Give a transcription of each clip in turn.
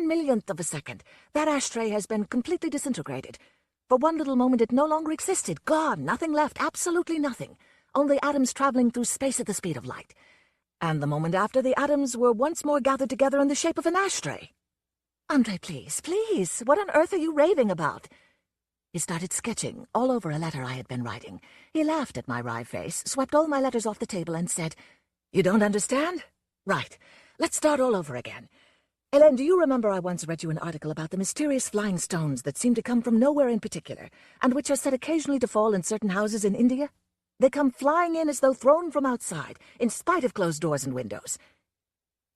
1/1000th of a second, that ashtray has been completely disintegrated. For one little moment it no longer existed. Gone. Nothing left. Absolutely nothing. Only atoms traveling through space at the speed of light. And the moment after, the atoms were once more gathered together in the shape of an ashtray. Andre, please, please, what on earth are you raving about? He started sketching all over a letter I had been writing. He laughed at my wry face, swept all my letters off the table, and said, "You don't understand? Right. Let's start all over again. Hélène, do you remember I once read you an article about the mysterious flying stones that seem to come from nowhere in particular, and which are said occasionally to fall in certain houses in India? They come flying in as though thrown from outside, in spite of closed doors and windows."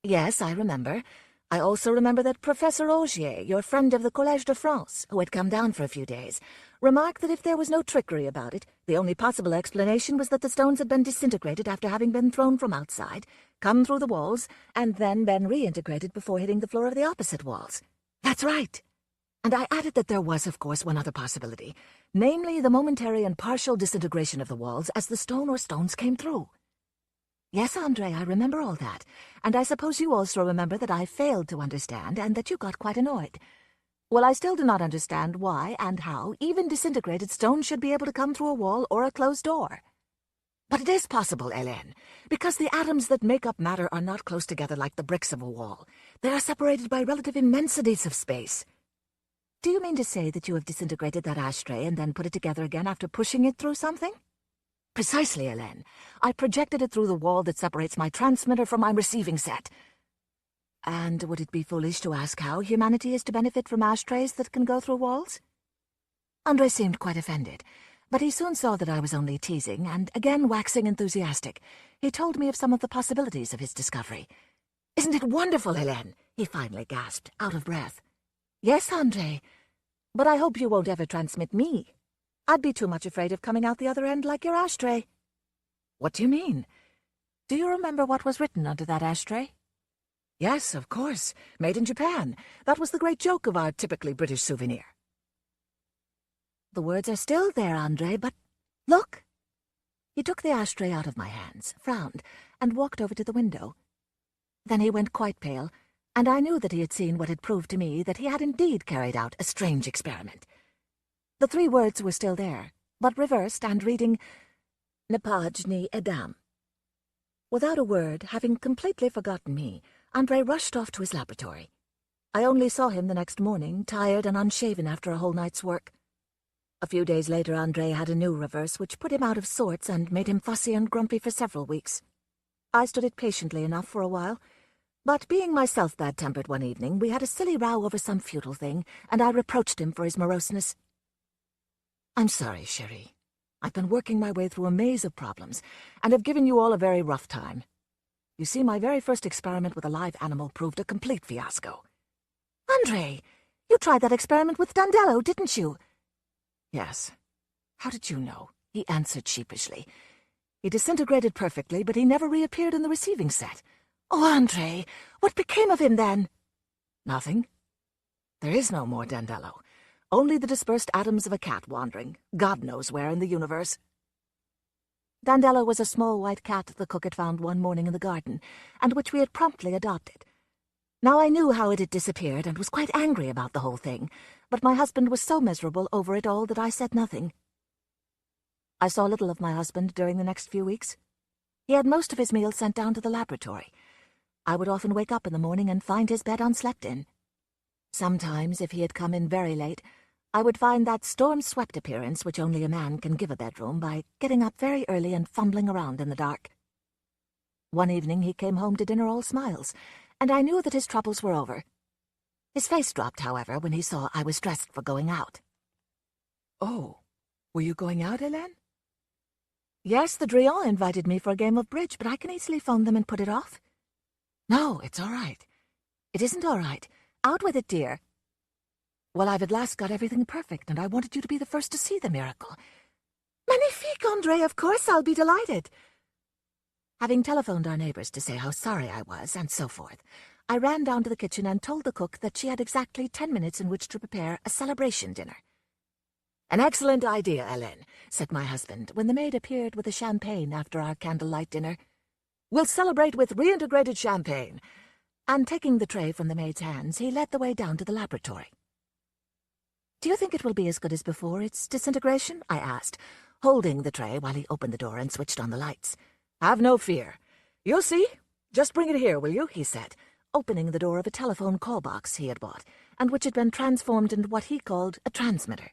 "Yes, I remember. I also remember that Professor Augier, your friend of the Collège de France, who had come down for a few days, remarked that if there was no trickery about it, the only possible explanation was that the stones had been disintegrated after having been thrown from outside, come through the walls, and then been reintegrated before hitting the floor of the opposite walls." "That's right." And I added that there was, of course, one other possibility, namely the momentary and partial disintegration of the walls as the stone or stones came through. "Yes, Andre, I remember all that, and I suppose you also remember that I failed to understand and that you got quite annoyed. Well, I still do not understand why and how even disintegrated stones should be able to come through a wall or a closed door. But it is possible, Hélène, because the atoms that make up matter are not close together like the bricks of a wall. They are separated by relative immensities of space." "Do you mean to say that you have disintegrated that ashtray and then put it together again after pushing it through something?" "Precisely, Hélène. I projected it through the wall that separates my transmitter from my receiving set." "And would it be foolish to ask how humanity is to benefit from ashtrays that can go through walls?" Andre seemed quite offended, but he soon saw that I was only teasing, and again waxing enthusiastic, he told me of some of the possibilities of his discovery. "Isn't it wonderful, Hélène?" he finally gasped, out of breath. "Yes, Andre, but I hope you won't ever transmit me. I'd be too much afraid of coming out the other end like your ashtray." "What do you mean? Do you remember what was written under that ashtray?" "Yes, of course. Made in Japan. That was the great joke of our typically British souvenir." "The words are still there, Andre, but look." He took the ashtray out of my hands, frowned, and walked over to the window. Then he went quite pale, and I knew that he had seen what had proved to me that he had indeed carried out a strange experiment. The 3 words were still there, but reversed and reading, "Ne page ni edam." Without a word, having completely forgotten me, Andre rushed off to his laboratory. I only saw him the next morning, tired and unshaven after a whole night's work. A few days later, Andre had a new reverse, which put him out of sorts and made him fussy and grumpy for several weeks. I stood it patiently enough for a while, but being myself bad-tempered one evening, we had a silly row over some futile thing, and I reproached him for his moroseness. "I'm sorry, chérie. I've been working my way through a maze of problems, and have given you all a very rough time. You see, my very first experiment with a live animal proved a complete fiasco." "Andre, you tried that experiment with Dandello, didn't you?" "Yes. How did you know?" he answered sheepishly. "He disintegrated perfectly, but he never reappeared in the receiving set." "Oh, Andre, what became of him then?" "Nothing. There is no more Dandello. Only the dispersed atoms of a cat wandering, God knows where in the universe." Dandello was a small white cat the cook had found one morning in the garden, and which we had promptly adopted. Now I knew how it had disappeared, and was quite angry about the whole thing, but my husband was so miserable over it all that I said nothing. I saw little of my husband during the next few weeks. He had most of his meals sent down to the laboratory. I would often wake up in the morning and find his bed unslept in. Sometimes, if he had come in very late, I would find that storm-swept appearance which only a man can give a bedroom by getting up very early and fumbling around in the dark. One evening he came home to dinner all smiles, and I knew that his troubles were over. His face dropped, however, when he saw I was dressed for going out. "Oh, were you going out, Hélène?" "Yes, the Drian invited me for a game of bridge, but I can easily phone them and put it off." "No, it's all right." "It isn't all right. Out with it, dear." "Well, I've at last got everything perfect, and I wanted you to be the first to see the miracle." "Magnifique, Andre, of course I'll be delighted." Having telephoned our neighbors to say how sorry I was, and so forth, I ran down to the kitchen and told the cook that she had exactly 10 minutes in which to prepare a celebration dinner. "An excellent idea, Hélène," said my husband, when the maid appeared with the champagne after our candlelight dinner. "We'll celebrate with reintegrated champagne. And taking the tray from the maid's hands, he led the way down to the laboratory. "Do you think it will be as good as before its disintegration?" I asked, holding the tray while he opened the door and switched on the lights. "Have no fear. You'll see. Just bring it here, will you?" he said, opening the door of a telephone call box he had bought, and which had been transformed into what he called a transmitter.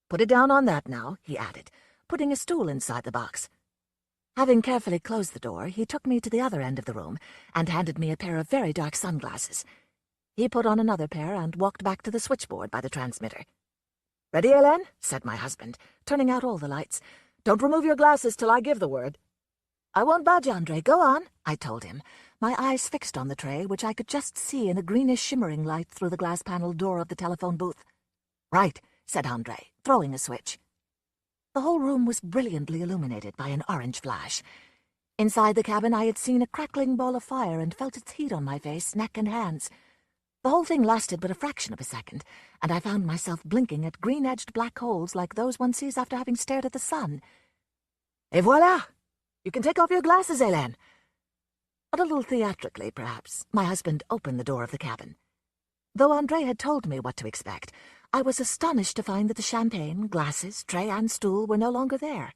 "Put it down on that now," he added, putting a stool inside the box. Having carefully closed the door, he took me to the other end of the room and handed me a pair of very dark sunglasses. He put on another pair and walked back to the switchboard by the transmitter. "Ready, Hélène?" said my husband, turning out all the lights. "Don't remove your glasses till I give the word." "I won't budge, Andre. Go on," I told him, my eyes fixed on the tray, which I could just see in a greenish shimmering light through the glass-paneled door of the telephone booth. "Right," said Andre, throwing a switch. The whole room was brilliantly illuminated by an orange flash. Inside the cabin I had seen a crackling ball of fire and felt its heat on my face, neck, and hands. The whole thing lasted but a fraction of a second, and I found myself blinking at green-edged black holes like those one sees after having stared at the sun. "Et voilà! You can take off your glasses, Hélène." A little theatrically, perhaps, my husband opened the door of the cabin. Though Andre had told me what to expect, I was astonished to find that the champagne, glasses, tray, and stool were no longer there.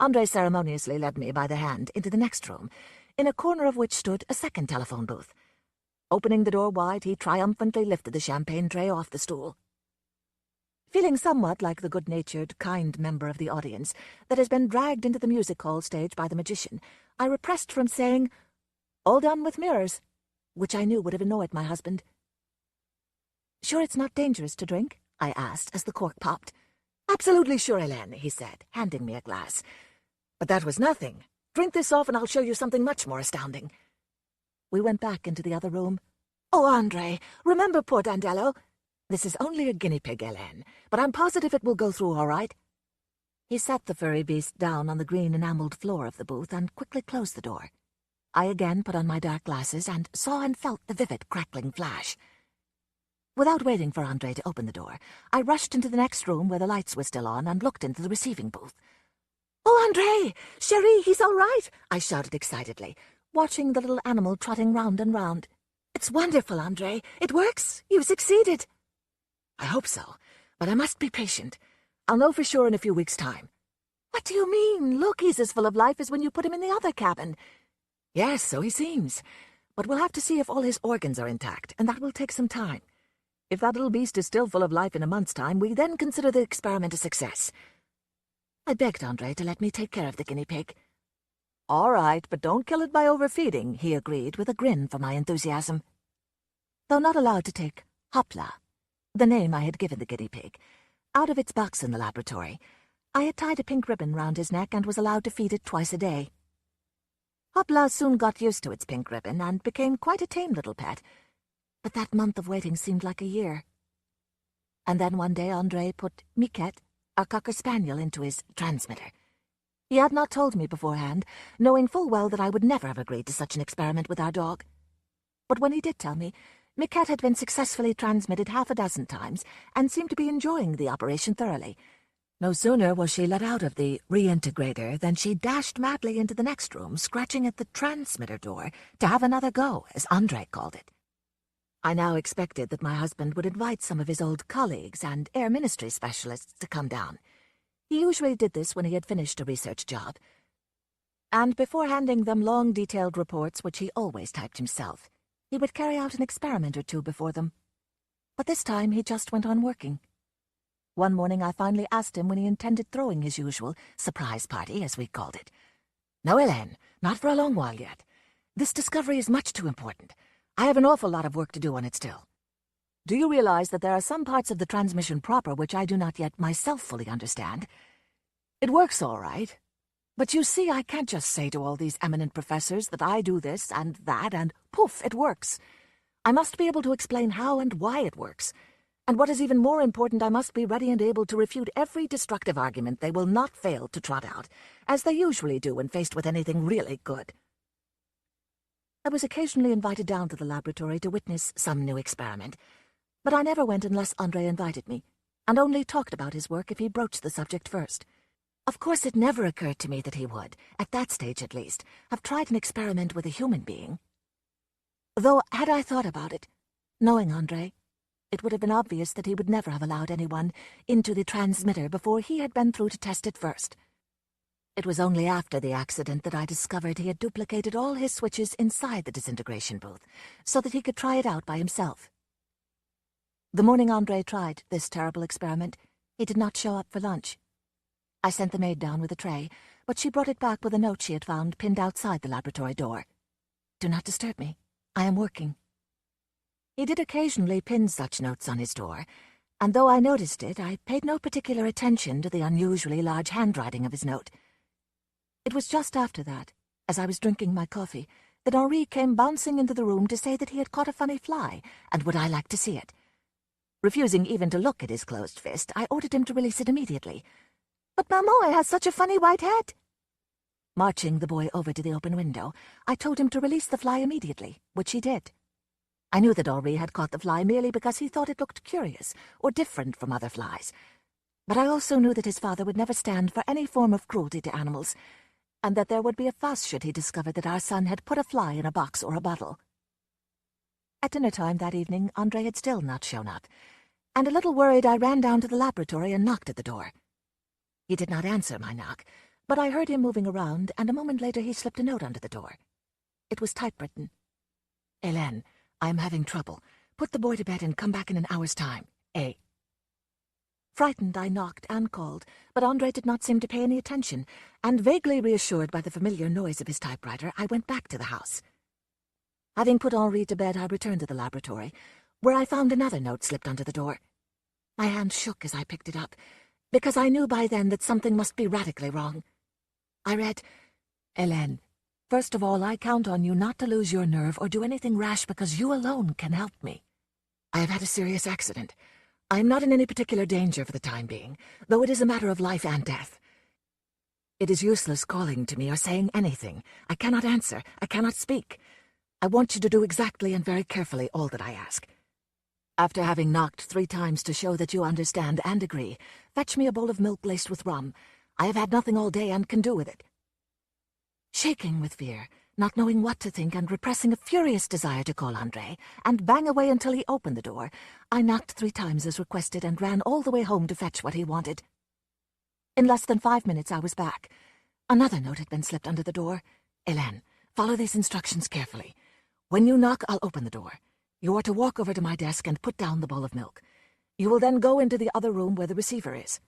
Andre ceremoniously led me by the hand into the next room, in a corner of which stood a second telephone booth. Opening the door wide, he triumphantly lifted the champagne tray off the stool. Feeling somewhat like the good-natured, kind member of the audience that has been dragged into the music hall stage by the magician, I repressed from saying, "All done with mirrors," which I knew would have annoyed my husband. "Sure it's not dangerous to drink?" I asked as the cork popped. "Absolutely sure, Hélène," he said, handing me a glass. "But that was nothing. Drink this off and I'll show you something much more astounding." We went back into the other room. "Oh, Andre, remember poor Dandello? This is only a guinea pig, Hélène, but I'm positive it will go through all right." He set the furry beast down on the green enameled floor of the booth and quickly closed the door. I again put on my dark glasses and saw and felt the vivid crackling flash. Without waiting for Andre to open the door, I rushed into the next room where the lights were still on and looked into the receiving booth. "Oh, Andre! Chérie, he's all right!" I shouted excitedly, watching the little animal trotting round and round. "It's wonderful, Andre! It works! You've succeeded!" "I hope so, but I must be patient. I'll know for sure in a few weeks' time." "What do you mean? Look, he's as full of life as when you put him in the other cabin." "Yes, so he seems. But we'll have to see if all his organs are intact, and that will take some time. If that little beast is still full of life in a month's time, we then consider the experiment a success." I begged Andre to let me take care of the guinea pig. "All right, but don't kill it by overfeeding," he agreed with a grin for my enthusiasm. Though not allowed to take Hopla, the name I had given the guinea pig, out of its box in the laboratory, I had tied a pink ribbon round his neck and was allowed to feed it twice a day. Hopla soon got used to its pink ribbon and became quite a tame little pet, but that month of waiting seemed like a year. And then one day Andre put Miquette, our cocker spaniel, into his transmitter. He had not told me beforehand, knowing full well that I would never have agreed to such an experiment with our dog. But when he did tell me, Miquette had been successfully transmitted half a dozen times and seemed to be enjoying the operation thoroughly. No sooner was she let out of the reintegrator than she dashed madly into the next room, scratching at the transmitter door to have another go, as Andre called it. I now expected that my husband would invite some of his old colleagues and air ministry specialists to come down. He usually did this when he had finished a research job. And before handing them long, detailed reports, which he always typed himself, he would carry out an experiment or two before them. But this time he just went on working. One morning I finally asked him when he intended throwing his usual surprise party, as we called it. "No, Hélène, not for a long while yet. This discovery is much too important. I have an awful lot of work to do on it still. Do you realize that there are some parts of the transmission proper which I do not yet myself fully understand? It works all right. But you see, I can't just say to all these eminent professors that I do this and that, and poof, it works. I must be able to explain how and why it works. And what is even more important, I must be ready and able to refute every destructive argument they will not fail to trot out, as they usually do when faced with anything really good." I was occasionally invited down to the laboratory to witness some new experiment, but I never went unless Andre invited me, and only talked about his work if he broached the subject first. Of course, it never occurred to me that he would, at that stage at least, have tried an experiment with a human being. Though, had I thought about it, knowing Andre, it would have been obvious that he would never have allowed anyone into the transmitter before he had been through to test it first. It was only after the accident that I discovered he had duplicated all his switches inside the disintegration booth, so that he could try it out by himself. The morning Andre tried this terrible experiment, he did not show up for lunch. I sent the maid down with a tray, but she brought it back with a note she had found pinned outside the laboratory door. "Do not disturb me. I am working." He did occasionally pin such notes on his door, and though I noticed it, I paid no particular attention to the unusually large handwriting of his note. It was just after that, as I was drinking my coffee, that Henri came bouncing into the room to say that he had caught a funny fly, and would I like to see it. Refusing even to look at his closed fist, I ordered him to release it immediately. "But Maman, it has such a funny white head." Marching the boy over to the open window, I told him to release the fly immediately, which he did. I knew that Henri had caught the fly merely because he thought it looked curious or different from other flies. But I also knew that his father would never stand for any form of cruelty to animals, and that there would be a fuss should he discover that our son had put a fly in a box or a bottle. At dinner time that evening, Andre had still not shown up, and a little worried I ran down to the laboratory and knocked at the door. He did not answer my knock, but I heard him moving around, and a moment later he slipped a note under the door. It was typewritten. "Hélène, I am having trouble. Put the boy to bed and come back in an hour's time. A." Frightened, I knocked and called, but Andre did not seem to pay any attention, and vaguely reassured by the familiar noise of his typewriter, I went back to the house. Having put Henri to bed, I returned to the laboratory, where I found another note slipped under the door. My hand shook as I picked it up, because I knew by then that something must be radically wrong. I read, "Hélène, first of all, I count on you not to lose your nerve or do anything rash because you alone can help me. I have had a serious accident. I am not in any particular danger for the time being, though it is a matter of life and death. It is useless calling to me or saying anything. I cannot answer. I cannot speak. I want you to do exactly and very carefully all that I ask. After having knocked 3 times to show that you understand and agree, fetch me a bowl of milk laced with rum. I have had nothing all day and can do with it." Shaking with fear, not knowing what to think and repressing a furious desire to call Andre and bang away until he opened the door, I knocked 3 times as requested and ran all the way home to fetch what he wanted. In less than 5 minutes I was back. Another note had been slipped under the door. "Hélène, follow these instructions carefully. When you knock, I'll open the door. You are to walk over to my desk and put down the bowl of milk. You will then go into the other room where the receiver is.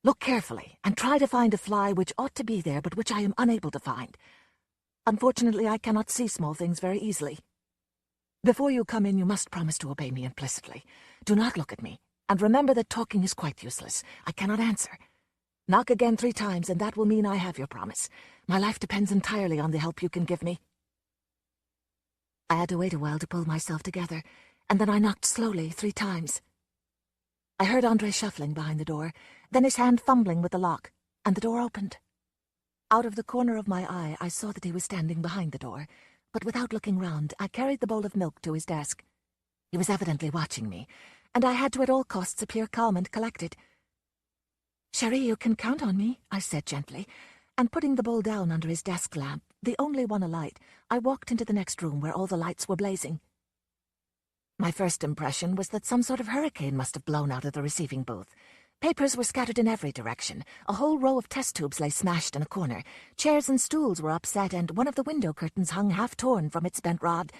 Look carefully and try to find a fly which ought to be there but which I am unable to find. Unfortunately, I cannot see small things very easily. Before you come in, you must promise to obey me implicitly. Do not look at me, and remember that talking is quite useless. I cannot answer. Knock again 3 times, and that will mean I have your promise. My life depends entirely on the help you can give me." I had to wait a while to pull myself together, and then I knocked slowly 3 times. I heard Andre shuffling behind the door, then his hand fumbling with the lock, and the door opened. Out of the corner of my eye, I saw that he was standing behind the door, but without looking round, I carried the bowl of milk to his desk. He was evidently watching me, and I had to at all costs appear calm and collected. "Chérie, you can count on me," I said gently, and putting the bowl down under his desk lamp, the only one alight, I walked into the next room where all the lights were blazing. My first impression was that some sort of hurricane must have blown out of the receiving booth. Papers were scattered in every direction. A whole row of test tubes lay smashed in a corner. Chairs and stools were upset, and one of the window curtains hung half-torn from its bent rod.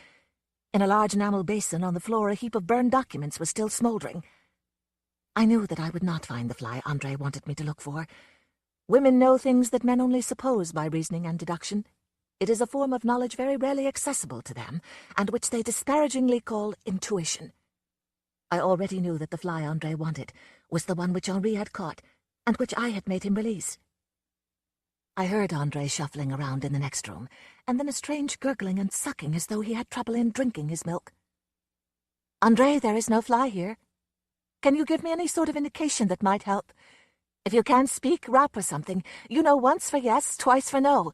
In a large enamel basin on the floor, a heap of burned documents was still smouldering. I knew that I would not find the fly Andre wanted me to look for. Women know things that men only suppose by reasoning and deduction. It is a form of knowledge very rarely accessible to them, and which they disparagingly call intuition. I already knew that the fly Andre wanted was the one which Henri had caught, and which I had made him release. I heard Andre shuffling around in the next room, and then a strange gurgling and sucking as though he had trouble in drinking his milk. "Andre, there is no fly here. Can you give me any sort of indication that might help? If you can't speak, rap or something. You know, once for yes, twice for no."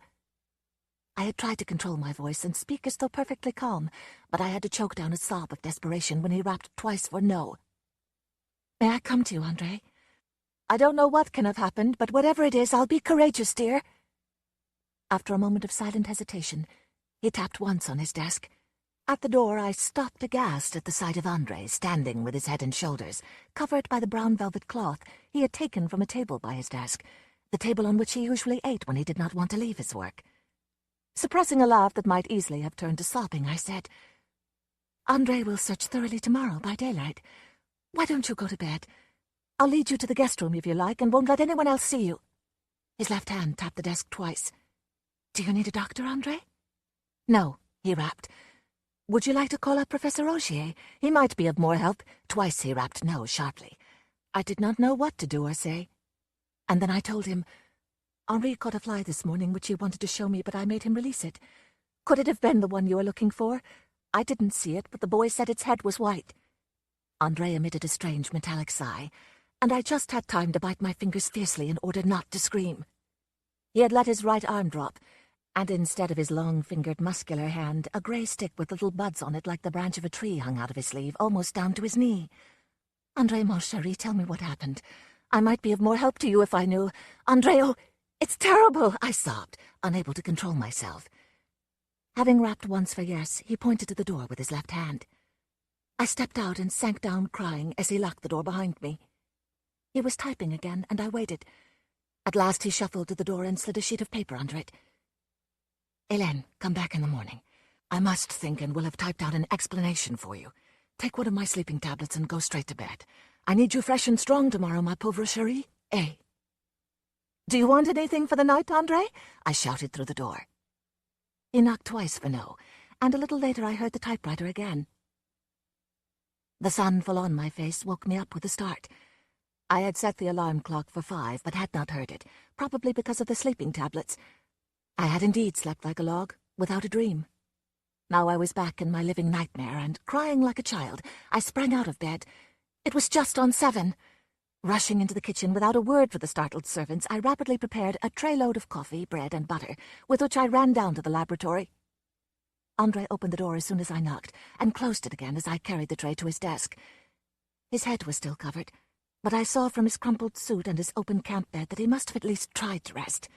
I had tried to control my voice and speak as though perfectly calm, but I had to choke down a sob of desperation when he rapped twice for no. "May I come to you, Andre? I don't know what can have happened, but whatever it is, I'll be courageous, dear." After a moment of silent hesitation, he tapped once on his desk. At the door, I stopped aghast at the sight of Andre standing with his head and shoulders, covered by the brown velvet cloth he had taken from a table by his desk, the table on which he usually ate when he did not want to leave his work. Suppressing a laugh that might easily have turned to sobbing, I said, "Andre will search thoroughly tomorrow by daylight. Why don't you go to bed? I'll lead you to the guest room if you like, and won't let anyone else see you." His left hand tapped the desk twice. "Do you need a doctor, Andre?" "No," he rapped. "Would you like to call up Professor Rogier? He might be of more help." Twice he rapped no sharply. I did not know what to do or say. And then I told him, "Henri caught a fly this morning which he wanted to show me, but I made him release it. Could it have been the one you are looking for? I didn't see it, but the boy said its head was white." Andre emitted a strange metallic sigh, and I just had time to bite my fingers fiercely in order not to scream. He had let his right arm drop, and instead of his long-fingered muscular hand, a grey stick with little buds on it like the branch of a tree hung out of his sleeve, almost down to his knee. "Andre, mon chéri, tell me what happened. I might be of more help to you if I knew. Andre, oh, it's terrible," I sobbed, unable to control myself. Having rapped once for yes, he pointed to the door with his left hand. I stepped out and sank down crying as he locked the door behind me. He was typing again, and I waited. At last he shuffled to the door and slid a sheet of paper under it. "Hélène, come back in the morning. I must think and will have typed out an explanation for you. Take one of my sleeping tablets and go straight to bed. I need you fresh and strong tomorrow, ma pauvre chérie. Eh?" "Do you want anything for the night, Andre?" I shouted through the door. He knocked twice for no, and a little later I heard the typewriter again. The sun full on my face woke me up with a start. I had set the alarm clock for 5, but had not heard it, probably because of the sleeping tablets. I had indeed slept like a log, without a dream. Now I was back in my living nightmare, and, crying like a child, I sprang out of bed. It was just on 7. Rushing into the kitchen without a word for the startled servants, I rapidly prepared a tray-load of coffee, bread, and butter, with which I ran down to the laboratory. Andre opened the door as soon as I knocked, and closed it again as I carried the tray to his desk. His head was still covered, but I saw from his crumpled suit and his open camp bed that he must have at least tried to rest.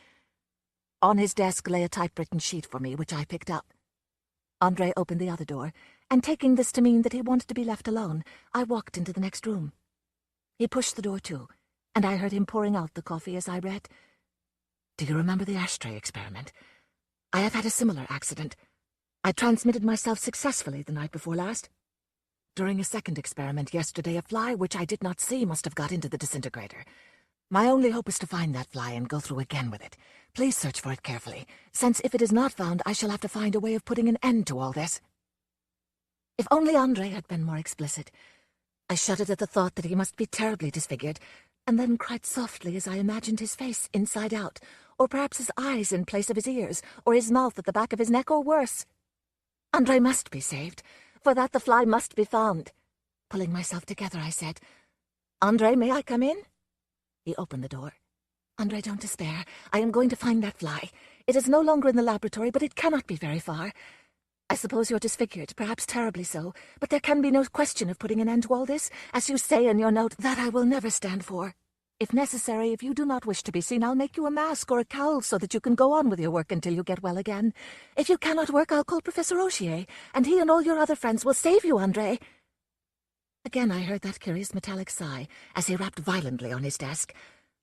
On his desk lay a typewritten sheet for me, which I picked up. Andre opened the other door, and taking this to mean that he wanted to be left alone, I walked into the next room. He pushed the door to, and I heard him pouring out the coffee as I read. "Do you remember the ashtray experiment? I have had a similar accident. I transmitted myself successfully the night before last. During a second experiment yesterday, a fly which I did not see must have got into the disintegrator. My only hope is to find that fly and go through again with it. Please search for it carefully, since if it is not found, I shall have to find a way of putting an end to all this." If only Andre had been more explicit. I shuddered at the thought that he must be terribly disfigured, and then cried softly as I imagined his face inside out, or perhaps his eyes in place of his ears, or his mouth at the back of his neck, or worse. Andre must be saved. For that the fly must be found. Pulling myself together, I said, "Andre, may I come in?" He opened the door. "Andre, don't despair. I am going to find that fly. It is no longer in the laboratory, but it cannot be very far. I suppose you're disfigured, perhaps terribly so, but there can be no question of putting an end to all this, as you say in your note. That I will never stand for. If necessary, if you do not wish to be seen, I'll make you a mask or a cowl so that you can go on with your work until you get well again. If you cannot work, I'll call Professor Rogier, and he and all your other friends will save you, Andre." Again I heard that curious metallic sigh as he rapped violently on his desk.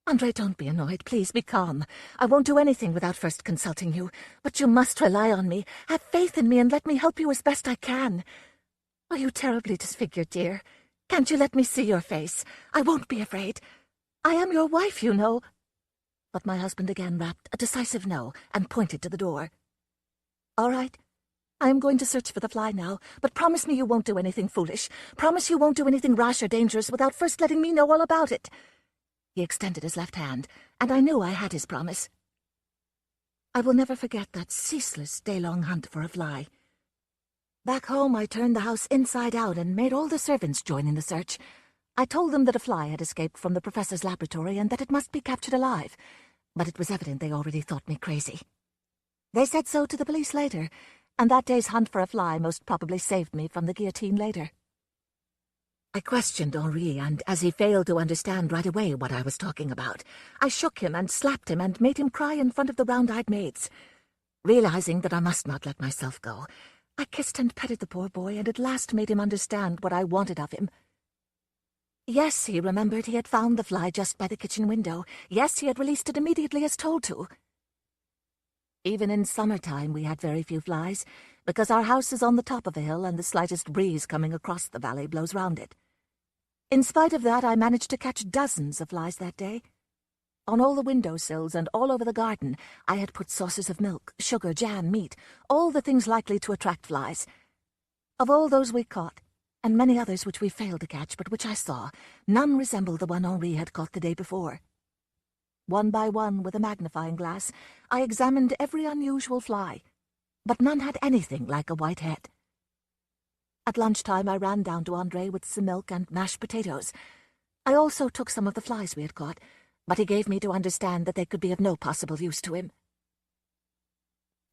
"Andre, don't be annoyed. Please be calm. I won't do anything without first consulting you, but you must rely on me. Have faith in me and let me help you as best I can. Are you terribly disfigured, dear? Can't you let me see your face? I won't be afraid. I am your wife, you know." But my husband again rapped a decisive no and pointed to the door. "All right. I am going to search for the fly now, but promise me you won't do anything foolish. Promise you won't do anything rash or dangerous without first letting me know all about it." He extended his left hand, and I knew I had his promise. I will never forget that ceaseless day-long hunt for a fly. Back home, I turned the house inside out and made all the servants join in the search. I told them that a fly had escaped from the professor's laboratory and that it must be captured alive, but it was evident they already thought me crazy. They said so to the police later, and that day's hunt for a fly most probably saved me from the guillotine later. I questioned Henri, and as he failed to understand right away what I was talking about, I shook him and slapped him and made him cry in front of the round-eyed maids. Realizing that I must not let myself go, I kissed and petted the poor boy, and at last made him understand what I wanted of him. Yes, he remembered he had found the fly just by the kitchen window. Yes, he had released it immediately as told to. Even in summertime we had very few flies, because our house is on the top of a hill and the slightest breeze coming across the valley blows round it. In spite of that, I managed to catch dozens of flies that day. On all the windowsills and all over the garden, I had put saucers of milk, sugar, jam, meat, all the things likely to attract flies. Of all those we caught, and many others which we failed to catch but which I saw, none resembled the one Henri had caught the day before. One by one, with a magnifying glass, I examined every unusual fly, but none had anything like a white head. At lunchtime I ran down to André with some milk and mashed potatoes. I also took some of the flies we had caught, but he gave me to understand that they could be of no possible use to him.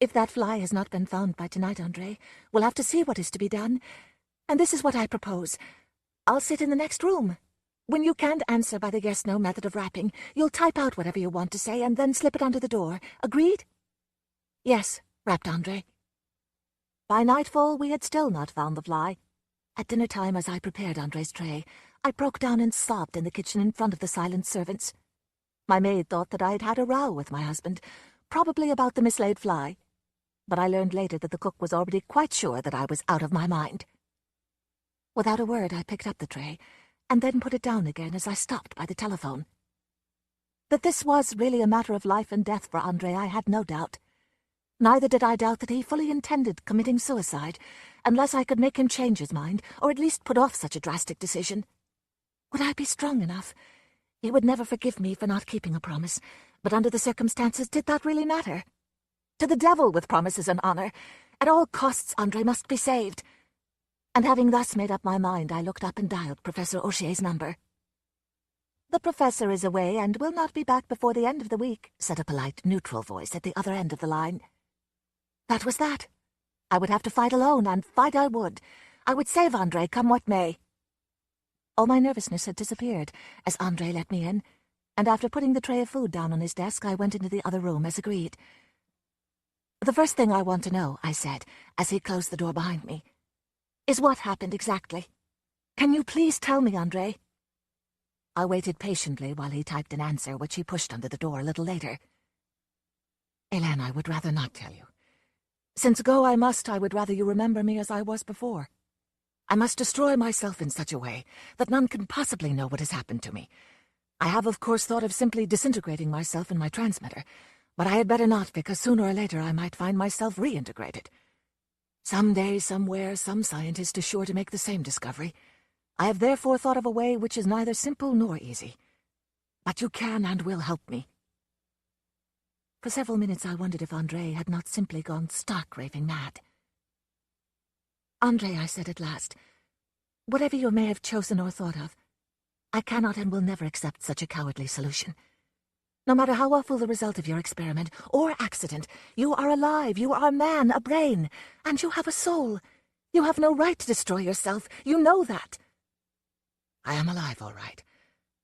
If that fly has not been found by tonight, André, we'll have to see what is to be done. And this is what I propose. I'll sit in the next room. When you can't answer by the yes-no method of rapping, you'll type out whatever you want to say and then slip it under the door. Agreed? Yes, rapped André. By nightfall, we had still not found the fly. At dinner time, as I prepared André's tray, I broke down and sobbed in the kitchen in front of the silent servants. My maid thought that I had had a row with my husband, probably about the mislaid fly, but I learned later that the cook was already quite sure that I was out of my mind. Without a word, I picked up the tray, and then put it down again as I stopped by the telephone. That this was really a matter of life and death for André, I had no doubt. Neither did I doubt that he fully intended committing suicide, unless I could make him change his mind, or at least put off such a drastic decision. Would I be strong enough? He would never forgive me for not keeping a promise, but under the circumstances, did that really matter? To the devil with promises and honor. At all costs, André must be saved. And having thus made up my mind, I looked up and dialed Professor O'Shea's number. "The professor is away and will not be back before the end of the week," said a polite, neutral voice at the other end of the line. That was that. I would have to fight alone, and fight I would. I would save André, come what may. All my nervousness had disappeared as André let me in, and after putting the tray of food down on his desk, I went into the other room as agreed. "The first thing I want to know," I said, as he closed the door behind me, "is what happened exactly. Can you please tell me, André?" I waited patiently while he typed an answer, which he pushed under the door a little later. "Hélène, I would rather not tell you. Since go I must, I would rather you remember me as I was before. I must destroy myself in such a way that none can possibly know what has happened to me. I have, of course, thought of simply disintegrating myself in my transmitter, but I had better not, because sooner or later I might find myself reintegrated. Some day, somewhere, some scientist is sure to make the same discovery. I have therefore thought of a way which is neither simple nor easy. But you can and will help me." For several minutes I wondered if André had not simply gone stark raving mad. "André," I said at last, "whatever you may have chosen or thought of, I cannot and will never accept such a cowardly solution. No matter how awful the result of your experiment or accident, you are alive, you are a man, a brain, and you have a soul. You have no right to destroy yourself. You know that." "I am alive, all right,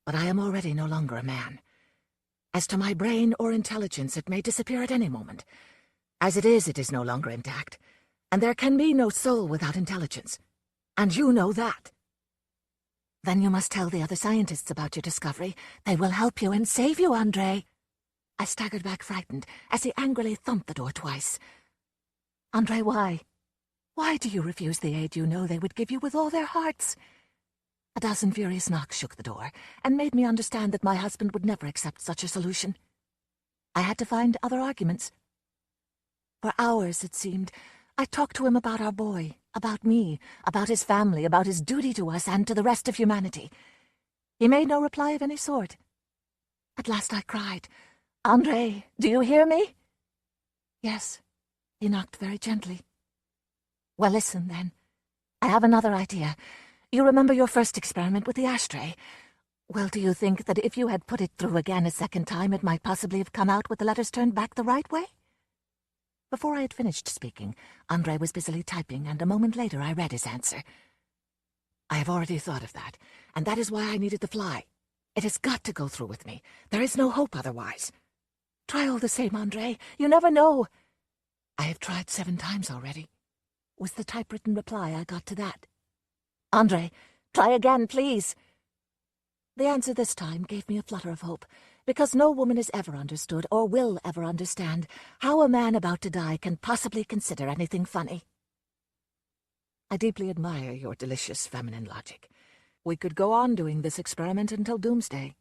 but I am already no longer a man. As to my brain or intelligence, it may disappear at any moment. As it is no longer intact, and there can be no soul without intelligence. And you know that." "Then you must tell the other scientists about your discovery. They will help you and save you, André." I staggered back frightened as he angrily thumped the door twice. "André, why? Why do you refuse the aid you know they would give you with all their hearts?" A dozen furious knocks shook the door and made me understand that my husband would never accept such a solution. I had to find other arguments. For hours, it seemed, I talked to him about our boy, about me, about his family, about his duty to us and to the rest of humanity. He made no reply of any sort. At last I cried, "André, do you hear me?" "Yes," he knocked very gently. "Well, listen, then. I have another idea. You remember your first experiment with the ashtray? Well, do you think that if you had put it through again a second time, it might possibly have come out with the letters turned back the right way?" Before I had finished speaking, André was busily typing, and a moment later I read his answer. "I have already thought of that, and that is why I needed the fly. It has got to go through with me. There is no hope otherwise." "Try all the same, André. You never know." "I have tried 7 times already." was the typewritten reply I got to that. "Andre, try again, please." The answer this time gave me a flutter of hope, because no woman has ever understood, or will ever understand, how a man about to die can possibly consider anything funny. "I deeply admire your delicious feminine logic. We could go on doing this experiment until doomsday.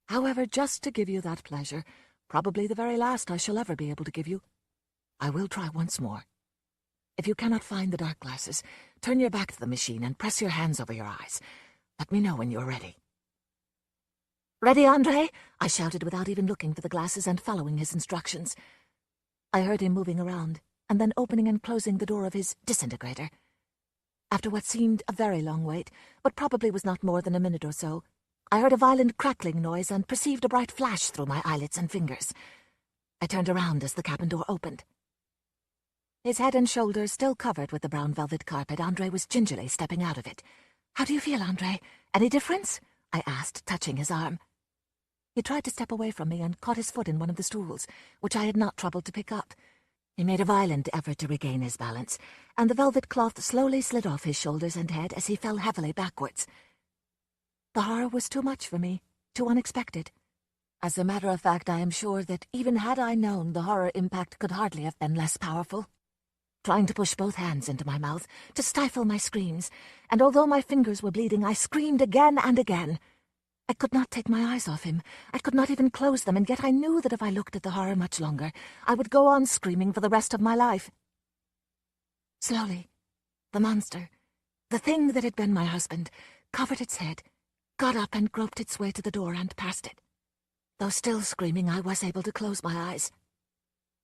However, just to give you that pleasure, probably the very last I shall ever be able to give you, I will try once more. If you cannot find the dark glasses, turn your back to the machine and press your hands over your eyes. Let me know when you're ready." "Ready, Andre?" I shouted without even looking for the glasses and following his instructions. I heard him moving around, and then opening and closing the door of his disintegrator. After what seemed a very long wait, but probably was not more than a minute or so, I heard a violent crackling noise and perceived a bright flash through my eyelids and fingers. I turned around as the cabin door opened. His head and shoulders still covered with the brown velvet carpet, Andre was gingerly stepping out of it. "How do you feel, Andre? Any difference?" I asked, touching his arm. He tried to step away from me and caught his foot in one of the stools, which I had not troubled to pick up. He made a violent effort to regain his balance, and the velvet cloth slowly slid off his shoulders and head as he fell heavily backwards. The horror was too much for me, too unexpected. As a matter of fact, I am sure that even had I known, the horror impact could hardly have been less powerful. Trying to push both hands into my mouth, to stifle my screams, and although my fingers were bleeding, I screamed again and again. I could not take my eyes off him. I could not even close them, and yet I knew that if I looked at the horror much longer, I would go on screaming for the rest of my life. Slowly, the monster, the thing that had been my husband, covered its head, got up and groped its way to the door and past it. Though still screaming, I was able to close my eyes.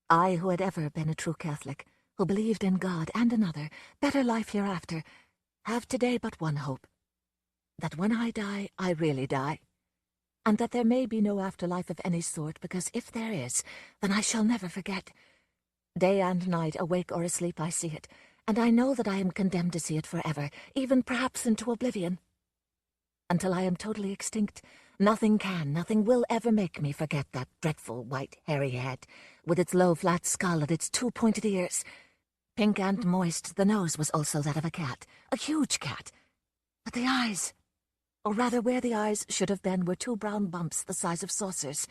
I, who had ever been a true Catholic, who believed in God and another, better life hereafter, have today but one hope. That when I die, I really die, and that there may be no afterlife of any sort, because if there is, then I shall never forget. Day and night, awake or asleep, I see it, and I know that I am condemned to see it forever, even perhaps into oblivion. Until I am totally extinct, nothing will ever make me forget that dreadful white hairy head, with its low flat skull and its two pointed ears. Pink and moist, the nose was also that of a cat, a huge cat. But the eyes, or rather where the eyes should have been, were two brown bumps the size of saucers.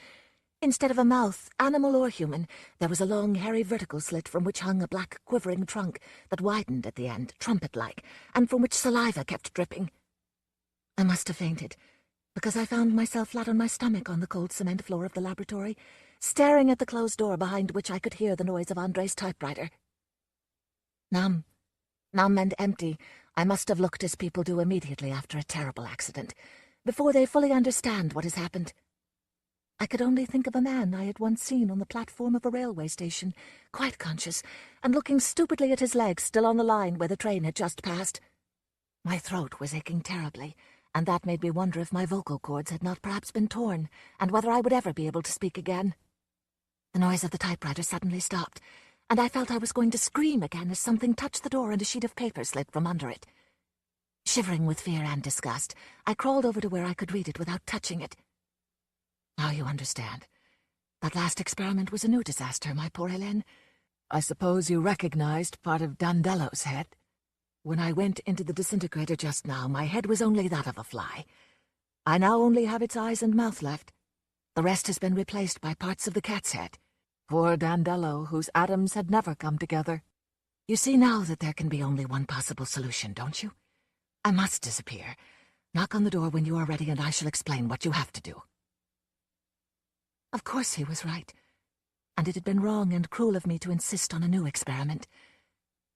Instead of a mouth, animal or human, there was a long hairy vertical slit from which hung a black quivering trunk that widened at the end, trumpet-like, and from which saliva kept dripping. I must have fainted, because I found myself flat on my stomach on the cold cement floor of the laboratory, staring at the closed door behind which I could hear the noise of Andre's typewriter. Numb and empty, I must have looked as people do immediately after a terrible accident, before they fully understand what has happened. I could only think of a man I had once seen on the platform of a railway station, quite conscious, and looking stupidly at his legs still on the line where the train had just passed. My throat was aching terribly, and that made me wonder if my vocal cords had not perhaps been torn, and whether I would ever be able to speak again. The noise of the typewriter suddenly stopped, and I felt I was going to scream again as something touched the door and a sheet of paper slid from under it. Shivering with fear and disgust, I crawled over to where I could read it without touching it. Now you understand. That last experiment was a new disaster, my poor Helene. I suppose you recognized part of Dandello's head. When I went into the disintegrator just now, my head was only that of a fly. I now only have its eyes and mouth left. The rest has been replaced by parts of the cat's head. Poor Dandello, whose atoms had never come together. You see now that there can be only one possible solution, don't you? I must disappear. Knock on the door when you are ready, and I shall explain what you have to do. Of course he was right, and it had been wrong and cruel of me to insist on a new experiment.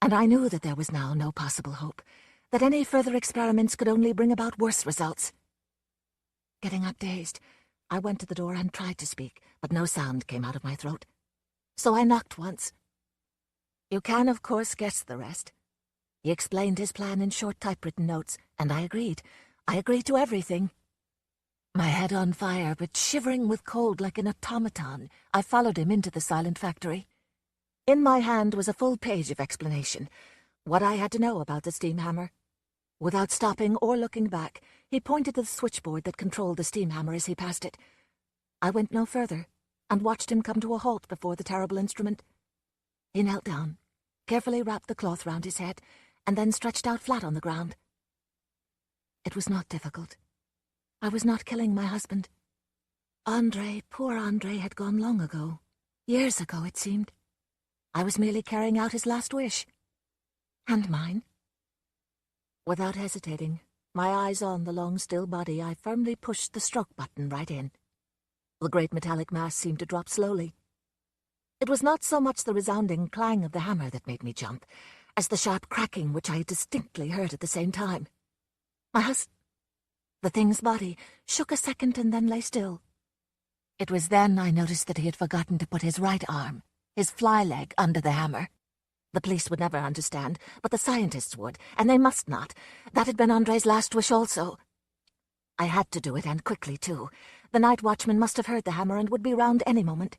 And I knew that there was now no possible hope, that any further experiments could only bring about worse results. Getting up dazed, I went to the door and tried to speak, but no sound came out of my throat. So I knocked once. You can, of course, guess the rest. He explained his plan in short typewritten notes, and I agreed. I agreed to everything. My head on fire, but shivering with cold like an automaton, I followed him into the silent factory. In my hand was a full page of explanation, what I had to know about the steam hammer. Without stopping or looking back, he pointed to the switchboard that controlled the steam hammer as he passed it. I went no further, and watched him come to a halt before the terrible instrument. He knelt down, carefully wrapped the cloth round his head, and then stretched out flat on the ground. It was not difficult. I was not killing my husband. André, poor André, had gone long ago. Years ago, it seemed. I was merely carrying out his last wish. And mine. Without hesitating, my eyes on the long, still body, I firmly pushed the stroke button right in. The great metallic mass seemed to drop slowly. It was not so much the resounding clang of the hammer that made me jump, as the sharp cracking which I distinctly heard at the same time. The thing's body shook a second and then lay still. It was then I noticed that he had forgotten to put his right arm, his fly leg, under the hammer. The police would never understand, but the scientists would, and they must not. That had been André's last wish also. I had to do it, and quickly, too. The night watchman must have heard the hammer and would be round any moment.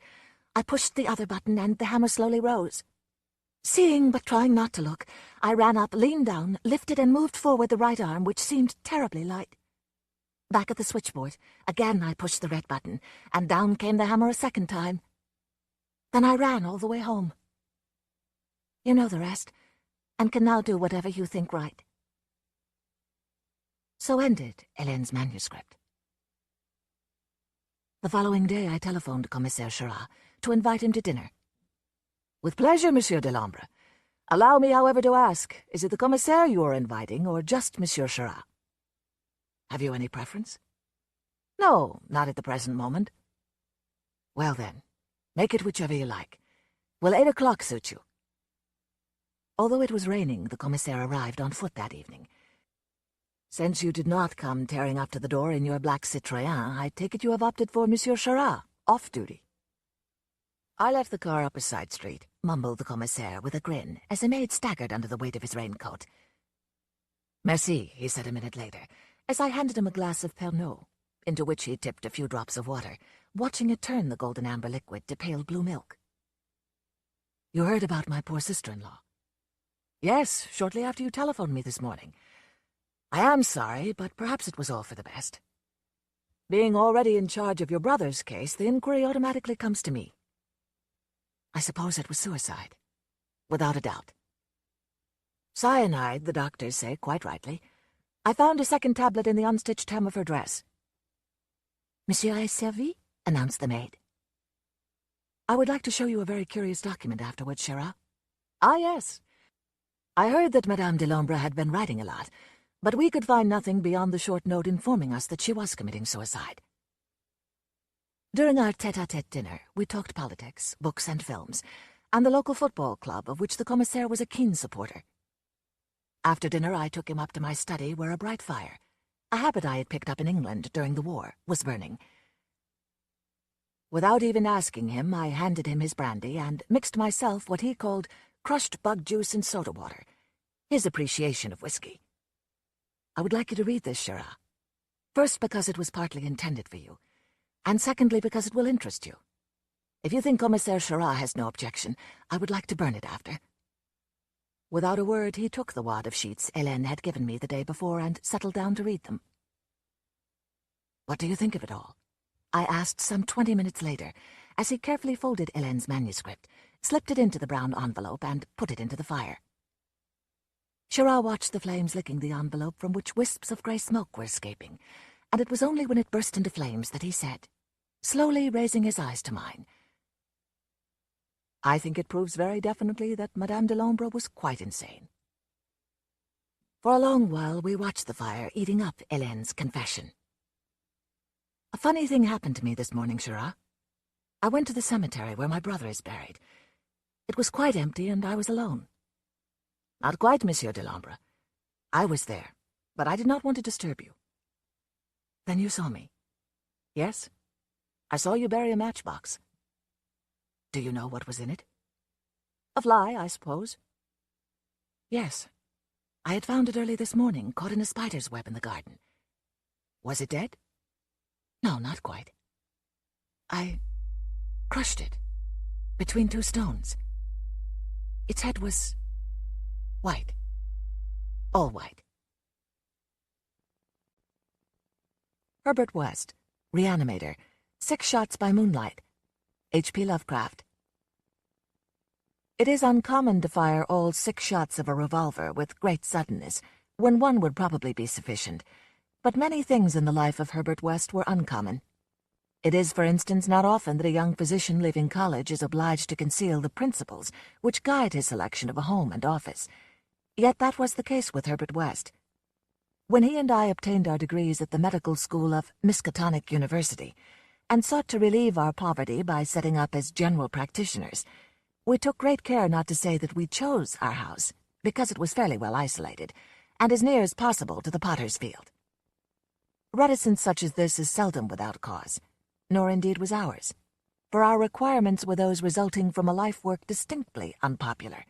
I pushed the other button, and the hammer slowly rose. Seeing, but trying not to look, I ran up, leaned down, lifted and moved forward the right arm, which seemed terribly light. Back at the switchboard, again I pushed the red button, and down came the hammer a second time. Then I ran all the way home. You know the rest, and can now do whatever you think right. So ended Hélène's manuscript. The following day I telephoned Commissaire Charat to invite him to dinner. With pleasure, Monsieur Delambre. Allow me, however, to ask, is it the Commissaire you are inviting, or just Monsieur Charat? Have you any preference? No, not at the present moment. Well then, make it whichever you like. Will 8 o'clock suit you? Although it was raining, the Commissaire arrived on foot that evening. Since you did not come tearing up to the door in your black Citroën, I take it you have opted for Monsieur Charat, off duty. I left the car up a side street, mumbled the Commissaire with a grin, as a maid staggered under the weight of his raincoat. Merci, he said a minute later, as I handed him a glass of Pernod, into which he tipped a few drops of water, watching it turn the golden amber liquid to pale blue milk. You heard about my poor sister-in-law? Yes, shortly after you telephoned me this morning. I am sorry, but perhaps it was all for the best. Being already in charge of your brother's case, the inquiry automatically comes to me. I suppose it was suicide. Without a doubt. Cyanide, the doctors say, quite rightly. I found a second tablet in the unstitched hem of her dress. Monsieur est servi? Announced the maid. I would like to show you a very curious document afterwards, Charat. Ah, yes. I heard that Madame Delambre had been writing a lot, but we could find nothing beyond the short note informing us that she was committing suicide. During our tête-à-tête dinner, we talked politics, books and films, and the local football club of which the Commissaire was a keen supporter. After dinner, I took him up to my study where a bright fire, a habit I had picked up in England during the war, was burning. Without even asking him, I handed him his brandy and mixed myself what he called crushed bug juice and soda water, his appreciation of whiskey. I would like you to read this, Charat. First, because it was partly intended for you, and secondly, because it will interest you. If you think Commissaire Charat has no objection, I would like to burn it after. Without a word, he took the wad of sheets Hélène had given me the day before and settled down to read them. What do you think of it all? I asked some 20 minutes later, as he carefully folded Hélène's manuscript, slipped it into the brown envelope, and put it into the fire. Charat watched the flames licking the envelope from which wisps of grey smoke were escaping, and it was only when it burst into flames that he said, slowly raising his eyes to mine, I think it proves very definitely that Madame Delambre was quite insane. For a long while we watched the fire eating up Hélène's confession. A funny thing happened to me this morning, Charat. I went to the cemetery where my brother is buried. It was quite empty, and I was alone. Not quite, Monsieur Delambre. I was there, but I did not want to disturb you. Then you saw me. Yes, I saw you bury a matchbox. Do you know what was in it? A fly, I suppose. Yes. I had found it early this morning, caught in a spider's web in the garden. Was it dead? No, not quite. I crushed it between two stones. Its head was white. All white. Herbert West, Reanimator, 6 Shots by Moonlight. H.P. Lovecraft. It is uncommon to fire all 6 shots of a revolver with great suddenness, when one would probably be sufficient, but many things in the life of Herbert West were uncommon. It is, for instance, not often that a young physician leaving college is obliged to conceal the principles which guide his selection of a home and office. Yet that was the case with Herbert West. When he and I obtained our degrees at the medical school of Miskatonic University, and sought to relieve our poverty by setting up as general practitioners, we took great care not to say that we chose our house, because it was fairly well isolated, and as near as possible to the potter's field. Reticence such as this is seldom without cause, nor indeed was ours, for our requirements were those resulting from a life work distinctly unpopular.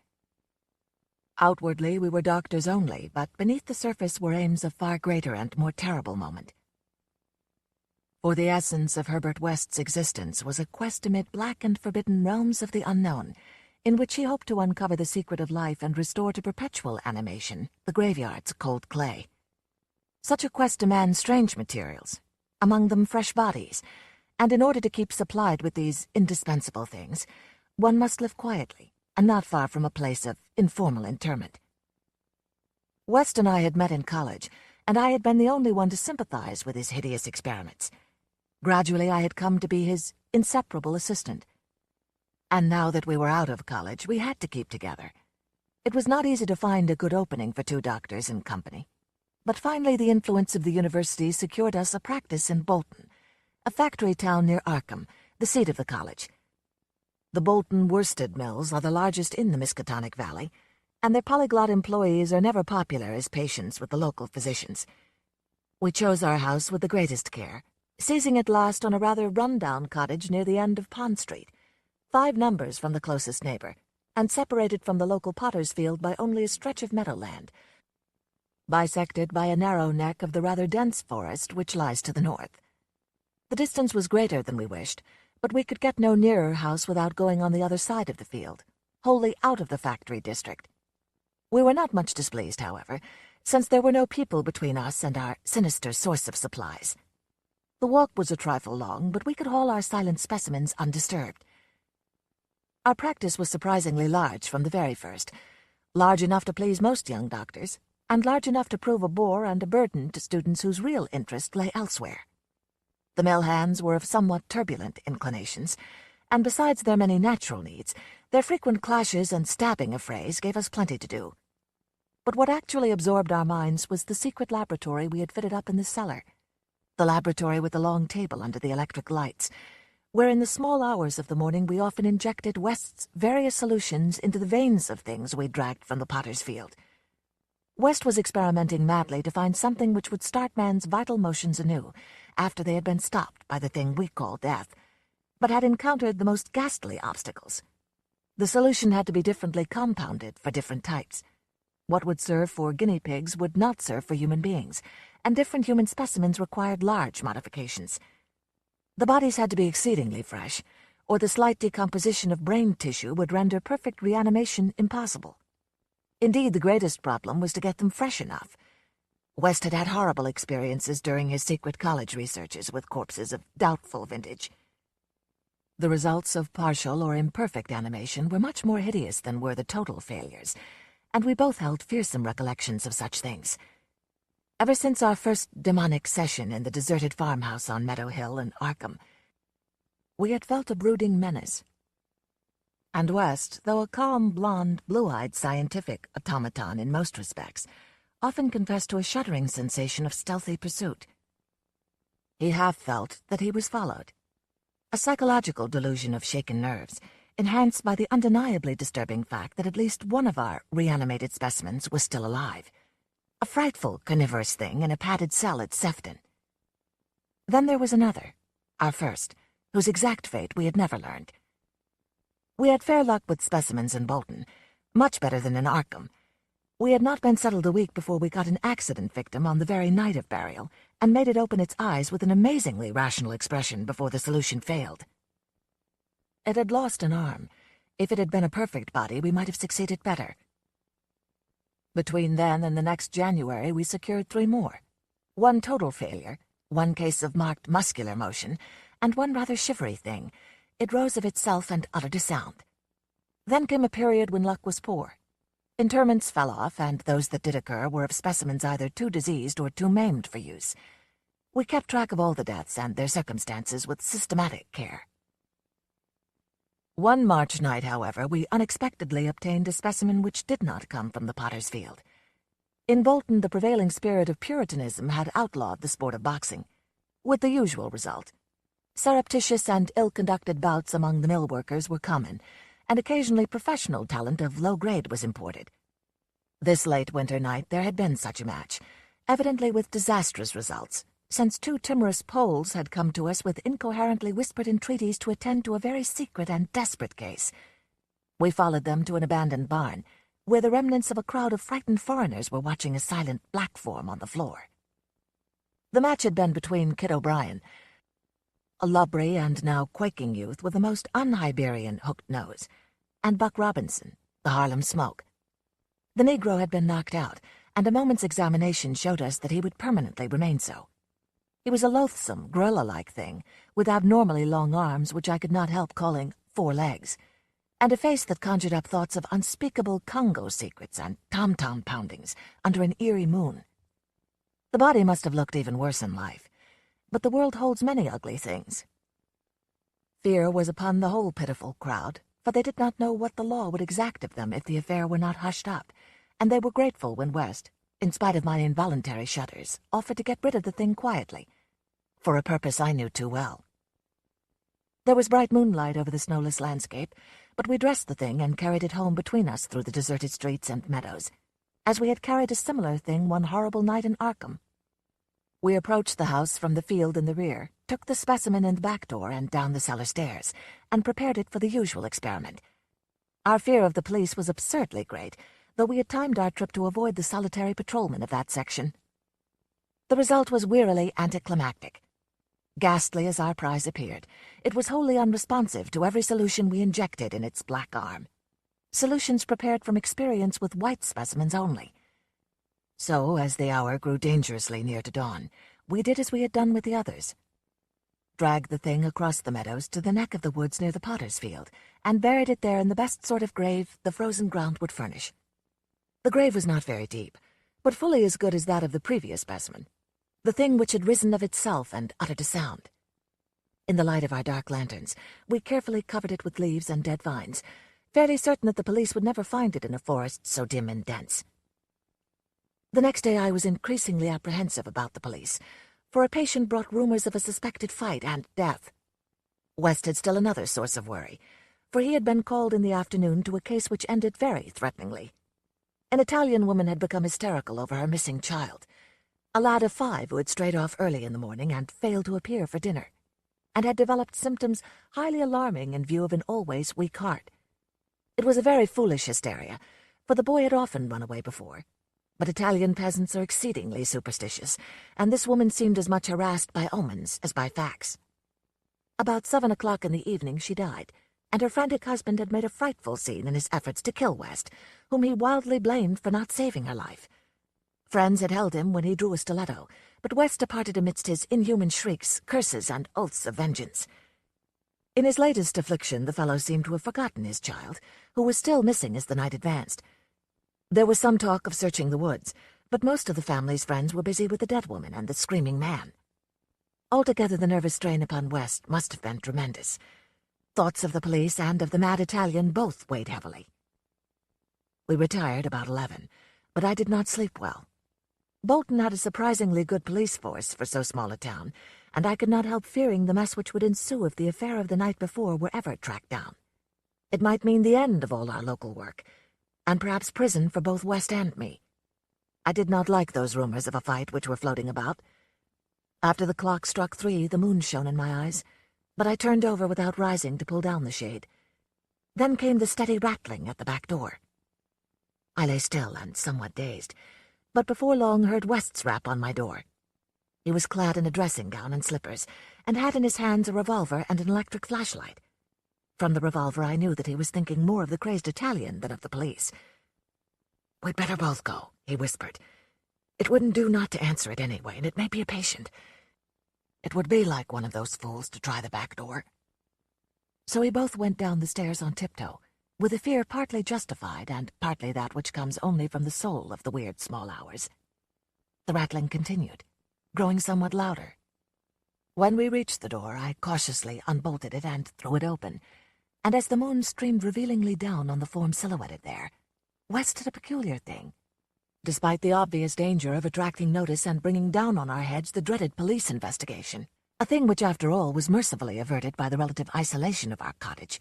Outwardly we were doctors only, but beneath the surface were aims of far greater and more terrible moment. For the essence of Herbert West's existence was a quest amid black and forbidden realms of the unknown, in which he hoped to uncover the secret of life and restore to perpetual animation the graveyard's cold clay. Such a quest demands strange materials, among them fresh bodies, and in order to keep supplied with these indispensable things, one must live quietly, and not far from a place of informal interment. West and I had met in college, and I had been the only one to sympathize with his hideous experiments. Gradually I had come to be his inseparable assistant. And now that we were out of college, we had to keep together. It was not easy to find a good opening for 2 doctors in company. But finally the influence of the university secured us a practice in Bolton, a factory town near Arkham, the seat of the college. The Bolton worsted mills are the largest in the Miskatonic Valley, and their polyglot employees are never popular as patients with the local physicians. We chose our house with the greatest care, seizing at last on a rather run-down cottage near the end of Pond Street, 5 numbers from the closest neighbor, and separated from the local potter's field by only a stretch of meadowland, bisected by a narrow neck of the rather dense forest which lies to the north. The distance was greater than we wished, but we could get no nearer house without going on the other side of the field, wholly out of the factory district. We were not much displeased, however, since there were no people between us and our sinister source of supplies. The walk was a trifle long, but we could haul our silent specimens undisturbed. Our practice was surprisingly large from the very first, large enough to please most young doctors, and large enough to prove a bore and a burden to students whose real interest lay elsewhere. The mill hands were of somewhat turbulent inclinations, and besides their many natural needs, their frequent clashes and stabbing affrays gave us plenty to do. But what actually absorbed our minds was the secret laboratory we had fitted up in the cellar, the laboratory with the long table under the electric lights, where in the small hours of the morning we often injected West's various solutions into the veins of things we dragged from the potter's field. West was experimenting madly to find something which would start man's vital motions anew, after they had been stopped by the thing we call death, but had encountered the most ghastly obstacles. The solution had to be differently compounded for different types. What would serve for guinea pigs would not serve for human beings, and different human specimens required large modifications. The bodies had to be exceedingly fresh, or the slight decomposition of brain tissue would render perfect reanimation impossible. Indeed, the greatest problem was to get them fresh enough. West had had horrible experiences during his secret college researches with corpses of doubtful vintage. The results of partial or imperfect animation were much more hideous than were the total failures, and we both held fearsome recollections of such things. Ever since our first demonic session in the deserted farmhouse on Meadow Hill in Arkham, we had felt a brooding menace. And West, though a calm, blonde, blue-eyed scientific automaton in most respects, often confessed to a shuddering sensation of stealthy pursuit. He half felt that he was followed, a psychological delusion of shaken nerves, enhanced by the undeniably disturbing fact that at least one of our reanimated specimens was still alive, a frightful carnivorous thing in a padded cell at Sefton. Then there was another, our first, whose exact fate we had never learned. We had fair luck with specimens in Bolton, much better than in Arkham. We had not been settled a week before we got an accident victim on the very night of burial, and made it open its eyes with an amazingly rational expression before the solution failed. It had lost an arm. If it had been a perfect body, we might have succeeded better. Between then and the next January, we secured 3 more. 1 total failure, 1 case of marked muscular motion, and 1 rather shivery thing. It rose of itself and uttered a sound. Then came a period when luck was poor. Interments fell off, and those that did occur were of specimens either too diseased or too maimed for use. We kept track of all the deaths and their circumstances with systematic care. One March night, however, we unexpectedly obtained a specimen which did not come from the potter's field. In Bolton, the prevailing spirit of Puritanism had outlawed the sport of boxing, with the usual result. Surreptitious and ill-conducted bouts among the mill workers were common, and occasionally professional talent of low grade was imported. This late winter night there had been such a match, evidently with disastrous results, since two timorous Poles had come to us with incoherently whispered entreaties to attend to a very secret and desperate case. We followed them to an abandoned barn, where the remnants of a crowd of frightened foreigners were watching a silent black form on the floor. The match had been between Kit O'Brien, a lubberly and now quaking youth with a most un-Iberian hooked nose, and Buck Robinson, the Harlem Smoke. The Negro had been knocked out, and a moment's examination showed us that he would permanently remain so. He was a loathsome, gorilla-like thing, with abnormally long arms which I could not help calling 4 legs, and a face that conjured up thoughts of unspeakable Congo secrets and tom-tom poundings under an eerie moon. The body must have looked even worse in life, but the world holds many ugly things. Fear was upon the whole pitiful crowd, for they did not know what the law would exact of them if the affair were not hushed up, and they were grateful when West, in spite of my involuntary shudders, offered to get rid of the thing quietly, for a purpose I knew too well. There was bright moonlight over the snowless landscape, but we dressed the thing and carried it home between us through the deserted streets and meadows, as we had carried a similar thing one horrible night in Arkham. We approached the house from the field in the rear, took the specimen in the back door and down the cellar stairs, and prepared it for the usual experiment. Our fear of the police was absurdly great, though we had timed our trip to avoid the solitary patrolman of that section. The result was wearily anticlimactic. Ghastly as our prize appeared, it was wholly unresponsive to every solution we injected in its black arm. Solutions prepared from experience with white specimens only. So, as the hour grew dangerously near to dawn, we did as we had done with the others. Dragged the thing across the meadows to the neck of the woods near the potter's field, and buried it there in the best sort of grave the frozen ground would furnish. The grave was not very deep, but fully as good as that of the previous specimen, the thing which had risen of itself and uttered a sound. In the light of our dark lanterns, we carefully covered it with leaves and dead vines, fairly certain that the police would never find it in a forest so dim and dense. The next day I was increasingly apprehensive about the police, for a patient brought rumors of a suspected fight and death. West had still another source of worry, for he had been called in the afternoon to a case which ended very threateningly. An Italian woman had become hysterical over her missing child, a lad of 5 who had strayed off early in the morning and failed to appear for dinner, and had developed symptoms highly alarming in view of an always weak heart. It was a very foolish hysteria, for the boy had often run away before, but Italian peasants are exceedingly superstitious, and this woman seemed as much harassed by omens as by facts. About 7 o'clock in the evening she died, and her frantic husband had made a frightful scene in his efforts to kill West, whom he wildly blamed for not saving her life. Friends had held him when he drew a stiletto, but West departed amidst his inhuman shrieks, curses, and oaths of vengeance. In his latest affliction the fellow seemed to have forgotten his child, who was still missing as the night advanced. There was some talk of searching the woods, but most of the family's friends were busy with the dead woman and the screaming man. Altogether the nervous strain upon West must have been tremendous. Thoughts of the police and of the mad Italian both weighed heavily. We retired about 11, but I did not sleep well. Bolton had a surprisingly good police force for so small a town, and I could not help fearing the mess which would ensue if the affair of the night before were ever tracked down. It might mean the end of all our local work, and perhaps prison for both West and me. I did not like those rumors of a fight which were floating about. After the clock struck 3, the moon shone in my eyes, but I turned over without rising to pull down the shade. Then came the steady rattling at the back door. I lay still and somewhat dazed, but before long heard West's rap on my door. He was clad in a dressing gown and slippers, and had in his hands a revolver and an electric flashlight. From the revolver I knew that he was thinking more of the crazed Italian than of the police. "We'd better both go," he whispered. "It wouldn't do not to answer it anyway, and it may be a patient. It would be like one of those fools to try the back door." So we both went down the stairs on tiptoe, with a fear partly justified and partly that which comes only from the soul of the weird small hours. The rattling continued, growing somewhat louder. When we reached the door, I cautiously unbolted it and threw it open, and as the moon streamed revealingly down on the form silhouetted there, West did a peculiar thing. Despite the obvious danger of attracting notice and bringing down on our heads the dreaded police investigation, a thing which after all was mercifully averted by the relative isolation of our cottage,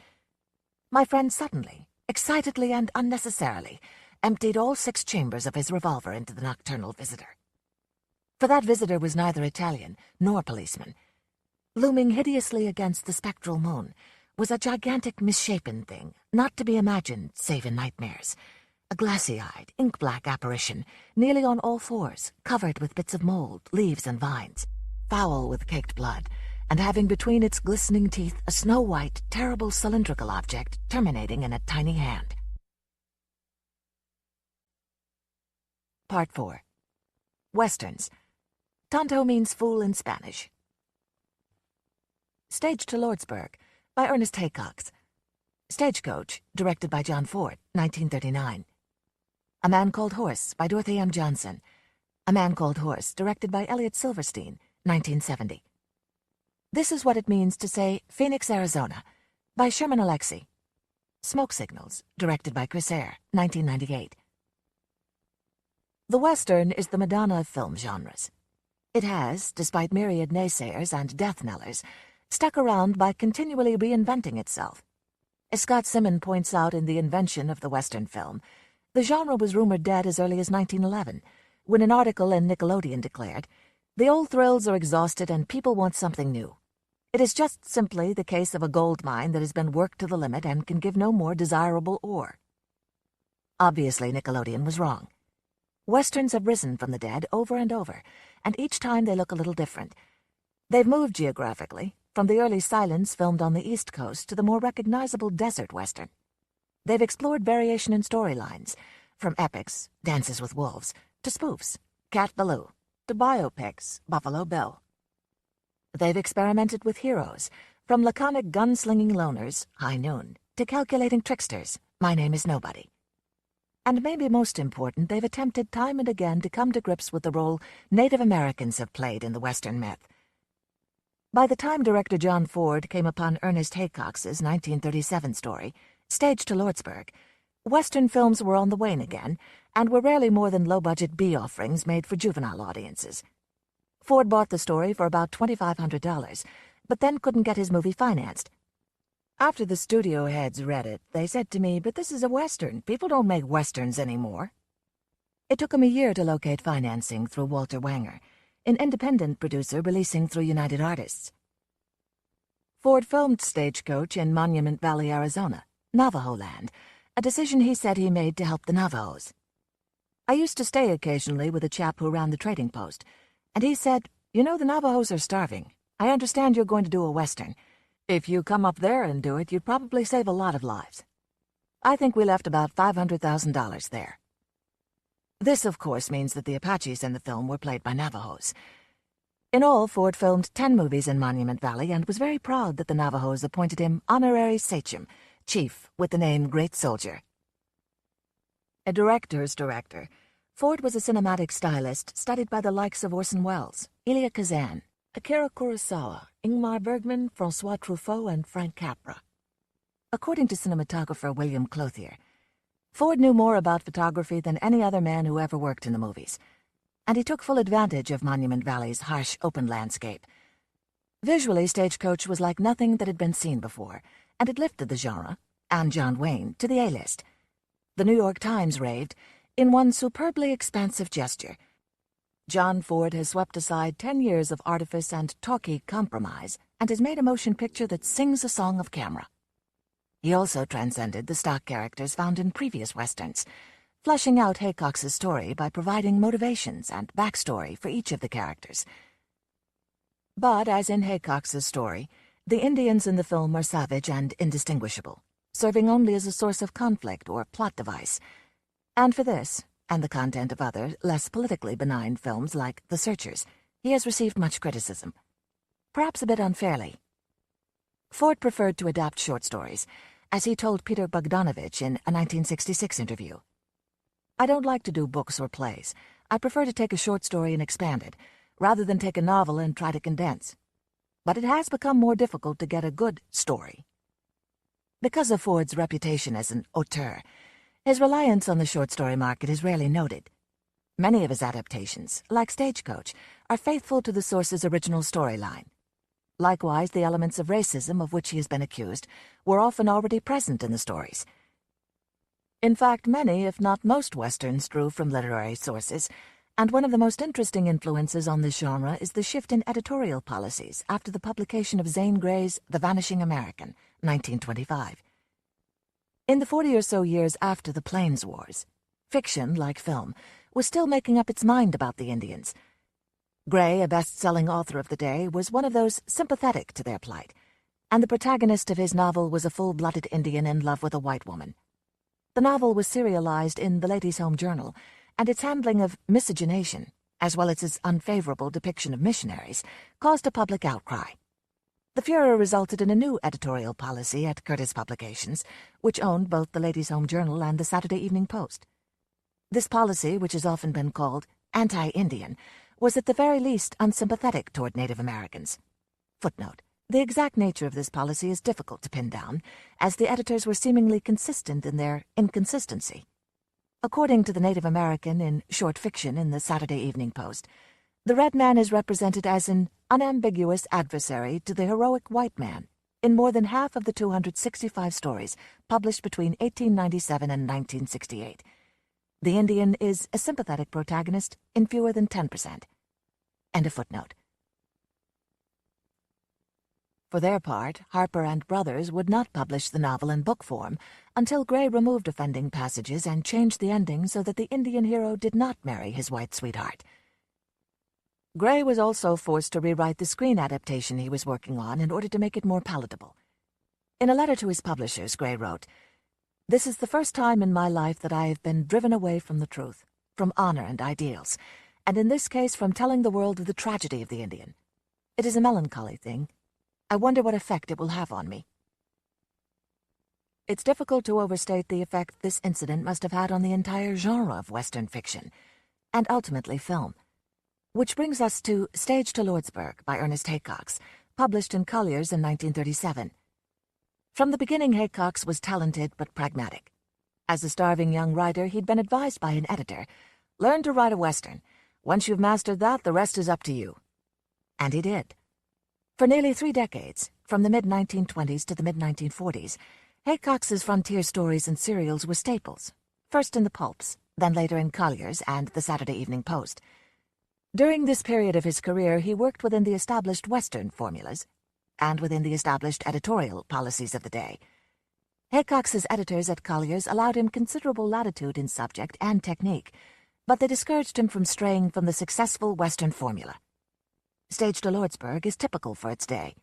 my friend suddenly, excitedly and unnecessarily, emptied all 6 chambers of his revolver into the nocturnal visitor. For that visitor was neither Italian nor policeman. Looming hideously against the spectral moon was a gigantic misshapen thing, not to be imagined save in nightmares, a glassy-eyed, ink-black apparition, nearly on all fours, covered with bits of mold, leaves, and vines, foul with caked blood, and having between its glistening teeth a snow-white, terrible cylindrical object terminating in a tiny hand. Part 4. Westerns. Tonto means fool in Spanish. Stage to Lordsburg, by Ernest Hemingway. Stagecoach, directed by John Ford, 1939. A Man Called Horse, by Dorothy M. Johnson. A Man Called Horse, directed by Elliot Silverstein, 1970. This is what it means to say Phoenix, Arizona, by Sherman Alexie. Smoke Signals, directed by Chris Eyre, 1998. The Western is the Madonna of film genres. It has, despite myriad naysayers and death knellers, stuck around by continually reinventing itself. As Scott Simmons points out in The Invention of the Western Film, the genre was rumored dead as early as 1911, when an article in Nickelodeon declared, "The old thrills are exhausted and people want something new. It is just simply the case of a gold mine that has been worked to the limit and can give no more desirable ore." Obviously, Nickelodeon was wrong. Westerns have risen from the dead over and over, and each time they look a little different. They've moved geographically, from the early silents filmed on the East Coast to the more recognizable desert Western. They've explored variation in storylines, from epics, Dances with Wolves, to spoofs, Cat Ballou, to biopics, Buffalo Bill. They've experimented with heroes, from laconic gunslinging loners, High Noon, to calculating tricksters, My Name is Nobody. And maybe most important, they've attempted time and again to come to grips with the role Native Americans have played in the Western myth. By the time director John Ford came upon Ernest Hemingway's 1937 story, Stage to Lordsburg, Western films were on the wane again, and were rarely more than low-budget B-offerings made for juvenile audiences. Ford bought the story for about $2,500, but then couldn't get his movie financed. After the studio heads read it, they said to me, "But this is a Western. People don't make Westerns anymore." It took him a year to locate financing through Walter Wanger, an independent producer releasing through United Artists. Ford filmed Stagecoach in Monument Valley, Arizona, Navajo land, a decision he said he made to help the Navajos. I used to stay occasionally with a chap who ran the trading post, and he said, "You know, the Navajos are starving. I understand you're going to do a Western. If you come up there and do it, you'd probably save a lot of lives." I think we left about $500,000 there. This, of course, means that the Apaches in the film were played by Navajos. In all, Ford filmed 10 movies in Monument Valley and was very proud that the Navajos appointed him honorary sachem, chief with the name Great Soldier. A director's director, Ford was a cinematic stylist studied by the likes of Orson Welles, Elia Kazan, Akira Kurosawa, Ingmar Bergman, François Truffaut, and Frank Capra. According to cinematographer William Clothier, Ford knew more about photography than any other man who ever worked in the movies, and he took full advantage of Monument Valley's harsh, open landscape. Visually, Stagecoach was like nothing that had been seen before, and it lifted the genre, and John Wayne, to the A-list. The New York Times raved, in one superbly expansive gesture, "John Ford has swept aside 10 years of artifice and talky compromise and has made a motion picture that sings a song of camera." He also transcended the stock characters found in previous Westerns, fleshing out Haycox's story by providing motivations and backstory for each of the characters. But, as in Haycox's story, the Indians in the film are savage and indistinguishable, serving only as a source of conflict or plot device. And for this, and the content of other, less politically benign films like The Searchers, he has received much criticism. Perhaps a bit unfairly. Ford preferred to adapt short stories, as he told Peter Bogdanovich in a 1966 interview. "I don't like to do books or plays. I prefer to take a short story and expand it, rather than take a novel and try to condense. But it has become more difficult to get a good story." Because of Ford's reputation as an auteur, his reliance on the short story market is rarely noted. Many of his adaptations, like Stagecoach, are faithful to the source's original storyline. Likewise, the elements of racism of which he has been accused were often already present in the stories. In fact, many, if not most, Westerns drew from literary sources, and one of the most interesting influences on this genre is the shift in editorial policies after the publication of Zane Grey's The Vanishing American, 1925. In the 40 or so years after the Plains Wars, fiction, like film, was still making up its mind about the Indians. Grey, a best-selling author of the day, was one of those sympathetic to their plight, and the protagonist of his novel was a full-blooded Indian in love with a white woman. The novel was serialized in the Ladies' Home Journal, and its handling of miscegenation, as well as its unfavorable depiction of missionaries, caused a public outcry. The furor resulted in a new editorial policy at Curtis Publications, which owned both the Ladies' Home Journal and the Saturday Evening Post. This policy, which has often been called anti-Indian, was at the very least unsympathetic toward Native Americans. Footnote: the exact nature of this policy is difficult to pin down, as the editors were seemingly consistent in their inconsistency. According to the Native American in short fiction in the Saturday Evening Post, the red man is represented as an unambiguous adversary to the heroic white man in more than half of the 265 stories published between 1897 and 1968. The Indian is a sympathetic protagonist in fewer than 10%. End of footnote. For their part, Harper and Brothers would not publish the novel in book form until Grey removed offending passages and changed the ending so that the Indian hero did not marry his white sweetheart. Grey was also forced to rewrite the screen adaptation he was working on in order to make it more palatable. In a letter to his publishers, Grey wrote, "This is the first time in my life that I have been driven away from the truth, from honor and ideals, and in this case from telling the world of the tragedy of the Indian. It is a melancholy thing. I wonder what effect it will have on me." It's difficult to overstate the effect this incident must have had on the entire genre of Western fiction, and ultimately film. Which brings us to Stage to Lordsburg by Ernest Haycox, published in Collier's in 1937. From the beginning, Haycox was talented but pragmatic. As a starving young writer, he'd been advised by an editor, "Learn to write a Western. Once you've mastered that, the rest is up to you." And he did. For nearly 3 decades, from the mid-1920s to the mid-1940s, Haycox's frontier stories and serials were staples, first in the pulps, then later in Collier's and the Saturday Evening Post. During this period of his career, he worked within the established Western formulas and within the established editorial policies of the day. Haycox's editors at Collier's allowed him considerable latitude in subject and technique, but they discouraged him from straying from the successful Western formula. Stage to Lordsburg is typical for its day.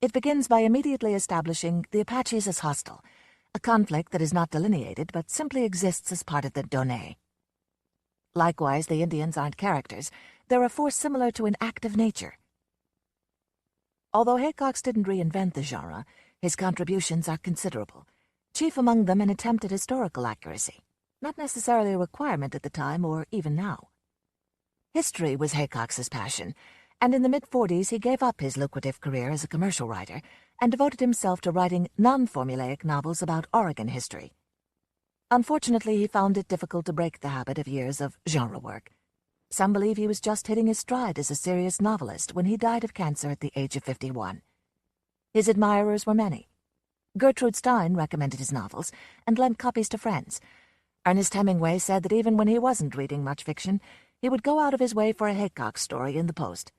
It begins by immediately establishing the Apaches as hostile, a conflict that is not delineated but simply exists as part of the Donnée. Likewise, the Indians aren't characters. They're a force similar to an act of nature. Although Haycox didn't reinvent the genre, his contributions are considerable, chief among them an attempt at historical accuracy, not necessarily a requirement at the time or even now. History was Haycox's passion, and in the mid-40s he gave up his lucrative career as a commercial writer and devoted himself to writing non-formulaic novels about Oregon history. Unfortunately, he found it difficult to break the habit of years of genre work. Some believe he was just hitting his stride as a serious novelist when he died of cancer at the age of 51. His admirers were many. Gertrude Stein recommended his novels and lent copies to friends. Ernest Hemingway said that even when he wasn't reading much fiction, he would go out of his way for a Haycox story in the Post.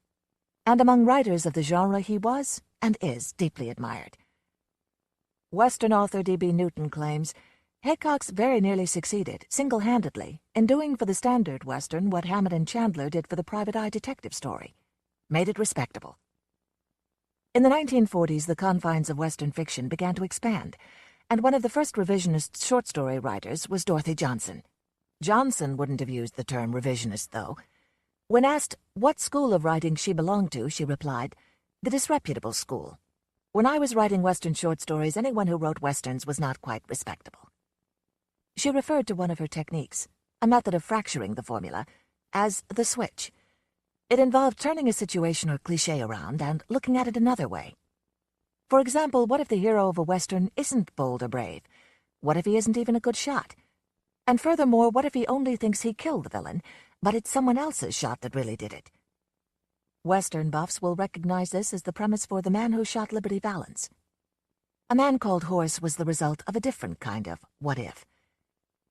And among writers of the genre, he was, and is, deeply admired. Western author D.B. Newton claims, Haycox very nearly succeeded, single-handedly, in doing for the standard Western what Hammett and Chandler did for the private eye detective story. Made it respectable. In the 1940s, the confines of Western fiction began to expand, and one of the first revisionist short story writers was Dorothy Johnson. Johnson wouldn't have used the term revisionist, though. When asked what school of writing she belonged to, she replied, "The disreputable school." When I was writing Western short stories, anyone who wrote Westerns was not quite respectable. She referred to one of her techniques, a method of fracturing the formula, as the switch. It involved turning a situation or cliché around and looking at it another way. For example, what if the hero of a Western isn't bold or brave? What if he isn't even a good shot? And furthermore, what if he only thinks he killed the villain, but it's someone else's shot that really did it? Western buffs will recognize this as the premise for The Man Who Shot Liberty Valance. A Man Called Horse was the result of a different kind of what if.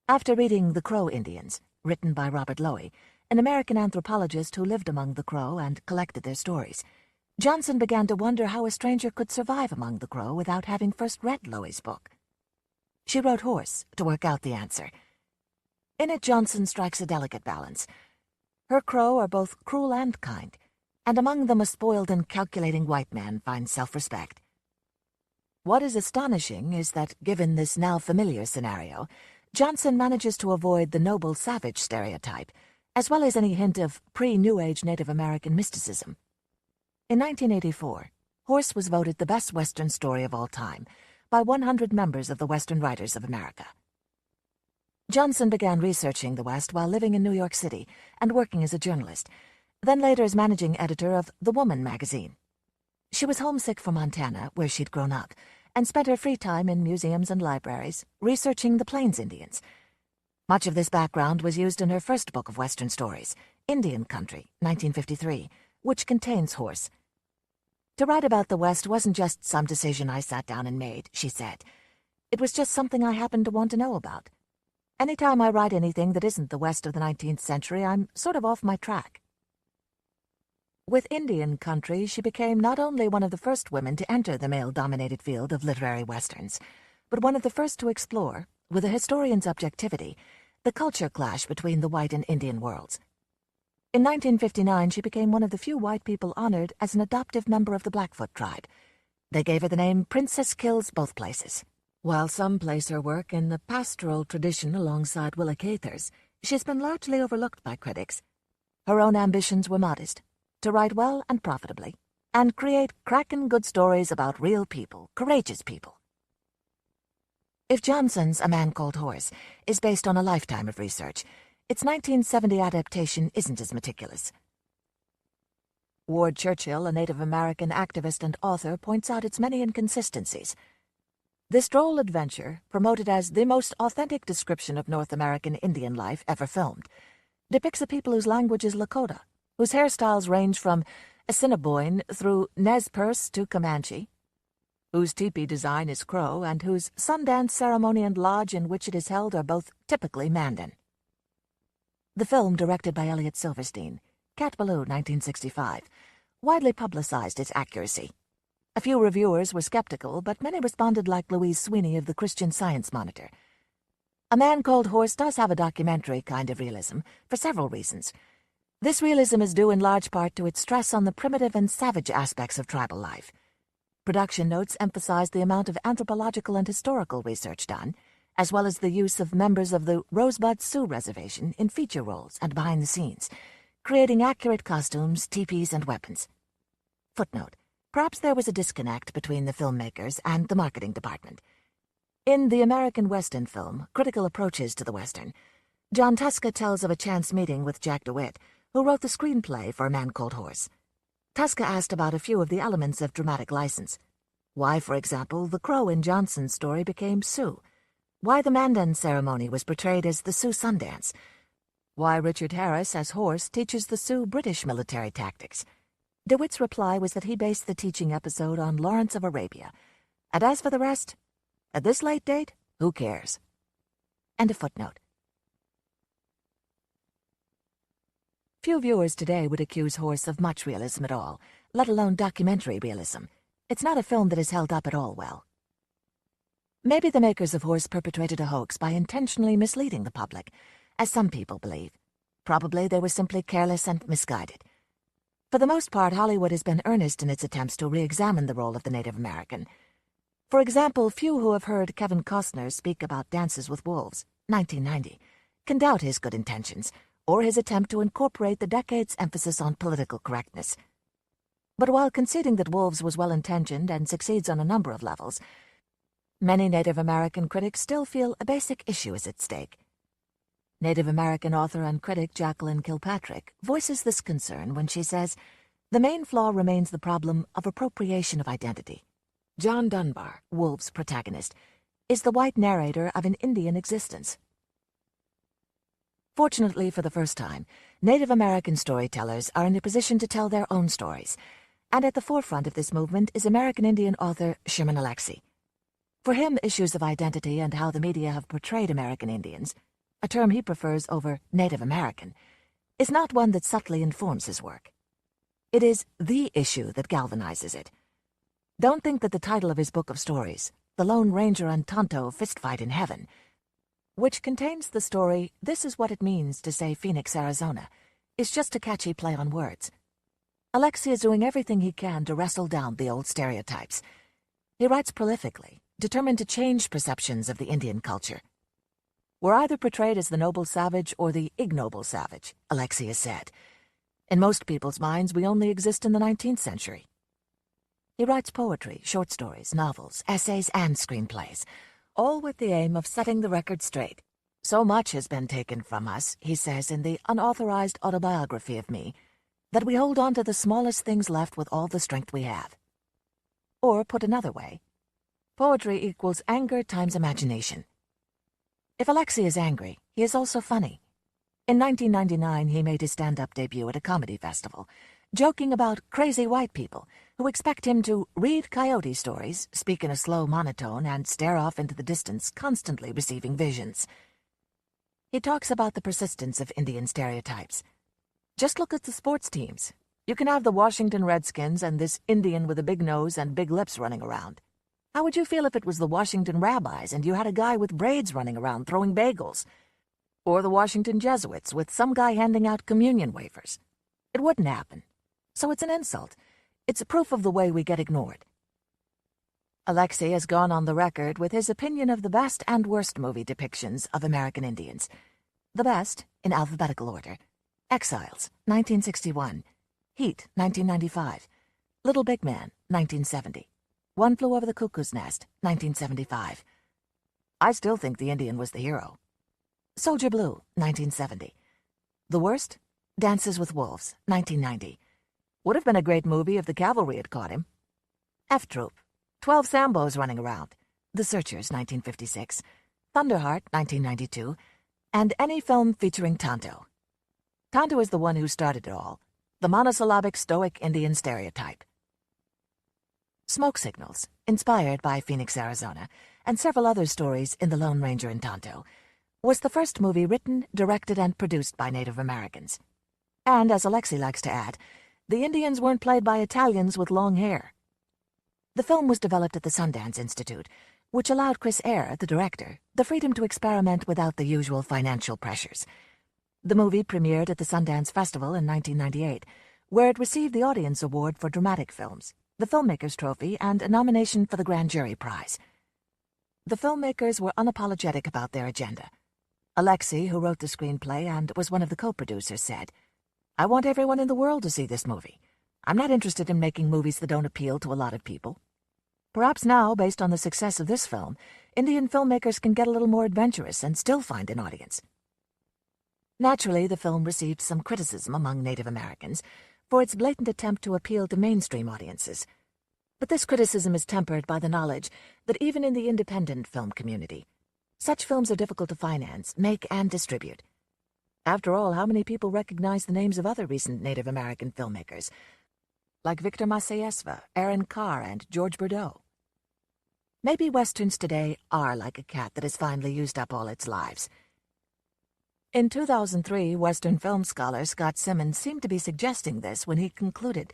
After reading The Crow Indians, written by Robert Lowy, an American anthropologist who lived among the Crow and collected their stories, Johnson began to wonder how a stranger could survive among the Crow without having first read Lowy's book. She wrote Horse to work out the answer. In it, Johnson strikes a delicate balance. Her Crow are both cruel and kind, and among them a spoiled and calculating white man finds self-respect. What is astonishing is that, given this now familiar scenario, Johnson manages to avoid the noble savage stereotype, as well as any hint of pre-New Age Native American mysticism. In 1984, Horse was voted the best Western story of all time by 100 members of the Western Writers of America. Johnson began researching the West while living in New York City and working as a journalist, then later as managing editor of The Woman magazine. She was homesick for Montana, where she'd grown up, and spent her free time in museums and libraries, researching the Plains Indians. Much of this background was used in her first book of Western stories, Indian Country, 1953, which contains Horse. To write about the West wasn't just some decision I sat down and made, she said. It was just something I happened to want to know about. Anytime I write anything that isn't the West of the 19th century, I'm sort of off my track. With Indian Country, she became not only one of the first women to enter the male-dominated field of literary Westerns, but one of the first to explore, with a historian's objectivity, the culture clash between the white and Indian worlds. In 1959, she became one of the few white people honored as an adoptive member of the Blackfoot tribe. They gave her the name Princess Kills Both Places. While some place her work in the pastoral tradition alongside Willa Cather's, she's been largely overlooked by critics. Her own ambitions were modest, to write well and profitably, and create crackin' good stories about real people, courageous people. If Johnson's A Man Called Horse is based on a lifetime of research, its 1970 adaptation isn't as meticulous. Ward Churchill, a Native American activist and author, points out its many inconsistencies. This droll adventure, promoted as the most authentic description of North American Indian life ever filmed, depicts a people whose language is Lakota, whose hairstyles range from Assiniboine through Nez Perce to Comanche, whose teepee design is Crow, and whose Sundance ceremony and lodge in which it is held are both typically Mandan. The film, directed by Elliot Silverstein, Cat Ballou, 1965, widely publicized its accuracy. A few reviewers were skeptical, but many responded like Louise Sweeney of the Christian Science Monitor. A Man Called Horse does have a documentary kind of realism, for several reasons. This realism is due in large part to its stress on the primitive and savage aspects of tribal life. Production notes emphasize the amount of anthropological and historical research done, as well as the use of members of the Rosebud Sioux Reservation in feature roles and behind the scenes, creating accurate costumes, teepees, and weapons. Footnote: perhaps there was a disconnect between the filmmakers and the marketing department. In the American Western film, Critical Approaches to the Western, John Tuska tells of a chance meeting with Jack DeWitt, who wrote the screenplay for A Man Called Horse. Tuska asked about a few of the elements of dramatic license. Why, for example, the Crow in Johnson's story became Sioux. Why the Mandan ceremony was portrayed as the Sioux Sundance. Why Richard Harris, as Horse, teaches the Sioux British military tactics. DeWitt's reply was that he based the teaching episode on Lawrence of Arabia. And as for the rest, at this late date, who cares? End of footnote. Few viewers today would accuse Horse of much realism at all, let alone documentary realism. It's not a film that is held up at all well. Maybe the makers of Horse perpetrated a hoax by intentionally misleading the public, as some people believe. Probably they were simply careless and misguided. For the most part, Hollywood has been earnest in its attempts to re-examine the role of the Native American. For example, few who have heard Kevin Costner speak about Dances with Wolves, 1990, can doubt his good intentions, or his attempt to incorporate the decade's emphasis on political correctness. But while conceding that Wolves was well-intentioned and succeeds on a number of levels, many Native American critics still feel a basic issue is at stake. Native American author and critic Jacqueline Kilpatrick voices this concern when she says, "The main flaw remains the problem of appropriation of identity. John Dunbar, Wolves' protagonist, is the white narrator of an Indian existence." Fortunately, for the first time, Native American storytellers are in a position to tell their own stories, and at the forefront of this movement is American Indian author Sherman Alexie. For him, issues of identity and how the media have portrayed American Indians, a term he prefers over Native American, is not one that subtly informs his work. It is the issue that galvanizes it. Don't think that the title of his book of stories, The Lone Ranger and Tonto Fistfight in Heaven, which contains the story This Is What It Means to Say Phoenix, Arizona, is just a catchy play on words. Alexie is doing everything he can to wrestle down the old stereotypes. He writes prolifically, determined to change perceptions of the Indian culture. "We're either portrayed as the noble savage or the ignoble savage," Alexie has said. "In most people's minds, we only exist in the 19th century." He writes poetry, short stories, novels, essays, and screenplays, all with the aim of setting the record straight. "So much has been taken from us," he says in the unauthorized autobiography of me, "that we hold on to the smallest things left with all the strength we have." Or, put another way, poetry equals anger times imagination. If Alexie is angry, he is also funny. In 1999, he made his stand-up debut at a comedy festival, joking about crazy white people who expect him to read coyote stories, speak in a slow monotone, and stare off into the distance, constantly receiving visions. He talks about the persistence of Indian stereotypes. "Just look at the sports teams. You can have the Washington Redskins and this Indian with a big nose and big lips running around. How would you feel if it was the Washington Rabbis and you had a guy with braids running around throwing bagels? Or the Washington Jesuits with some guy handing out communion wafers? It wouldn't happen. So it's an insult. It's a proof of the way we get ignored." Alexie has gone on the record with his opinion of the best and worst movie depictions of American Indians. The best, in alphabetical order: Exiles, 1961, Heat, 1995, Little Big Man, 1970, One Flew Over the Cuckoo's Nest, 1975. I still think the Indian was the hero. Soldier Blue, 1970. The worst? Dances with Wolves, 1990. Would have been a great movie if the cavalry had caught him. F Troop, 12 Sambos running around, The Searchers, 1956, Thunderheart, 1992, and any film featuring Tonto. Tonto is the one who started it all, the monosyllabic stoic Indian stereotype. Smoke Signals, inspired by Phoenix, Arizona, and several other stories in The Lone Ranger and Tonto, was the first movie written, directed, and produced by Native Americans. And, as Alexie likes to add, the Indians weren't played by Italians with long hair. The film was developed at the Sundance Institute, which allowed Chris Eyre, the director, the freedom to experiment without the usual financial pressures. The movie premiered at the Sundance Festival in 1998, where it received the Audience Award for Dramatic Films, the Filmmakers' Trophy, and a nomination for the Grand Jury Prize. The filmmakers were unapologetic about their agenda. Alexie, who wrote the screenplay and was one of the co-producers, said, "I want everyone in the world to see this movie. I'm not interested in making movies that don't appeal to a lot of people." Perhaps now, based on the success of this film, Indian filmmakers can get a little more adventurous and still find an audience. Naturally, the film received some criticism among Native Americans for its blatant attempt to appeal to mainstream audiences. But this criticism is tempered by the knowledge that even in the independent film community, such films are difficult to finance, make, and distribute. After all, how many people recognize the names of other recent Native American filmmakers, like Victor Maciesva, Aaron Carr, and George Bordeaux? Maybe Westerns today are like a cat that has finally used up all its lives. In 2003, Western film scholar Scott Simmons seemed to be suggesting this when he concluded,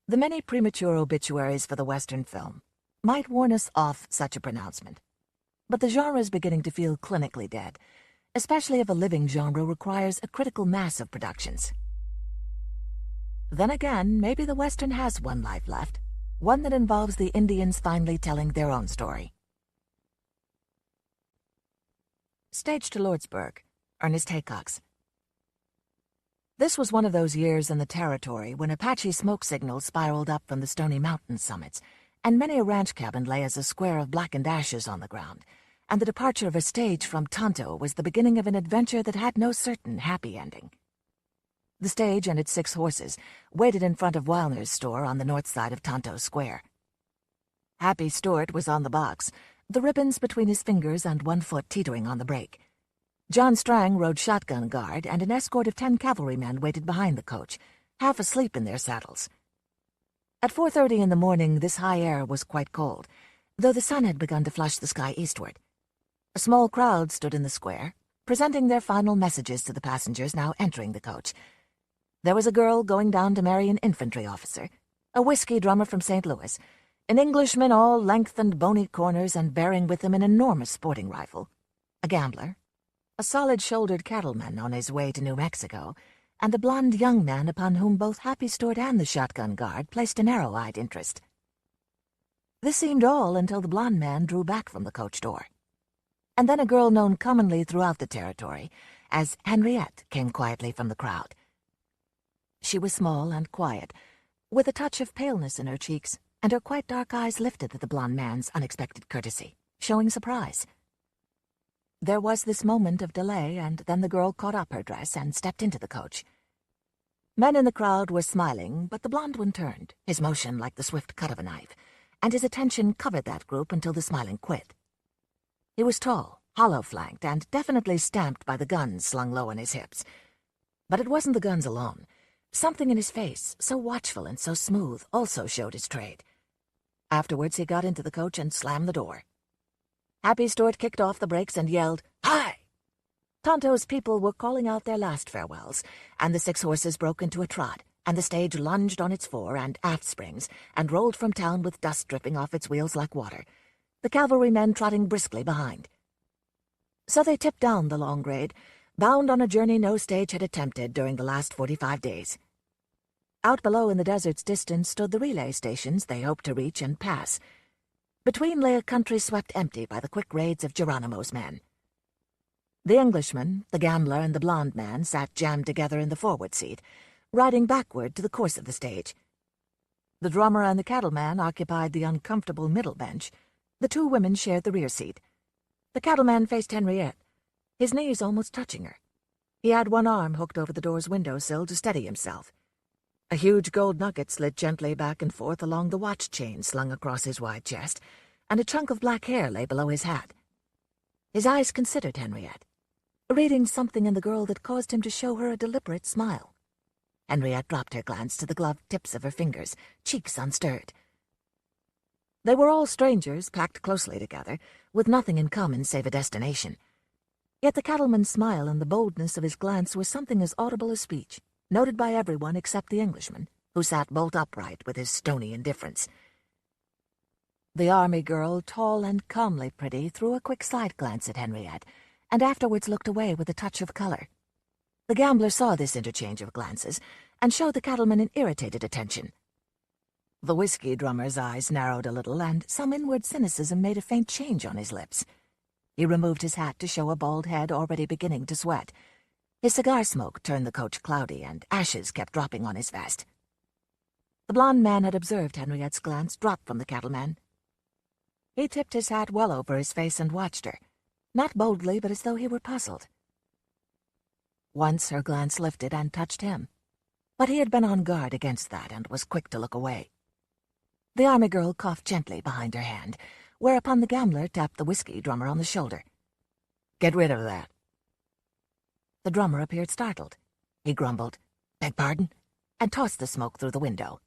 "The many premature obituaries for the Western film might warn us off such a pronouncement. But the genre is beginning to feel clinically dead, especially if a living genre requires a critical mass of productions." Then again, maybe the Western has one life left, one that involves the Indians finally telling their own story. Stage to Lordsburg, Ernest Haycox. This was one of those years in the territory when Apache smoke signals spiraled up from the stony mountain summits, and many a ranch cabin lay as a square of blackened ashes on the ground, and the departure of a stage from Tonto was the beginning of an adventure that had no certain happy ending. The stage and its 6 horses waited in front of Wilner's store on the north side of Tonto Square. Happy Stewart was on the box, the ribbons between his fingers and one foot teetering on the brake. John Strang rode shotgun guard, and an escort of 10 cavalrymen waited behind the coach, half asleep in their saddles. At 4:30 in the morning, this high air was quite cold, though the sun had begun to flush the sky eastward. A small crowd stood in the square, presenting their final messages to the passengers now entering the coach. There was a girl going down to marry an infantry officer, a whiskey drummer from St. Louis, an Englishman all lengthened bony corners and bearing with him an enormous sporting rifle, a gambler, a solid-shouldered cattleman on his way to New Mexico, and a blond young man upon whom both Happy Stewart and the shotgun guard placed an arrow-eyed interest. This seemed all until the blond man drew back from the coach door. And then a girl known commonly throughout the territory as Henriette came quietly from the crowd. She was small and quiet, with a touch of paleness in her cheeks, and her quite dark eyes lifted at the blond man's unexpected courtesy, showing surprise. There was this moment of delay, and then the girl caught up her dress and stepped into the coach. Men in the crowd were smiling, but the blond one turned, his motion like the swift cut of a knife, and his attention covered that group until the smiling quit. He was tall, hollow-flanked, and definitely stamped by the guns slung low on his hips. But it wasn't the guns alone. Something in his face, so watchful and so smooth, also showed his trade. Afterwards he got into the coach and slammed the door. Happy Stewart kicked off the brakes and yelled, "Hi!" Tonto's people were calling out their last farewells, and the 6 horses broke into a trot, and the stage lunged on its fore and aft springs, and rolled from town with dust dripping off its wheels like water, the cavalrymen trotting briskly behind. So they tipped down the long grade, bound on a journey no stage had attempted during the last 45 days. Out below in the desert's distance stood the relay stations they hoped to reach and pass. Between lay a country swept empty by the quick raids of Geronimo's men. The Englishman, the gambler, and the blond man sat jammed together in the forward seat, riding backward to the course of the stage. The drummer and the cattleman occupied the uncomfortable middle bench. The 2 women shared the rear seat. The cattleman faced Henriette, his knees almost touching her. He had one arm hooked over the door's windowsill to steady himself. A huge gold nugget slid gently back and forth along the watch chain slung across his wide chest, and a chunk of black hair lay below his hat. His eyes considered Henriette, reading something in the girl that caused him to show her a deliberate smile. Henriette dropped her glance to the gloved tips of her fingers, cheeks unstirred. They were all strangers, packed closely together, with nothing in common save a destination. Yet the cattleman's smile and the boldness of his glance were something as audible as speech, noted by everyone except the Englishman, who sat bolt upright with his stony indifference. The army girl, tall and calmly pretty, threw a quick side glance at Henriette, and afterwards looked away with a touch of color. The gambler saw this interchange of glances, and showed the cattleman an irritated attention. The whiskey drummer's eyes narrowed a little, and some inward cynicism made a faint change on his lips. He removed his hat to show a bald head already beginning to sweat. His cigar smoke turned the coach cloudy, and ashes kept dropping on his vest. The blond man had observed Henriette's glance drop from the cattleman. He tipped his hat well over his face and watched her, not boldly, but as though he were puzzled. Once her glance lifted and touched him, but he had been on guard against that and was quick to look away. The army girl coughed gently behind her hand, whereupon the gambler tapped the whiskey drummer on the shoulder. "Get rid of that." The drummer appeared startled. He grumbled, "Beg pardon?" and tossed the smoke through the window.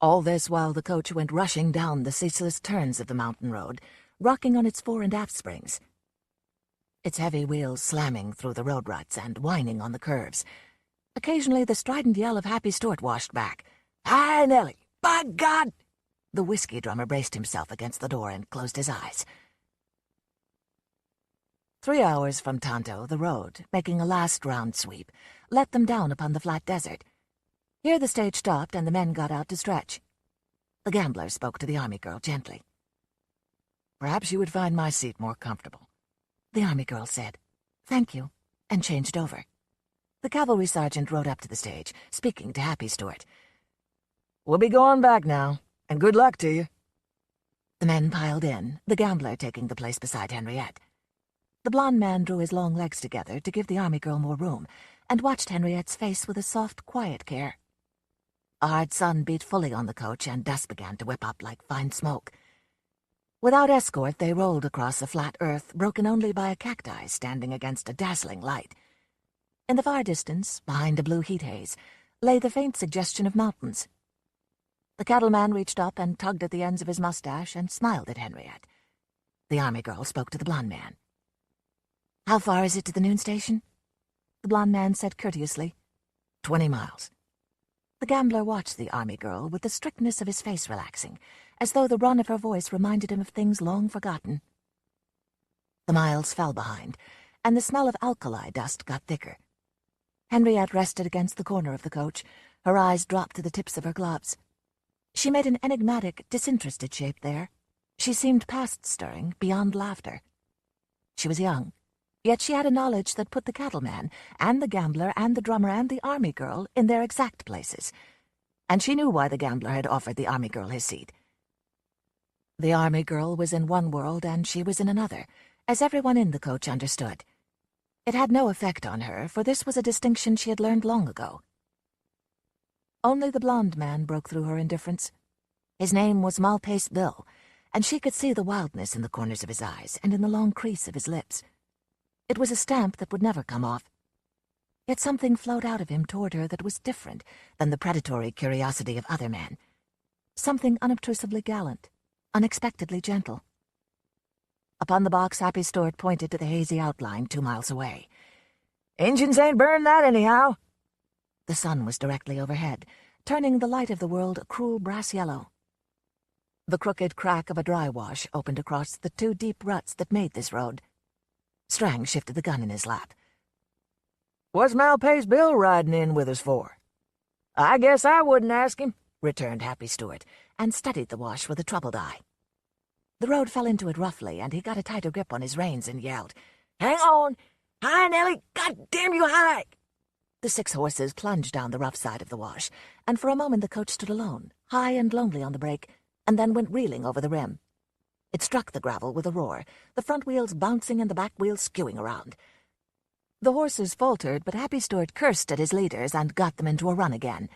All this while the coach went rushing down the ceaseless turns of the mountain road, rocking on its fore and aft springs, its heavy wheels slamming through the road ruts and whining on the curves. Occasionally the strident yell of Happy Stewart washed back. "Hi, Nellie! By God!" The whiskey drummer braced himself against the door and closed his eyes. 3 hours from Tonto, the road, making a last round sweep, let them down upon the flat desert. Here the stage stopped and the men got out to stretch. The gambler spoke to the army girl gently. "Perhaps you would find my seat more comfortable." The army girl said, "Thank you," and changed over. The cavalry sergeant rode up to the stage, speaking to Happy Stuart. "We'll be going back now, and good luck to you." The men piled in, the gambler taking the place beside Henriette. The blond man drew his long legs together to give the army girl more room, and watched Henriette's face with a soft, quiet care. A hard sun beat fully on the coach, and dust began to whip up like fine smoke. Without escort, they rolled across a flat earth broken only by a cacti standing against a dazzling light. In the far distance, behind a blue heat haze, lay the faint suggestion of mountains. The cattleman reached up and tugged at the ends of his mustache and smiled at Henriette. The army girl spoke to the blond man. "How far is it to the noon station?" The blond man said courteously, 20 miles. The gambler watched the army girl with the strictness of his face relaxing, as though the run of her voice reminded him of things long forgotten. The miles fell behind, and the smell of alkali dust got thicker. Henriette rested against the corner of the coach, her eyes dropped to the tips of her gloves. She made an enigmatic, disinterested shape there. She seemed past stirring, beyond laughter. She was young, yet she had a knowledge that put the cattleman, and the gambler, and the drummer, and the army girl in their exact places. And she knew why the gambler had offered the army girl his seat. The army girl was in one world, and she was in another, as everyone in the coach understood. It had no effect on her, for this was a distinction she had learned long ago. Only the blond man broke through her indifference. His name was Malpace Bill, and she could see the wildness in the corners of his eyes and in the long crease of his lips. It was a stamp that would never come off. Yet something flowed out of him toward her that was different than the predatory curiosity of other men. Something unobtrusively gallant, unexpectedly gentle. Upon the box, Happy Stuart pointed to the hazy outline 2 miles away. "Engines ain't burned that anyhow." The sun was directly overhead, turning the light of the world a cruel brass yellow. The crooked crack of a dry wash opened across the 2 deep ruts that made this road. Strang shifted the gun in his lap. "What's Malpace Bill riding in with us for?" "I guess I wouldn't ask him," returned Happy Stuart, and studied the wash with a troubled eye. The road fell into it roughly, and he got a tighter grip on his reins and yelled, "Hang on! Hi, Nellie! God damn you, hi!" The 6 horses plunged down the rough side of the wash, and for a moment the coach stood alone, high and lonely on the brake, and then went reeling over the rim. It struck the gravel with a roar, the front wheels bouncing and the back wheels skewing around. The horses faltered, but Happy Stuart cursed at his leaders and got them into a run again.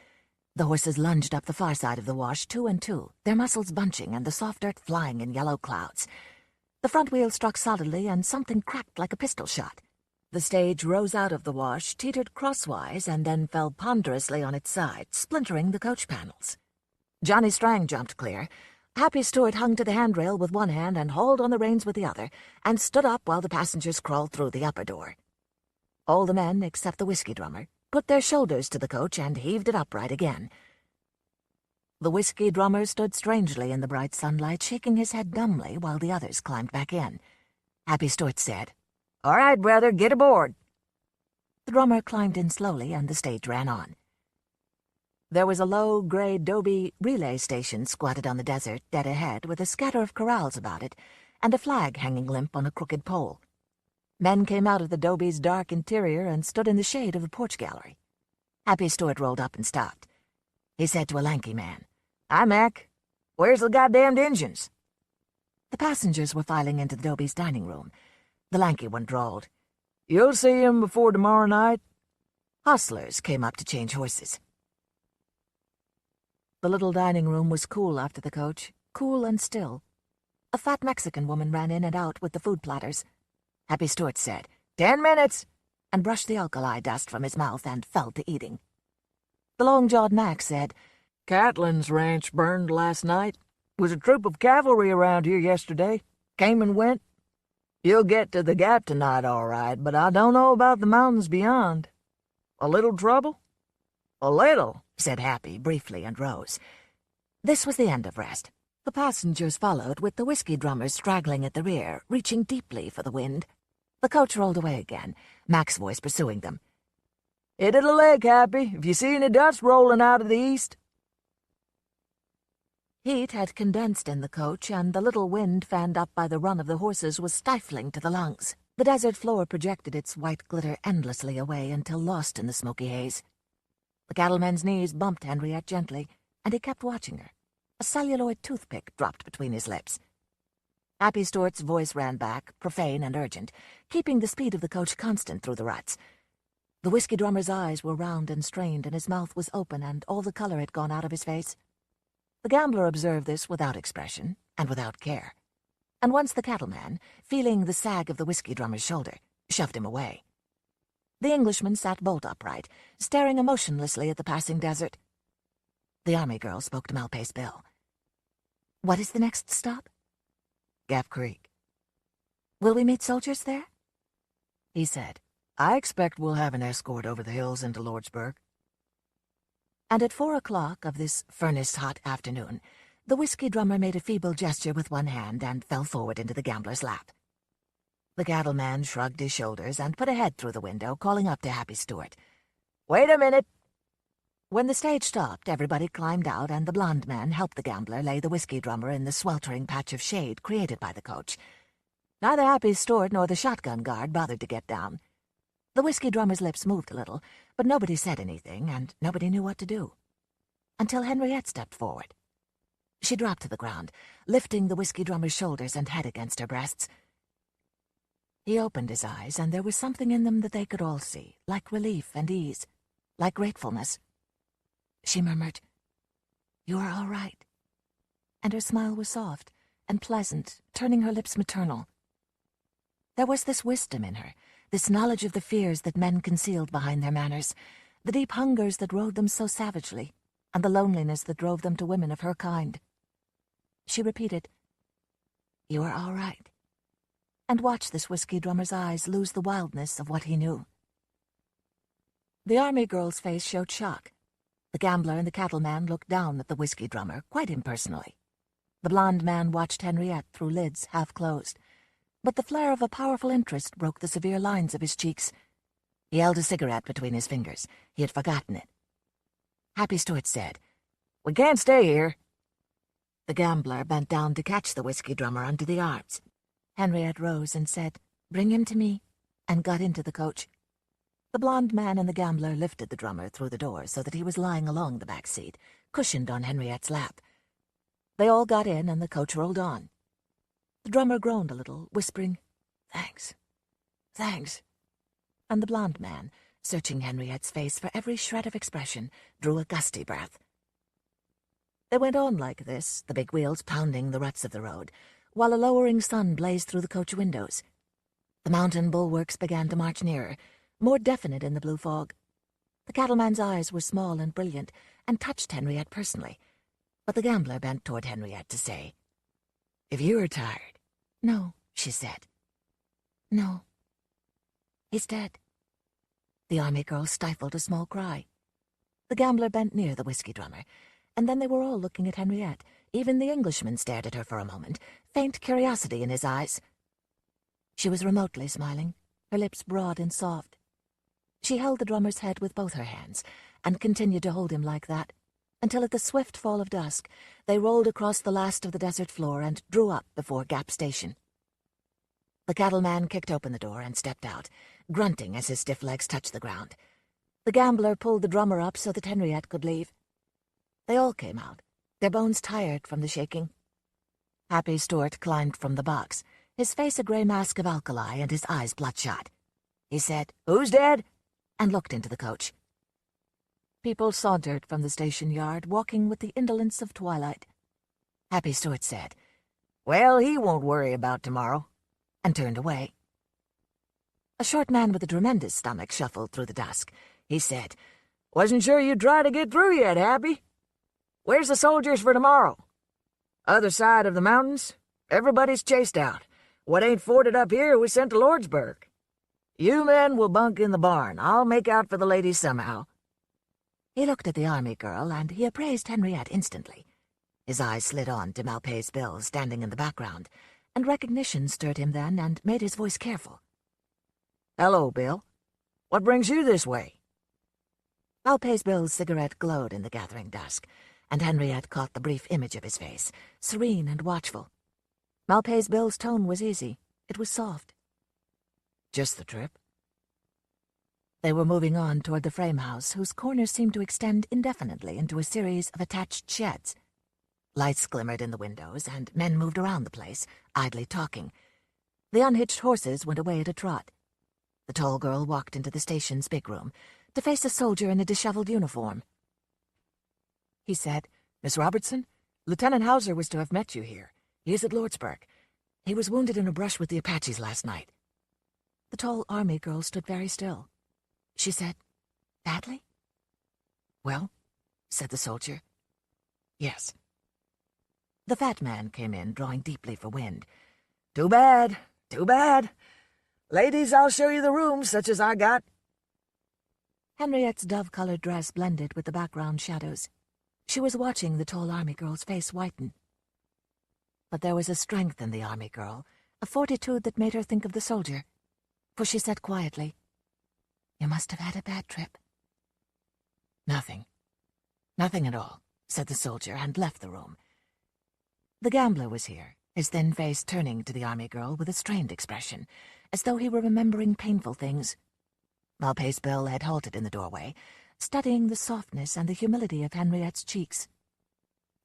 The horses lunged up the far side of the wash, 2 and 2, their muscles bunching and the soft dirt flying in yellow clouds. The front wheel struck solidly, and something cracked like a pistol shot. The stage rose out of the wash, teetered crosswise, and then fell ponderously on its side, splintering the coach panels. Johnny Strang jumped clear. Happy Stuart hung to the handrail with one hand and hauled on the reins with the other, and stood up while the passengers crawled through the upper door. All the men, except the whiskey drummer, put their shoulders to the coach and heaved it upright again. The whiskey drummer stood strangely in the bright sunlight, shaking his head dumbly while the others climbed back in. Happy Stuart said, "All right, brother, get aboard." The drummer climbed in slowly, and the stage ran on. There was a low, gray 'dobe relay station squatted on the desert, dead ahead, with a scatter of corrals about it, and a flag hanging limp on a crooked pole. Men came out of the 'dobe's dark interior and stood in the shade of the porch gallery. Happy Stuart rolled up and stopped. He said to a lanky man, "Hi, Mac. Where's the goddamned engines?" The passengers were filing into the 'dobe's dining room. The lanky one drawled, "You'll see 'em before tomorrow night." Hostlers came up to change horses. The little dining room was cool after the coach, cool and still. A fat Mexican woman ran in and out with the food platters. Happy Stuart said, 10 minutes, and brushed the alkali dust from his mouth and fell to eating. The long-jawed Mac said, "Catlin's ranch burned last night. Was a troop of cavalry around here yesterday. Came and went. You'll get to the gap tonight, all right, but I don't know about the mountains beyond. A little trouble?" "A little," said Happy briefly, and rose. This was the end of rest. The passengers followed, with the whiskey drummers straggling at the rear, reaching deeply for the wind. The coach rolled away again, Mac's voice pursuing them. "Hit it a leg, Happy, if you see any dust rolling out of the east." Heat had condensed in the coach, and the little wind fanned up by the run of the horses was stifling to the lungs. The desert floor projected its white glitter endlessly away until lost in the smoky haze. The cattleman's knees bumped Henriette gently, and he kept watching her. A celluloid toothpick dropped between his lips. Happy Stuart's voice ran back, profane and urgent, keeping the speed of the coach constant through the ruts. The whiskey drummer's eyes were round and strained, and his mouth was open, and all the color had gone out of his face. The gambler observed this without expression and without care. And once the cattleman, feeling the sag of the whiskey drummer's shoulder, shoved him away. The Englishman sat bolt upright, staring emotionlessly at the passing desert. The army girl spoke to Malpace Bill. "What is the next stop?" "Gap Creek." "Will we meet soldiers there?" He said, "I expect we'll have an escort over the hills into Lordsburg." And at 4 o'clock of this furnace-hot afternoon, the whiskey drummer made a feeble gesture with one hand and fell forward into the gambler's lap. The cattleman shrugged his shoulders and put a head through the window, calling up to Happy Stuart, "Wait a minute." When the stage stopped, everybody climbed out, and the blond man helped the gambler lay the whiskey drummer in the sweltering patch of shade created by the coach. Neither Happy Stuart nor the shotgun guard bothered to get down. The whiskey drummer's lips moved a little, but nobody said anything, and nobody knew what to do. Until Henriette stepped forward. She dropped to the ground, lifting the whiskey drummer's shoulders and head against her breasts. He opened his eyes, and there was something in them that they could all see, like relief and ease, like gratefulness. She murmured, "You are all right." And her smile was soft and pleasant, turning her lips maternal. There was this wisdom in her, this knowledge of the fears that men concealed behind their manners, the deep hungers that rode them so savagely, and the loneliness that drove them to women of her kind. She repeated, "You are all right," and watched this whiskey drummer's eyes lose the wildness of what he knew. The army girl's face showed shock. The gambler and the cattleman looked down at the whiskey drummer quite impersonally. The blond man watched Henriette through lids half closed, but the flare of a powerful interest broke the severe lines of his cheeks. He held a cigarette between his fingers. He had forgotten it. Happy Stuart said, "We can't stay here." The gambler bent down to catch the whiskey drummer under the arms. Henriette rose and said, "Bring him to me," and got into the coach. The blond man and the gambler lifted the drummer through the door so that he was lying along the back seat, cushioned on Henriette's lap. They all got in, and the coach rolled on. The drummer groaned a little, whispering, "Thanks, thanks." And the blond man, searching Henriette's face for every shred of expression, drew a gusty breath. They went on like this, the big wheels pounding the ruts of the road, while a lowering sun blazed through the coach windows. The mountain bulwarks began to march nearer, more definite in the blue fog. The cattleman's eyes were small and brilliant, and touched Henriette personally, but the gambler bent toward Henriette to say, "If you are tired—" "No," she said. "No. He's dead." The army girl stifled a small cry. The gambler bent near the whiskey drummer, and then they were all looking at Henriette. Even the Englishman stared at her for a moment, faint curiosity in his eyes. She was remotely smiling, her lips broad and soft. She held the drummer's head with both her hands, and continued to hold him like that, until at the swift fall of dusk they rolled across the last of the desert floor and drew up before Gap Station. The cattleman kicked open the door and stepped out, grunting as his stiff legs touched the ground. The gambler pulled the drummer up so that Henriette could leave. They all came out, their bones tired from the shaking. Happy Stuart climbed from the box, his face a grey mask of alkali and his eyes bloodshot. He said, "Who's dead?" and looked into the coach. People sauntered from the station yard, walking with the indolence of twilight. Happy Stuart said, "Well, he won't worry about tomorrow," and turned away. A short man with a tremendous stomach shuffled through the dusk. He said, "Wasn't sure you'd try to get through yet, Happy. Where's the soldiers for tomorrow?" "Other side of the mountains. Everybody's chased out. What ain't forted up here was sent to Lordsburg. You men will bunk in the barn. I'll make out for the ladies somehow." He looked at the army girl, and he appraised Henriette instantly. His eyes slid on to Malpace Bill standing in the background, and recognition stirred him then and made his voice careful. "Hello, Bill. What brings you this way?" Malpace Bill's cigarette glowed in the gathering dusk, and Henriette caught the brief image of his face, serene and watchful. Malpace Bill's tone was easy. It was soft. Just the trip. They were moving on toward the frame house, whose corners seemed to extend indefinitely into a series of attached sheds. Lights glimmered in the windows, and men moved around the place, idly talking. The unhitched horses went away at a trot. The tall girl walked into the station's big room, to face a soldier in a disheveled uniform. He said, "Miss Robertson, Lieutenant Hauser was to have met you here. He is at Lordsburg. He was wounded in a brush with the Apaches last night." The tall army girl stood very still. She said, "Badly?" "Well," said the soldier, "yes." The fat man came in, drawing deeply for wind. "Too bad, too bad. Ladies, I'll show you the rooms, such as I got." Henriette's dove-colored dress blended with the background shadows. She was watching the tall army girl's face whiten. But there was a strength in the army girl, a fortitude that made her think of the soldier, for she said quietly, "You must have had a bad trip." "Nothing. Nothing at all," said the soldier, and left the room. The gambler was here, his thin face turning to the army girl with a strained expression, as though he were remembering painful things. Malpace Bill had halted in the doorway, studying the softness and the humility of Henriette's cheeks.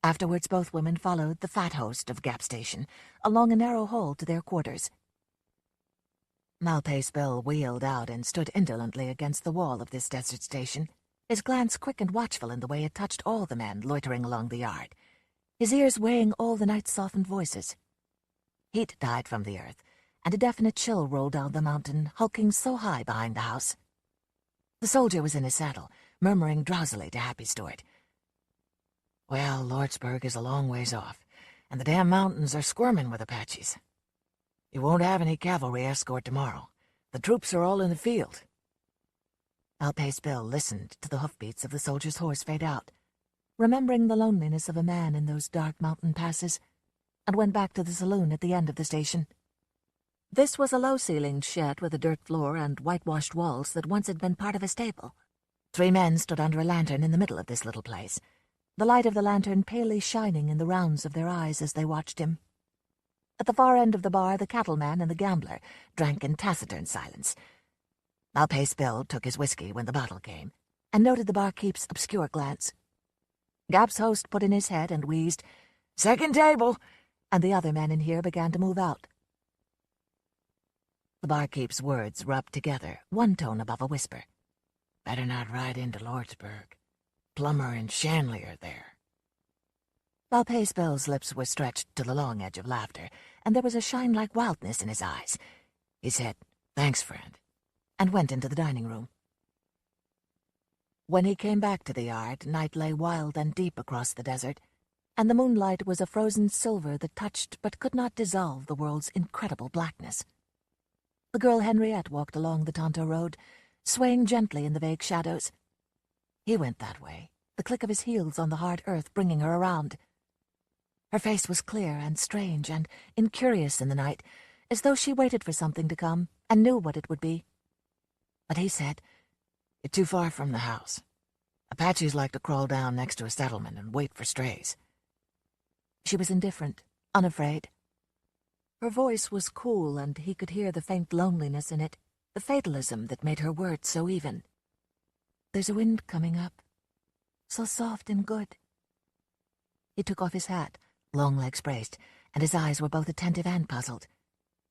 Afterwards both women followed the fat host of Gap Station along a narrow hall to their quarters. Malpace Bill wheeled out and stood indolently against the wall of this desert station, his glance quick and watchful in the way it touched all the men loitering along the yard, his ears weighing all the night's softened voices. Heat died from the earth, and a definite chill rolled down the mountain, hulking so high behind the house. The soldier was in his saddle, murmuring drowsily to Happy Stewart, "Well, Lordsburg is a long ways off, and the damn mountains are squirming with Apaches. You won't have any cavalry escort tomorrow. The troops are all in the field." Malpace Bill listened to the hoofbeats of the soldier's horse fade out, remembering the loneliness of a man in those dark mountain passes, and went back to the saloon at the end of the station. This was a low-ceilinged shed with a dirt floor and whitewashed walls that once had been part of a stable. 3 men stood under a lantern in the middle of this little place, the light of the lantern palely shining in the rounds of their eyes as they watched him. At the far end of the bar, the cattleman and the gambler drank in taciturn silence. Malpace Bill took his whiskey when the bottle came, and noted the barkeep's obscure glance. Gap's host put in his head and wheezed, "Second table," and the other men in here began to move out. The barkeep's words rubbed together, one tone above a whisper. "Better not ride into Lordsburg. Plummer and Shanley are there." Malpace Bill's lips were stretched to the long edge of laughter, and there was a shine-like wildness in his eyes. He said, "Thanks, friend," and went into the dining room. When he came back to the yard, night lay wild and deep across the desert, and the moonlight was a frozen silver that touched but could not dissolve the world's incredible blackness. The girl Henriette walked along the Tonto Road, swaying gently in the vague shadows. He went that way, the click of his heels on the hard earth bringing her around. Her face was clear and strange and incurious in the night, as though she waited for something to come and knew what it would be. But he said, "You're too far from the house. Apaches like to crawl down next to a settlement and wait for strays." She was indifferent, unafraid. Her voice was cool, and he could hear the faint loneliness in it, the fatalism that made her words so even. "There's a wind coming up, so soft and good." He took off his hat, long legs braced, and his eyes were both attentive and puzzled.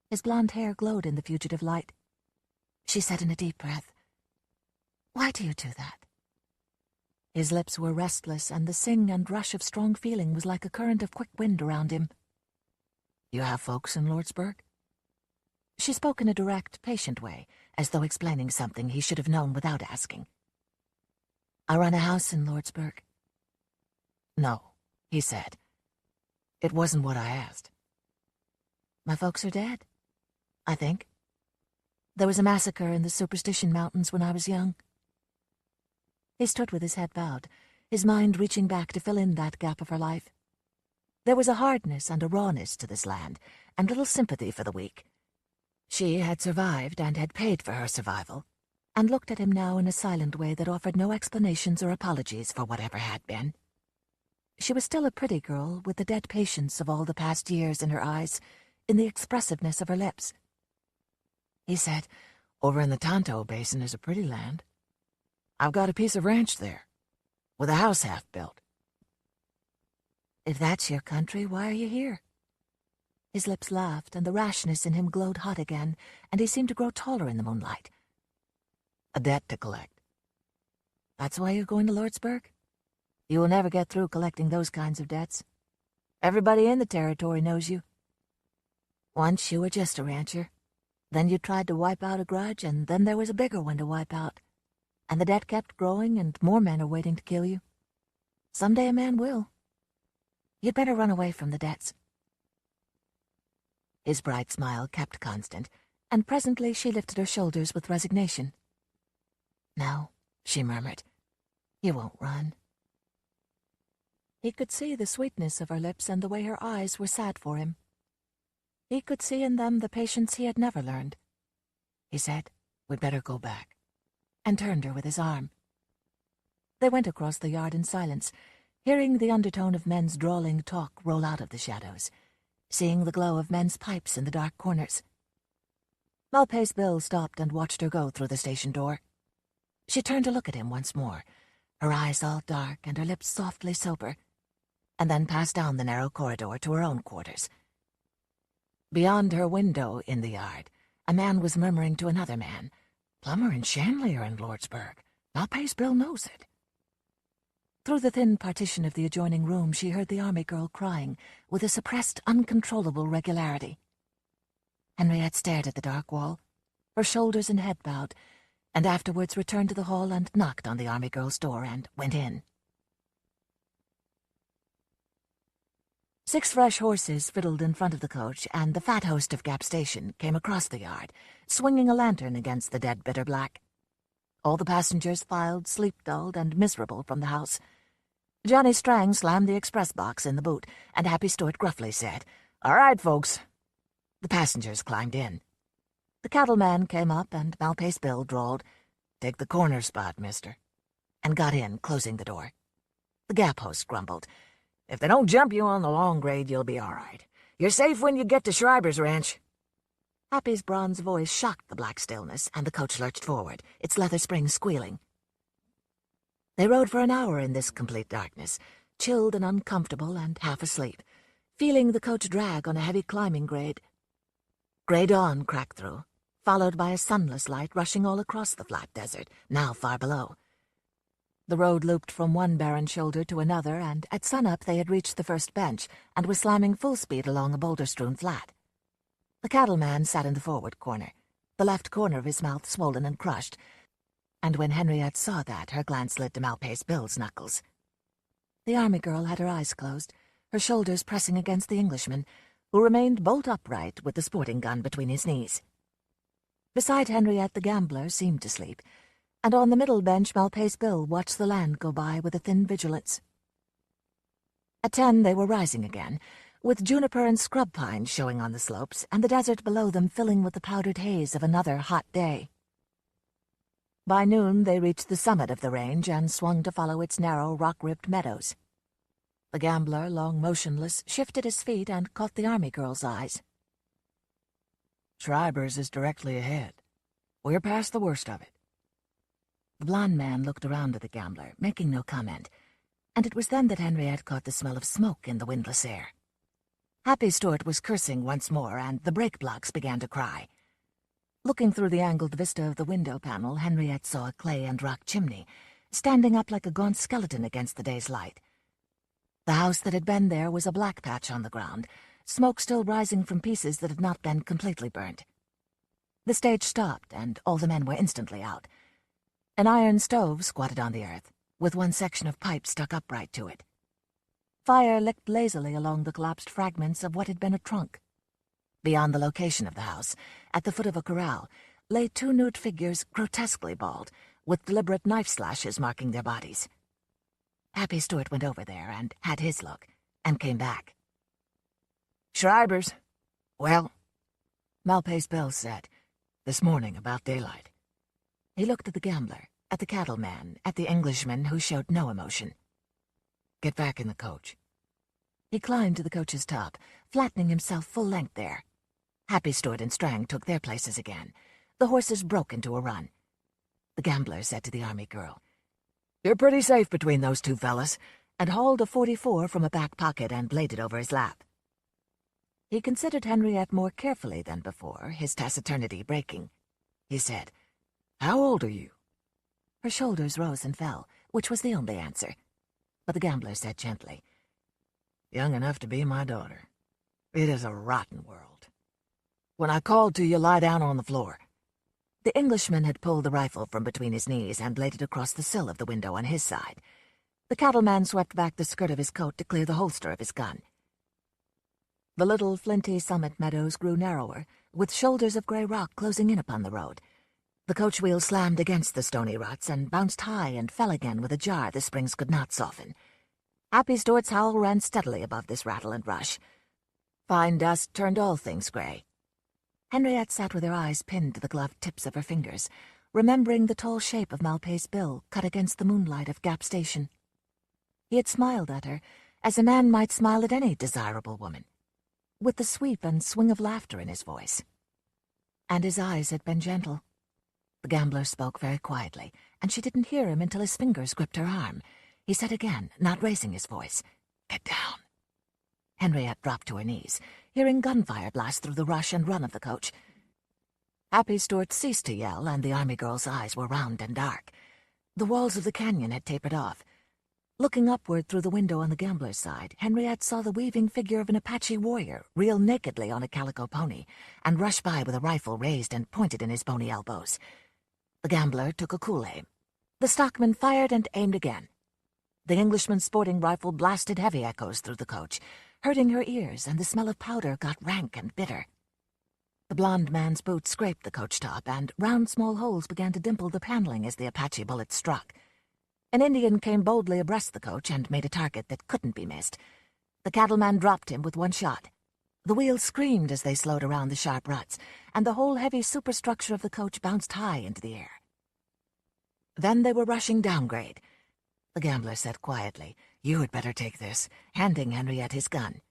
His blonde hair glowed in the fugitive light. She said in a deep breath, "Why do you do that?" His lips were restless, and the sing and rush of strong feeling was like a current of quick wind around him. "You have folks in Lordsburg?" She spoke in a direct, patient way, as though explaining something he should have known without asking. "I run a house in Lordsburg." "No," he said. "It wasn't what I asked." "My folks are dead, I think. There was a massacre in the Superstition Mountains when I was young." He stood with his head bowed, his mind reaching back to fill in that gap of her life. There was a hardness and a rawness to this land, and little sympathy for the weak. She had survived and had paid for her survival, and looked at him now in a silent way that offered no explanations or apologies for whatever had been. She was still a pretty girl, with the dead patience of all the past years in her eyes, in the expressiveness of her lips. he said. "Over in the Tonto Basin is a pretty land. I've got a piece of ranch there, with a house half built." "If that's your country, why are you here?" His lips laughed, and the rashness in him glowed hot again, and he seemed to grow taller in the moonlight. "A debt to collect." "That's why you're going to Lordsburg? You will never get through collecting those kinds of debts. Everybody in the territory knows you. Once you were just a rancher. Then you tried to wipe out a grudge, and then there was a bigger one to wipe out. And the debt kept growing, and more men are waiting to kill you. Someday a man will. You'd better run away from the debts." His bright smile kept constant, and presently she lifted her shoulders with resignation. "No," she murmured. "You won't run." He could see the sweetness of her lips and the way her eyes were sad for him. He could see in them the patience he had never learned. He said, "We'd better go back," and turned her with his arm. They went across the yard in silence, hearing the undertone of men's drawling talk roll out of the shadows, seeing the glow of men's pipes in the dark corners. Malpais Bill stopped and watched her go through the station door. She turned to look at him once more, her eyes all dark and her lips softly sober, and then passed down the narrow corridor to her own quarters. Beyond her window in the yard, a man was murmuring to another man, "Plummer and Shanley are in Lordsburg. Malpais Bill knows it." Through the thin partition of the adjoining room she heard the army girl crying, with a suppressed, uncontrollable regularity. Henriette stared at the dark wall, her shoulders and head bowed, and afterwards returned to the hall and knocked on the army girl's door and went in. 6 fresh horses fiddled in front of the coach, and the fat host of Gap Station came across the yard, swinging a lantern against the dead bitter black. All the passengers filed, sleep-dulled and miserable, from the house. Johnny Strang slammed the express box in the boot, and Happy Stewart gruffly said, "All right, folks." The passengers climbed in. The cattleman came up, and Malpais Bill drawled, "Take the corner spot, mister," and got in, closing the door. The Gap host grumbled, "If they don't jump you on the long grade, you'll be all right. You're safe when you get to Schreiber's ranch." Happy's bronze voice shocked the black stillness, and the coach lurched forward, its leather springs squealing. They rode for an hour in this complete darkness, chilled and uncomfortable and half asleep, feeling the coach drag on a heavy climbing grade. Grey dawn cracked through, followed by a sunless light rushing all across the flat desert, now far below. The road looped from one barren shoulder to another, and at sunup they had reached the first bench and were slamming full speed along a boulder-strewn flat. The cattleman sat in the forward corner, the left corner of his mouth swollen and crushed, and when Henriette saw that, her glance slid to Malpais Bill's knuckles. The army girl had her eyes closed, her shoulders pressing against the Englishman, who remained bolt upright with the sporting gun between his knees. Beside Henriette the gambler seemed to sleep, and on the middle bench Malpais Bill watched the land go by with a thin vigilance. At 10 they were rising again, with juniper and scrub pine showing on the slopes, and the desert below them filling with the powdered haze of another hot day. By noon they reached the summit of the range and swung to follow its narrow, rock-ribbed meadows. The gambler, long motionless, shifted his feet and caught the army girl's eyes. "Schreiber's is directly ahead. We're past the worst of it." The blond man looked around at the gambler, making no comment, and it was then that Henriette caught the smell of smoke in the windless air. Happy Stewart was cursing once more, and the brake blocks began to cry. Looking through the angled vista of the window panel, Henriette saw a clay and rock chimney, standing up like a gaunt skeleton against the day's light. The house that had been there was a black patch on the ground, smoke still rising from pieces that had not been completely burnt. The stage stopped, and all the men were instantly out. An iron stove squatted on the earth, with one section of pipe stuck upright to it. Fire licked lazily along the collapsed fragments of what had been a trunk. Beyond the location of the house, at the foot of a corral, lay 2 nude figures grotesquely bald, with deliberate knife slashes marking their bodies. Happy Stewart went over there and had his look, and came back. "Schreiber's. Well," Malpais Bill said, "this morning about daylight." He looked at the gambler, at the cattleman, at the Englishman, who showed no emotion. "Get back in the coach." He climbed to the coach's top, flattening himself full length there. Happy Stewart and Strang took their places again, The horses broke into a run. The gambler said to the army girl, "You're pretty safe between those two fellas," and hauled a .44 from a back pocket and laid it over his lap. He considered Henriette more carefully than before, his taciturnity breaking. He said, "How old are you?" Her shoulders rose and fell, which was the only answer. But the gambler said gently, "Young enough to be my daughter. It is a rotten world. When I called to you, lie down on the floor." The Englishman had pulled the rifle from between his knees and laid it across the sill of the window on his side. The cattleman swept back the skirt of his coat to clear the holster of his gun. The little flinty summit meadows grew narrower, with shoulders of grey rock closing in upon the road. The coach wheel slammed against the stony ruts and bounced high and fell again with a jar the springs could not soften. Happy Stuart's howl ran steadily above this rattle and rush. Fine dust turned all things grey. Henriette sat with her eyes pinned to the gloved tips of her fingers, remembering the tall shape of Malpais' bill cut against the moonlight of Gap Station. He had smiled at her, as a man might smile at any desirable woman, with the sweep and swing of laughter in his voice. And his eyes had been gentle. The gambler spoke very quietly, and she didn't hear him until his fingers gripped her arm. He said again, not raising his voice, "Get down." Henriette dropped to her knees, hearing gunfire blast through the rush and run of the coach. Happy Stuart ceased to yell, and the army girl's eyes were round and dark. The walls of the canyon had tapered off. Looking upward through the window on the gambler's side, Henriette saw the weaving figure of an Apache warrior reel nakedly on a calico pony and rush by with a rifle raised and pointed in his bony elbows. The gambler took a cool aim. The stockman fired and aimed again. The Englishman's sporting rifle blasted heavy echoes through the coach, hurting her ears, and the smell of powder got rank and bitter. The blond man's boot scraped the coach top, and round small holes began to dimple the paneling as the Apache bullet struck. An Indian came boldly abreast the coach and made a target that couldn't be missed. The cattleman dropped him with one shot. The wheels screamed as they slowed around the sharp ruts, and the whole heavy superstructure of the coach bounced high into the air. Then they were rushing downgrade. The gambler said quietly, "You had better take this," handing Henriette his gun.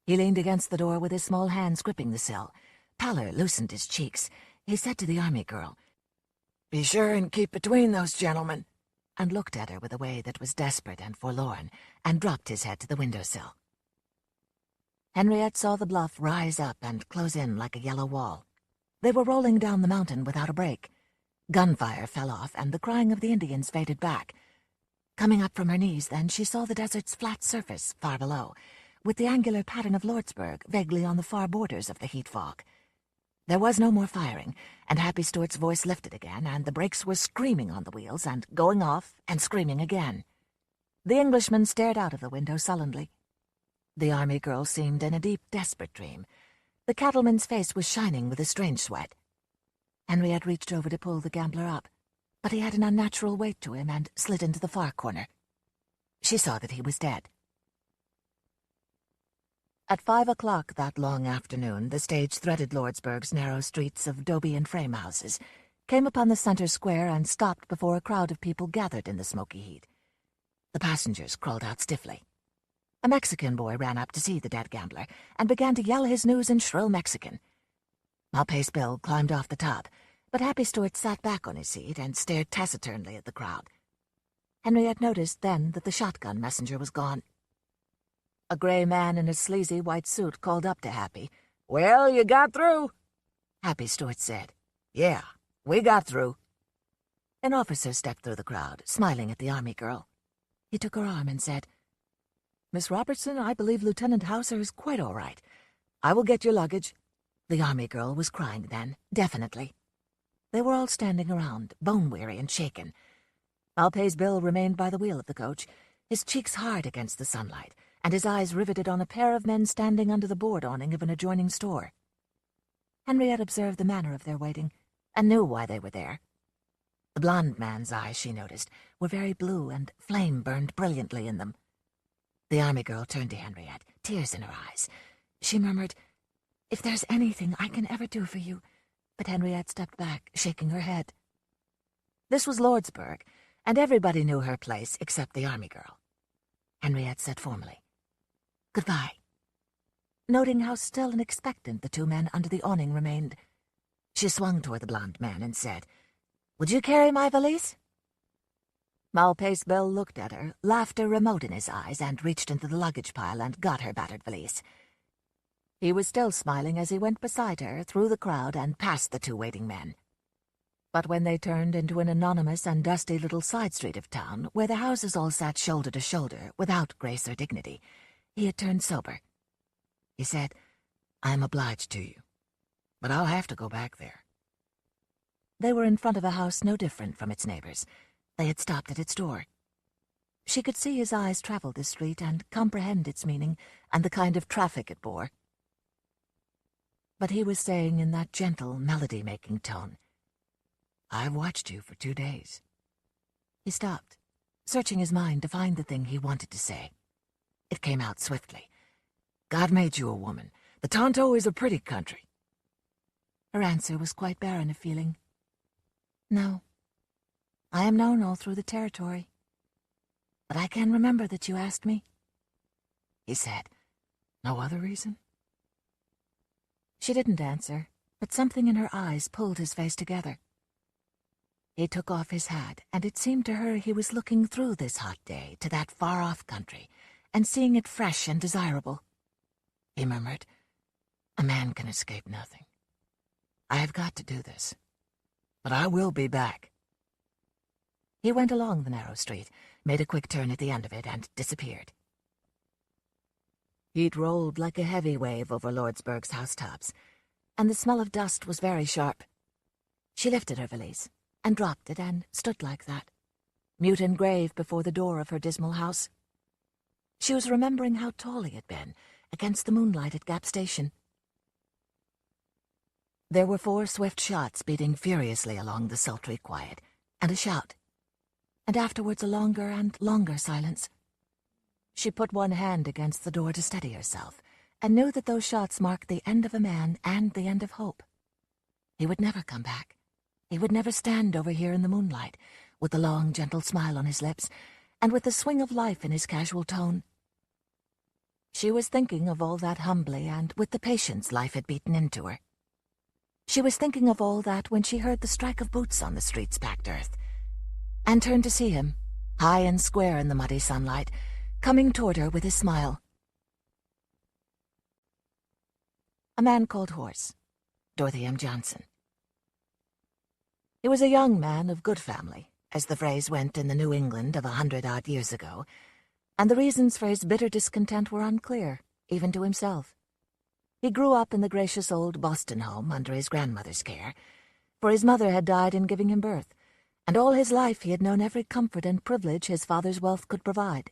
He leaned against the door with his small hands gripping the sill. Pallor loosened his cheeks. He said to the army girl, "Be sure and keep between those gentlemen," and looked at her with a way that was desperate and forlorn, and dropped his head to the windowsill. Henriette saw the bluff rise up and close in like a yellow wall. They were rolling down the mountain without a break. Gunfire fell off, and the crying of the Indians faded back. Coming up from her knees, then, she saw the desert's flat surface far below, with the angular pattern of Lordsburg vaguely on the far borders of the heat fog. There was no more firing, and Happy Stuart's voice lifted again, and the brakes were screaming on the wheels and going off and screaming again. The Englishman stared out of the window sullenly. The army girl seemed in a deep, desperate dream. The cattleman's face was shining with a strange sweat. Henriette reached over to pull the gambler up, but he had an unnatural weight to him and slid into the far corner. She saw that he was dead. At 5 o'clock that long afternoon, the stage threaded Lordsburg's narrow streets of dobe and frame houses, came upon the center square, and stopped before a crowd of people gathered in the smoky heat. The passengers crawled out stiffly. A Mexican boy ran up to see the dead gambler and began to yell his news in shrill Mexican. Malpais' Bill climbed off the top, but Happy Stuart sat back on his seat and stared taciturnly at the crowd. Henriette noticed then that the shotgun messenger was gone. A gray man in a sleazy white suit called up to Happy. "Well, you got through." Happy Stuart said, "Yeah, we got through." An officer stepped through the crowd, smiling at the army girl. He took her arm and said, "Miss Robertson, I believe Lieutenant Hauser is quite all right. I will get your luggage." The army girl was crying then, definitely. They were all standing around, bone-weary and shaken. Malpais' Bill remained by the wheel of the coach, his cheeks hard against the sunlight, and his eyes riveted on a pair of men standing under the board awning of an adjoining store. Henriette observed the manner of their waiting, and knew why they were there. The blond man's eyes, she noticed, were very blue, and flame burned brilliantly in them. The army girl turned to Henriette, tears in her eyes. She murmured, "If there's anything I can ever do for you," but Henriette stepped back, shaking her head. This was Lordsburg, and everybody knew her place except the army girl. Henriette said formally, "Goodbye," noting how still and expectant the two men under the awning remained. She swung toward the blond man and said, "Would you carry my valise?" Malpace Bill looked at her, laughter remote in his eyes, and reached into the luggage pile and got her battered valise. He was still smiling as he went beside her, through the crowd, and past the two waiting men. But when they turned into an anonymous and dusty little side street of town, where the houses all sat shoulder to shoulder, without grace or dignity, he had turned sober. He said, "I am obliged to you, but I'll have to go back there." They were in front of a house no different from its neighbors. They had stopped at its door. She could see his eyes travel the street and comprehend its meaning and the kind of traffic it bore. But he was saying in that gentle, melody-making tone, "I've watched you for 2 days." He stopped, searching his mind to find the thing he wanted to say. It came out swiftly. "God made you a woman. The Tonto is a pretty country." Her answer was quite barren of feeling. "No. I am known all through the territory. But I can remember that you asked me." He said, "No other reason?" She didn't answer, but something in her eyes pulled his face together. He took off his hat, and it seemed to her he was looking through this hot day to that far-off country, and seeing it fresh and desirable. He murmured, "A man can escape nothing. I have got to do this, but I will be back." He went along the narrow street, made a quick turn at the end of it, and disappeared. Heat rolled like a heavy wave over Lordsburg's housetops, and the smell of dust was very sharp. She lifted her valise, and dropped it, and stood like that, mute and grave before the door of her dismal house. She was remembering how tall he had been, against the moonlight at Gap Station. There were 4 swift shots beating furiously along the sultry quiet, and a shout, and afterwards a longer and longer silence. She put one hand against the door to steady herself, and knew that those shots marked the end of a man and the end of hope. He would never come back. He would never stand over here in the moonlight, with the long, gentle smile on his lips, and with the swing of life in his casual tone. She was thinking of all that humbly and with the patience life had beaten into her. She was thinking of all that when she heard the strike of boots on the street's packed earth, and turned to see him, high and square in the muddy sunlight, coming toward her with his smile. A man called Horse, Dorothy M. Johnson. He was a young man of good family, as the phrase went in the New England of 100-odd years ago, and the reasons for his bitter discontent were unclear, even to himself. He grew up in the gracious old Boston home under his grandmother's care, for his mother had died in giving him birth, and all his life he had known every comfort and privilege his father's wealth could provide.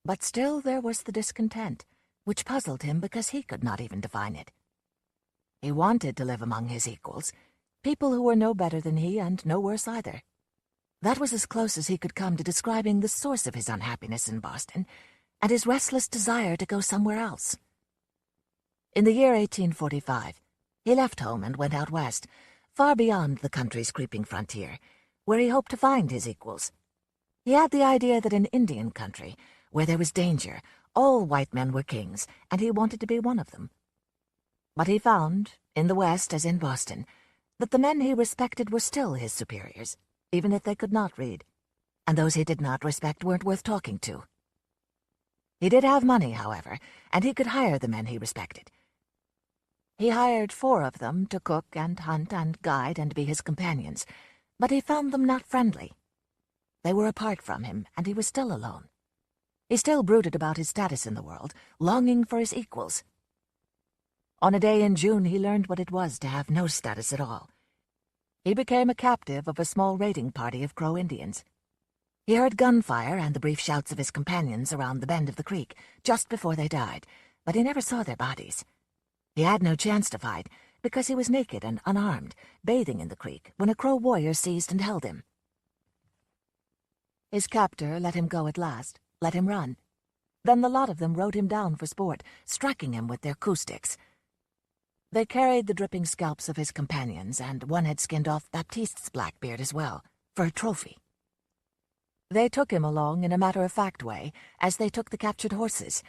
But still there was the discontent, which puzzled him because he could not even define it. He wanted to live among his equals, people who were no better than he and no worse either. That was as close as he could come to describing the source of his unhappiness in Boston and his restless desire to go somewhere else. In the year 1845, he left home and went out west, far beyond the country's creeping frontier, where he hoped to find his equals. He had the idea that in Indian country, where there was danger, all white men were kings, and he wanted to be one of them. But he found, in the West as in Boston, that the men he respected were still his superiors, even if they could not read, and those he did not respect weren't worth talking to. He did have money, however, and he could hire the men he respected. He hired 4 of them to cook and hunt and guide and be his companions, but he found them not friendly. They were apart from him, and he was still alone. He still brooded about his status in the world, longing for his equals. On a day in June he learned what it was to have no status at all. He became a captive of a small raiding party of Crow Indians. He heard gunfire and the brief shouts of his companions around the bend of the creek just before they died, but he never saw their bodies. He had no chance to fight, because he was naked and unarmed, bathing in the creek, when a Crow warrior seized and held him. His captor let him go at last, let him run. Then the lot of them rode him down for sport, striking him with their coup-sticks. They carried the dripping scalps of his companions, and one had skinned off Baptiste's black beard as well, for a trophy. They took him along in a matter-of-fact way, as they took the captured horses.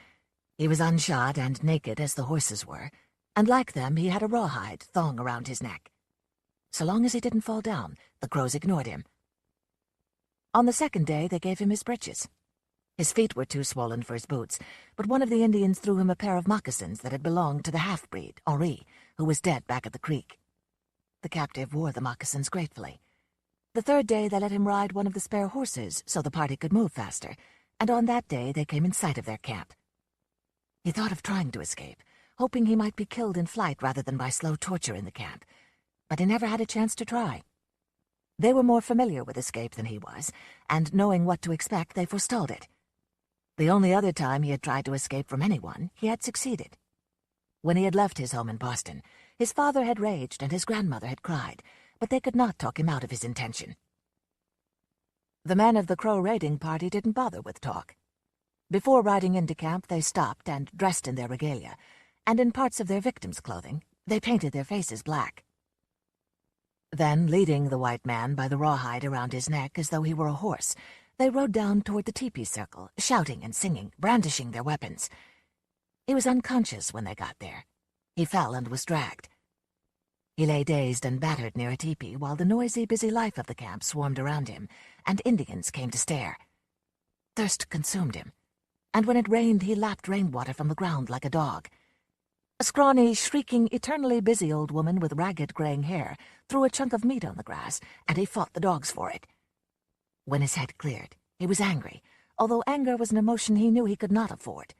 He was unshod and naked as the horses were, and like them he had a rawhide thong around his neck. So long as he didn't fall down, the crows ignored him. On the second day they gave him his breeches. His feet were too swollen for his boots, but one of the Indians threw him a pair of moccasins that had belonged to the half-breed, Henri, who was dead back at the creek. The captive wore the moccasins gratefully. The third day they let him ride one of the spare horses so the party could move faster, and on that day they came in sight of their camp. He thought of trying to escape, hoping he might be killed in flight rather than by slow torture in the camp, but he never had a chance to try. They were more familiar with escape than he was, and knowing what to expect, they forestalled it. The only other time he had tried to escape from anyone, he had succeeded. When he had left his home in Boston, his father had raged and his grandmother had cried, but they could not talk him out of his intention. The men of the Crow raiding party didn't bother with talk. Before riding into camp, they stopped and dressed in their regalia, and in parts of their victims' clothing, they painted their faces black. Then, leading the white man by the rawhide around his neck as though he were a horse, they rode down toward the teepee circle, shouting and singing, brandishing their weapons. He was unconscious when they got there. He fell and was dragged. He lay dazed and battered near a teepee while the noisy, busy life of the camp swarmed around him, and Indians came to stare. Thirst consumed him, and when it rained he lapped rainwater from the ground like a dog. A scrawny, shrieking, eternally busy old woman with ragged graying hair threw a chunk of meat on the grass, and he fought the dogs for it. When his head cleared, he was angry, although anger was an emotion he knew he could not afford.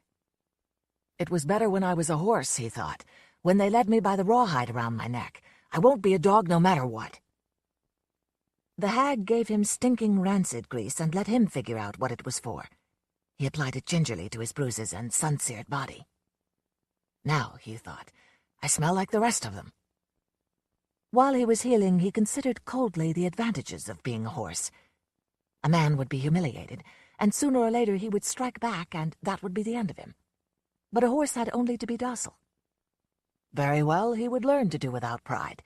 It was better when I was a horse, he thought, when they led me by the rawhide around my neck. I won't be a dog no matter what. The hag gave him stinking rancid grease and let him figure out what it was for. He applied it gingerly to his bruises and sun-seared body. Now, he thought, I smell like the rest of them. While he was healing, he considered coldly the advantages of being a horse. A man would be humiliated, and sooner or later he would strike back, and that would be the end of him. But a horse had only to be docile. Very well, he would learn to do without pride.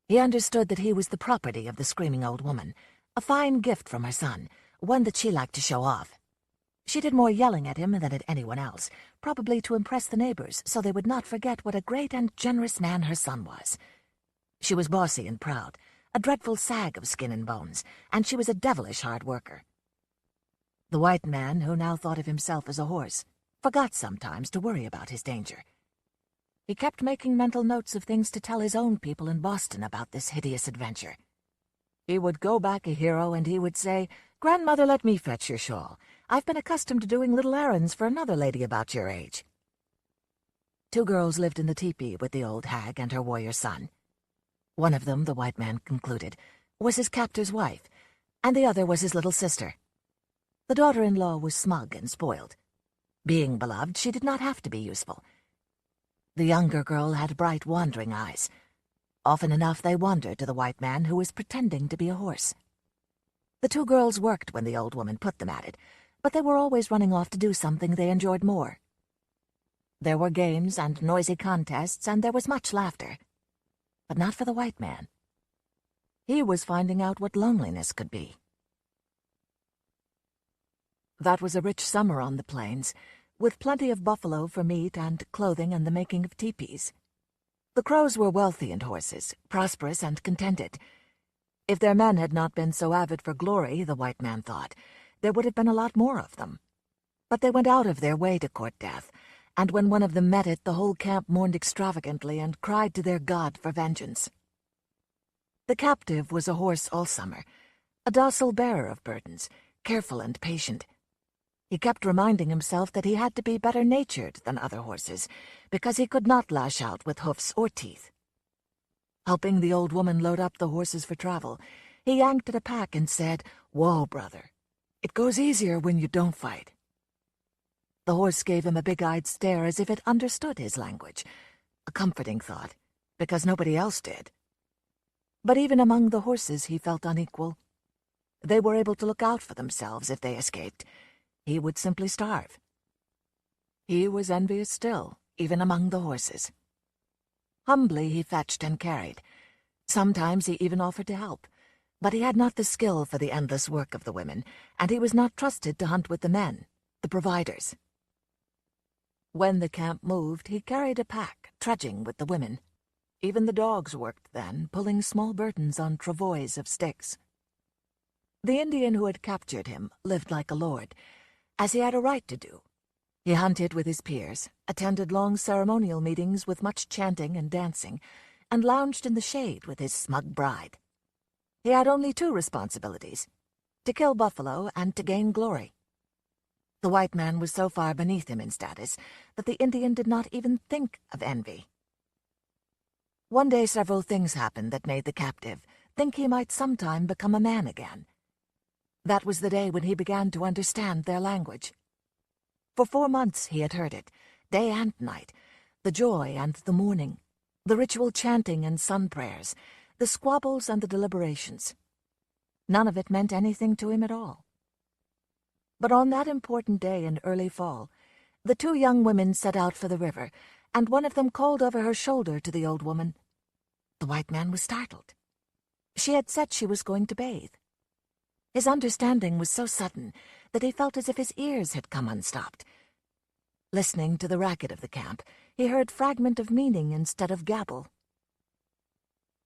He understood that he was the property of the screaming old woman, a fine gift from her son, one that she liked to show off. She did more yelling at him than at anyone else, probably to impress the neighbors so they would not forget what a great and generous man her son was. She was bossy and proud, a dreadful sag of skin and bones, and she was a devilish hard worker. The white man, who now thought of himself as a horse, forgot sometimes to worry about his danger. He kept making mental notes of things to tell his own people in Boston about this hideous adventure. He would go back a hero and he would say, "Grandmother, let me fetch your shawl. I've been accustomed to doing little errands for another lady about your age." 2 girls lived in the teepee with the old hag and her warrior son. One of them, the white man concluded, was his captor's wife, and the other was his little sister. The daughter-in-law was smug and spoiled. Being beloved, she did not have to be useful. The younger girl had bright, wandering eyes. Often enough they wandered to the white man who was pretending to be a horse. The 2 girls worked when the old woman put them at it, but they were always running off to do something they enjoyed more. There were games and noisy contests, and there was much laughter. But not for the white man. He was finding out what loneliness could be. That was a rich summer on the plains, with plenty of buffalo for meat and clothing and the making of teepees. The Crows were wealthy in horses, prosperous and contented. If their men had not been so avid for glory, the white man thought, there would have been a lot more of them. But they went out of their way to court death, and when one of them met it, the whole camp mourned extravagantly and cried to their god for vengeance. The captive was a horse all summer, a docile bearer of burdens, careful and patient. He kept reminding himself that he had to be better natured than other horses, because he could not lash out with hoofs or teeth. Helping the old woman load up the horses for travel, he yanked at a pack and said, "Whoa, brother. It goes easier when you don't fight." The horse gave him a big-eyed stare as if it understood his language, a comforting thought, because nobody else did. But even among the horses he felt unequal. They were able to look out for themselves if they escaped. He would simply starve. He was envious still, even among the horses. Humbly he fetched and carried. Sometimes he even offered to help, but he had not the skill for the endless work of the women, and he was not trusted to hunt with the men, the providers. When the camp moved, he carried a pack, trudging with the women. Even the dogs worked then, pulling small burdens on travois of sticks. The Indian who had captured him lived like a lord, as he had a right to do. He hunted with his peers, attended long ceremonial meetings with much chanting and dancing, and lounged in the shade with his smug bride. He had only two responsibilities: to kill buffalo and to gain glory. The white man was so far beneath him in status that the Indian did not even think of envy. One day several things happened that made the captive think he might sometime become a man again. That was the day when he began to understand their language. For 4 months he had heard it, day and night, the joy and the mourning, the ritual chanting and sun prayers, the squabbles and the deliberations. None of it meant anything to him at all. But on that important day in early fall, the two young women set out for the river, and one of them called over her shoulder to the old woman. The white man was startled. She had said she was going to bathe. His understanding was so sudden that he felt as if his ears had come unstopped. Listening to the racket of the camp, he heard fragment of meaning instead of gabble.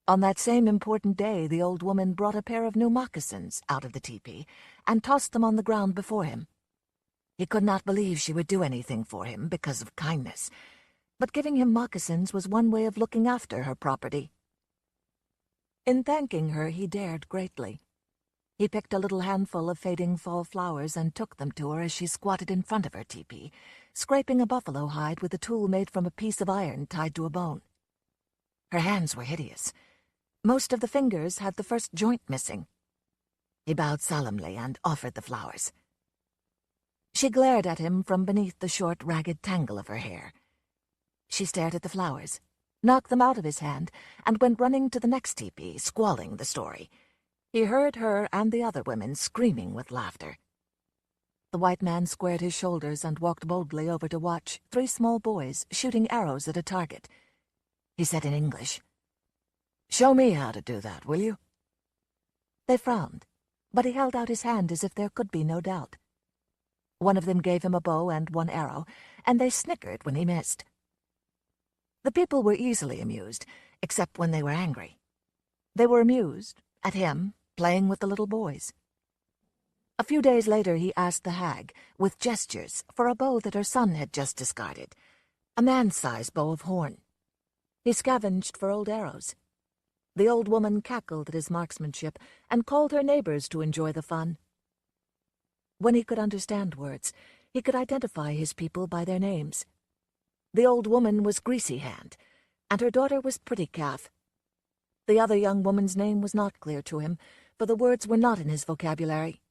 On that same important day, the old woman brought a pair of new moccasins out of the tepee and tossed them on the ground before him. He could not believe she would do anything for him because of kindness, but giving him moccasins was one way of looking after her property. In thanking her, he dared greatly. He picked a little handful of fading fall flowers and took them to her as she squatted in front of her tepee, scraping a buffalo hide with a tool made from a piece of iron tied to a bone. Her hands were hideous. Most of the fingers had the first joint missing. He bowed solemnly and offered the flowers. She glared at him from beneath the short, ragged tangle of her hair. She stared at the flowers, knocked them out of his hand, and went running to the next tepee, squalling the story. He heard her and the other women screaming with laughter. The white man squared his shoulders and walked boldly over to watch 3 small boys shooting arrows at a target. He said in English, "Show me how to do that, will you?" They frowned, but he held out his hand as if there could be no doubt. One of them gave him a bow and 1 arrow, and they snickered when he missed. The people were easily amused, except when they were angry. They were amused at him playing with the little boys. A few days later he asked the hag, with gestures, for a bow that her son had just discarded, a man-sized bow of horn. He scavenged for old arrows. The old woman cackled at his marksmanship and called her neighbors to enjoy the fun. When he could understand words, he could identify his people by their names. The old woman was Greasy Hand, and her daughter was Pretty Calf. The other young woman's name was not clear to him, for the words were not in his vocabulary.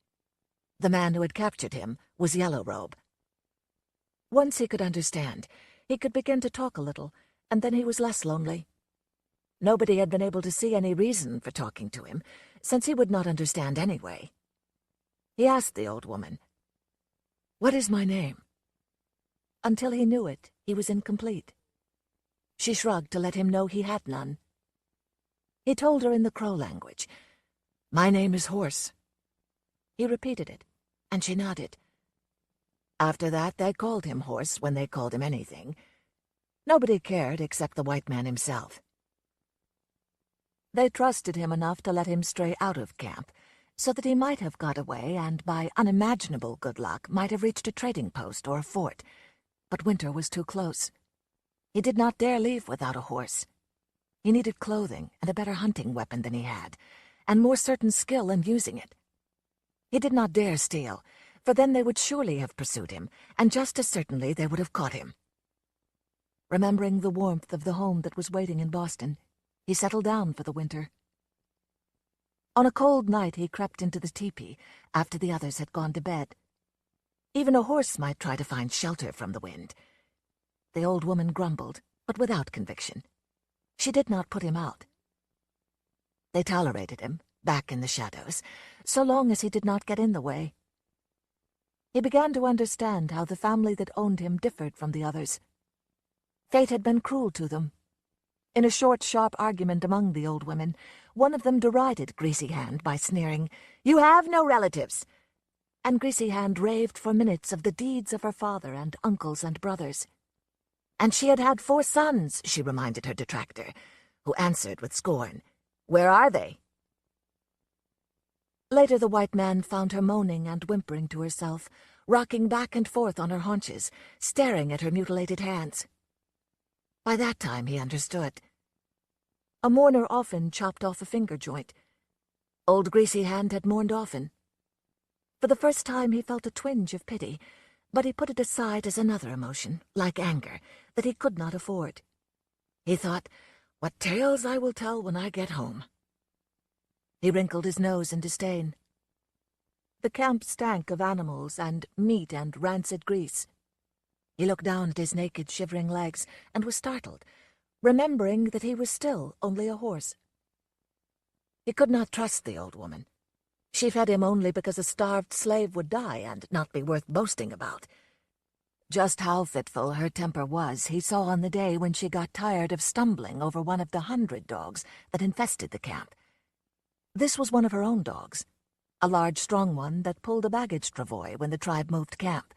The man who had captured him was Yellow Robe. Once he could understand, he could begin to talk a little, and then he was less lonely. Nobody had been able to see any reason for talking to him, since he would not understand anyway. He asked the old woman, "What is my name?" Until he knew it, he was incomplete. She shrugged to let him know he had none. He told her in the Crow language, "My name is Horse." He repeated it, and she nodded. After that, they called him Horse when they called him anything. Nobody cared except the white man himself. They trusted him enough to let him stray out of camp, so that he might have got away and, by unimaginable good luck, might have reached a trading post or a fort. But winter was too close. He did not dare leave without a horse. He needed clothing and a better hunting weapon than he had, and more certain skill in using it. He did not dare steal, for then they would surely have pursued him, and just as certainly they would have caught him. Remembering the warmth of the home that was waiting in Boston, he settled down for the winter. On a cold night he crept into the tepee after the others had gone to bed. Even a horse might try to find shelter from the wind. The old woman grumbled, but without conviction. She did not put him out. They tolerated him, back in the shadows, so long as he did not get in the way. He began to understand how the family that owned him differed from the others. Fate had been cruel to them. In a short, sharp argument among the old women, one of them derided Greasy Hand by sneering, "You have no relatives!" And Greasy Hand raved for minutes of the deeds of her father and uncles and brothers. And she had had 4 sons, she reminded her detractor, who answered with scorn, "Where are they?" Later the white man found her moaning and whimpering to herself, rocking back and forth on her haunches, staring at her mutilated hands. By that time he understood. A mourner often chopped off a finger joint. Old Greasy Hand had mourned often. For the first time he felt a twinge of pity, but he put it aside as another emotion, like anger, that he could not afford. He thought, "What tales I will tell when I get home." He wrinkled his nose in disdain. The camp stank of animals and meat and rancid grease. He looked down at his naked, shivering legs and was startled, remembering that he was still only a horse. He could not trust the old woman. She fed him only because a starved slave would die and not be worth boasting about. Just how fitful her temper was he saw on the day when she got tired of stumbling over one of the 100 dogs that infested the camp. This was one of her own dogs, a large, strong one that pulled a baggage travois when the tribe moved camp.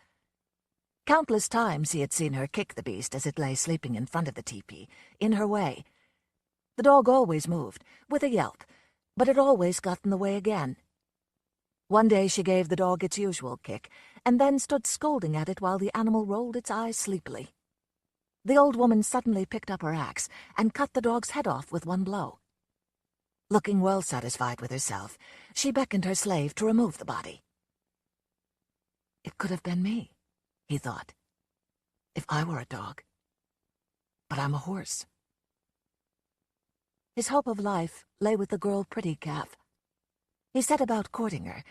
Countless times he had seen her kick the beast as it lay sleeping in front of the teepee, in her way. The dog always moved, with a yelp, but it always got in the way again. One day she gave the dog its usual kick, and then stood scolding at it while the animal rolled its eyes sleepily. The old woman suddenly picked up her axe and cut the dog's head off with one blow. Looking well satisfied with herself, she beckoned her slave to remove the body. It could have been me, he thought, if I were a dog. But I'm a horse. His hope of life lay with the girl Pretty Calf. He set about courting her,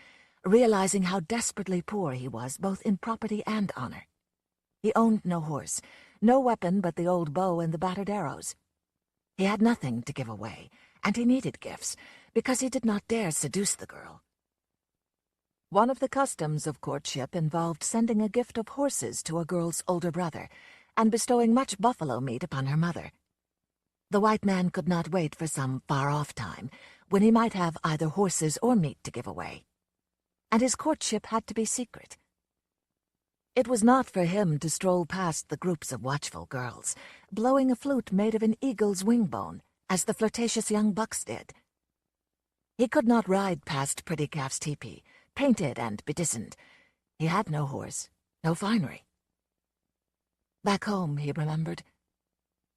realizing how desperately poor he was both in property and honor. He owned no horse, no weapon but the old bow and the battered arrows. He had nothing to give away, and he needed gifts, because he did not dare seduce the girl. One of the customs of courtship involved sending a gift of horses to a girl's older brother, and bestowing much buffalo meat upon her mother. The white man could not wait for some far-off time, when he might have either horses or meat to give away. And his courtship had to be secret. It was not for him to stroll past the groups of watchful girls, blowing a flute made of an eagle's wing bone, as the flirtatious young bucks did. He could not ride past Pretty Calf's teepee, painted and bedizened. He had no horse, no finery. Back home, he remembered,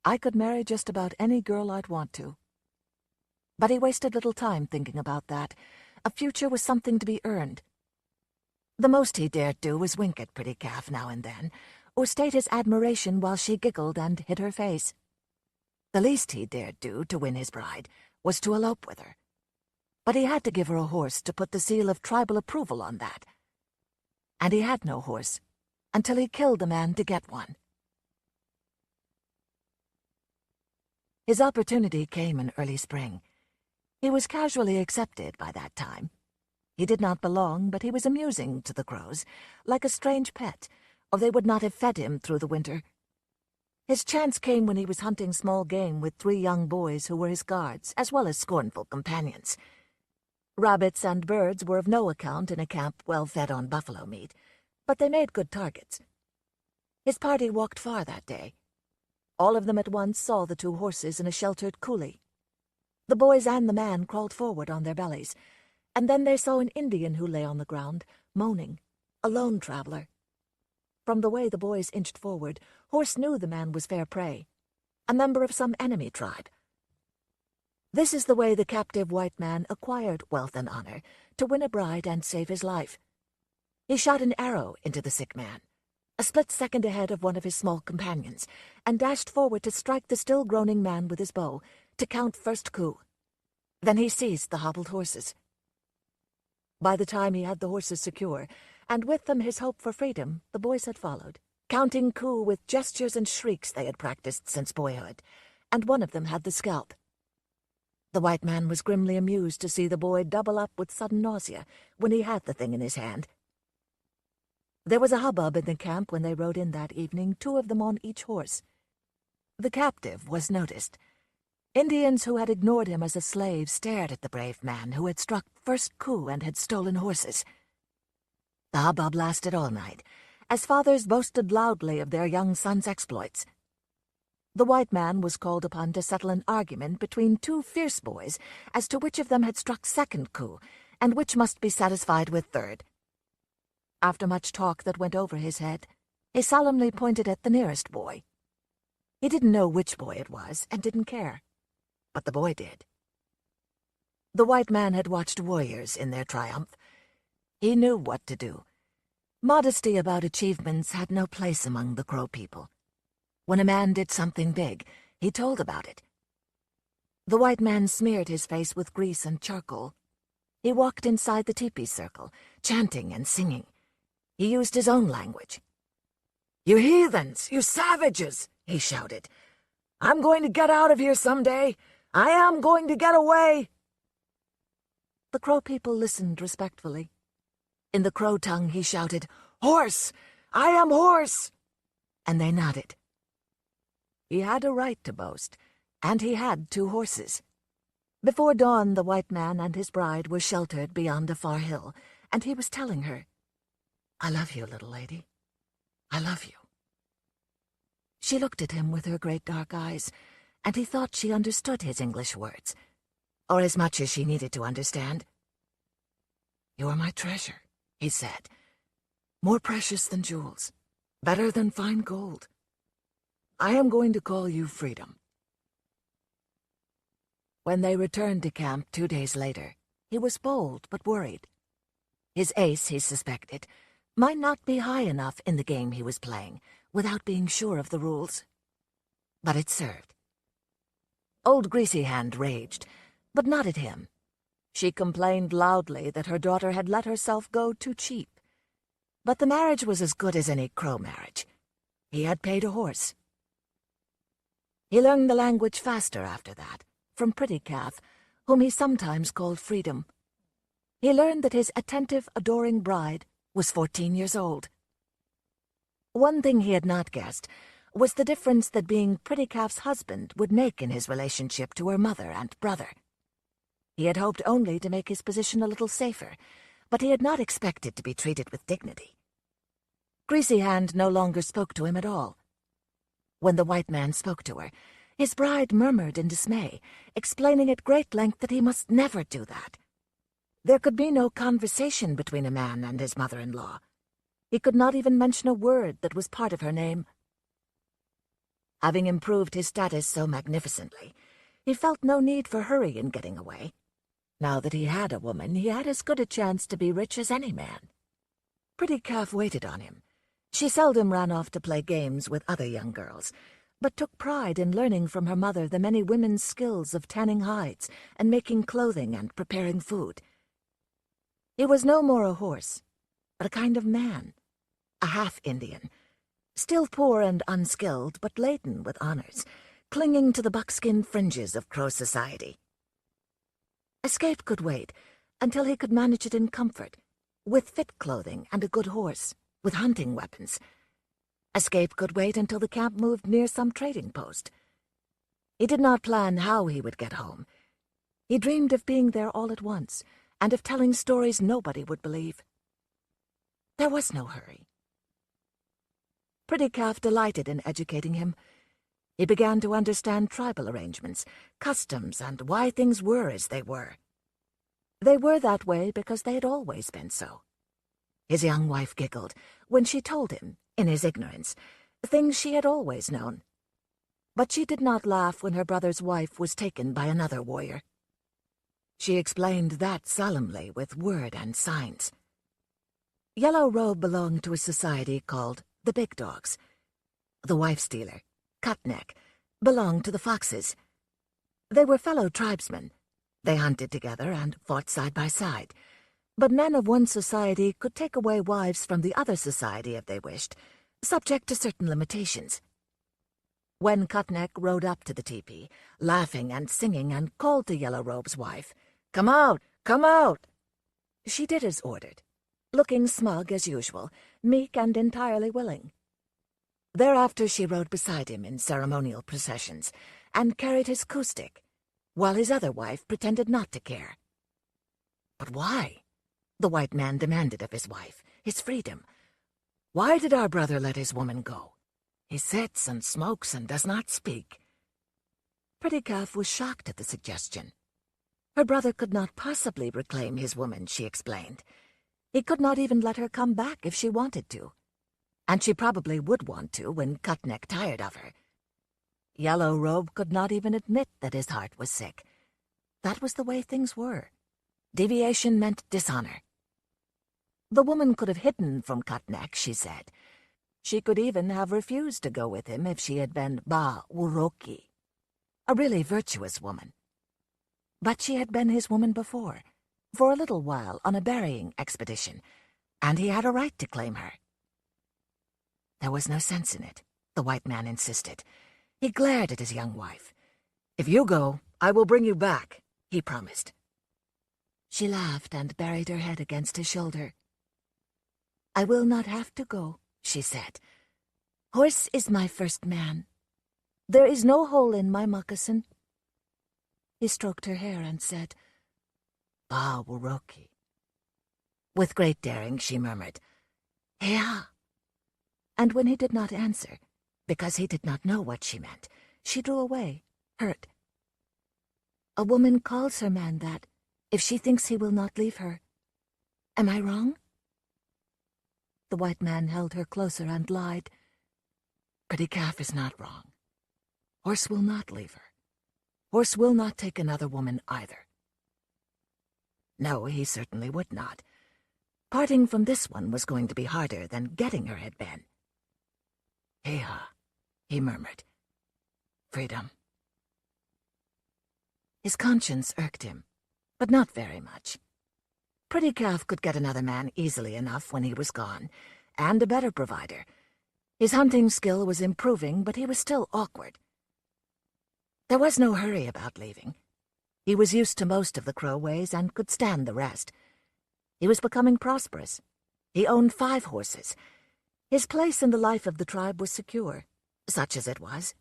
I could marry just about any girl I'd want to. But he wasted little time thinking about that. A future was something to be earned. The most he dared do was wink at Pretty Calf now and then, or state his admiration while she giggled and hid her face. The least he dared do to win his bride was to elope with her. But he had to give her a horse to put the seal of tribal approval on that. And he had no horse, until he killed a man to get one. His opportunity came in early spring. He was casually accepted by that time. He did not belong, but he was amusing to the crows, like a strange pet, or they would not have fed him through the winter. His chance came when he was hunting small game with 3 young boys who were his guards, as well as scornful companions. Rabbits and birds were of no account in a camp well fed on buffalo meat, but they made good targets. His party walked far that day. All of them at once saw the 2 horses in a sheltered coulee. The boys and the man crawled forward on their bellies, and then they saw an Indian who lay on the ground, moaning, a lone traveler. From the way the boys inched forward, Horse knew the man was fair prey, a member of some enemy tribe. This is the way the captive white man acquired wealth and honor, to win a bride and save his life. He shot an arrow into the sick man, a split second ahead of one of his small companions, and dashed forward to strike the still groaning man with his bow, to count first coup. Then he seized the hobbled horses. By the time he had the horses secure, and with them his hope for freedom, the boys had followed, counting coup with gestures and shrieks they had practiced since boyhood, and one of them had the scalp. The white man was grimly amused to see the boy double up with sudden nausea when he had the thing in his hand. There was a hubbub in the camp when they rode in that evening, 2 of them on each horse. The captive was noticed. Indians who had ignored him as a slave stared at the brave man who had struck first coup and had stolen horses. The hubbub lasted all night, as fathers boasted loudly of their young sons' exploits. The white man was called upon to settle an argument between two fierce boys as to which of them had struck second coup, and which must be satisfied with third. After much talk that went over his head, he solemnly pointed at the nearest boy. He didn't know which boy it was, and didn't care. But the boy did. The white man had watched warriors in their triumph. He knew what to do. Modesty about achievements had no place among the Crow people. When a man did something big, he told about it. The white man smeared his face with grease and charcoal. He walked inside the teepee circle, chanting and singing. He used his own language. "You heathens! You savages!" he shouted. "I'm going to get out of here someday. I am going to get away." The Crow people listened respectfully. In the Crow tongue he shouted, "Horse! I am horse!" And they nodded. He had a right to boast, and he had 2 horses. Before dawn, the white man and his bride were sheltered beyond a far hill, and he was telling her, "I love you, little lady. I love you." She looked at him with her great dark eyes, and he thought she understood his English words, or as much as she needed to understand. "You are my treasure," he said, "more precious than jewels, better than fine gold. I am going to call you Freedom." When they returned to camp 2 days later, he was bold but worried. His ace, he suspected, might not be high enough in the game he was playing without being sure of the rules. But it served. Old Greasy Hand raged, but not at him. She complained loudly that her daughter had let herself go too cheap. But the marriage was as good as any Crow marriage. He had paid a horse. He learned the language faster after that, from Pretty Calf, whom he sometimes called Freedom. He learned that his attentive, adoring bride was 14 years old. One thing he had not guessed was the difference that being Pretty Calf's husband would make in his relationship to her mother and brother. He had hoped only to make his position a little safer, but he had not expected to be treated with dignity. Greasy Hand no longer spoke to him at all. When the white man spoke to her, his bride murmured in dismay, explaining at great length that he must never do that. There could be no conversation between a man and his mother-in-law. He could not even mention a word that was part of her name. Having improved his status so magnificently, he felt no need for hurry in getting away. Now that he had a woman, he had as good a chance to be rich as any man. Pretty Calf waited on him. She seldom ran off to play games with other young girls, but took pride in learning from her mother the many women's skills of tanning hides and making clothing and preparing food. He was no more a horse, but a kind of man, a half-Indian, still poor and unskilled, but laden with honors, clinging to the buckskin fringes of Crow society. Escape could wait until he could manage it in comfort, with fit clothing and a good horse, with hunting weapons. Escape could wait until the camp moved near some trading post. He did not plan how he would get home. He dreamed of being there all at once, and of telling stories nobody would believe. There was no hurry. Pretty Calf delighted in educating him. He began to understand tribal arrangements, customs, and why things were as they were. They were that way because they had always been so. His young wife giggled when she told him, in his ignorance, things she had always known. But she did not laugh when her brother's wife was taken by another warrior. She explained that solemnly with word and signs. Yellow Robe belonged to a society called the Big Dogs. The wife-stealer, Cutneck, belonged to the Foxes. They were fellow tribesmen. They hunted together and fought side by side. But men of one society could take away wives from the other society if they wished, subject to certain limitations. When Cutneck rode up to the teepee, laughing and singing, and called to Yellow Robe's wife, "Come out! Come out!" she did as ordered, looking smug as usual, meek and entirely willing. Thereafter she rode beside him in ceremonial processions, and carried his coup-stick, while his other wife pretended not to care. But why? The white man demanded of his wife, his freedom. Why did our brother let his woman go? He sits and smokes and does not speak. Pretty Calf was shocked at the suggestion. Her brother could not possibly reclaim his woman, she explained. He could not even let her come back if she wanted to. And she probably would want to when Cutneck tired of her. Yellow Robe could not even admit that his heart was sick. That was the way things were. Deviation meant dishonor. The woman could have hidden from Cutneck, she said. She could even have refused to go with him if she had been Ba Uroki, a really virtuous woman. But she had been his woman before, for a little while on a berrying expedition, and he had a right to claim her. There was no sense in it, the white man insisted. He glared at his young wife. "If you go, I will bring you back," he promised. She laughed and buried her head against his shoulder. "I will not have to go," she said. "Horse is my first man. There is no hole in my moccasin." He stroked her hair and said, "Ba Wuroki." With great daring, she murmured, "Yeah." And when he did not answer, because he did not know what she meant, she drew away, hurt. A woman calls her man that if she thinks he will not leave her. Am I wrong? The white man held her closer and lied. Pretty Calf is not wrong. Horse will not leave her. Horse will not take another woman either. No, he certainly would not. Parting from this one was going to be harder than getting her had been. "Heha," he murmured. "Freedom." His conscience irked him, but not very much. Pretty Calf could get another man easily enough when he was gone, and a better provider. His hunting skill was improving, but he was still awkward. There was no hurry about leaving. He was used to most of the Crow ways and could stand the rest. He was becoming prosperous. He owned 5 horses. His place in the life of the tribe was secure, such as it was.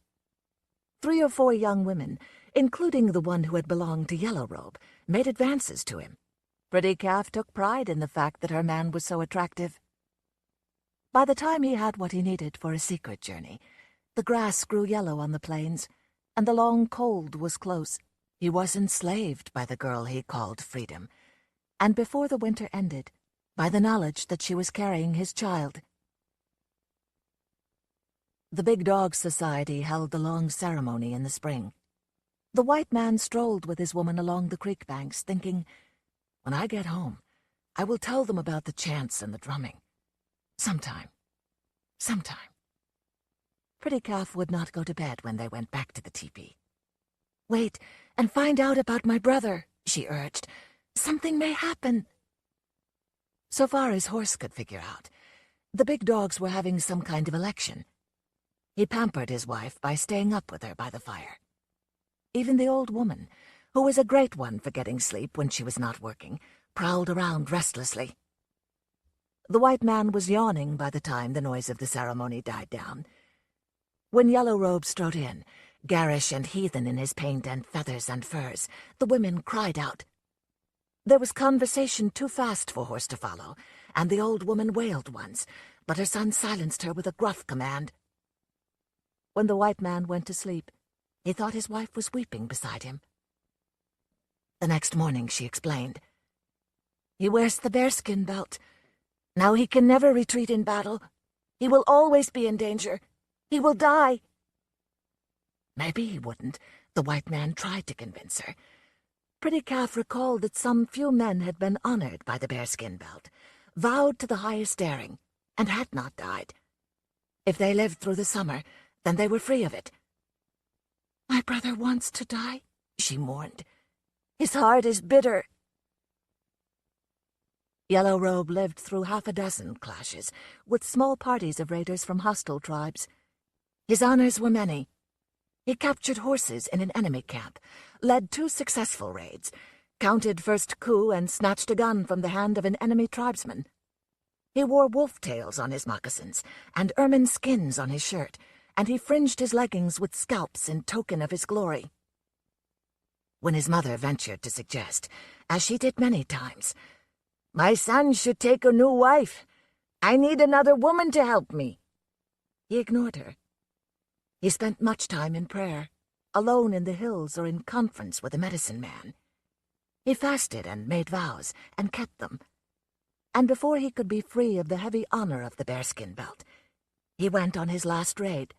3 or 4 young women, including the one who had belonged to Yellow Robe, made advances to him. Pretty Calf took pride in the fact that her man was so attractive. By the time he had what he needed for a secret journey, the grass grew yellow on the plains, and the long cold was close. He was enslaved by the girl he called Freedom, and before the winter ended, by the knowledge that she was carrying his child. The Big Dog Society held the long ceremony in the spring. The white man strolled with his woman along the creek banks, thinking, "When I get home, I will tell them about the chants and the drumming. Sometime. Pretty Calf would not go to bed when they went back to the teepee. "Wait and find out about my brother," she urged. "Something may happen." So far as Horse could figure out, the big dogs were having some kind of election. He pampered his wife by staying up with her by the fire. Even the old woman, who was a great one for getting sleep when she was not working, prowled around restlessly. The white man was yawning by the time the noise of the ceremony died down. When Yellow Robe strode in, garish and heathen in his paint and feathers and furs, the women cried out. There was conversation too fast for Horse to follow, and the old woman wailed once, but her son silenced her with a gruff command. When the white man went to sleep, he thought his wife was weeping beside him. The next morning she explained. "He wears the bearskin belt. Now he can never retreat in battle. He will always be in danger. He will die." Maybe he wouldn't, the white man tried to convince her. Pretty Calf recalled that some few men had been honored by the bearskin belt, vowed to the highest daring, and had not died. If they lived through the summer, then they were free of it. "My brother wants to die," she mourned. "His heart is bitter." Yellow Robe lived through 6 clashes, with small parties of raiders from hostile tribes. His honors were many. He captured horses in an enemy camp, led 2 successful raids, counted first coup and snatched a gun from the hand of an enemy tribesman. He wore wolf tails on his moccasins and ermine skins on his shirt, and he fringed his leggings with scalps in token of his glory. When his mother ventured to suggest, as she did many times, "My son should take a new wife. I need another woman to help me," he ignored her He spent much time in prayer, alone in the hills or in conference with a medicine man. He fasted and made vows, and kept them. And before he could be free of the heavy honor of the bearskin belt, he went on his last raid.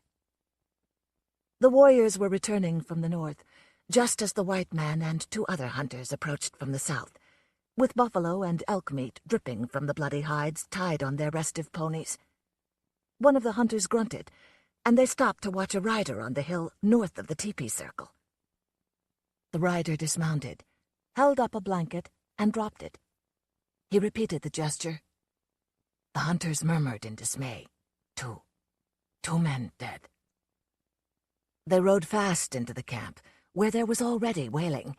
The warriors were returning from the north, just as the white man and 2 other hunters approached from the south, with buffalo and elk meat dripping from the bloody hides tied on their restive ponies. One of the hunters grunted, and they stopped to watch a rider on the hill north of the teepee circle. The rider dismounted, held up a blanket, and dropped it. He repeated the gesture. The hunters murmured in dismay. 2 men dead. They rode fast into the camp, where there was already wailing.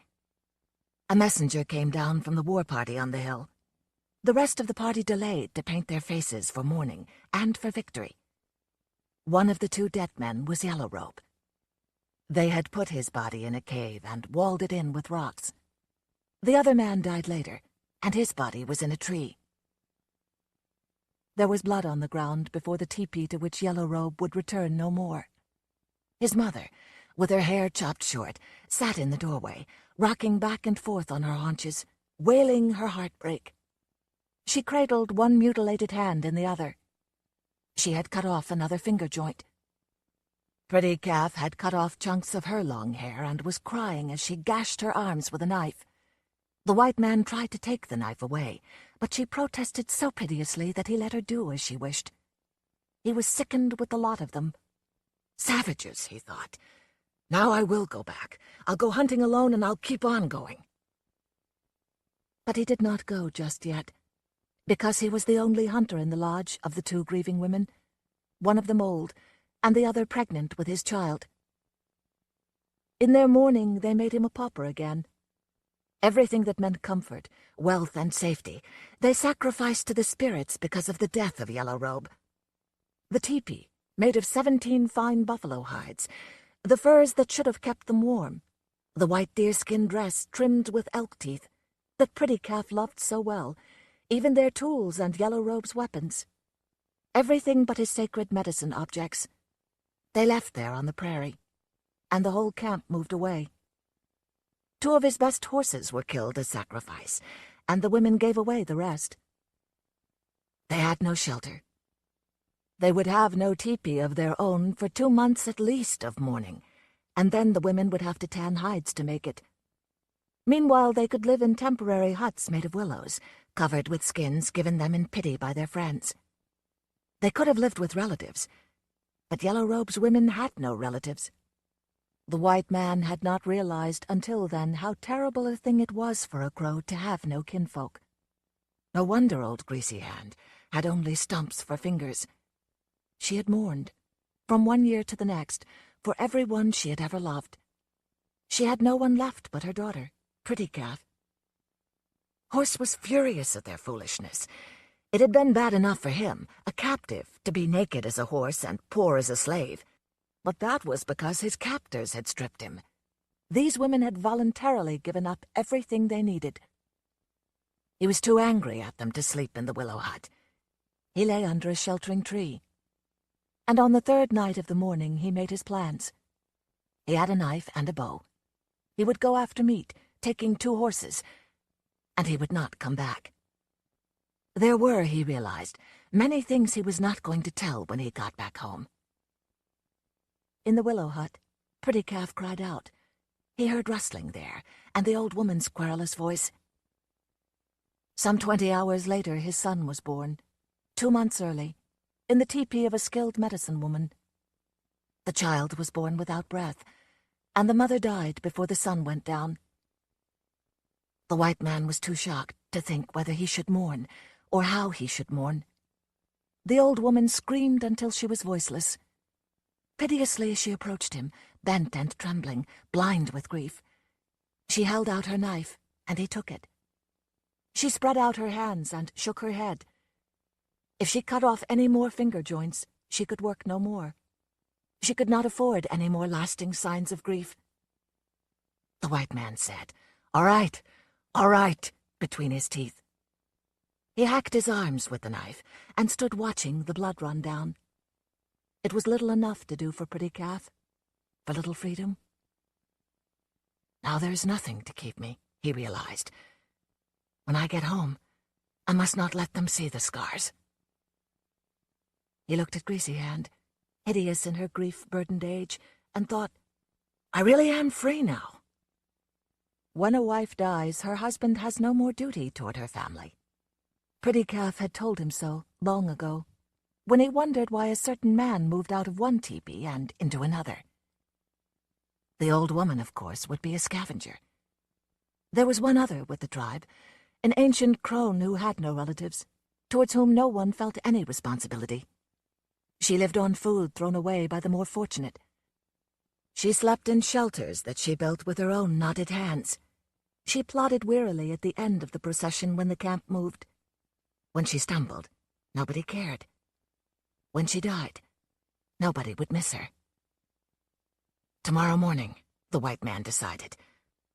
A messenger came down from the war party on the hill. The rest of the party delayed to paint their faces for mourning and for victory. One of the 2 dead men was Yellow Robe. They had put his body in a cave and walled it in with rocks. The other man died later, and his body was in a tree. There was blood on the ground before the teepee to which Yellow Robe would return no more. His mother, with her hair chopped short, sat in the doorway, rocking back and forth on her haunches, wailing her heartbreak. She cradled one mutilated hand in the other. She had cut off another finger joint. Pretty Calf had cut off chunks of her long hair and was crying as she gashed her arms with a knife. The white man tried to take the knife away, but she protested so piteously that he let her do as she wished. He was sickened with the lot of them. Savages, he thought. Now I will go back. I'll go hunting alone and I'll keep on going. But he did not go just yet, because he was the only hunter in the lodge of the 2 grieving women, one of them old, and the other pregnant with his child. In their mourning they made him a pauper again. Everything that meant comfort, wealth, and safety, they sacrificed to the spirits because of the death of Yellow Robe. The teepee, made of 17 fine buffalo hides, the furs that should have kept them warm, the white deerskin dress trimmed with elk teeth that Pretty Calf loved so well, even their tools and Yellow Robe's weapons. Everything but his sacred medicine objects. They left there on the prairie, and the whole camp moved away. 2 of his best horses were killed as sacrifice, and the women gave away the rest. They had no shelter. They would have no teepee of their own for 2 months at least of mourning, and then the women would have to tan hides to make it. Meanwhile, they could live in temporary huts made of willows, covered with skins given them in pity by their friends. They could have lived with relatives, but Yellow Robe's women had no relatives. The white man had not realized until then how terrible a thing it was for a crow to have no kinfolk. No wonder old Greasy Hand had only stumps for fingers. She had mourned, from one year to the next, for every one she had ever loved. She had no one left but her daughter, Pretty Calf. Horse was furious at their foolishness. It had been bad enough for him, a captive, to be naked as a horse and poor as a slave. But that was because his captors had stripped him. These women had voluntarily given up everything they needed. He was too angry at them to sleep in the willow hut. He lay under a sheltering tree. And on the 3rd night of the mourning he made his plans. He had a knife and a bow. He would go after meat, taking 2 horses, and he would not come back. There were, he realized, many things he was not going to tell when he got back home. In the willow hut, Pretty Calf cried out. He heard rustling there, and the old woman's querulous voice. Some 20 hours later his son was born, 2 months early, in the teepee of a skilled medicine woman. The child was born without breath, and the mother died before the sun went down. The white man was too shocked to think whether he should mourn, or how he should mourn. The old woman screamed until she was voiceless. Piteously she approached him, bent and trembling, blind with grief. She held out her knife, and he took it. She spread out her hands and shook her head. If she cut off any more finger joints, she could work no more. She could not afford any more lasting signs of grief. The white man said, all right, between his teeth. He hacked his arms with the knife and stood watching the blood run down. It was little enough to do for pretty Kath, for little freedom. Now there's nothing to keep me, he realized. When I get home, I must not let them see the scars. He looked at Greasy Hand, hideous in her grief-burdened age, and thought, I really am free now. When a wife dies, her husband has no more duty toward her family. Pretty Kath had told him so long ago, when he wondered why a certain man moved out of one teepee and into another. The old woman, of course, would be a scavenger. There was one other with the tribe, an ancient crone who had no relatives, towards whom no one felt any responsibility. She lived on food thrown away by the more fortunate. She slept in shelters that she built with her own knotted hands. She plodded wearily at the end of the procession when the camp moved. When she stumbled, nobody cared. When she died, nobody would miss her. Tomorrow morning, the white man decided,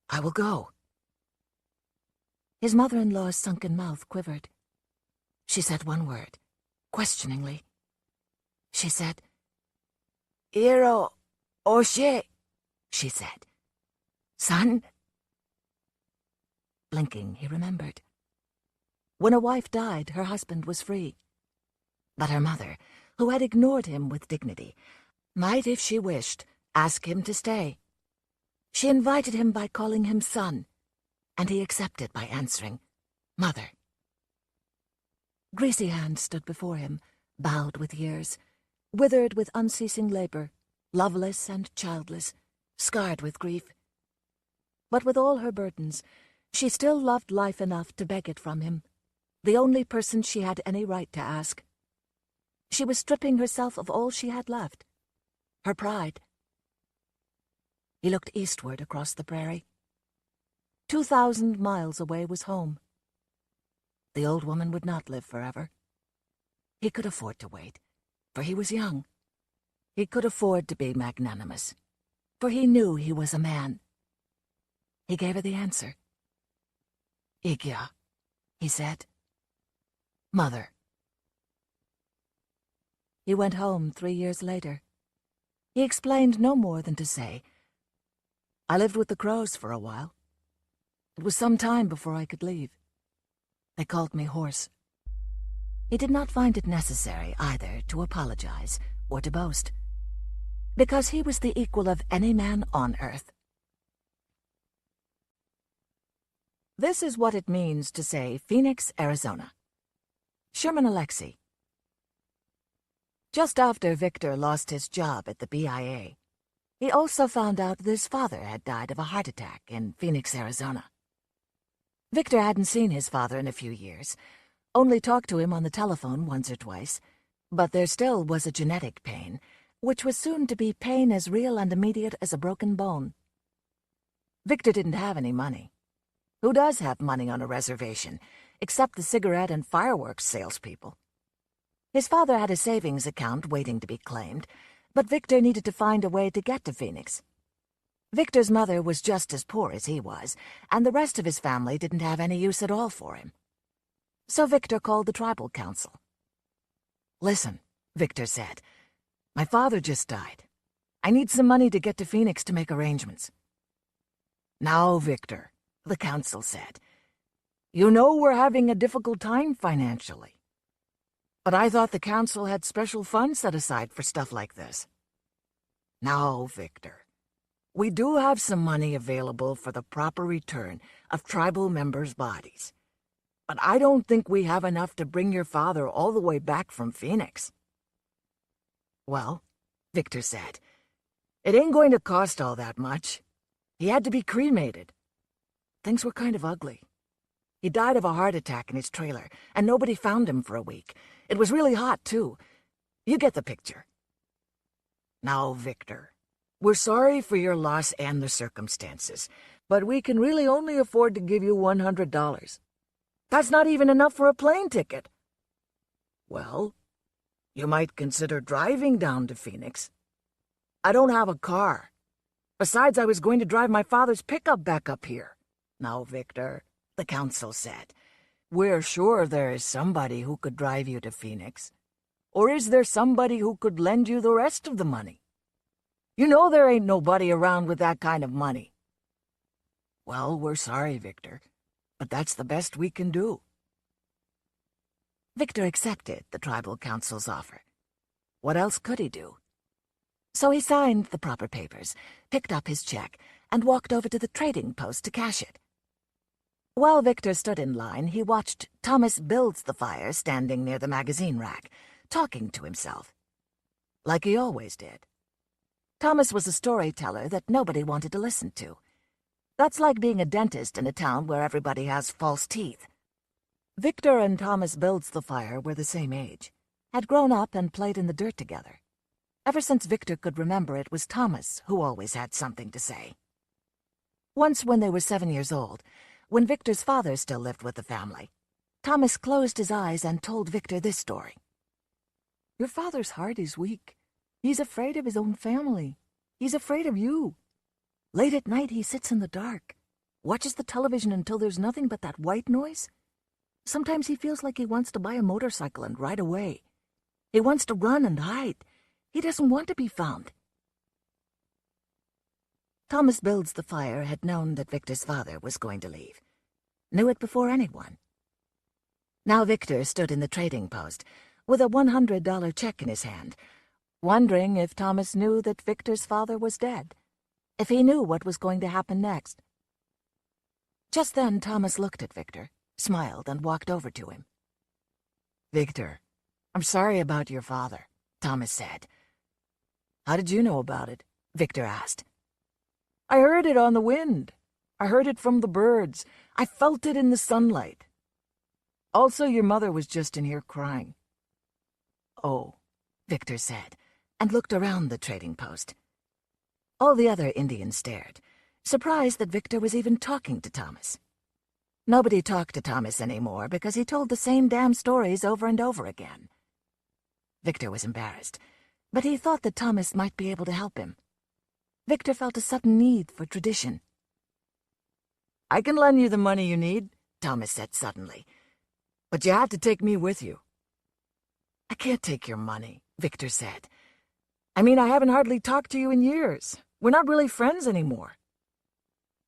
I will go. His mother-in-law's sunken mouth quivered. She said one word, questioningly. She said, Iro Oshe, she said. Son? Blinking, he remembered. When a wife died, her husband was free. But her mother, who had ignored him with dignity, might, if she wished, ask him to stay. She invited him by calling him son, and he accepted by answering, Mother. Greasy Hand stood before him, bowed with years, withered with unceasing labor, loveless and childless, scarred with grief. But with all her burdens, she still loved life enough to beg it from him, the only person she had any right to ask. She was stripping herself of all she had left, her pride. He looked eastward across the prairie. 2,000 miles away was home. The old woman would not live forever. He could afford to wait, for he was young. He could afford to be magnanimous, for he knew he was a man. He gave her the answer. Igya, he said. Mother. He went home 3 years later. He explained no more than to say, I lived with the crows for a while. It was some time before I could leave. They called me Horse. He did not find it necessary either to apologize or to boast, because he was the equal of any man on earth. This is what it means to say Phoenix, Arizona. Sherman Alexie. Just after Victor lost his job at the BIA, he also found out that his father had died of a heart attack in Phoenix, Arizona. Victor hadn't seen his father in a few years, only talked to him on the telephone once or twice, but there still was a genetic pain, which was soon to be pain as real and immediate as a broken bone. Victor didn't have any money. Who does have money on a reservation, except the cigarette and fireworks salespeople? His father had a savings account waiting to be claimed, but Victor needed to find a way to get to Phoenix. Victor's mother was just as poor as he was, and the rest of his family didn't have any use at all for him. So Victor called the tribal council. Listen, Victor said, my father just died. I need some money to get to Phoenix to make arrangements. Now, Victor, the council said, you know we're having a difficult time financially. But I thought the council had special funds set aside for stuff like this. Now, Victor, we do have some money available for the proper return of tribal members' bodies. But I don't think we have enough to bring your father all the way back from Phoenix. Well, Victor said, it ain't going to cost all that much. He had to be cremated. Things were kind of ugly. He died of a heart attack in his trailer, and nobody found him for a week. It was really hot, too. You get the picture. Now, Victor, we're sorry for your loss and the circumstances, but we can really only afford to give you $100. That's not even enough for a plane ticket. Well, you might consider driving down to Phoenix. I don't have a car. Besides, I was going to drive my father's pickup back up here. Now, Victor, the council said, we're sure there is somebody who could drive you to Phoenix. Or is there somebody who could lend you the rest of the money? You know there ain't nobody around with that kind of money." "Well, we're sorry, Victor, but that's the best we can do." Victor accepted the tribal council's offer. What else could he do? So he signed the proper papers, picked up his check, and walked over to the trading post to cash it. While Victor stood in line, he watched Thomas Builds the Fire standing near the magazine rack, talking to himself. Like he always did. Thomas was a storyteller that nobody wanted to listen to. That's like being a dentist in a town where everybody has false teeth. Victor and Thomas Builds the Fire were the same age, had grown up and played in the dirt together. Ever since Victor could remember, it was Thomas who always had something to say. Once when they were 7 years old, when Victor's father still lived with the family, Thomas closed his eyes and told Victor this story. "Your father's heart is weak. He's afraid of his own family. He's afraid of you. Late at night he sits in the dark, watches the television until there's nothing but that white noise. Sometimes he feels like he wants to buy a motorcycle and ride away. He wants to run and hide. He doesn't want to be found." Thomas Builds the Fire had known that Victor's father was going to leave. Knew it before anyone. Now Victor stood in the trading post with a $100 check in his hand, wondering if Thomas knew that Victor's father was dead, if he knew what was going to happen next. Just then Thomas looked at Victor, smiled, and walked over to him. "Victor, I'm sorry about your father," Thomas said. "How did you know about it?" Victor asked. "I heard it on the wind. I heard it from the birds. I felt it in the sunlight. Also, your mother was just in here crying." "Oh," Victor said, and looked around the trading post. All the other Indians stared, surprised that Victor was even talking to Thomas. Nobody talked to Thomas anymore because he told the same damn stories over and over again. Victor was embarrassed, but he thought that Thomas might be able to help him. Victor felt a sudden need for tradition. "I can lend you the money you need," Thomas said suddenly, "but you have to take me with you." "I can't take your money," Victor said. "I mean, I haven't hardly talked to you in years. We're not really friends anymore."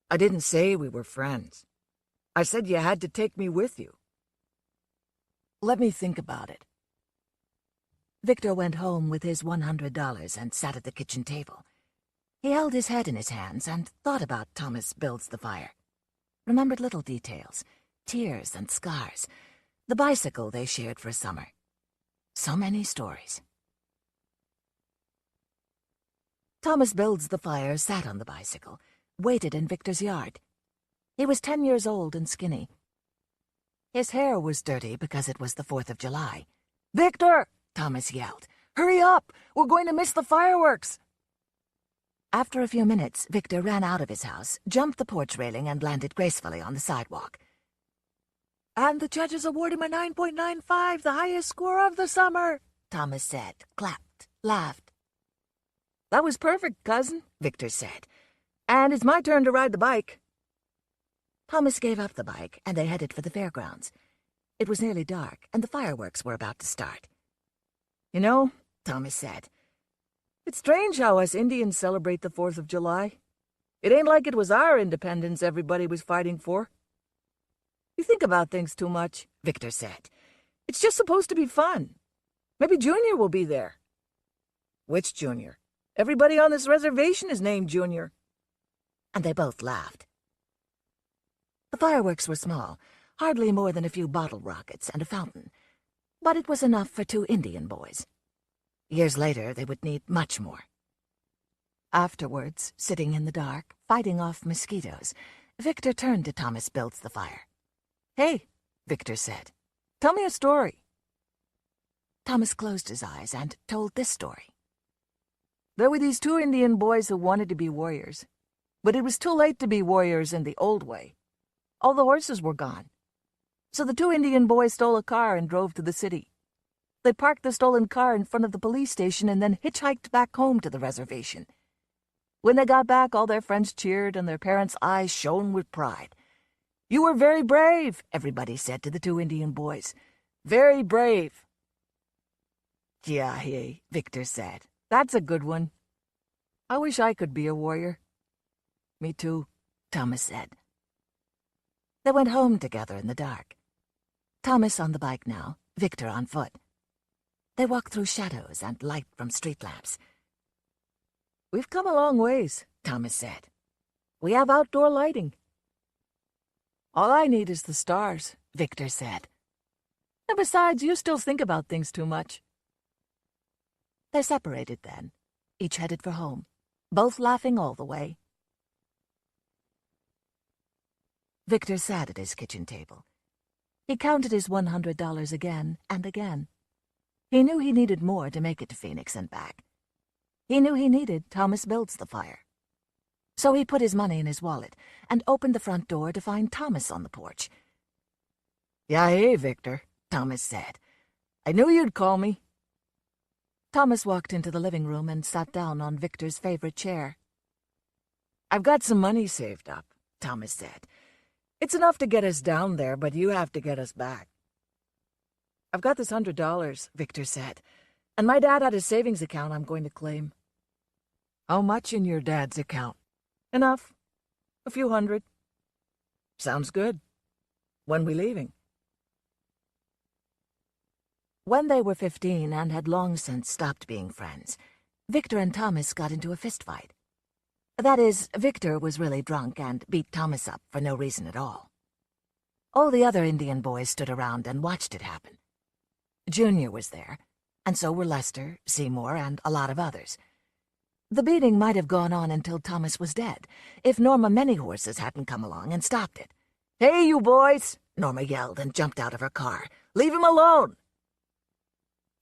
"I didn't say we were friends. I said you had to take me with you." "Let me think about it." Victor went home with his $100 and sat at the kitchen table. He held his head in his hands and thought about Thomas Builds the Fire. Remembered little details, tears and scars, the bicycle they shared for a summer. So many stories. Thomas Builds the Fire sat on the bicycle, waited in Victor's yard. He was 10 years old and skinny. His hair was dirty because it was the 4th of July. "Victor!" Thomas yelled. "Hurry up! We're going to miss the fireworks!" After a few minutes, Victor ran out of his house, jumped the porch railing, and landed gracefully on the sidewalk. "And the judges awarded him a 9.95, the highest score of the summer," Thomas said, clapped, laughed. "That was perfect, cousin," Victor said. "And it's my turn to ride the bike." Thomas gave up the bike, and they headed for the fairgrounds. It was nearly dark, and the fireworks were about to start. "You know," Thomas said, "it's strange how us Indians celebrate the 4th of July. It ain't like it was our independence everybody was fighting for." "You think about things too much," Victor said. "It's just supposed to be fun. Maybe Junior will be there." "Which Junior? Everybody on this reservation is named Junior." And they both laughed. The fireworks were small, hardly more than a few bottle rockets and a fountain, but it was enough for 2 Indian boys. Years later, they would need much more. Afterwards, sitting in the dark, fighting off mosquitoes, Victor turned to Thomas Builds the Fire. "Hey," Victor said, "tell me a story." Thomas closed his eyes and told this story. There were these 2 Indian boys who wanted to be warriors, but it was too late to be warriors in the old way. All the horses were gone. So the 2 Indian boys stole a car and drove to the city. They parked the stolen car in front of the police station and then hitchhiked back home to the reservation. When they got back, all their friends cheered and their parents' eyes shone with pride. "You were very brave," everybody said to the 2 Indian boys. "Very brave." Yeah, Victor said. That's a good one. I wish I could be a warrior. Me too, Thomas said. They went home together in the dark. Thomas on the bike now, Victor on foot. They walked through shadows and light from street lamps. We've come a long ways, Thomas said. We have outdoor lighting. All I need is the stars, Victor said. And besides, you still think about things too much. They separated then, each headed for home, both laughing all the way. Victor sat at his kitchen table. He counted his $100 again and again. He knew he needed more to make it to Phoenix and back. He knew he needed Thomas builds the fire. So he put his money in his wallet and opened the front door to find Thomas on the porch. Yeah, hey, Victor, Thomas said. I knew you'd call me. Thomas walked into the living room and sat down on Victor's favorite chair. I've got some money saved up, Thomas said. It's enough to get us down there, but you have to get us back. I've got this $100, Victor said, and my dad had a savings account I'm going to claim. How much in your dad's account? Enough. A few hundred. Sounds good. When we leaving? When they were 15 and had long since stopped being friends, Victor and Thomas got into a fistfight. That is, Victor was really drunk and beat Thomas up for no reason at all. All the other Indian boys stood around and watched it happen. Junior was there, and so were Lester, Seymour, and a lot of others. The beating might have gone on until Thomas was dead, if Norma Many-Horses hadn't come along and stopped it. Hey, you boys! Norma yelled and jumped out of her car. Leave him alone!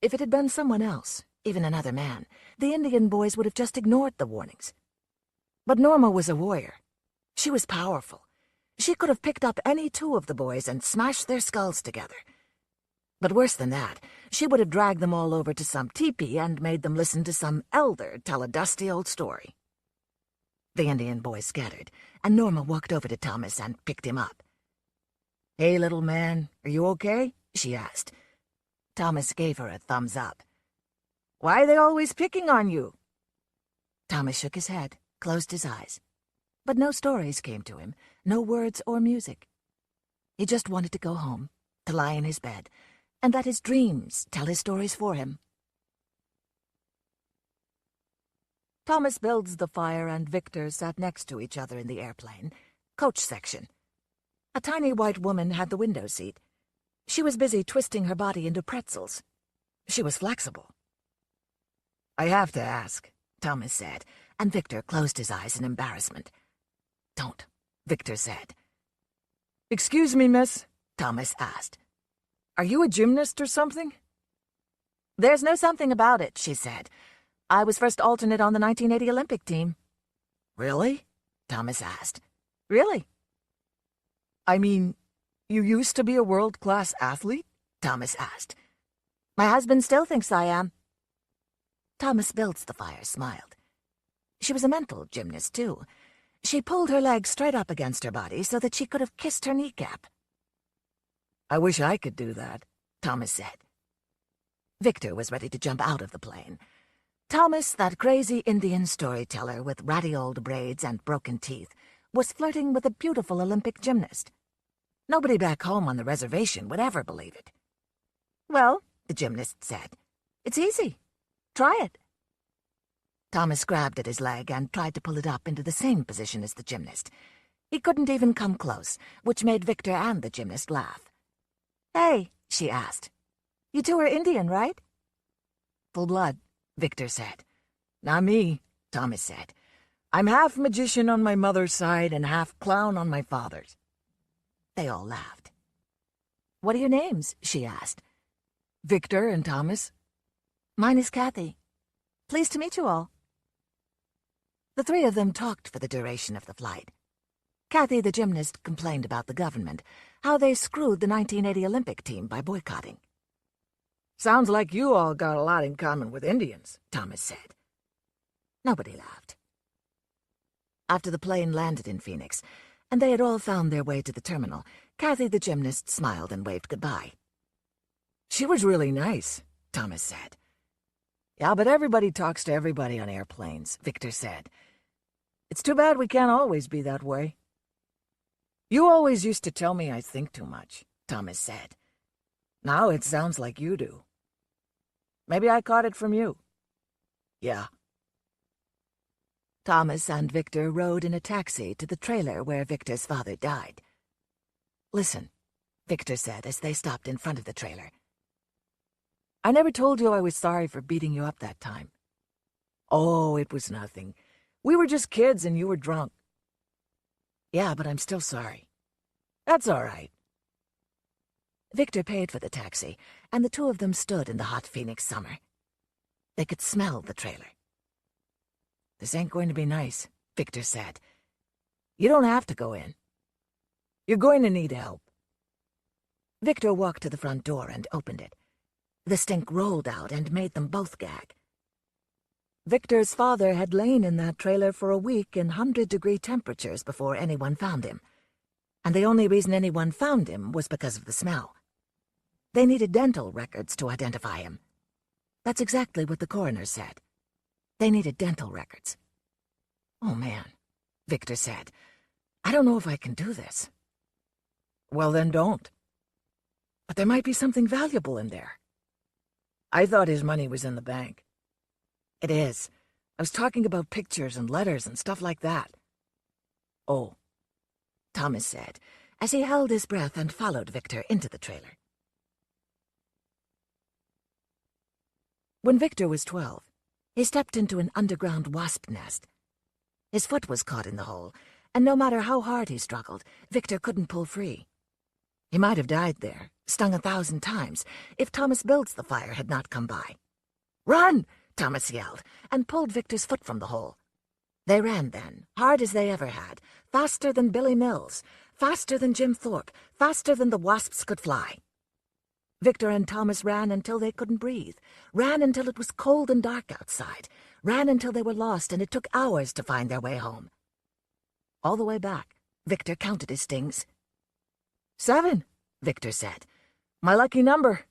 If it had been someone else, even another man, the Indian boys would have just ignored the warnings. But Norma was a warrior. She was powerful. She could have picked up any two of the boys and smashed their skulls together. But worse than that, she would have dragged them all over to some teepee and made them listen to some elder tell a dusty old story. The Indian boys scattered, and Norma walked over to Thomas and picked him up. Hey, little man, are you okay? She asked. Thomas gave her a thumbs up. Why are they always picking on you? Thomas shook his head, closed his eyes. But no stories came to him, no words or music. He just wanted to go home, to lie in his bed, and let his dreams tell his stories for him. Thomas builds the fire and Victor sat next to each other in the airplane, coach section. A tiny white woman had the window seat. She was busy twisting her body into pretzels. She was flexible. I have to ask, Thomas said, and Victor closed his eyes in embarrassment. Don't, Victor said. Excuse me, miss, Thomas asked. Are you a gymnast or something? There's no something about it, she said. I was first alternate on the 1980 Olympic team. Really? Thomas asked. Really? I mean, you used to be a world-class athlete? Thomas asked. My husband still thinks I am. Thomas builds the fire smiled. She was a mental gymnast, too. She pulled her leg straight up against her body so that she could have kissed her kneecap. I wish I could do that, Thomas said. Victor was ready to jump out of the plane. Thomas, that crazy Indian storyteller with ratty old braids and broken teeth, was flirting with a beautiful Olympic gymnast. Nobody back home on the reservation would ever believe it. Well, the gymnast said, it's easy. Try it. Thomas grabbed at his leg and tried to pull it up into the same position as the gymnast. He couldn't even come close, which made Victor and the gymnast laugh. Hey, she asked. You two are Indian, right? Full blood, Victor said. Not me, Thomas said. I'm half magician on my mother's side and half clown on my father's. They all laughed. What are your names? She asked. Victor and Thomas. Mine is Kathy. Pleased to meet you all. The three of them talked for the duration of the flight. Kathy, the gymnast, complained about the government, how they screwed the 1980 Olympic team by boycotting. Sounds like you all got a lot in common with Indians, Thomas said. Nobody laughed. After the plane landed in Phoenix, and they had all found their way to the terminal, Kathy, the gymnast, smiled and waved goodbye. She was really nice, Thomas said. Yeah, but everybody talks to everybody on airplanes, Victor said. It's too bad we can't always be that way. You always used to tell me I think too much, Thomas said. Now it sounds like you do. Maybe I caught it from you. Yeah. Thomas and Victor rode in a taxi to the trailer where Victor's father died. Listen, Victor said as they stopped in front of the trailer. I never told you I was sorry for beating you up that time. Oh, it was nothing. We were just kids and you were drunk. Yeah, but I'm still sorry. That's all right. Victor paid for the taxi, and the two of them stood in the hot Phoenix summer. They could smell the trailer. This ain't going to be nice, Victor said. You don't have to go in. You're going to need help. Victor walked to the front door and opened it. The stink rolled out and made them both gag. Victor's father had lain in that trailer for a week in 100-degree temperatures before anyone found him. And the only reason anyone found him was because of the smell. They needed dental records to identify him. That's exactly what the coroner said. They needed dental records. Oh, man, Victor said. I don't know if I can do this. Well, then don't. But there might be something valuable in there. I thought his money was in the bank. It is. I was talking about pictures and letters and stuff like that. Oh, Thomas said, as he held his breath and followed Victor into the trailer. When Victor was 12, he stepped into an underground wasp nest. His foot was caught in the hole, and no matter how hard he struggled, Victor couldn't pull free. He might have died there, stung 1,000 times, if Thomas Builds the Fire had not come by. Run! Thomas yelled, and pulled Victor's foot from the hole. They ran then, hard as they ever had, faster than Billy Mills, faster than Jim Thorpe, faster than the wasps could fly. Victor and Thomas ran until they couldn't breathe, ran until it was cold and dark outside, ran until they were lost and it took hours to find their way home. All the way back, Victor counted his stings. 7, Victor said. My lucky number.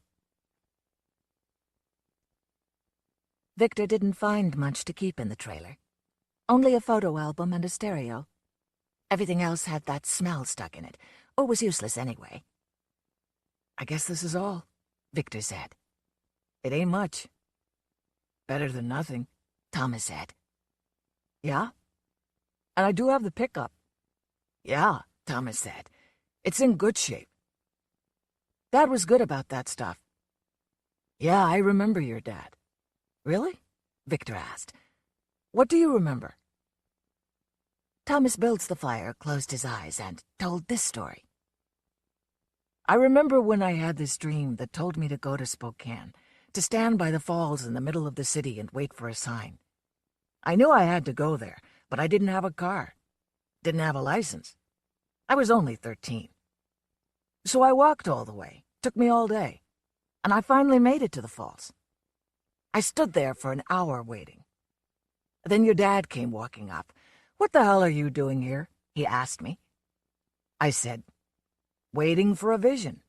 Victor didn't find much to keep in the trailer. Only a photo album and a stereo. Everything else had that smell stuck in it, or was useless anyway. I guess this is all, Victor said. It ain't much. Better than nothing, Thomas said. Yeah? And I do have the pickup. Yeah, Thomas said. It's in good shape. Dad was good about that stuff. Yeah, I remember your dad. Really? Victor asked. What do you remember? Thomas Builds the Fire closed his eyes and told this story. I remember when I had this dream that told me to go to Spokane, to stand by the falls in the middle of the city and wait for a sign. I knew I had to go there, but I didn't have a car. Didn't have a license. I was only 13. So I walked all the way. Took me all day. And I finally made it to the falls. I stood there for an hour waiting. Then your dad came walking up. What the hell are you doing here? He asked me. I said, waiting for a vision.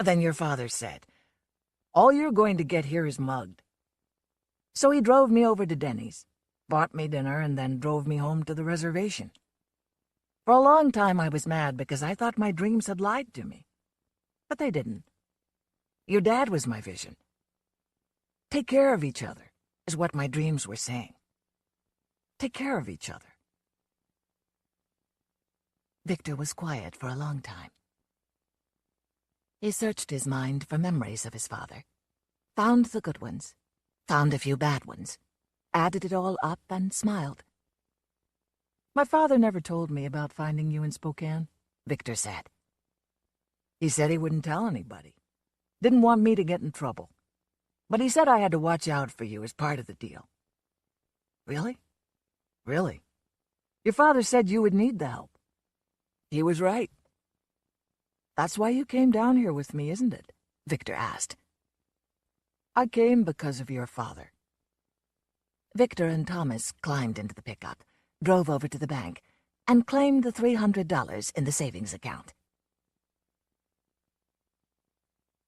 Then your father said, all you're going to get here is mugged. So he drove me over to Denny's, bought me dinner, and then drove me home to the reservation. For a long time I was mad because I thought my dreams had lied to me. But they didn't. Your dad was my vision. Take care of each other, is what my dreams were saying. Take care of each other. Victor was quiet for a long time. He searched his mind for memories of his father, found the good ones, found a few bad ones, added it all up and smiled. My father never told me about finding you in Spokane, Victor said. He said he wouldn't tell anybody. Didn't want me to get in trouble. But he said I had to watch out for you as part of the deal. Really? Really? Your father said you would need the help. He was right. That's why you came down here with me, isn't it? Victor asked. I came because of your father. Victor and Thomas climbed into the pickup, drove over to the bank, and claimed the $300 in the savings account.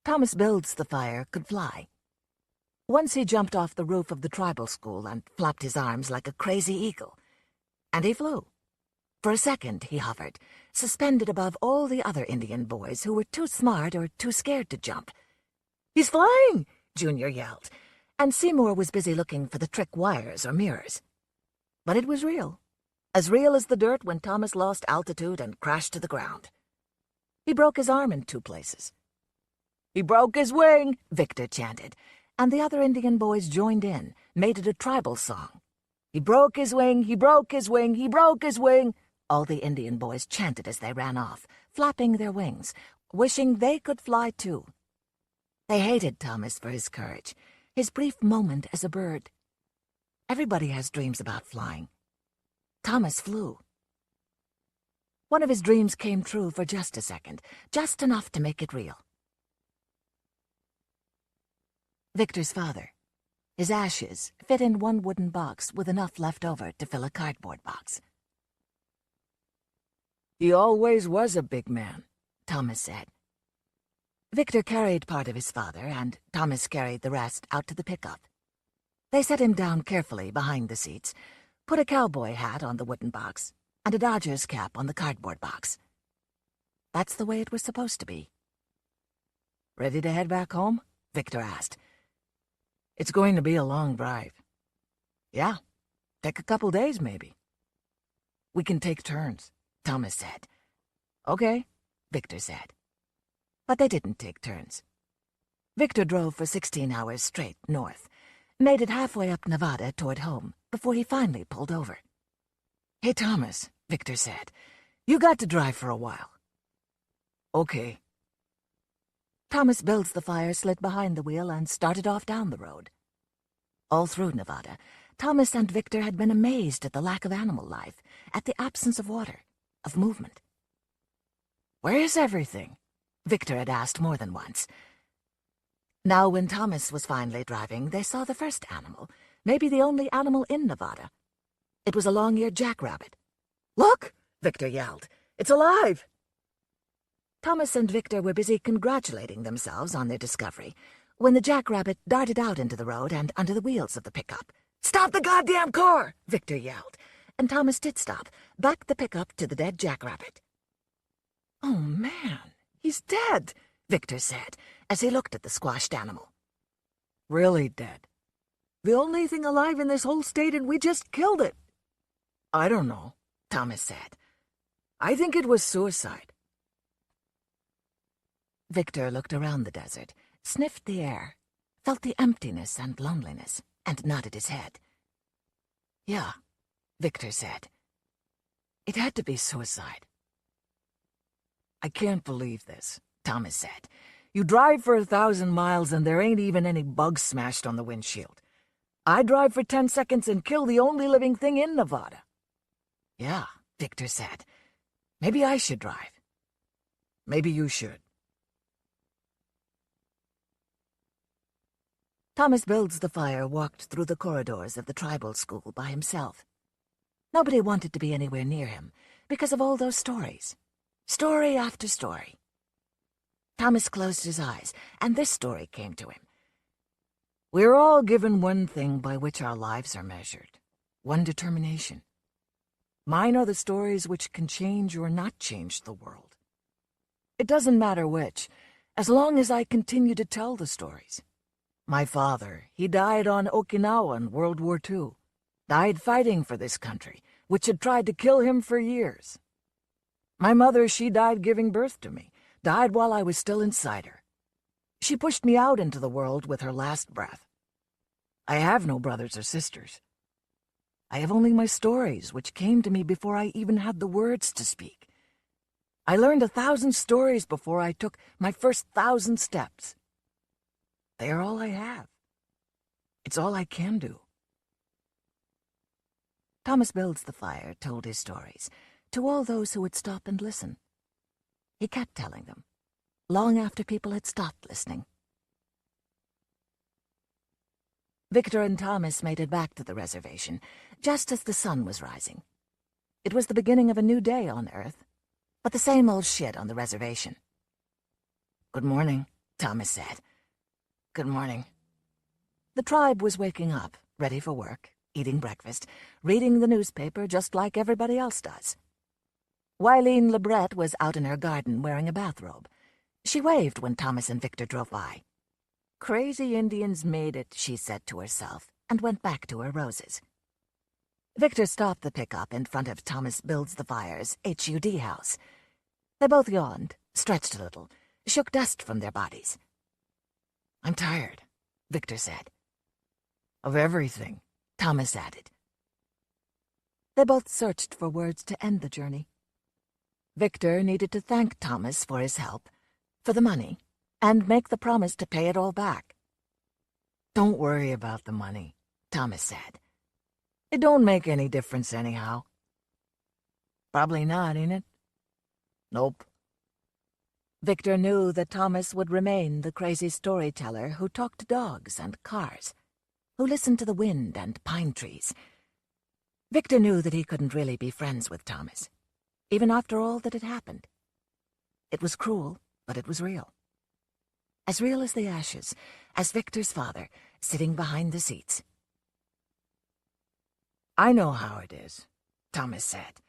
Thomas Builds the Fire could fly. Once he jumped off the roof of the tribal school and flapped his arms like a crazy eagle. And he flew. For a second he hovered, suspended above all the other Indian boys who were too smart or too scared to jump. "He's flying!" Junior yelled, and Seymour was busy looking for the trick wires or mirrors. But it was real. As real as the dirt when Thomas lost altitude and crashed to the ground. He broke his arm in 2 places. "He broke his wing," Victor chanted, and the other Indian boys joined in, made it a tribal song. "He broke his wing, he broke his wing, he broke his wing," all the Indian boys chanted as they ran off, flapping their wings, wishing they could fly too. They hated Thomas for his courage, his brief moment as a bird. Everybody has dreams about flying. Thomas flew. One of his dreams came true for just a second, just enough to make it real. Victor's father. His ashes fit in one wooden box with enough left over to fill a cardboard box. "He always was a big man," Thomas said. Victor carried part of his father, and Thomas carried the rest out to the pickup. They set him down carefully behind the seats, put a cowboy hat on the wooden box, and a Dodgers cap on the cardboard box. That's the way it was supposed to be. "Ready to head back home?" Victor asked. "It's going to be a long drive." "Yeah, take a couple days, maybe." "We can take turns," Thomas said. "Okay," Victor said. But they didn't take turns. Victor drove for 16 hours straight north, made it halfway up Nevada toward home, before he finally pulled over. "Hey, Thomas," Victor said, "you got to drive for a while." "Okay." Thomas builds the fire slid behind the wheel and started off down the road. All through Nevada, Thomas and Victor had been amazed at the lack of animal life, at the absence of water, of movement. "Where is everything?" Victor had asked more than once. Now, when Thomas was finally driving, they saw the first animal, maybe the only animal in Nevada. It was a long-eared jackrabbit. "Look!" Victor yelled. "It's alive!" Thomas and Victor were busy congratulating themselves on their discovery when the jackrabbit darted out into the road and under the wheels of the pickup. "Stop the goddamn car!" Victor yelled, and Thomas did stop, backed the pickup to the dead jackrabbit. "Oh, man, he's dead," Victor said, as he looked at the squashed animal. "Really dead. The only thing alive in this whole state, and we just killed it." "I don't know," Thomas said. "I think it was suicide." Victor looked around the desert, sniffed the air, felt the emptiness and loneliness, and nodded his head. "Yeah," Victor said. "It had to be suicide." "I can't believe this," Thomas said. "You drive for 1,000 miles and there ain't even any bugs smashed on the windshield. I drive for 10 seconds and kill the only living thing in Nevada." "Yeah," Victor said. "Maybe I should drive." "Maybe you should." Thomas builds the fire walked through the corridors of the tribal school by himself. Nobody wanted to be anywhere near him because of all those stories. Story after story. Thomas closed his eyes, and this story came to him. "We're all given one thing by which our lives are measured, one determination. Mine are the stories which can change or not change the world. It doesn't matter which, as long as I continue to tell the stories. My father, he died on Okinawa in World War II. Died fighting for this country, which had tried to kill him for years. My mother, she died giving birth to me, died while I was still inside her. She pushed me out into the world with her last breath. I have no brothers or sisters. I have only my stories, which came to me before I even had the words to speak. I learned 1,000 stories before I took my first 1,000 steps. They are all I have. It's all I can do." Thomas builds the fire, told his stories, to all those who would stop and listen. He kept telling them, long after people had stopped listening. Victor and Thomas made it back to the reservation, just as the sun was rising. It was the beginning of a new day on Earth, but the same old shit on the reservation. "Good morning," Thomas said. "Good morning." The tribe was waking up, ready for work, eating breakfast, reading the newspaper just like everybody else does. Wileen Lebret was out in her garden wearing a bathrobe. She waved when Thomas and Victor drove by. "Crazy Indians made it," she said to herself, and went back to her roses. Victor stopped the pickup in front of Thomas Builds the Fire's HUD house. They both yawned, stretched a little, shook dust from their bodies. "I'm tired," Victor said. "Of everything," Thomas added. They both searched for words to end the journey. Victor needed to thank Thomas for his help, for the money, and make the promise to pay it all back. "Don't worry about the money," Thomas said. "It don't make any difference anyhow." "Probably not, ain't it?" "Nope." Victor knew that Thomas would remain the crazy storyteller who talked to dogs and cars, who listened to the wind and pine trees. Victor knew that he couldn't really be friends with Thomas, even after all that had happened. It was cruel, but it was real. As real as the ashes, as Victor's father, sitting behind the seats. "I know how it is," Thomas said.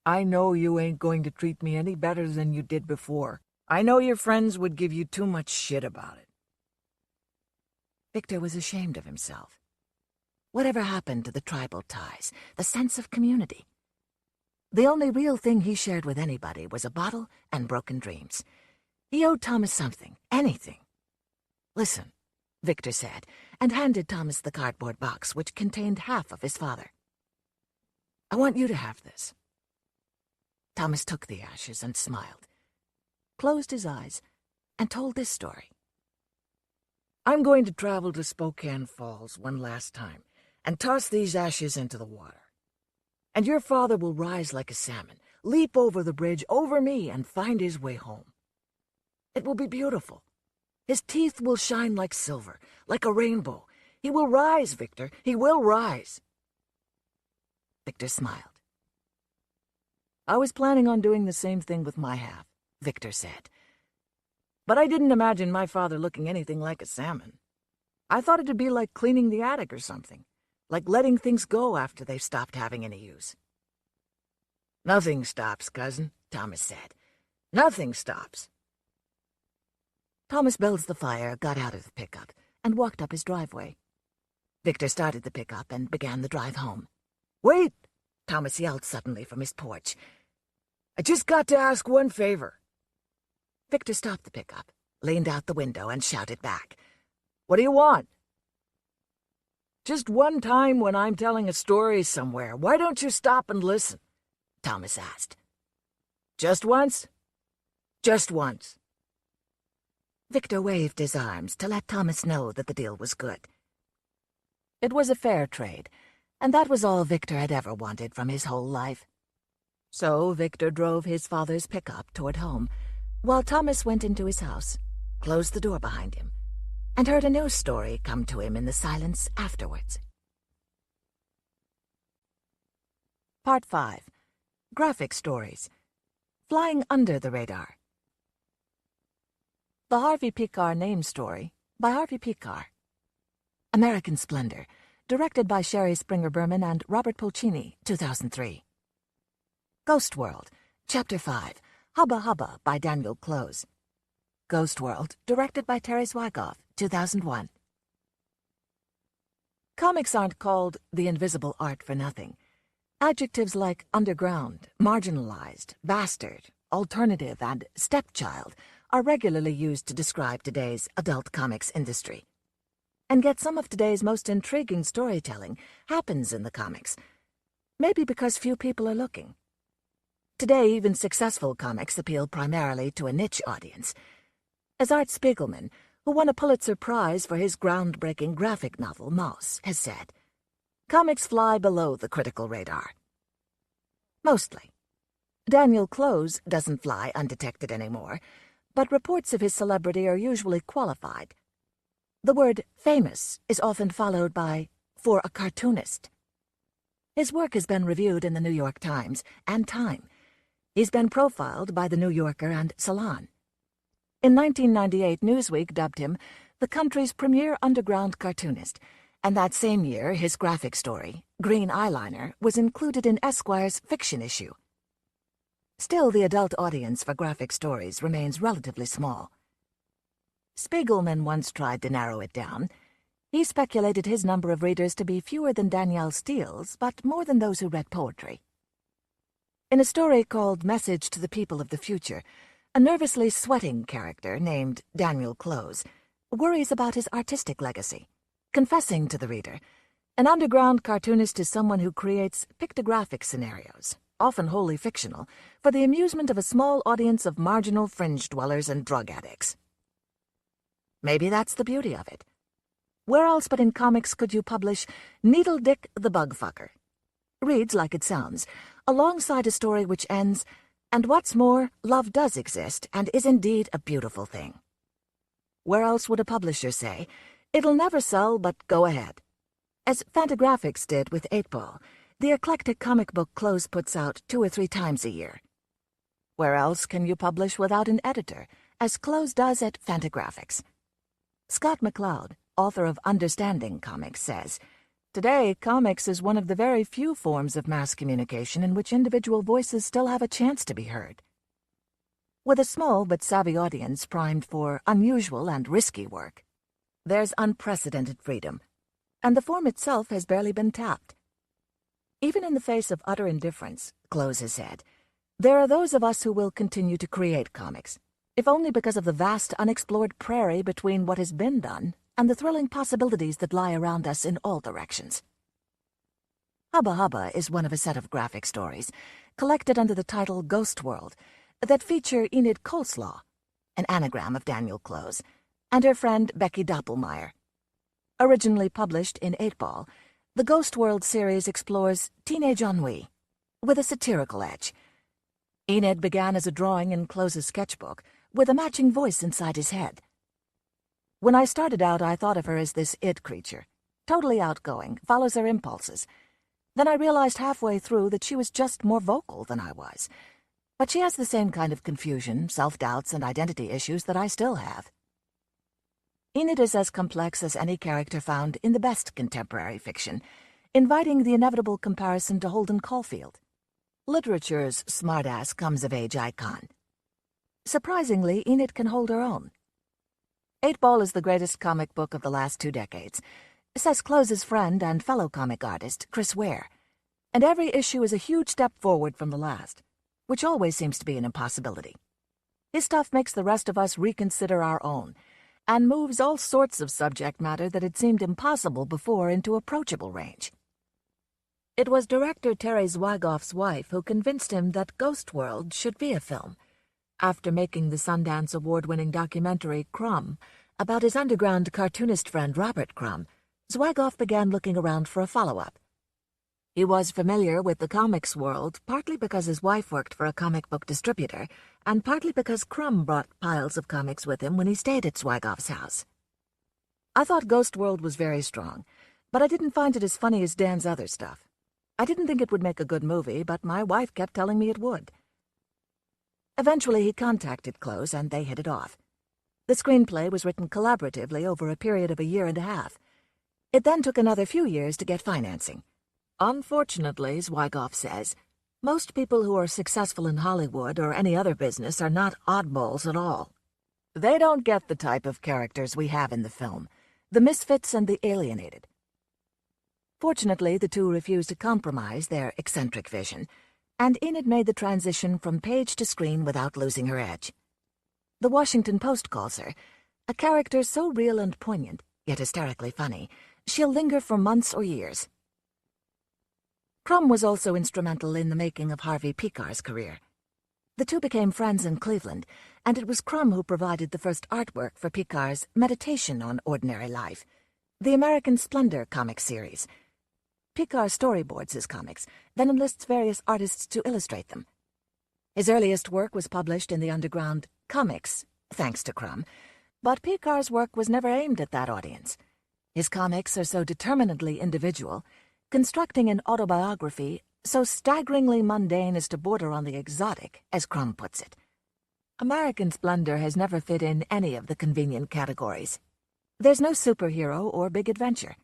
"I know you ain't going to treat me any better than you did before. I know your friends would give you too much shit about it." Victor was ashamed of himself. Whatever happened to the tribal ties, the sense of community? The only real thing he shared with anybody was a bottle and broken dreams. He owed Thomas something, anything. "Listen," Victor said, and handed Thomas the cardboard box which contained half of his father. "I want you to have this." Thomas took the ashes and smiled, closed his eyes, and told this story. "I'm going to travel to Spokane Falls one last time and toss these ashes into the water. And your father will rise like a salmon, leap over the bridge, over me, and find his way home. It will be beautiful. His teeth will shine like silver, like a rainbow. He will rise, Victor. He will rise." Victor smiled. "I was planning on doing the same thing with my half," Victor said. "But I didn't imagine my father looking anything like a salmon. I thought it'd be like cleaning the attic or something, like letting things go after they've stopped having any use." "Nothing stops, cousin," Thomas said. "Nothing stops." Thomas Builds the Fire got out of the pickup and walked up his driveway. Victor started the pickup and began the drive home. "Wait!" Thomas yelled suddenly from his porch. "I just got to ask one favor." Victor stopped the pickup, leaned out the window, and shouted back. "What do you want?" "Just one time when I'm telling a story somewhere, why don't you stop and listen?" Thomas asked. "Just once?" "Just once." Victor waved his arms to let Thomas know that the deal was good. It was a fair trade, and that was all Victor had ever wanted from his whole life. So Victor drove his father's pickup toward home, while Thomas went into his house, closed the door behind him, and heard a new story come to him in the silence afterwards. Part 5. Graphic Stories. Flying Under the Radar. The Harvey Pekar Name Story by Harvey Pekar. American Splendor, directed by Sherry Springer Berman and Robert Pulcini, 2003. Ghost World, Chapter 5, Hubba Hubba by Daniel Close. Ghost World, directed by Terry Zwigoff, 2001. Comics aren't called the invisible art for nothing. Adjectives like underground, marginalized, bastard, alternative, and stepchild are regularly used to describe today's adult comics industry. And yet some of today's most intriguing storytelling happens in the comics, maybe because few people are looking. Today, even successful comics appeal primarily to a niche audience. As Art Spiegelman, who won a Pulitzer Prize for his groundbreaking graphic novel, Mouse, has said, comics fly below the critical radar. Mostly. Daniel Close doesn't fly undetected anymore, but reports of his celebrity are usually qualified. The word famous is often followed by for a cartoonist. His work has been reviewed in the New York Times and Time. He's been profiled by The New Yorker and Salon. In 1998, Newsweek dubbed him the country's premier underground cartoonist, and that same year his graphic story, Green Eyeliner, was included in Esquire's fiction issue. Still, the adult audience for graphic stories remains relatively small. Spiegelman once tried to narrow it down. He speculated his number of readers to be fewer than Danielle Steele's, but more than those who read poetry. In a story called Message to the People of the Future, a nervously sweating character named Daniel Close worries about his artistic legacy, confessing to the reader, an underground cartoonist is someone who creates pictographic scenarios, often wholly fictional, for the amusement of a small audience of marginal fringe dwellers and drug addicts. Maybe that's the beauty of it. Where else but in comics could you publish Needle Dick the Bugfucker? Reads like it sounds, alongside a story which ends, and what's more, love does exist and is indeed a beautiful thing. Where else would a publisher say, it'll never sell, but go ahead? As Fantagraphics did with 8-Ball, the eclectic comic book Close puts out 2 or 3 times a year. Where else can you publish without an editor, as Close does at Fantagraphics? Scott McCloud, author of Understanding Comics, says, "Today, comics is one of the very few forms of mass communication in which individual voices still have a chance to be heard." With a small but savvy audience primed for unusual and risky work, there's unprecedented freedom, and the form itself has barely been tapped. Even in the face of utter indifference, Close has said, there are those of us who will continue to create comics, if only because of the vast unexplored prairie between what has been done and the thrilling possibilities that lie around us in all directions. Hubba Hubba is one of a set of graphic stories, collected under the title Ghost World, that feature Enid Coleslaw, an anagram of Daniel Close, and her friend Becky Doppelmayr. Originally published in 8-Ball, the Ghost World series explores teenage ennui, with a satirical edge. Enid began as a drawing in Close's sketchbook, with a matching voice inside his head. When I started out, I thought of her as this id creature, totally outgoing, follows her impulses. Then I realized halfway through that she was just more vocal than I was. But she has the same kind of confusion, self-doubts, and identity issues that I still have. Enid is as complex as any character found in the best contemporary fiction, inviting the inevitable comparison to Holden Caulfield, literature's smart-ass comes-of-age icon. Surprisingly, Enid can hold her own. 8-Ball is the greatest comic book of the last 2 decades, says Close's friend and fellow comic artist, Chris Ware, and every issue is a huge step forward from the last, which always seems to be an impossibility. His stuff makes the rest of us reconsider our own, and moves all sorts of subject matter that had seemed impossible before into approachable range. It was director Terry Zwigoff's wife who convinced him that Ghost World should be a film. After making the Sundance Award-winning documentary Crumb about his underground cartoonist friend Robert Crumb, Zwigoff began looking around for a follow-up. He was familiar with the comics world, partly because his wife worked for a comic book distributor, and partly because Crumb brought piles of comics with him when he stayed at Zwigoff's house. I thought Ghost World was very strong, but I didn't find it as funny as Dan's other stuff. I didn't think it would make a good movie, but my wife kept telling me it would. Eventually, he contacted Close, and they hit it off. The screenplay was written collaboratively over a period of 1.5 years. It then took another few years to get financing. Unfortunately, Zwigoff says, most people who are successful in Hollywood or any other business are not oddballs at all. They don't get the type of characters we have in the film, the misfits and the alienated. Fortunately, the two refused to compromise their eccentric vision, and Enid made the transition from page to screen without losing her edge. The Washington Post calls her a character so real and poignant, yet hysterically funny, she'll linger for months or years. Crumb was also instrumental in the making of Harvey Pekar's career. The two became friends in Cleveland, and it was Crumb who provided the first artwork for Pekar's Meditation on Ordinary Life, the American Splendor comic series. Pekar storyboards his comics, then enlists various artists to illustrate them. His earliest work was published in the underground Comics, thanks to Crumb, but Pekar's work was never aimed at that audience. His comics are so determinedly individual, constructing an autobiography so staggeringly mundane as to border on the exotic, as Crumb puts it. American Splendor has never fit in any of the convenient categories. There's no superhero or big adventure.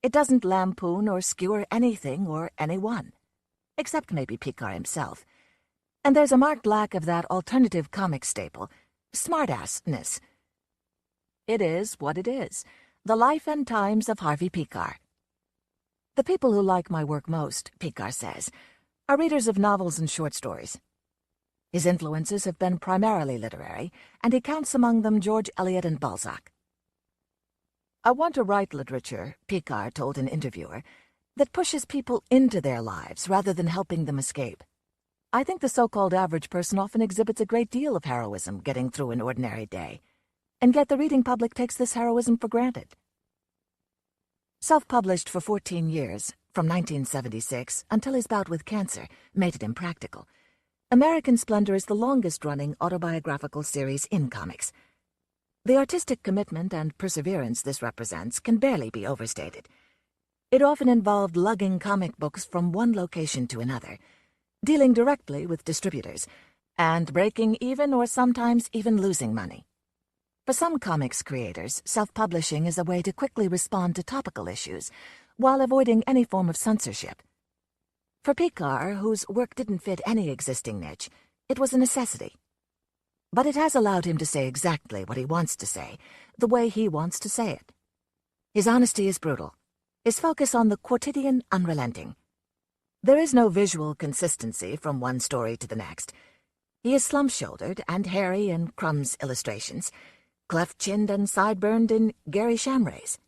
It doesn't lampoon or skewer anything or anyone, except maybe Picard himself. And there's a marked lack of that alternative comic staple, smartassness. It is what it is, the life and times of Harvey Picard. The people who like my work most, Picard says, are readers of novels and short stories. His influences have been primarily literary, and he counts among them George Eliot and Balzac. I want to write literature, Picard told an interviewer, that pushes people into their lives rather than helping them escape. I think the so-called average person often exhibits a great deal of heroism getting through an ordinary day, and yet the reading public takes this heroism for granted. Self-published for 14 years, from 1976 until his bout with cancer made it impractical, American Splendor is the longest-running autobiographical series in comics. The artistic commitment and perseverance this represents can barely be overstated. It often involved lugging comic books from one location to another, dealing directly with distributors, and breaking even or sometimes even losing money. For some comics creators, self-publishing is a way to quickly respond to topical issues while avoiding any form of censorship. For Picard, whose work didn't fit any existing niche, it was a necessity. But it has allowed him to say exactly what he wants to say, the way he wants to say it. His honesty is brutal, his focus on the quotidian unrelenting. There is no visual consistency from one story to the next. He is slump-shouldered and hairy in Crumb's illustrations, cleft-chinned and sideburned in Gary Shamray's.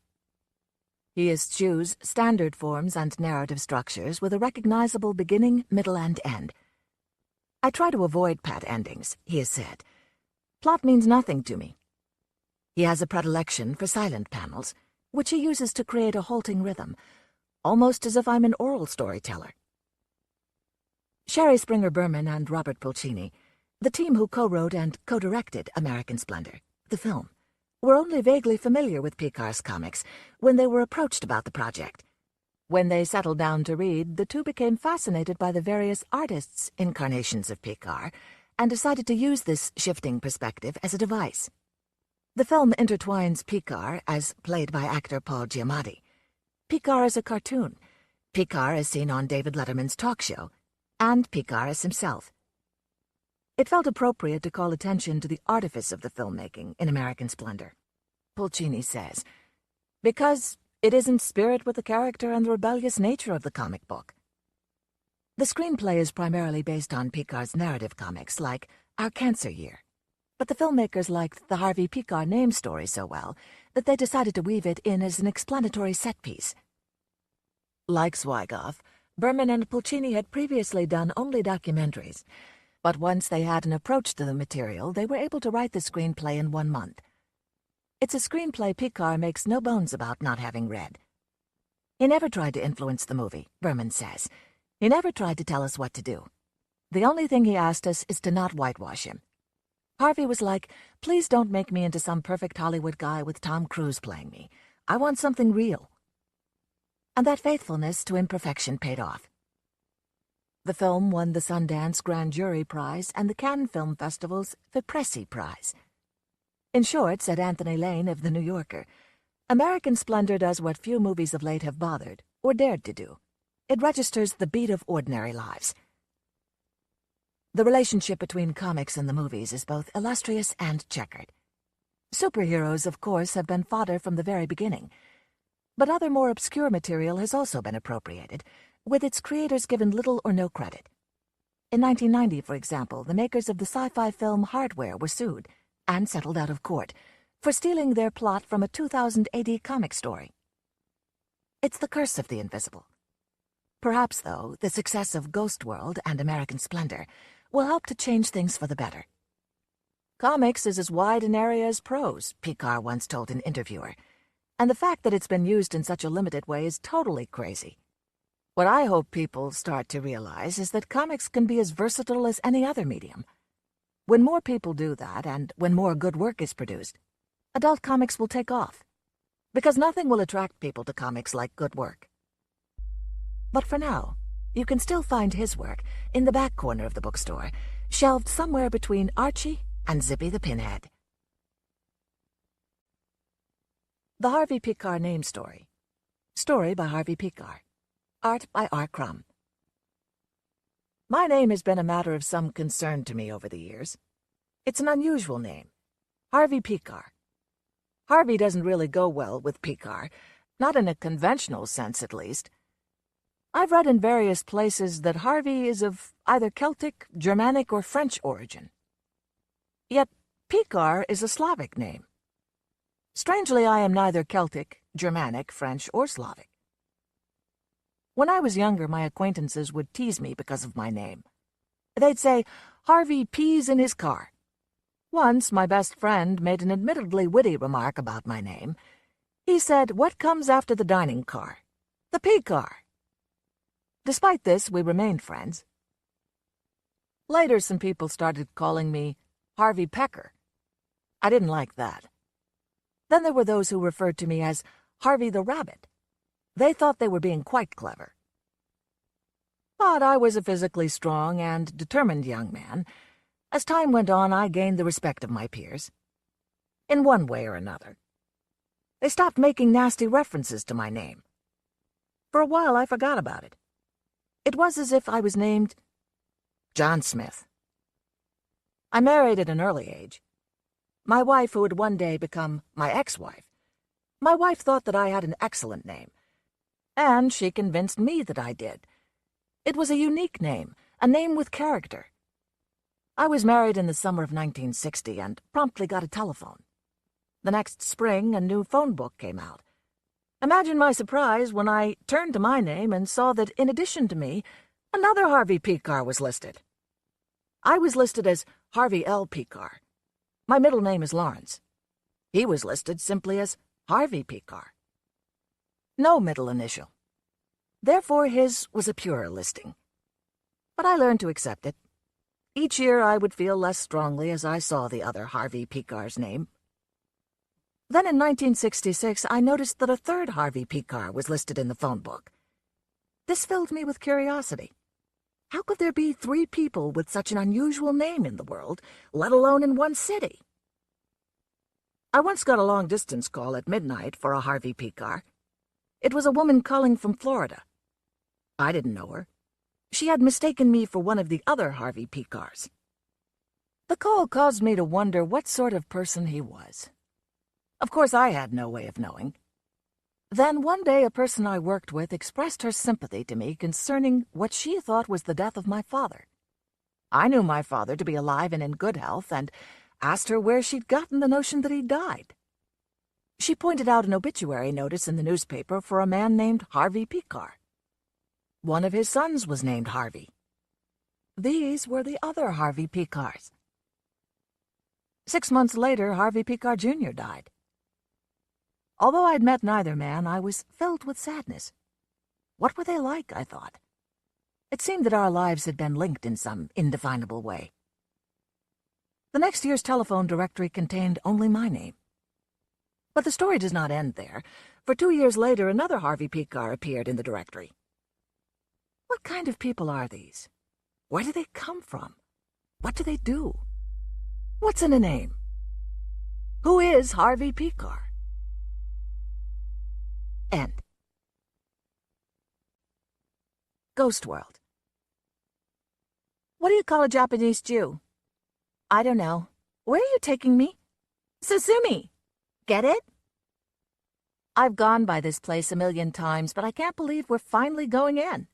He eschews standard forms and narrative structures with a recognizable beginning, middle, and end. I try to avoid pat endings, he has said. Plot means nothing to me. He has a predilection for silent panels, which he uses to create a halting rhythm, almost as if I'm an oral storyteller. Sherry Springer Berman and Robert Pulcini, the team who co-wrote and co-directed American Splendor, the film, were only vaguely familiar with Picard's comics when they were approached about the project. When they settled down to read, the two became fascinated by the various artists' incarnations of Picard and decided to use this shifting perspective as a device. The film intertwines Picard, as played by actor Paul Giamatti, Picard as a cartoon, Picard as seen on David Letterman's talk show, and Picard as himself. It felt appropriate to call attention to the artifice of the filmmaking in American Splendor. Pulcini says, because it is in spirit with the character and the rebellious nature of the comic book. The screenplay is primarily based on Picard's narrative comics like Our Cancer Year, but the filmmakers liked the Harvey Picard name story so well that they decided to weave it in as an explanatory set piece. Like Zwigoff, Berman and Pulcini had previously done only documentaries, but once they had an approach to the material, they were able to write the screenplay in 1 month. It's a screenplay Picard makes no bones about not having read. He never tried to influence the movie, Berman says. He never tried to tell us what to do. The only thing he asked us is to not whitewash him. Harvey was like, please don't make me into some perfect Hollywood guy with Tom Cruise playing me. I want something real. And that faithfulness to imperfection paid off. The film won the Sundance Grand Jury Prize and the Cannes Film Festival's Fipressi Prize. In short, said Anthony Lane of The New Yorker, American Splendor does what few movies of late have bothered, or dared to do. It registers the beat of ordinary lives. The relationship between comics and the movies is both illustrious and checkered. Superheroes, of course, have been fodder from the very beginning. But other more obscure material has also been appropriated, with its creators given little or no credit. In 1990, for example, the makers of the sci-fi film Hardware were sued, and settled out of court, for stealing their plot from a 2000 AD comic story. It's the curse of the invisible. Perhaps, though, the success of Ghost World and American Splendor will help to change things for the better. Comics is as wide an area as prose, Picard once told an interviewer, and the fact that it's been used in such a limited way is totally crazy. What I hope people start to realize is that comics can be as versatile as any other medium. When more people do that, and when more good work is produced, adult comics will take off, because nothing will attract people to comics like good work. But for now, you can still find his work in the back corner of the bookstore, shelved somewhere between Archie and Zippy the Pinhead. The Harvey Pekar Name Story. Story by Harvey Pekar. Art by R. Crumb. My name has been a matter of some concern to me over the years. It's an unusual name. Harvey Pekar. Harvey doesn't really go well with Pekar, not in a conventional sense at least. I've read in various places that Harvey is of either Celtic, Germanic, or French origin. Yet Pekar is a Slavic name. Strangely, I am neither Celtic, Germanic, French, or Slavic. When I was younger, my acquaintances would tease me because of my name. They'd say, "Harvey pees in his car." Once, my best friend made an admittedly witty remark about my name. He said, "What comes after the dining car?" "The Pekar." Despite this, we remained friends. Later, some people started calling me Harvey Pecker. I didn't like that. Then there were those who referred to me as Harvey the Rabbit. They thought they were being quite clever. But I was a physically strong and determined young man. As time went on, I gained the respect of my peers. In one way or another. They stopped making nasty references to my name. For a while, I forgot about it. It was as if I was named John Smith. I married at an early age. My wife, who would one day become my ex-wife. My wife thought that I had an excellent name, and she convinced me that I did. It was a unique name, a name with character. I was married in the summer of 1960 and promptly got a telephone. The next spring, a new phone book came out. Imagine my surprise when I turned to my name and saw that, in addition to me, another Harvey Pekar was listed. I was listed as Harvey L. Pekar. My middle name is Lawrence. He was listed simply as Harvey Pekar. No middle initial. Therefore, his was a purer listing. But I learned to accept it. Each year I would feel less strongly as I saw the other Harvey Pekar's name. Then in 1966, I noticed that a third Harvey Pekar was listed in the phone book. This filled me with curiosity. How could there be 3 people with such an unusual name in the world, let alone in one city? I once got a long-distance call at midnight for a Harvey Pekar. It was a woman calling from Florida. I didn't know her. She had mistaken me for one of the other Harvey Pekars. The call caused me to wonder what sort of person he was. Of course, I had no way of knowing. Then one day a person I worked with expressed her sympathy to me concerning what she thought was the death of my father. I knew my father to be alive and in good health, and asked her where she'd gotten the notion that he'd died. She pointed out an obituary notice in the newspaper for a man named Harvey Pekar. One of his sons was named Harvey. These were the other Harvey Pekars. 6 months later, Harvey Pekar Jr. died. Although I'd met neither man, I was filled with sadness. What were they like, I thought? It seemed that our lives had been linked in some indefinable way. The next year's telephone directory contained only my name. But the story does not end there, for 2 years later another Harvey Pekar appeared in the directory. What kind of people are these? Where do they come from? What do they do? What's in a name? Who is Harvey Pekar? End. Ghost World. What do you call a Japanese Jew? I don't know. Where are you taking me? Susumi. Get it? I've gone by this place a million times, but I can't believe we're finally going in.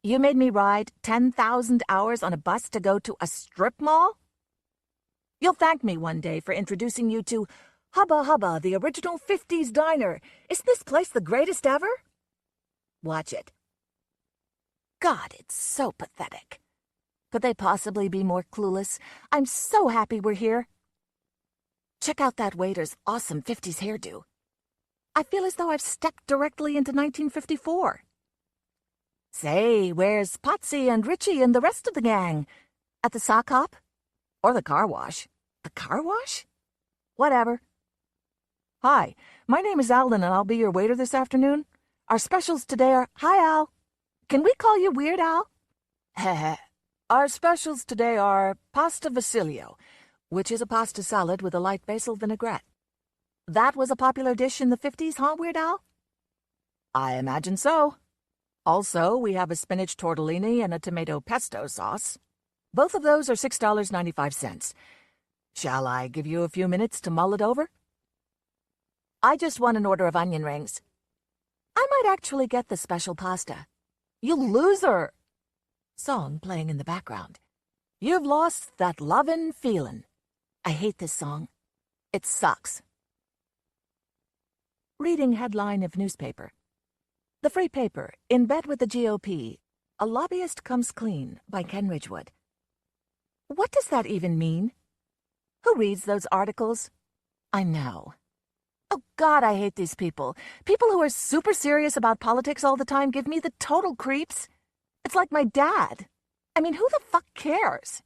You made me ride 10,000 hours on a bus to go to a strip mall? You'll thank me one day for introducing you to Hubba Hubba, the original 50s diner. Isn't this place the greatest ever? Watch it. God, it's so pathetic. Could they possibly be more clueless? I'm so happy we're here. Check out that waiter's awesome 50s hairdo. I feel as though I've stepped directly into 1954. Say, where's Potsy and Richie and the rest of the gang? At the sock hop? Or the car wash? The car wash? Whatever. Hi, my name is Alan and I'll be your waiter this afternoon. Our specials today are... Hi, Al. Can we call you Weird Al? Heh. Our specials today are pasta Vasilio, which is a pasta salad with a light basil vinaigrette. That was a popular dish in the 50s, huh, Weird Al? I imagine so. Also, we have a spinach tortellini and a tomato pesto sauce. Both of those are $6.95. Shall I give you a few minutes to mull it over? I just want an order of onion rings. I might actually get the special pasta. You loser! Song playing in the background. You've lost that lovin' feelin'. I hate this song. It sucks. Reading headline of newspaper. The Free Paper, in bed with the GOP. A lobbyist comes clean, by Ken Ridgewood. What does that even mean? Who reads those articles? I know. Oh, God, I hate these people. People who are super serious about politics all the time give me the total creeps. It's like my dad. I mean, who the fuck cares?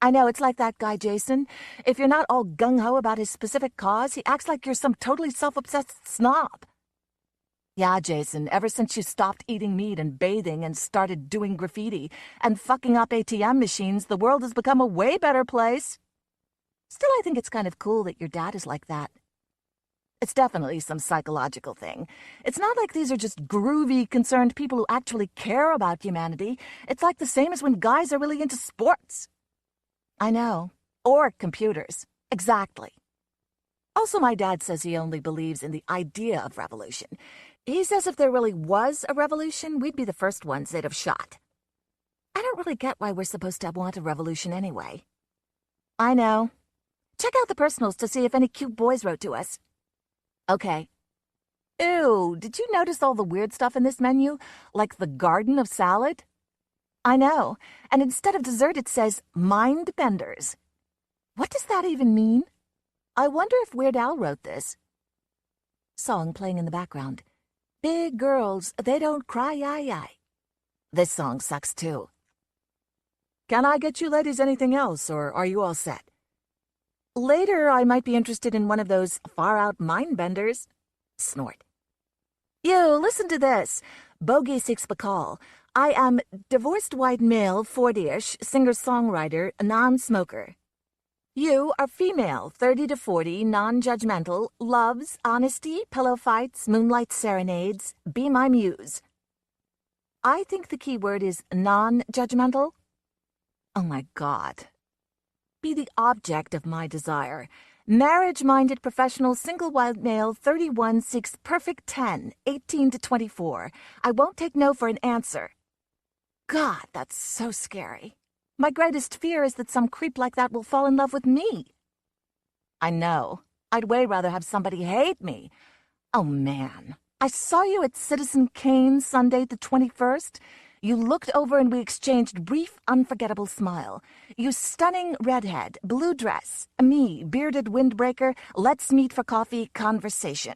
I know, it's like that guy, Jason. If you're not all gung-ho about his specific cause, he acts like you're some totally self-obsessed snob. Yeah, Jason, ever since you stopped eating meat and bathing and started doing graffiti and fucking up ATM machines, the world has become a way better place. Still, I think it's kind of cool that your dad is like that. It's definitely some psychological thing. It's not like these are just groovy, concerned people who actually care about humanity. It's like the same as when guys are really into sports. I know. Or computers. Exactly. Also, my dad says he only believes in the idea of revolution. He says if there really was a revolution, we'd be the first ones they'd have shot. I don't really get why we're supposed to want a revolution anyway. I know. Check out the personals to see if any cute boys wrote to us. Okay. Ew, did you notice all the weird stuff in this menu? Like the garden of salad? I know. And instead of dessert, it says mind benders. What does that even mean? I wonder if Weird Al wrote this. Song playing in the background. Big girls, they don't cry, yi. This song sucks too. Can I get you ladies anything else, or are you all set? Later, I might be interested in one of those far-out mind-benders. Snort. You, listen to this. Bogey Six Bacall. I am divorced white male, 40-ish, singer-songwriter, non-smoker. You are female, 30 to 40, non-judgmental, loves, honesty, pillow fights, moonlight serenades, be my muse. I think the key word is non-judgmental. Oh my God. Be the object of my desire. Marriage-minded professional, single white male, 31, 6, perfect 10, 18 to 24. I won't take no for an answer. God, that's so scary. My greatest fear is that some creep like that will fall in love with me. I know. I'd way rather have somebody hate me. Oh, man. I saw you at Citizen Kane's Sunday the 21st. You looked over and we exchanged brief, unforgettable smile. You stunning redhead, blue dress, me, bearded windbreaker, let's meet for coffee conversation.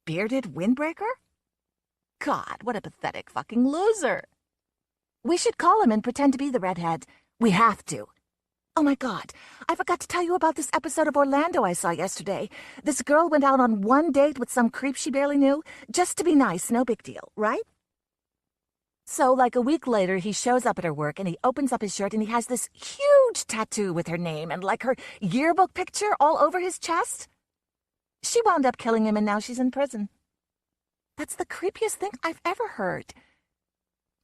Bearded windbreaker? God, what a pathetic fucking loser. We should call him and pretend to be the redhead. We have to. Oh my God, I forgot to tell you about this episode of Orlando I saw yesterday. This girl went out on one date with some creep she barely knew, just to be nice, no big deal, right? So, like a week later, he shows up at her work and he opens up his shirt and he has this huge tattoo with her name and like her yearbook picture all over his chest. She wound up killing him and now she's in prison. That's the creepiest thing I've ever heard.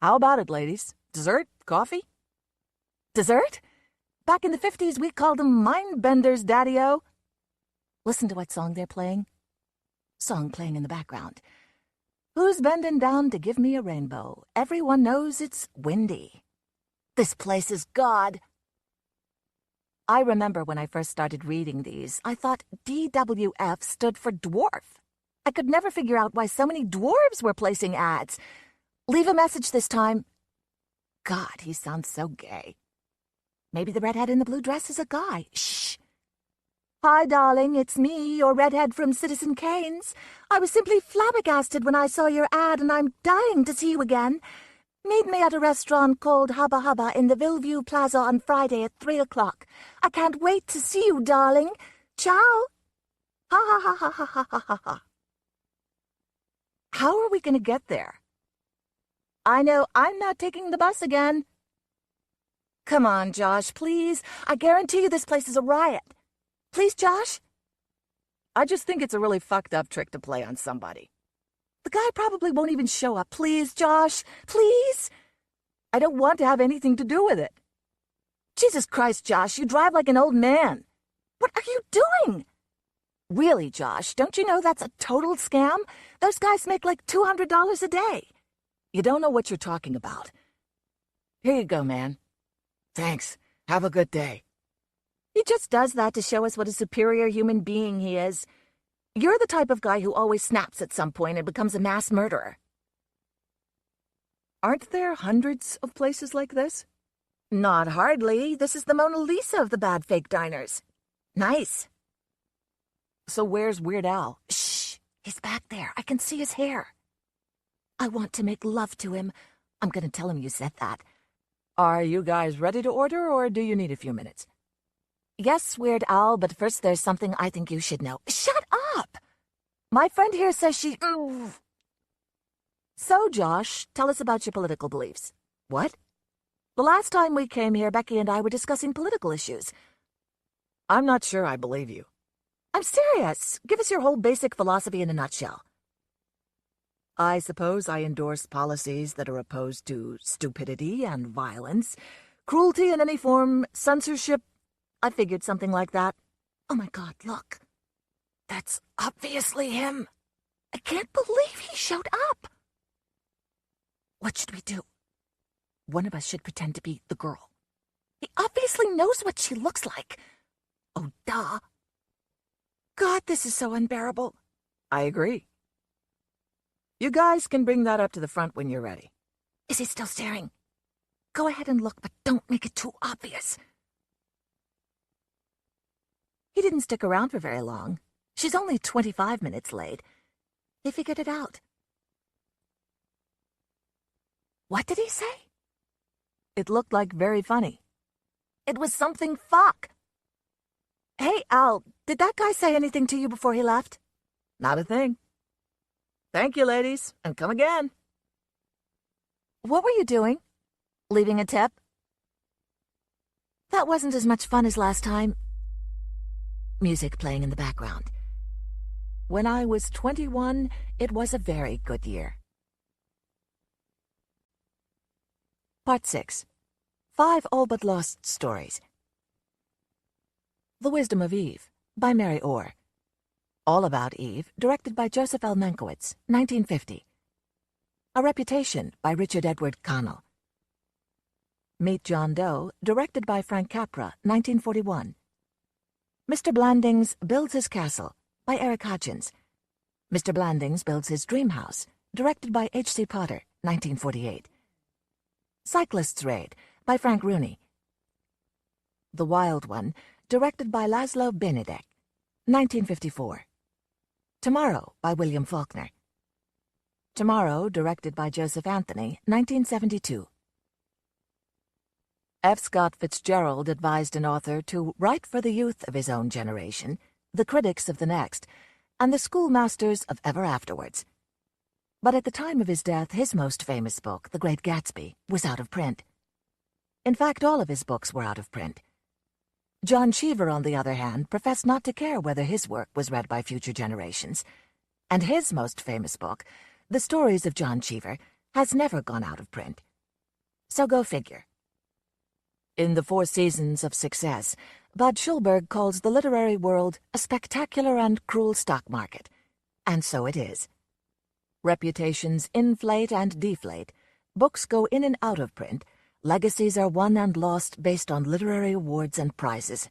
How about it, ladies? Dessert? Coffee? Dessert? Back in the 50s, we called them mind-benders, Daddy-O. Listen to what song they're playing. Song playing in the background. Who's bending down to give me a rainbow? Everyone knows it's windy. This place is God. I remember when I first started reading these, I thought DWF stood for dwarf. I could never figure out why so many dwarves were placing ads. Leave a message this time. God, he sounds so gay. Maybe the redhead in the blue dress is a guy. Shh. Hi, darling, it's me, your redhead from Citizen Kane's. I was simply flabbergasted when I saw your ad, and I'm dying to see you again. Meet me at a restaurant called Hubba Hubba in the Villeview Plaza on Friday at 3 o'clock. I can't wait to see you, darling. Ciao. Ha ha ha ha ha ha ha ha. How are we going to get there? I know I'm not taking the bus again. Come on, Josh, please. I guarantee you this place is a riot. Please, Josh? I just think it's a really fucked up trick to play on somebody. The guy probably won't even show up. Please, Josh, please. I don't want to have anything to do with it. Jesus Christ, Josh, you drive like an old man. What are you doing? Really, Josh, don't you know that's a total scam? Those guys make like $200 a day. You don't know what you're talking about. Here you go, man. Thanks. Have a good day. He just does that to show us what a superior human being he is. You're the type of guy who always snaps at some point and becomes a mass murderer. Aren't there hundreds of places like this? Not hardly. This is the Mona Lisa of the bad fake diners. Nice. So where's Weird Al? Shh! He's back there. I can see his hair. I want to make love to him. I'm going to tell him you said that. Are you guys ready to order, or do you need a few minutes? Yes, Weird Al, but first there's something I think you should know. Shut up! My friend here says she... So, Josh, tell us about your political beliefs. What? The last time we came here, Becky and I were discussing political issues. I'm not sure I believe you. I'm serious. Give us your whole basic philosophy in a nutshell. I suppose I endorse policies that are opposed to stupidity and violence, cruelty in any form, censorship. I figured something like that. Oh my God, look. That's obviously him. I can't believe he showed up. What should we do? One of us should pretend to be the girl. He obviously knows what she looks like. Oh, duh. God, this is so unbearable. I agree. You guys can bring that up to the front when you're ready. Is he still staring? Go ahead and look, but don't make it too obvious. He didn't stick around for very long. She's only 25 minutes late. He figured it out. What did he say? It looked like very funny. It was something fuck. Hey, Al, did that guy say anything to you before he left? Not a thing. Thank you, ladies, and come again. What were you doing? Leaving a tip? That wasn't as much fun as last time. Music playing in the background. When I was 21, it was a very good year. Part 6. 5 All But Lost Stories. The Wisdom of Eve, by Mary Orr. All About Eve, directed by Joseph L. Mankiewicz, 1950. A Reputation, by Richard Edward Connell. Meet John Doe, directed by Frank Capra, 1941. Mr. Blandings Builds His Castle, by Eric Hodgins. Mr. Blandings Builds His Dream House, directed by H.C. Potter, 1948. Cyclist's Raid, by Frank Rooney. The Wild One, directed by Laszlo Benedek, 1954. Tomorrow, by William Faulkner. Tomorrow, directed by Joseph Anthony, 1972. F. Scott Fitzgerald advised an author to write for the youth of his own generation, the critics of the next, and the schoolmasters of ever afterwards. But at the time of his death, his most famous book, The Great Gatsby, was out of print. In fact, all of his books were out of print. John Cheever, on the other hand, professed not to care whether his work was read by future generations, and his most famous book, The Stories of John Cheever, has never gone out of print. So go figure. In The 4 Seasons of Success, Bud Schulberg calls the literary world a spectacular and cruel stock market, and so it is. Reputations inflate and deflate, books go in and out of print, legacies are won and lost based on literary awards and prizes.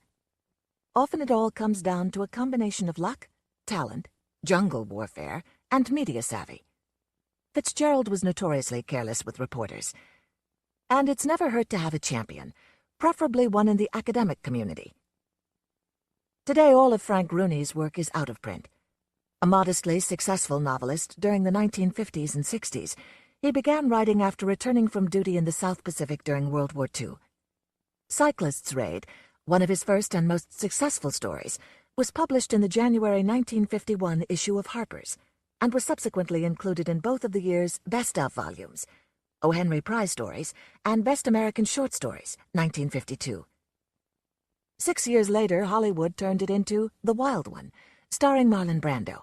Often it all comes down to a combination of luck, talent, jungle warfare, and media savvy. Fitzgerald was notoriously careless with reporters. And it's never hurt to have a champion, preferably one in the academic community. Today all of Frank Rooney's work is out of print. A modestly successful novelist during the 1950s and 60s, he began writing after returning from duty in the South Pacific during World War II. Cyclist's Raid, one of his first and most successful stories, was published in the January 1951 issue of Harper's, and was subsequently included in both of the year's Best Of volumes, O. Henry Prize Stories and Best American Short Stories, 1952. 6 years later, Hollywood turned it into The Wild One, starring Marlon Brando.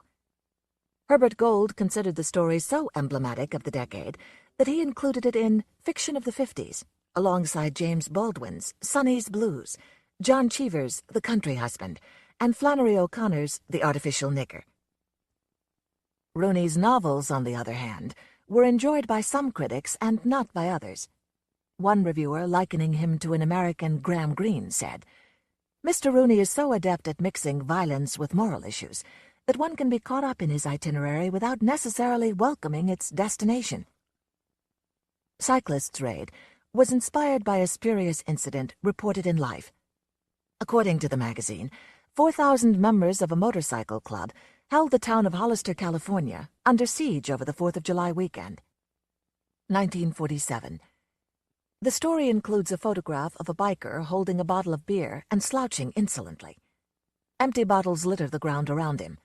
Herbert Gold considered the story so emblematic of the decade that he included it in Fiction of the 50s, alongside James Baldwin's Sonny's Blues, John Cheever's The Country Husband, and Flannery O'Connor's The Artificial Nigger. Rooney's novels, on the other hand, were enjoyed by some critics and not by others. One reviewer, likening him to an American Graham Greene, said, "Mr. Rooney is so adept at mixing violence with moral issues that one can be caught up in his itinerary without necessarily welcoming its destination." Cyclists' Raid was inspired by a spurious incident reported in Life. According to the magazine, 4,000 members of a motorcycle club held the town of Hollister, California, under siege over the 4th of July weekend. 1947. The story includes a photograph of a biker holding a bottle of beer and slouching insolently. Empty bottles litter the ground around him.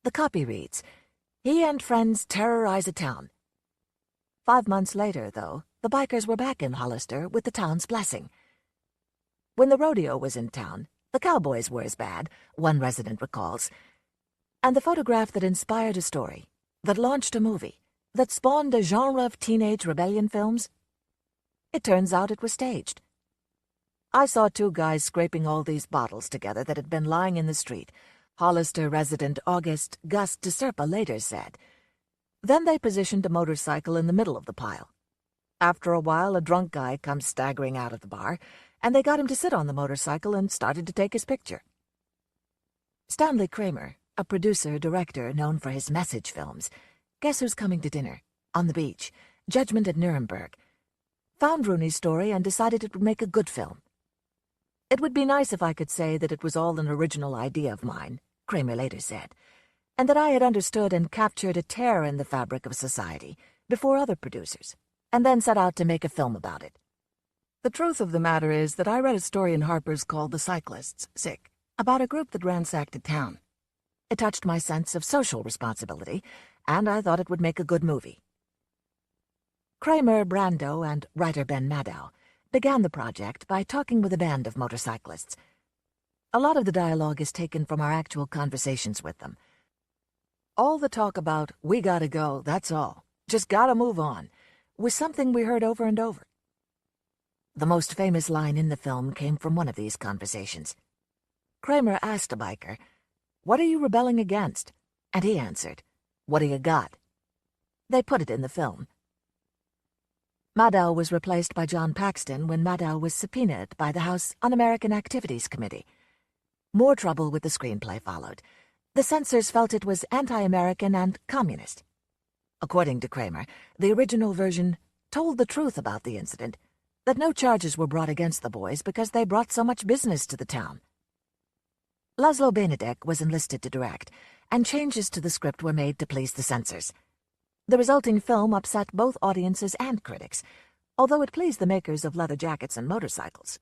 The copy reads, "He and friends terrorize a town." 5 months later, though, the bikers were back in Hollister with the town's blessing. When the rodeo was in town, the cowboys were as bad, one resident recalls. And the photograph that inspired a story, that launched a movie, that spawned a genre of teenage rebellion films? It turns out it was staged. "I saw 2 guys scraping all these bottles together that had been lying in the street," Hollister resident August Gus DeSerpa later said. "Then they positioned a motorcycle in the middle of the pile. After a while, a drunk guy comes staggering out of the bar, and they got him to sit on the motorcycle and started to take his picture." Stanley Kramer, a producer-director known for his message films, Guess Who's Coming to Dinner, On the Beach, Judgment at Nuremberg, found Rooney's story and decided it would make a good film. "It would be nice if I could say that it was all an original idea of mine," Kramer later said, "and that I had understood and captured a tear in the fabric of society before other producers, and then set out to make a film about it. The truth of the matter is that I read a story in Harper's called The Cyclists, Sick, about a group that ransacked a town. It touched my sense of social responsibility, and I thought it would make a good movie." Kramer, Brando, and writer Ben Maddow began the project by talking with a band of motorcyclists. A lot of the dialogue is taken from our actual conversations with them. All the talk about, "we gotta go, that's all, just gotta move on," was something we heard over and over. The most famous line in the film came from one of these conversations. Kramer asked a biker, "What are you rebelling against?" And he answered, "What do you got?" They put it in the film. Maddow was replaced by John Paxton when Maddow was subpoenaed by the House Un-American Activities Committee. More trouble with the screenplay followed. The censors felt it was anti-American and communist. According to Kramer, the original version told the truth about the incident, that no charges were brought against the boys because they brought so much business to the town. Laszlo Benedek was enlisted to direct, and changes to the script were made to please the censors. The resulting film upset both audiences and critics, although it pleased the makers of leather jackets and motorcycles.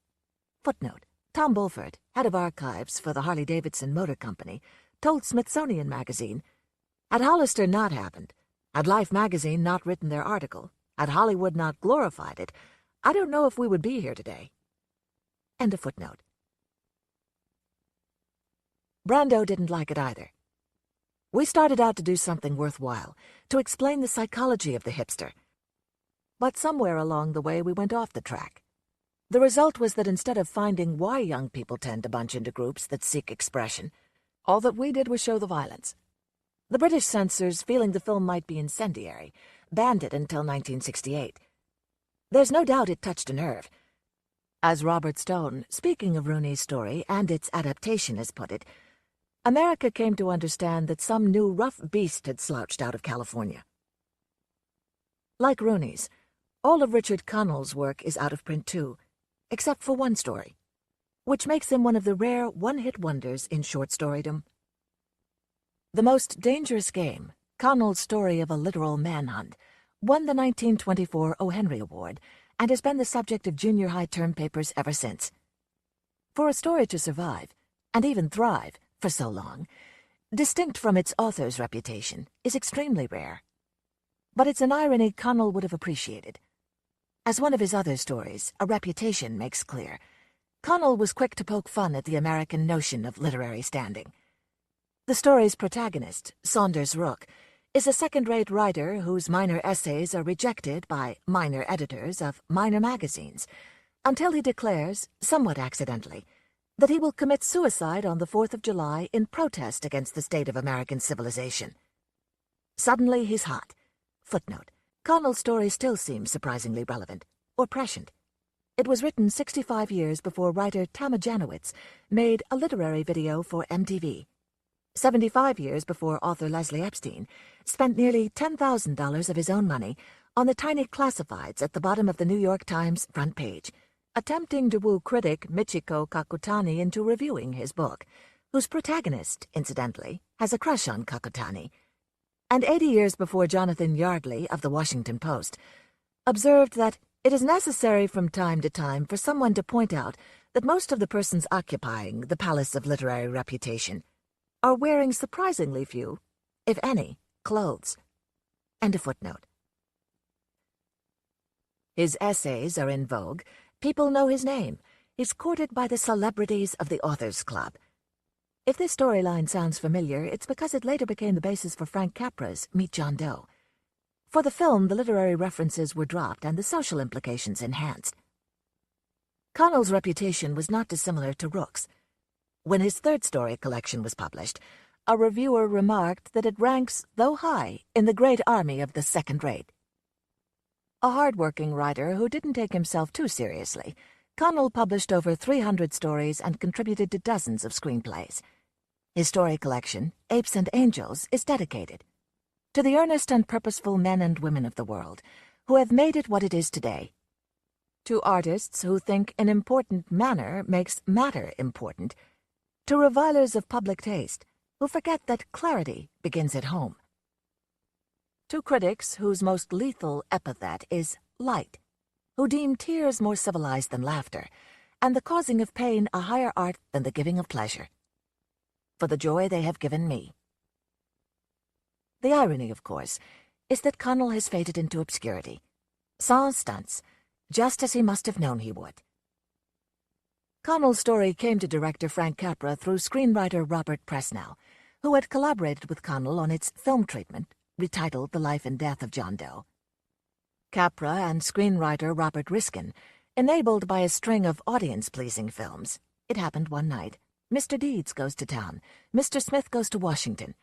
Footnote: Tom Bulford, head of archives for the Harley-Davidson Motor Company, told Smithsonian Magazine, "Had Hollister not happened, had Life magazine not written their article, had Hollywood not glorified it, I don't know if we would be here today." End of footnote. Brando didn't like it either. "We started out to do something worthwhile, to explain the psychology of the hipster. But somewhere along the way we went off the track. The result was that instead of finding why young people tend to bunch into groups that seek expression, all that we did was show the violence. The British censors, feeling the film might be incendiary, banned it until 1968. There's no doubt it touched a nerve. As Robert Stone, speaking of Rooney's story and its adaptation, has put it, America came to understand that some new rough beast had slouched out of California." Like Rooney's, all of Richard Connell's work is out of print too, except for one story, which makes him one of the rare one-hit wonders in short storydom. The Most Dangerous Game, Connell's story of a literal manhunt, won the 1924 O. Henry Award and has been the subject of junior high term papers ever since. For a story to survive, and even thrive, for so long, distinct from its author's reputation, is extremely rare. But it's an irony Connell would have appreciated. As one of his other stories, A Reputation, makes clear, Connell was quick to poke fun at the American notion of literary standing. The story's protagonist, Saunders Rook, is a second-rate writer whose minor essays are rejected by minor editors of minor magazines, until he declares, somewhat accidentally, that he will commit suicide on the 4th of July in protest against the state of American civilization. Suddenly he's hot. Footnote: Connell's story still seems surprisingly relevant, or prescient. It was written 65 years before writer Tama Janowitz made a literary video for MTV. 75 years before author Leslie Epstein spent nearly $10,000 of his own money on the tiny classifieds at the bottom of the New York Times front page, attempting to woo critic Michiko Kakutani into reviewing his book, whose protagonist, incidentally, has a crush on Kakutani. And 80 years before Jonathan Yardley of the Washington Post observed that it is necessary from time to time for someone to point out that most of the persons occupying the palace of literary reputation are wearing surprisingly few, if any, clothes. End of footnote. His essays are in vogue. People know his name. He's courted by the celebrities of the Authors Club. If this storyline sounds familiar, it's because it later became the basis for Frank Capra's Meet John Doe. For the film, the literary references were dropped and the social implications enhanced. Connell's reputation was not dissimilar to Rook's. When his third story collection was published, a reviewer remarked that it ranks, though high, in the great army of the second rate. A hard-working writer who didn't take himself too seriously, Connell published over 300 stories and contributed to dozens of screenplays. His story collection, Apes and Angels, is dedicated to the earnest and purposeful men and women of the world who have made it what it is today, to artists who think an important manner makes matter important, to revilers of public taste who forget that clarity begins at home, to critics whose most lethal epithet is light, who deem tears more civilized than laughter, and the causing of pain a higher art than the giving of pleasure, for the joy they have given me. The irony, of course, is that Connell has faded into obscurity, sans stunts, just as he must have known he would. Connell's story came to director Frank Capra through screenwriter Robert Presnell, who had collaborated with Connell on its film treatment, retitled The Life and Death of John Doe. Capra and screenwriter Robert Riskin, enabled by a string of audience-pleasing films, It Happened One Night, Mr. Deeds Goes to Town, Mr. Smith Goes to Washington,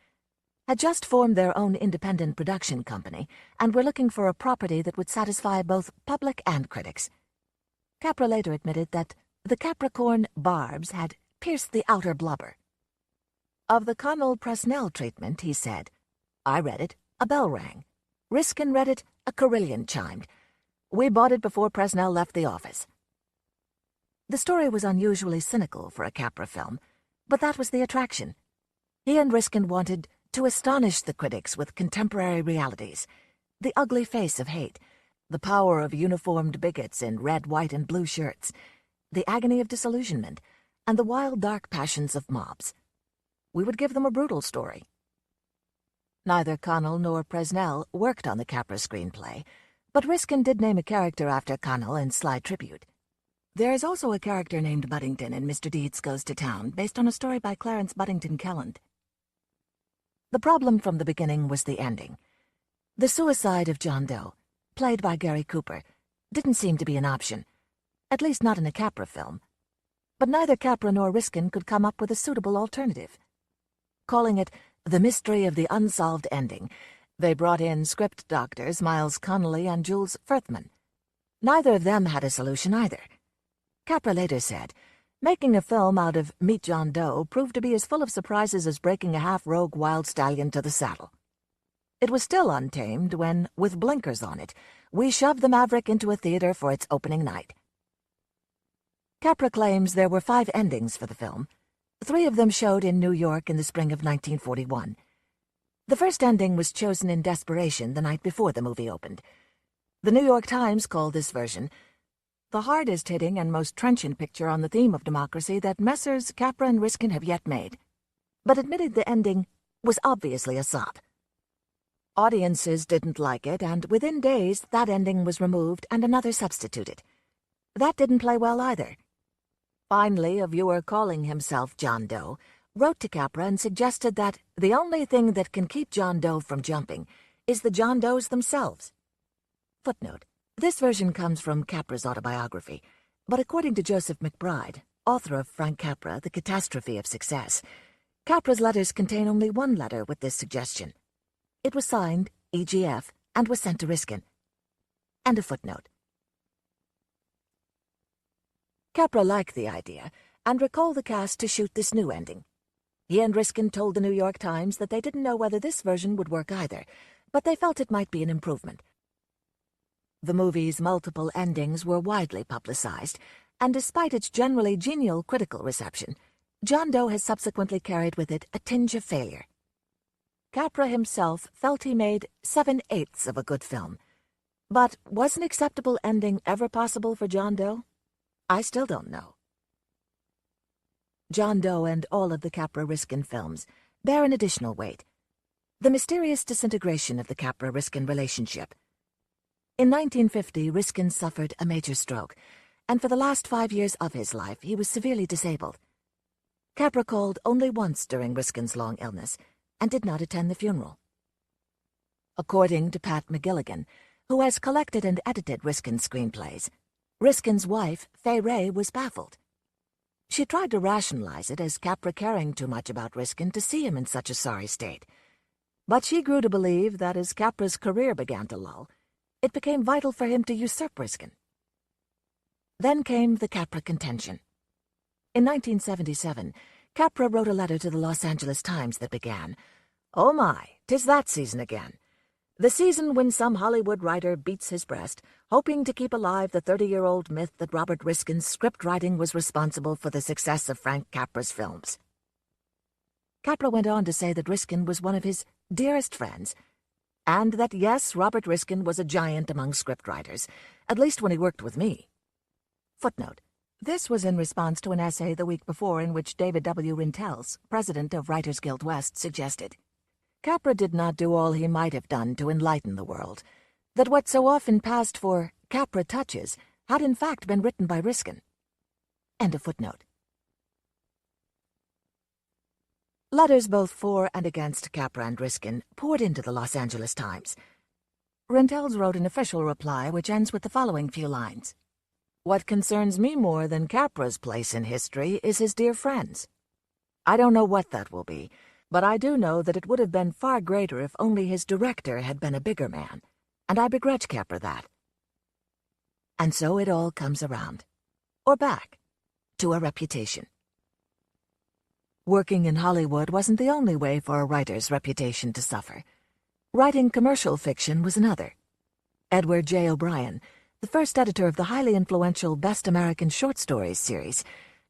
had just formed their own independent production company and were looking for a property that would satisfy both public and critics. Capra later admitted that the Capricorn barbs had pierced the outer blubber. Of the Connell-Presnell treatment, he said, "I read it, a bell rang. Riskin read it, a carillon chimed. We bought it before Presnell left the office." The story was unusually cynical for a Capra film, but that was the attraction. He and Riskin wanted to astonish the critics with contemporary realities, the ugly face of hate, the power of uniformed bigots in red, white, and blue shirts, the agony of disillusionment, and the wild, dark passions of mobs. We would give them a brutal story. Neither Connell nor Presnell worked on the Capra screenplay, but Riskin did name a character after Connell in sly tribute. There is also a character named Buddington in Mr. Deeds Goes to Town, based on a story by Clarence Buddington Kelland. The problem from the beginning was the ending. The suicide of John Doe, played by Gary Cooper, didn't seem to be an option, at least not in a Capra film. But neither Capra nor Riskin could come up with a suitable alternative. Calling it The Mystery of the Unsolved Ending, they brought in script doctors Miles Connolly and Jules Furthman. Neither of them had a solution either. Capra later said, "Making a film out of Meet John Doe proved to be as full of surprises as breaking a half-rogue wild stallion to the saddle. It was still untamed when, with blinkers on it, we shoved the Maverick into a theater for its opening night." Capra claims there were 5 endings for the film. 3 of them showed in New York in the spring of 1941. The first ending was chosen in desperation the night before the movie opened. The New York Times called this version the hardest-hitting and most trenchant picture on the theme of democracy that Messrs. Capra and Riskin have yet made, but admitted the ending was obviously a sop. Audiences didn't like it, and within days that ending was removed and another substituted. That didn't play well either. Finally, a viewer calling himself John Doe wrote to Capra and suggested that the only thing that can keep John Doe from jumping is the John Does themselves. Footnote. This version comes from Capra's autobiography, but according to Joseph McBride, author of Frank Capra, The Catastrophe of Success, Capra's letters contain only one letter with this suggestion. It was signed EGF and was sent to Riskin. End of footnote. Capra liked the idea and recalled the cast to shoot this new ending. He and Riskin told the New York Times that they didn't know whether this version would work either, but they felt it might be an improvement. The movie's multiple endings were widely publicized, and despite its generally genial critical reception, John Doe has subsequently carried with it a tinge of failure. Capra himself felt he made 7/8 of a good film. But was an acceptable ending ever possible for John Doe? I still don't know. John Doe and all of the Capra-Riskin films bear an additional weight: the mysterious disintegration of the Capra-Riskin relationship. In 1950, Riskin suffered a major stroke, and for the last 5 years of his life, he was severely disabled. Capra called only once during Riskin's long illness and did not attend the funeral. According to Pat McGilligan, who has collected and edited Riskin's screenplays, Riskin's wife, Fay Ray, was baffled. She tried to rationalize it as Capra caring too much about Riskin to see him in such a sorry state. But she grew to believe that as Capra's career began to lull, it became vital for him to usurp Riskin. Then came the Capra contention. In 1977, Capra wrote a letter to the Los Angeles Times that began, "Oh my, 'tis that season again. The season when some Hollywood writer beats his breast, hoping to keep alive the 30-year-old myth that Robert Riskin's script writing was responsible for the success of Frank Capra's films." Capra went on to say that Riskin was one of his dearest friends, and that yes, Robert Riskin was a giant among scriptwriters, at least when he worked with me. Footnote. This was in response to an essay the week before in which David W. Rintels, president of Writers Guild West, suggested Capra did not do all he might have done to enlighten the world, that what so often passed for Capra touches had in fact been written by Riskin. End of footnote. Letters both for and against Capra and Riskin poured into the Los Angeles Times. Rintels wrote an official reply which ends with the following few lines. "What concerns me more than Capra's place in history is his dear friends. I don't know what that will be, but I do know that it would have been far greater if only his director had been a bigger man, and I begrudge Capra that." And so it all comes around, or back, to a reputation. Working in Hollywood wasn't the only way for a writer's reputation to suffer. Writing commercial fiction was another. Edward J. O'Brien, the first editor of the highly influential Best American Short Stories series,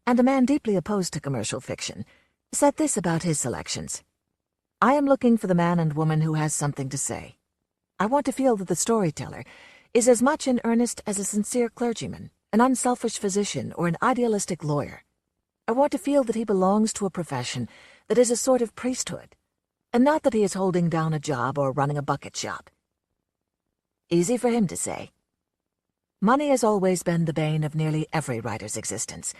and a man deeply opposed to commercial fiction, said this about his selections. "I am looking for the man and woman who has something to say. I want to feel that the storyteller is as much in earnest as a sincere clergyman, an unselfish physician, or an idealistic lawyer. I want to feel that he belongs to a profession that is a sort of priesthood, and not that he is holding down a job or running a bucket shop." Easy for him to say. Money has always been the bane of nearly every writer's existence,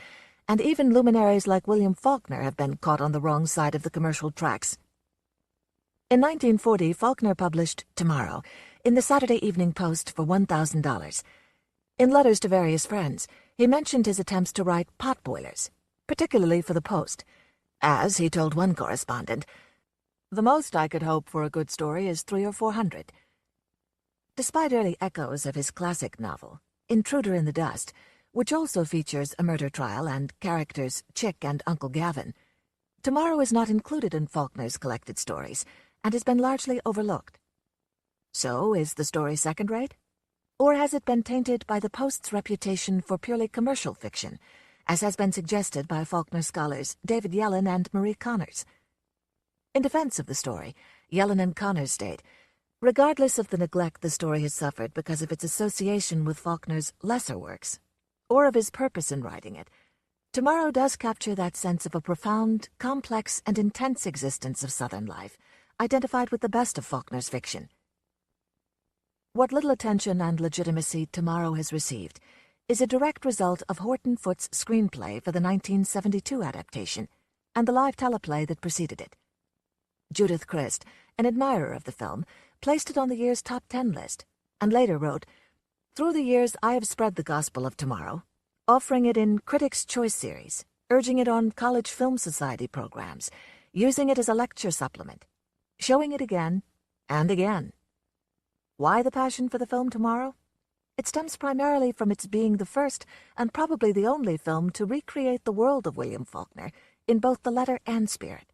and even luminaries like William Faulkner have been caught on the wrong side of the commercial tracks. In 1940, Faulkner published Tomorrow in the Saturday Evening Post for $1,000. In letters to various friends, he mentioned his attempts to write potboilers, particularly for the Post. As, he told one correspondent, "The most I could hope for a good story is 300 or 400. Despite early echoes of his classic novel, Intruder in the Dust, which also features a murder trial and characters Chick and Uncle Gavin, Tomorrow is not included in Faulkner's collected stories and has been largely overlooked. So, is the story second-rate? Or has it been tainted by the Post's reputation for purely commercial fiction, as has been suggested by Faulkner scholars David Yellen and Marie Connors? In defense of the story, Yellen and Connors state, regardless of the neglect the story has suffered because of its association with Faulkner's lesser works, or of his purpose in writing it, Tomorrow does capture that sense of a profound, complex, and intense existence of Southern life, identified with the best of Faulkner's fiction. What little attention and legitimacy Tomorrow has received is a direct result of Horton Foote's screenplay for the 1972 adaptation. and the live teleplay that preceded it. Judith Christ, an admirer of the film, placed it on the year's top 10 list, and later wrote, "Through the years I have spread the gospel of tomorrow, offering it in Critics' Choice series, urging it on college film society programs, using it as a lecture supplement, showing it again and again." Why the passion for the film Tomorrow? It stems primarily from its being the first and probably the only film to recreate the world of William Faulkner in both the letter and spirit.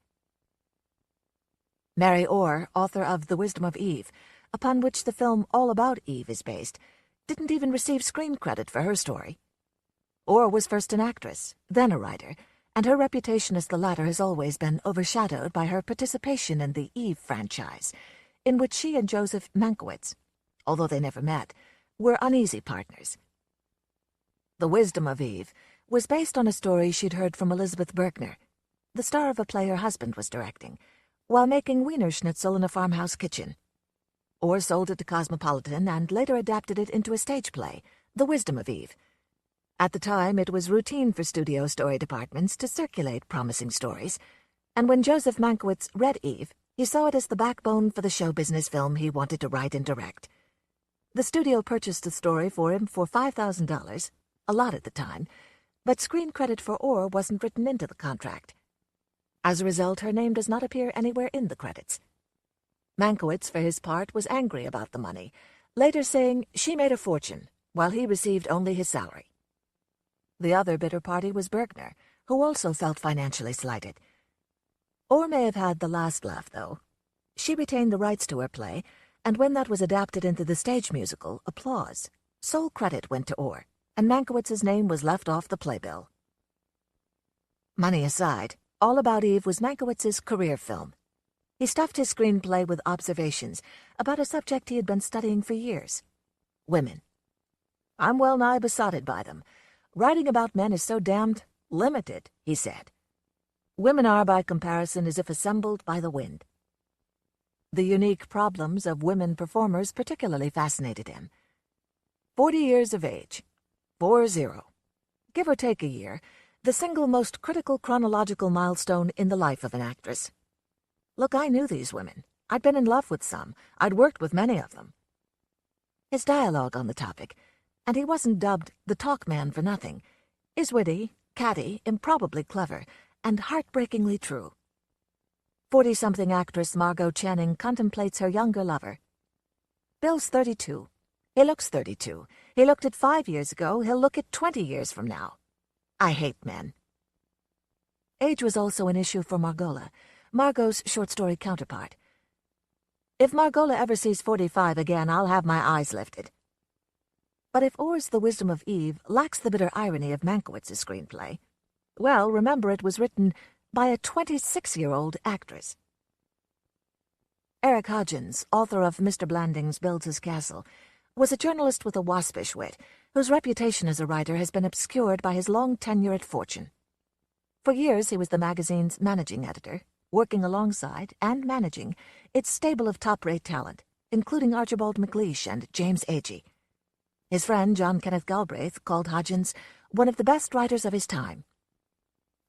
Mary Orr, author of The Wisdom of Eve, upon which the film All About Eve is based, didn't even receive screen credit for her story. Orr was first an actress, then a writer, and her reputation as the latter has always been overshadowed by her participation in the Eve franchise, in which she and Joseph Mankiewicz, although they never met, were uneasy partners. The Wisdom of Eve was based on a story she'd heard from Elizabeth Berkner, the star of a play her husband was directing, while making Wiener Schnitzel in a farmhouse kitchen. Orr sold it to Cosmopolitan and later adapted it into a stage play, The Wisdom of Eve. At the time, it was routine for studio story departments to circulate promising stories, and when Joseph Mankiewicz read Eve, he saw it as the backbone for the show business film he wanted to write and direct. The studio purchased the story for him for $5,000, a lot at the time, but screen credit for Orr wasn't written into the contract. As a result, her name does not appear anywhere in the credits. Mankiewicz, for his part, was angry about the money, later saying she made a fortune, while he received only his salary. The other bitter party was Berkner, who also felt financially slighted. Orr may have had the last laugh, though. She retained the rights to her play, and when that was adapted into the stage musical, Applause, sole credit went to Orr, and Mankiewicz's name was left off the playbill. Money aside, All About Eve was Mankiewicz's career film. He stuffed his screenplay with observations about a subject he had been studying for years: women. "I'm well nigh besotted by them. Writing about men is so damned limited," he said. "Women are, by comparison, as if assembled by the wind." The unique problems of women performers particularly fascinated him. 40 years of age. 40. Give or take a year, the single most critical chronological milestone in the life of an actress. Look, I knew these women. I'd been in love with some. I'd worked with many of them. His dialogue on the topic, and he wasn't dubbed the talk man for nothing, is witty, catty, improbably clever, and heartbreakingly true. 40-something actress Margot Channing contemplates her younger lover. "Bill's 32. He looks 32. He looked at 5 years ago. He'll look at 20 years from now. I hate men." Age was also an issue for Margola, Margot's short story counterpart. "If Margola ever sees 45 again, I'll have my eyes lifted." But if Orr's The Wisdom of Eve lacks the bitter irony of Mankiewicz's screenplay, well, remember it was written by a 26-year-old actress. Eric Hodgins, author of Mr. Blandings Builds His Castle, was a journalist with a waspish wit, whose reputation as a writer has been obscured by his long tenure at Fortune. For years he was the magazine's managing editor, working alongside and managing its stable of top-rate talent, including Archibald MacLeish and James Agee. His friend John Kenneth Galbraith called Hodgins one of the best writers of his time,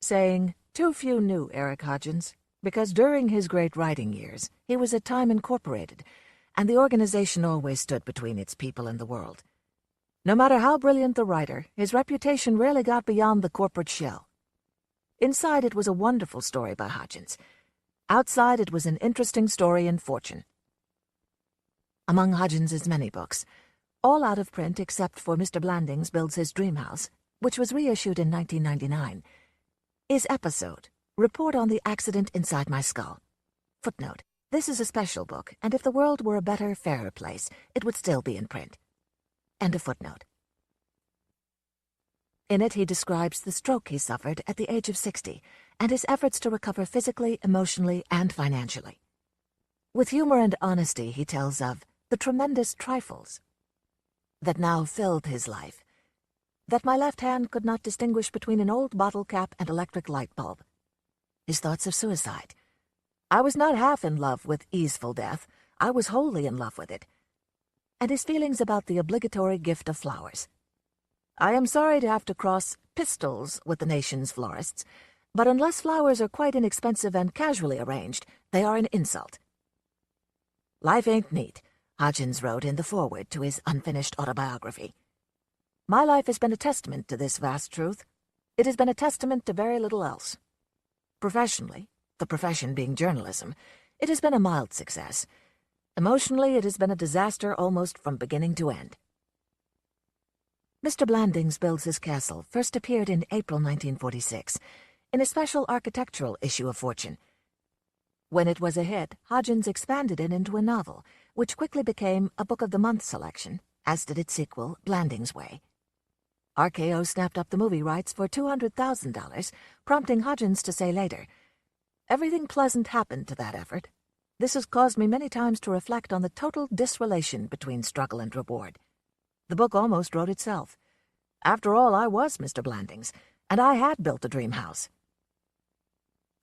saying, "Too few knew Eric Hodgins, because during his great writing years he was at Time Incorporated, and the organization always stood between its people and the world. No matter how brilliant the writer, his reputation rarely got beyond the corporate shell. Inside it was a wonderful story by Hodgins. Outside it was an interesting story in Fortune." Among Hodgins's many books, all out of print except for Mr. Blandings Builds His Dream House, which was reissued in 1999, is Episode, Report on the Accident Inside My Skull. Footnote: this is a special book, and if the world were a better, fairer place, it would still be in print. End of footnote. In it he describes the stroke he suffered at the age of 60 and his efforts to recover physically, emotionally, and financially. With humor and honesty he tells of the tremendous trifles that now filled his life, that my left hand could not distinguish between an old bottle cap and electric light bulb. His thoughts of suicide. "I was not half in love with easeful death. I was wholly in love with it." And his feelings about the obligatory gift of flowers. "I am sorry to have to cross pistols with the nation's florists, But unless flowers are quite inexpensive and casually arranged, they are an insult. Life ain't neat, Hodgins wrote in the foreword to his unfinished autobiography. My life has been a testament to this vast truth. It has been a testament to very little else. Professionally, the profession being journalism, it has been a mild success. Emotionally, it has been a disaster almost from beginning to end. Mr. Blandings Builds His Castle first appeared in April 1946 in a special architectural issue of Fortune. When it was a hit, Hodgins expanded it into a novel, which quickly became a Book of the Month selection, as did its sequel, Blandings Way. RKO snapped up the movie rights for $200,000, prompting Hodgins to say later, "Everything pleasant happened to that effort. This has caused me many times to reflect on the total disrelation between struggle and reward. The book almost wrote itself. After all, I was Mr. Blandings, and I had built a dream house."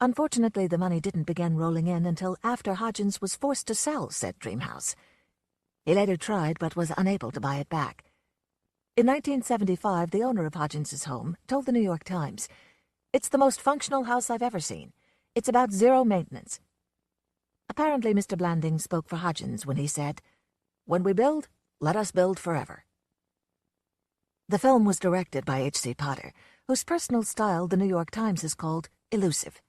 Unfortunately, the money didn't begin rolling in until after Hodgins was forced to sell said dream house. He later tried but was unable to buy it back. In 1975, the owner of Hodgins's home told the New York Times, "It's the most functional house I've ever seen. It's about zero maintenance." Apparently, Mr. Blandings spoke for Hodgins when he said, "When we build, let us build forever." The film was directed by H.C. Potter, whose personal style the New York Times has called elusive.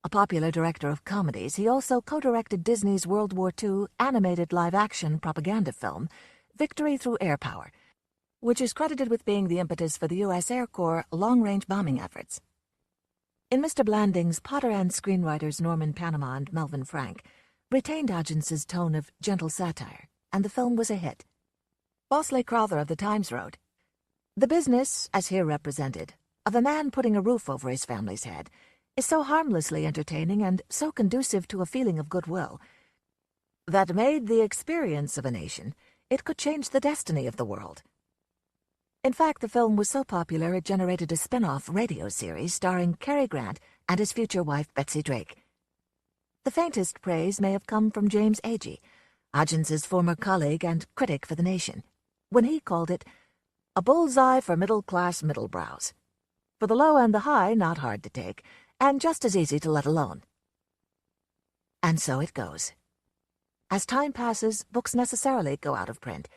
A popular director of comedies, he also co-directed Disney's World War II animated live-action propaganda film, Victory Through Air Power, which is credited with being the impetus for the U.S. Air Corps' long-range bombing efforts. In Mr. Blandings, Potter and screenwriters Norman Panama and Melvin Frank retained Hodgins's tone of gentle satire, and the film was a hit. Bosley Crowther of the Times wrote, "The business, as here represented, of a man putting a roof over his family's head is so harmlessly entertaining and so conducive to a feeling of goodwill that made the experience of a nation, it could change the destiny of the world." In fact, the film was so popular it generated a spin-off radio series starring Cary Grant and his future wife Betsy Drake. The faintest praise may have come from James Agee, Hodgins's former colleague and critic for The Nation, when he called it a bullseye for middle-class middlebrows. For the low and the high, not hard to take, and just as easy to let alone. And so it goes. As time passes, books necessarily go out of print.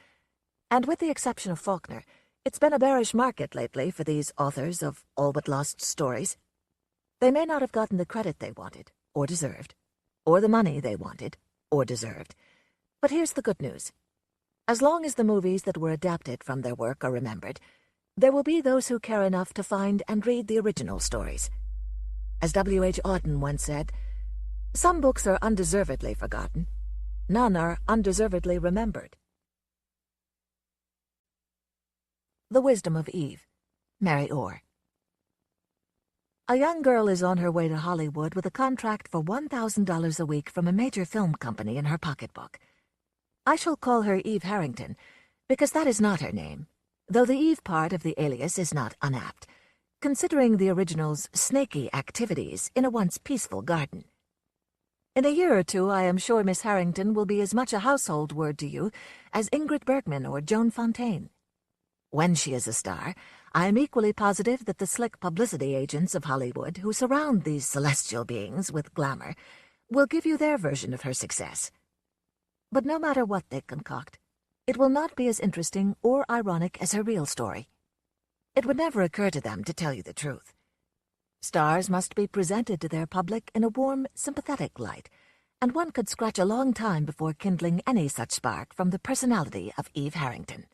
And with the exception of Faulkner, it's been a bearish market lately for these authors of all-but-lost stories. They may not have gotten the credit they wanted, or deserved, or the money they wanted, or deserved. But here's the good news. As long as the movies that were adapted from their work are remembered, there will be those who care enough to find and read the original stories. As W.H. Auden once said, "Some books are undeservedly forgotten. None are undeservedly remembered." The Wisdom of Eve, Mary Orr. A young girl is on her way to Hollywood with a contract for $1,000 a week from a major film company in her pocketbook. I shall call her Eve Harrington, because that is not her name, though the Eve part of the alias is not unapt, considering the original's snaky activities in a once peaceful garden. In a year or two, I am sure Miss Harrington will be as much a household word to you as Ingrid Bergman or Joan Fontaine. When she is a star, I am equally positive that the slick publicity agents of Hollywood who surround these celestial beings with glamour will give you their version of her success. But no matter what they concoct, it will not be as interesting or ironic as her real story. It would never occur to them to tell you the truth. Stars must be presented to their public in a warm, sympathetic light, and one could scratch a long time before kindling any such spark from the personality of Eve Harrington.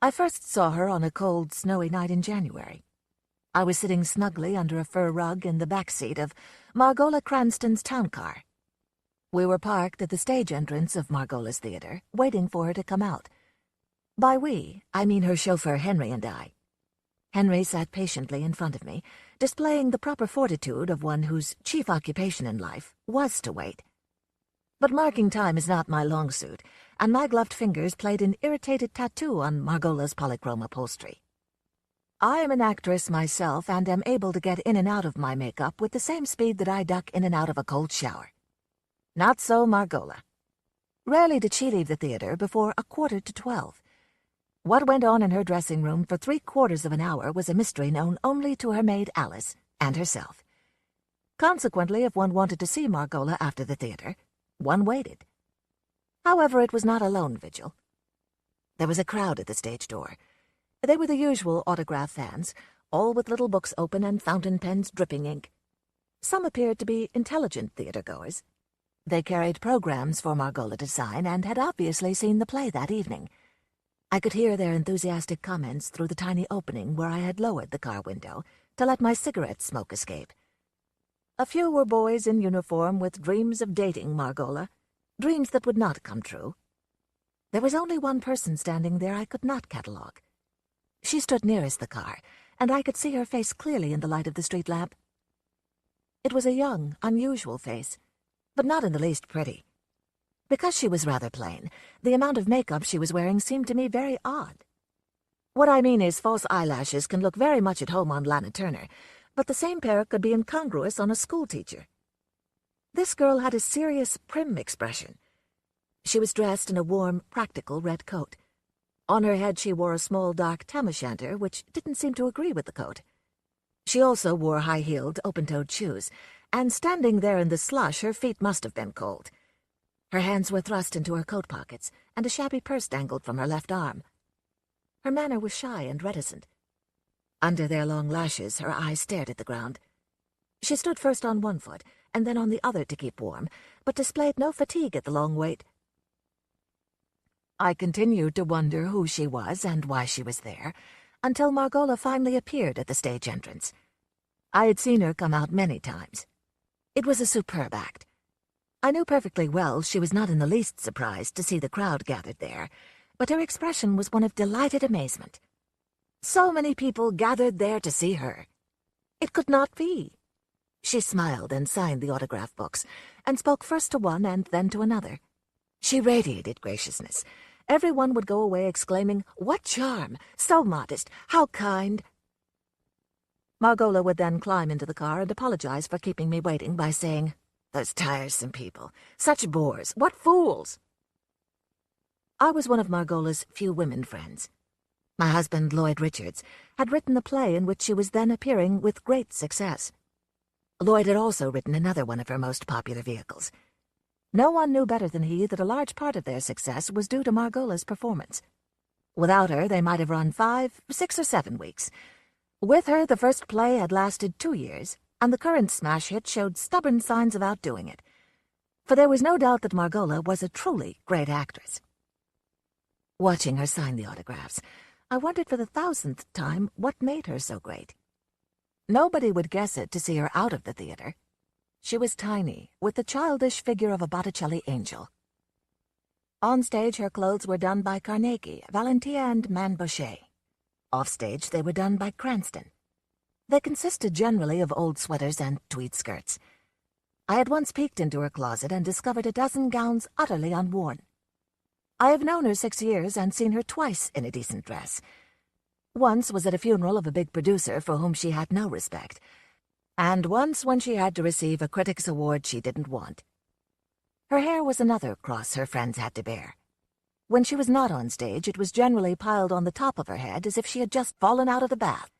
I first saw her on a cold, snowy night in January. I was sitting snugly under a fur rug in the back seat of Margola Cranston's town car. We were parked at the stage entrance of Margola's theater, waiting for her to come out. By we, I mean her chauffeur Henry and I. Henry sat patiently in front of me, displaying the proper fortitude of one whose chief occupation in life was to wait. But marking time is not my long suit, and my gloved fingers played an irritated tattoo on Margola's polychrome upholstery. I am an actress myself and am able to get in and out of my makeup with the same speed that I duck in and out of a cold shower. Not so Margola. Rarely did she leave the theater before 11:45. What went on in her dressing room for 3/4 of an hour was a mystery known only to her maid Alice and herself. Consequently, if one wanted to see Margola after the theatre, one waited. However, it was not a lone vigil. There was a crowd at the stage door. They were the usual autograph fans, all with little books open and fountain pens dripping ink. Some appeared to be intelligent theatre-goers. They carried programs for Margola to sign and had obviously seen the play that evening. I could hear their enthusiastic comments through the tiny opening where I had lowered the car window to let my cigarette smoke escape. A few were boys in uniform with dreams of dating Margola, dreams that would not come true. There was only one person standing there I could not catalogue. She stood nearest the car, and I could see her face clearly in the light of the street lamp. It was a young, unusual face, but not in the least pretty. Because she was rather plain, the amount of makeup she was wearing seemed to me very odd. What I mean is false eyelashes can look very much at home on Lana Turner, but the same pair could be incongruous on a schoolteacher. This girl had a serious, prim expression. She was dressed in a warm, practical red coat. On her head she wore a small dark tam-o'-shanter, which didn't seem to agree with the coat. She also wore high-heeled, open-toed shoes, and standing there in the slush her feet must have been cold. Her hands were thrust into her coat pockets, and a shabby purse dangled from her left arm. Her manner was shy and reticent. Under their long lashes her eyes stared at the ground. She stood first on one foot, and then on the other to keep warm, but displayed no fatigue at the long wait. I continued to wonder who she was and why she was there, until Margola finally appeared at the stage entrance. I had seen her come out many times. It was a superb act. I knew perfectly well she was not in the least surprised to see the crowd gathered there, but her expression was one of delighted amazement. So many people gathered there to see her. It could not be. She smiled and signed the autograph books, and spoke first to one and then to another. She radiated graciousness. Everyone would go away exclaiming, "What charm! So modest! How kind!" Margola would then climb into the car and apologize for keeping me waiting by saying, "Those tiresome people! Such bores! What fools!" I was one of Margola's few women friends. My husband, Lloyd Richards, had written the play in which she was then appearing with great success. Lloyd had also written another one of her most popular vehicles. No one knew better than he that a large part of their success was due to Margola's performance. Without her, they might have run 5, 6, or 7 weeks. With her, the first play had lasted 2 years, and the current smash hit showed stubborn signs of outdoing it. For there was no doubt that Margola was a truly great actress. Watching her sign the autographs, I wondered for the 1,000th time what made her so great. Nobody would guess it to see her out of the theatre. She was tiny, with the childish figure of a Botticelli angel. On stage, her clothes were done by Carnegie, Valentia, and Manbochet. Off stage, they were done by Cranston. They consisted generally of old sweaters and tweed skirts. I had once peeked into her closet and discovered a dozen gowns utterly unworn. I have known her 6 years and seen her twice in a decent dress. Once was at a funeral of a big producer for whom she had no respect, and once when she had to receive a critics' award she didn't want. Her hair was another cross her friends had to bear. When she was not on stage, it was generally piled on the top of her head as if she had just fallen out of the bath.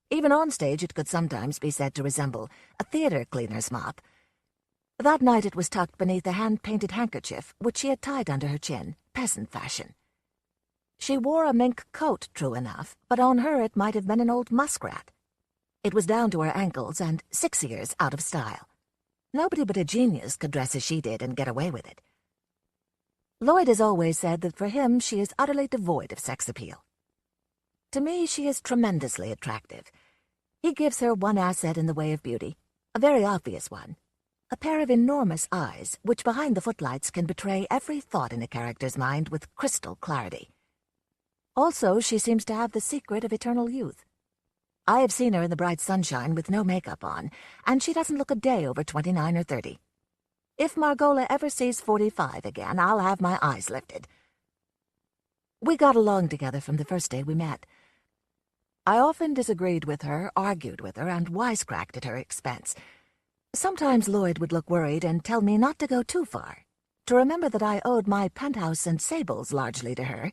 Even on stage, it could sometimes be said to resemble a theatre cleaner's mop. That night it was tucked beneath a hand-painted handkerchief which she had tied under her chin, peasant fashion. She wore a mink coat, true enough, but on her it might have been an old muskrat. It was down to her ankles and 6 years out of style. Nobody but a genius could dress as she did and get away with it. Lloyd has always said that for him she is utterly devoid of sex appeal. To me she is tremendously attractive. He gives her one asset in the way of beauty, a very obvious one. A pair of enormous eyes, which behind the footlights can betray every thought in a character's mind with crystal clarity. Also, she seems to have the secret of eternal youth. I have seen her in the bright sunshine with no makeup on, and she doesn't look a day over 29 or 30. If Margola ever sees 45 again, I'll have my eyes lifted. We got along together from the first day we met. I often disagreed with her, argued with her, and wisecracked at her expense. Sometimes Lloyd would look worried and tell me not to go too far, to remember that I owed my penthouse and sables largely to her.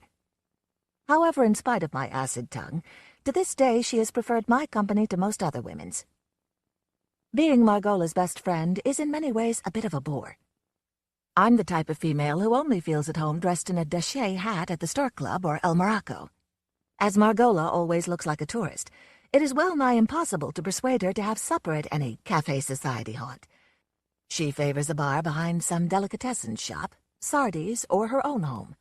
However, in spite of my acid tongue, to this day she has preferred my company to most other women's. Being Margola's best friend is in many ways a bit of a bore. I'm the type of female who only feels at home dressed in a déchet hat at the Stork Club or El Morocco. As Margola always looks like a tourist, it is well nigh impossible to persuade her to have supper at any café society haunt. She favors a bar behind some delicatessen shop, Sardi's, or her own home.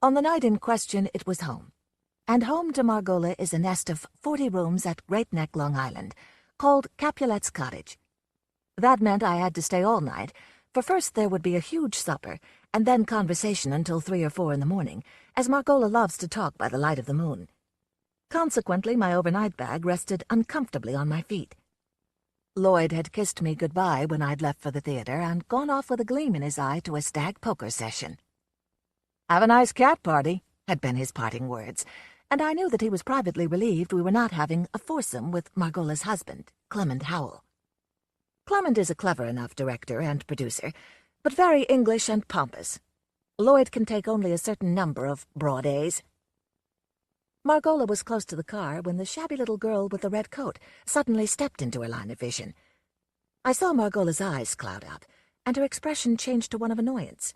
On the night in question, it was home. And home to Margola is a nest of 40 rooms at Great Neck, Long Island, called Capulet's Cottage. That meant I had to stay all night, for first there would be a huge supper, and then conversation until 3 or 4 in the morning, as Margola loves to talk by the light of the moon. Consequently, my overnight bag rested uncomfortably on my feet. Lloyd had kissed me goodbye when I'd left for the theater and gone off with a gleam in his eye to a stag poker session. "Have a nice cat party," had been his parting words, and I knew that he was privately relieved we were not having a foursome with Margola's husband, Clement Howell. Clement is a clever enough director and producer, but very English and pompous. Lloyd can take only a certain number of broad A's. Margola was close to the car when the shabby little girl with the red coat suddenly stepped into her line of vision. I saw Margola's eyes cloud up, and her expression changed to one of annoyance.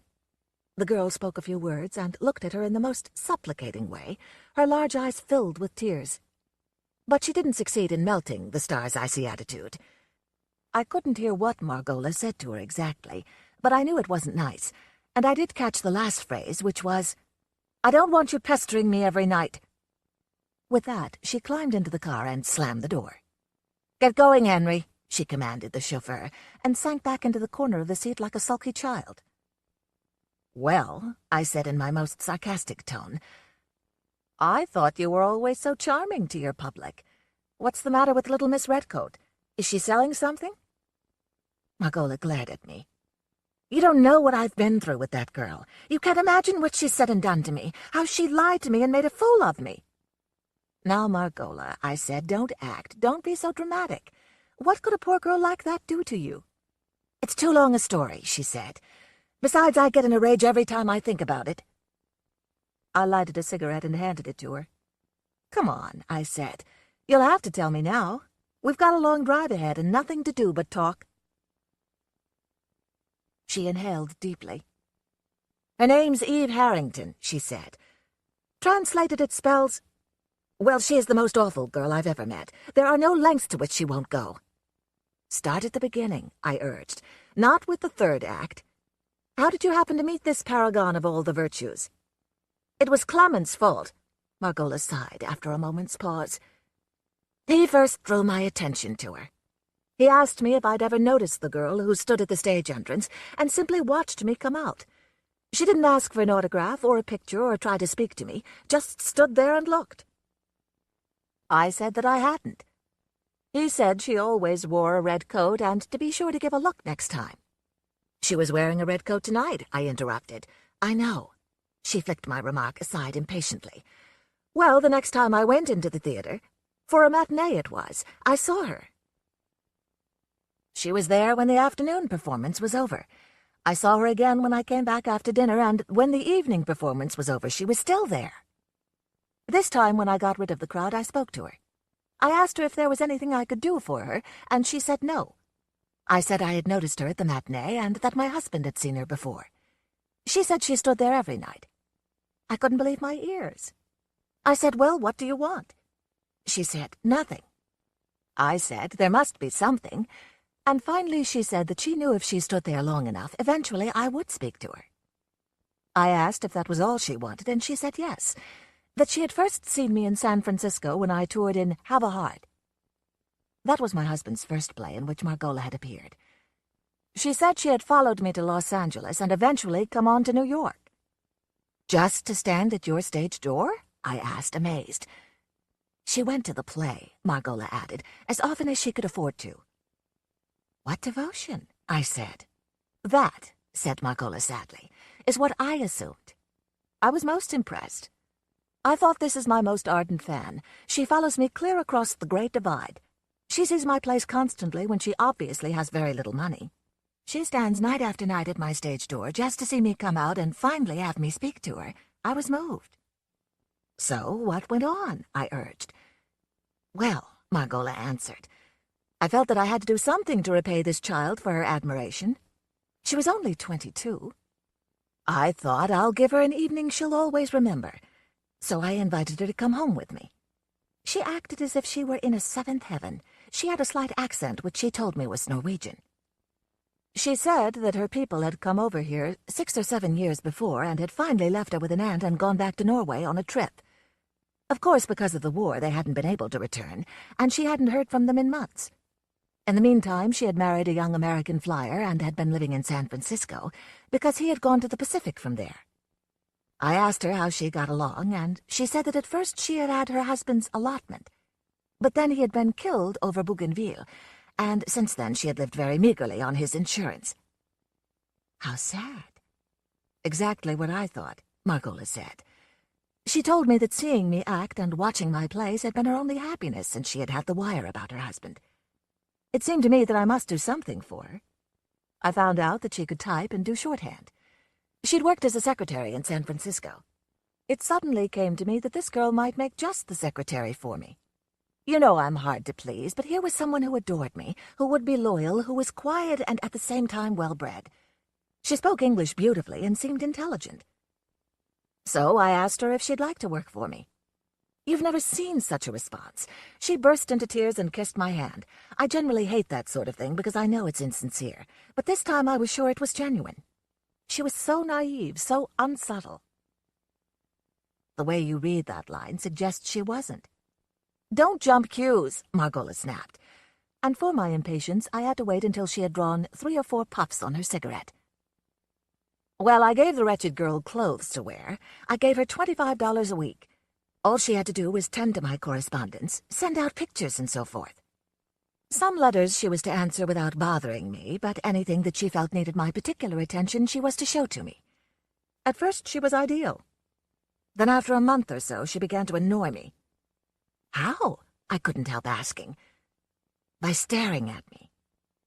The girl spoke a few words and looked at her in the most supplicating way, her large eyes filled with tears. But she didn't succeed in melting the stars-icy attitude. I couldn't hear what Margola said to her exactly, but I knew it wasn't nice, and I did catch the last phrase, which was, "I don't want you pestering me every night." With that, she climbed into the car and slammed the door. "Get going, Henry," she commanded the chauffeur, and sank back into the corner of the seat like a sulky child. "Well," I said in my most sarcastic tone, "I thought you were always so charming to your public. What's the matter with little Miss Redcoat? Is she selling something?" Margola glared at me. "You don't know what I've been through with that girl. You can't imagine what she's said and done to me, how she lied to me and made a fool of me." "Now, Margola," I said, "don't act. Don't be so dramatic. What could a poor girl like that do to you?" "It's too long a story," she said. "Besides, I get in a rage every time I think about it." I lighted a cigarette and handed it to her. "Come on," I said. "You'll have to tell me now. We've got a long drive ahead and nothing to do but talk." She inhaled deeply. "Her name's Eve Harrington," she said. "Translated it spells... Well, she is the most awful girl I've ever met. There are no lengths to which she won't go." "Start at the beginning," I urged. "Not with the third act. How did you happen to meet this paragon of all the virtues?" "It was Clement's fault," Margola sighed after a moment's pause. "He first drew my attention to her. He asked me if I'd ever noticed the girl who stood at the stage entrance and simply watched me come out. She didn't ask for an autograph or a picture or try to speak to me, just stood there and looked. I said that I hadn't. He said she always wore a red coat and to be sure to give a look next time." "She was wearing a red coat tonight," I interrupted. "I know." She flicked my remark aside impatiently. "Well, the next time I went into the theater, for a matinee it was, I saw her. She was there when the afternoon performance was over. I saw her again when I came back after dinner, and when the evening performance was over, she was still there. This time, when I got rid of the crowd, I spoke to her. I asked her if there was anything I could do for her, and she said no. I said I had noticed her at the matinee and that my husband had seen her before. She said she stood there every night. I couldn't believe my ears. I said, 'Well, what do you want?' She said, 'Nothing.' I said, 'There must be something.' And finally she said that she knew if she stood there long enough, eventually I would speak to her. I asked if that was all she wanted, and she said yes, that she had first seen me in San Francisco when I toured in Have a Heart. That was my husband's first play in which Margola had appeared. She said she had followed me to Los Angeles and eventually come on to New York. 'Just to stand at your stage door?' I asked, amazed. 'She went to the play,' Margola added, 'as often as she could afford to.' 'What devotion?' I said. 'That,' said Margola sadly, 'is what I assumed. I was most impressed. I thought this is my most ardent fan. She follows me clear across the Great Divide. She sees my plays constantly when she obviously has very little money. She stands night after night at my stage door just to see me come out and finally have me speak to her. I was moved. So what went on? I urged. Well, Margola answered, I felt that I had to do something to repay this child for her admiration. She was only 22. I thought I'll give her an evening she'll always remember, so I invited her to come home with me. She acted as if she were in a seventh heaven. She had a slight accent which she told me was Norwegian. She said that her people had come over here 6 or 7 years before and had finally left her with an aunt and gone back to Norway on a trip. Of course, because of the war, they hadn't been able to return, and she hadn't heard from them in months. In the meantime, she had married a young American flyer and had been living in San Francisco because he had gone to the Pacific from there. I asked her how she got along, and she said that at first she had had her husband's allotment, but then he had been killed over Bougainville, and since then she had lived very meagerly on his insurance. How sad. Exactly what I thought, Margola said. She told me that seeing me act and watching my plays had been her only happiness since she had had the wire about her husband. It seemed to me that I must do something for her. I found out that she could type and do shorthand. She'd worked as a secretary in San Francisco. It suddenly came to me that this girl might make just the secretary for me. You know I'm hard to please, but here was someone who adored me, who would be loyal, who was quiet and at the same time well-bred. She spoke English beautifully and seemed intelligent. So I asked her if she'd like to work for me. You've never seen such a response. She burst into tears and kissed my hand. I generally hate that sort of thing because I know it's insincere, but this time I was sure it was genuine. She was so naive, so unsubtle. The way you read that line suggests she wasn't. Don't jump cues, Margola snapped. And for my impatience, I had to wait until she had drawn 3 or 4 puffs on her cigarette. Well, I gave the wretched girl clothes to wear. I gave her $25 a week. All she had to do was tend to my correspondence, send out pictures and so forth. Some letters she was to answer without bothering me, but anything that she felt needed my particular attention she was to show to me. At first she was ideal. Then after a month or so she began to annoy me. How? I couldn't help asking. By staring at me.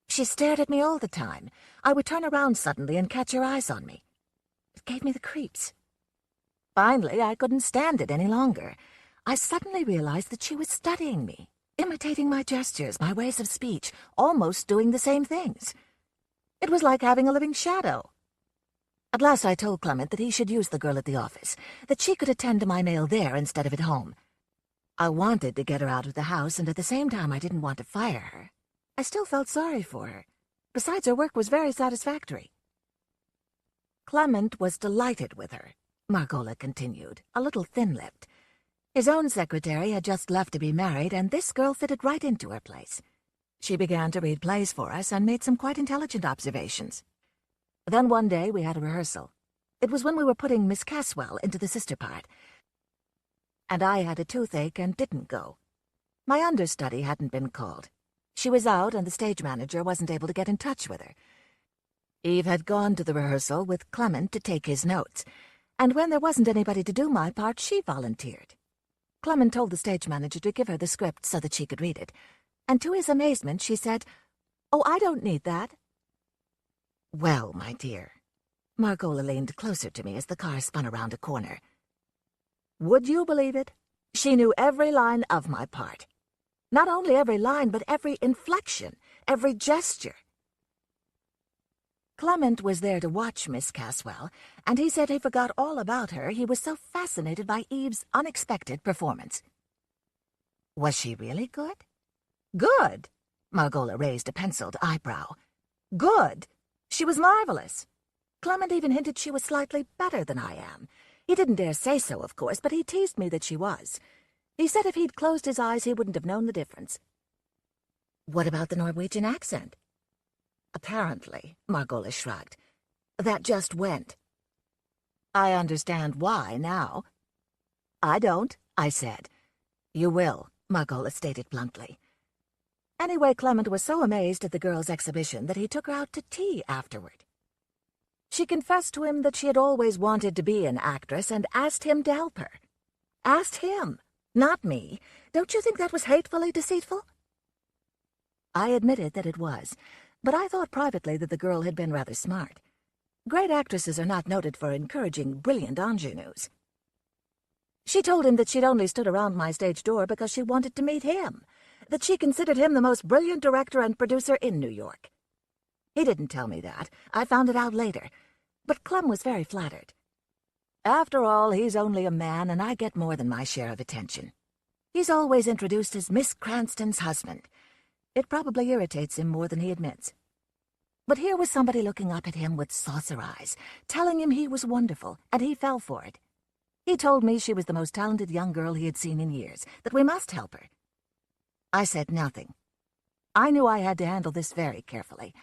She stared at me all the time. I would turn around suddenly and catch her eyes on me. It gave me the creeps. Finally, I couldn't stand it any longer. I suddenly realized that she was studying me, imitating my gestures, my ways of speech, almost doing the same things. It was like having a living shadow. At last I told Clement that he should use the girl at the office, that she could attend to my mail there instead of at home. I wanted to get her out of the house, and at the same time I didn't want to fire her. I still felt sorry for her. Besides, her work was very satisfactory. Clement was delighted with her, Margola continued, a little thin-lipped. His own secretary had just left to be married, and this girl fitted right into her place. She began to read plays for us and made some quite intelligent observations. Then one day we had a rehearsal. It was when we were putting Miss Caswell into the sister part, and I had a toothache and didn't go. My understudy hadn't been called. She was out, and the stage manager wasn't able to get in touch with her. Eve had gone to the rehearsal with Clement to take his notes, and when there wasn't anybody to do my part, she volunteered. Clement told the stage manager to give her the script so that she could read it, and to his amazement she said, "Oh, I don't need that." Well, my dear, Margola leaned closer to me as the car spun around a corner. Would you believe it? She knew every line of my part. Not only every line, but every inflection, every gesture. Clement was there to watch Miss Caswell, and he said he forgot all about her. He was so fascinated by Eve's unexpected performance. Was she really good? Good! Margola raised a penciled eyebrow. Good! She was marvelous. Clement even hinted she was slightly better than I am. He didn't dare say so, of course, but he teased me that she was. He said if he'd closed his eyes, he wouldn't have known the difference. What about the Norwegian accent? Apparently, Margola shrugged. That just went. I understand why now. I don't, I said. You will, Margola stated bluntly. Anyway, Clement was so amazed at the girl's exhibition that he took her out to tea afterward. She confessed to him that she had always wanted to be an actress and asked him to help her. Asked him, not me. Don't you think that was hatefully deceitful? I admitted that it was, But I thought privately that the girl had been rather smart. Great actresses are not noted for encouraging brilliant ingenues. She told him that she'd only stood around my stage door because she wanted to meet him, that she considered him the most brilliant director and producer in New York. He didn't tell me that. I found it out later, but Clem was very flattered. After all, he's only a man, and I get more than my share of attention. He's always introduced as Miss Cranston's husband. It probably irritates him more than he admits. But here was somebody looking up at him with saucer eyes, telling him he was wonderful, and he fell for it. He told me she was the most talented young girl he had seen in years, that we must help her. I said nothing. I knew I had to handle this very carefully.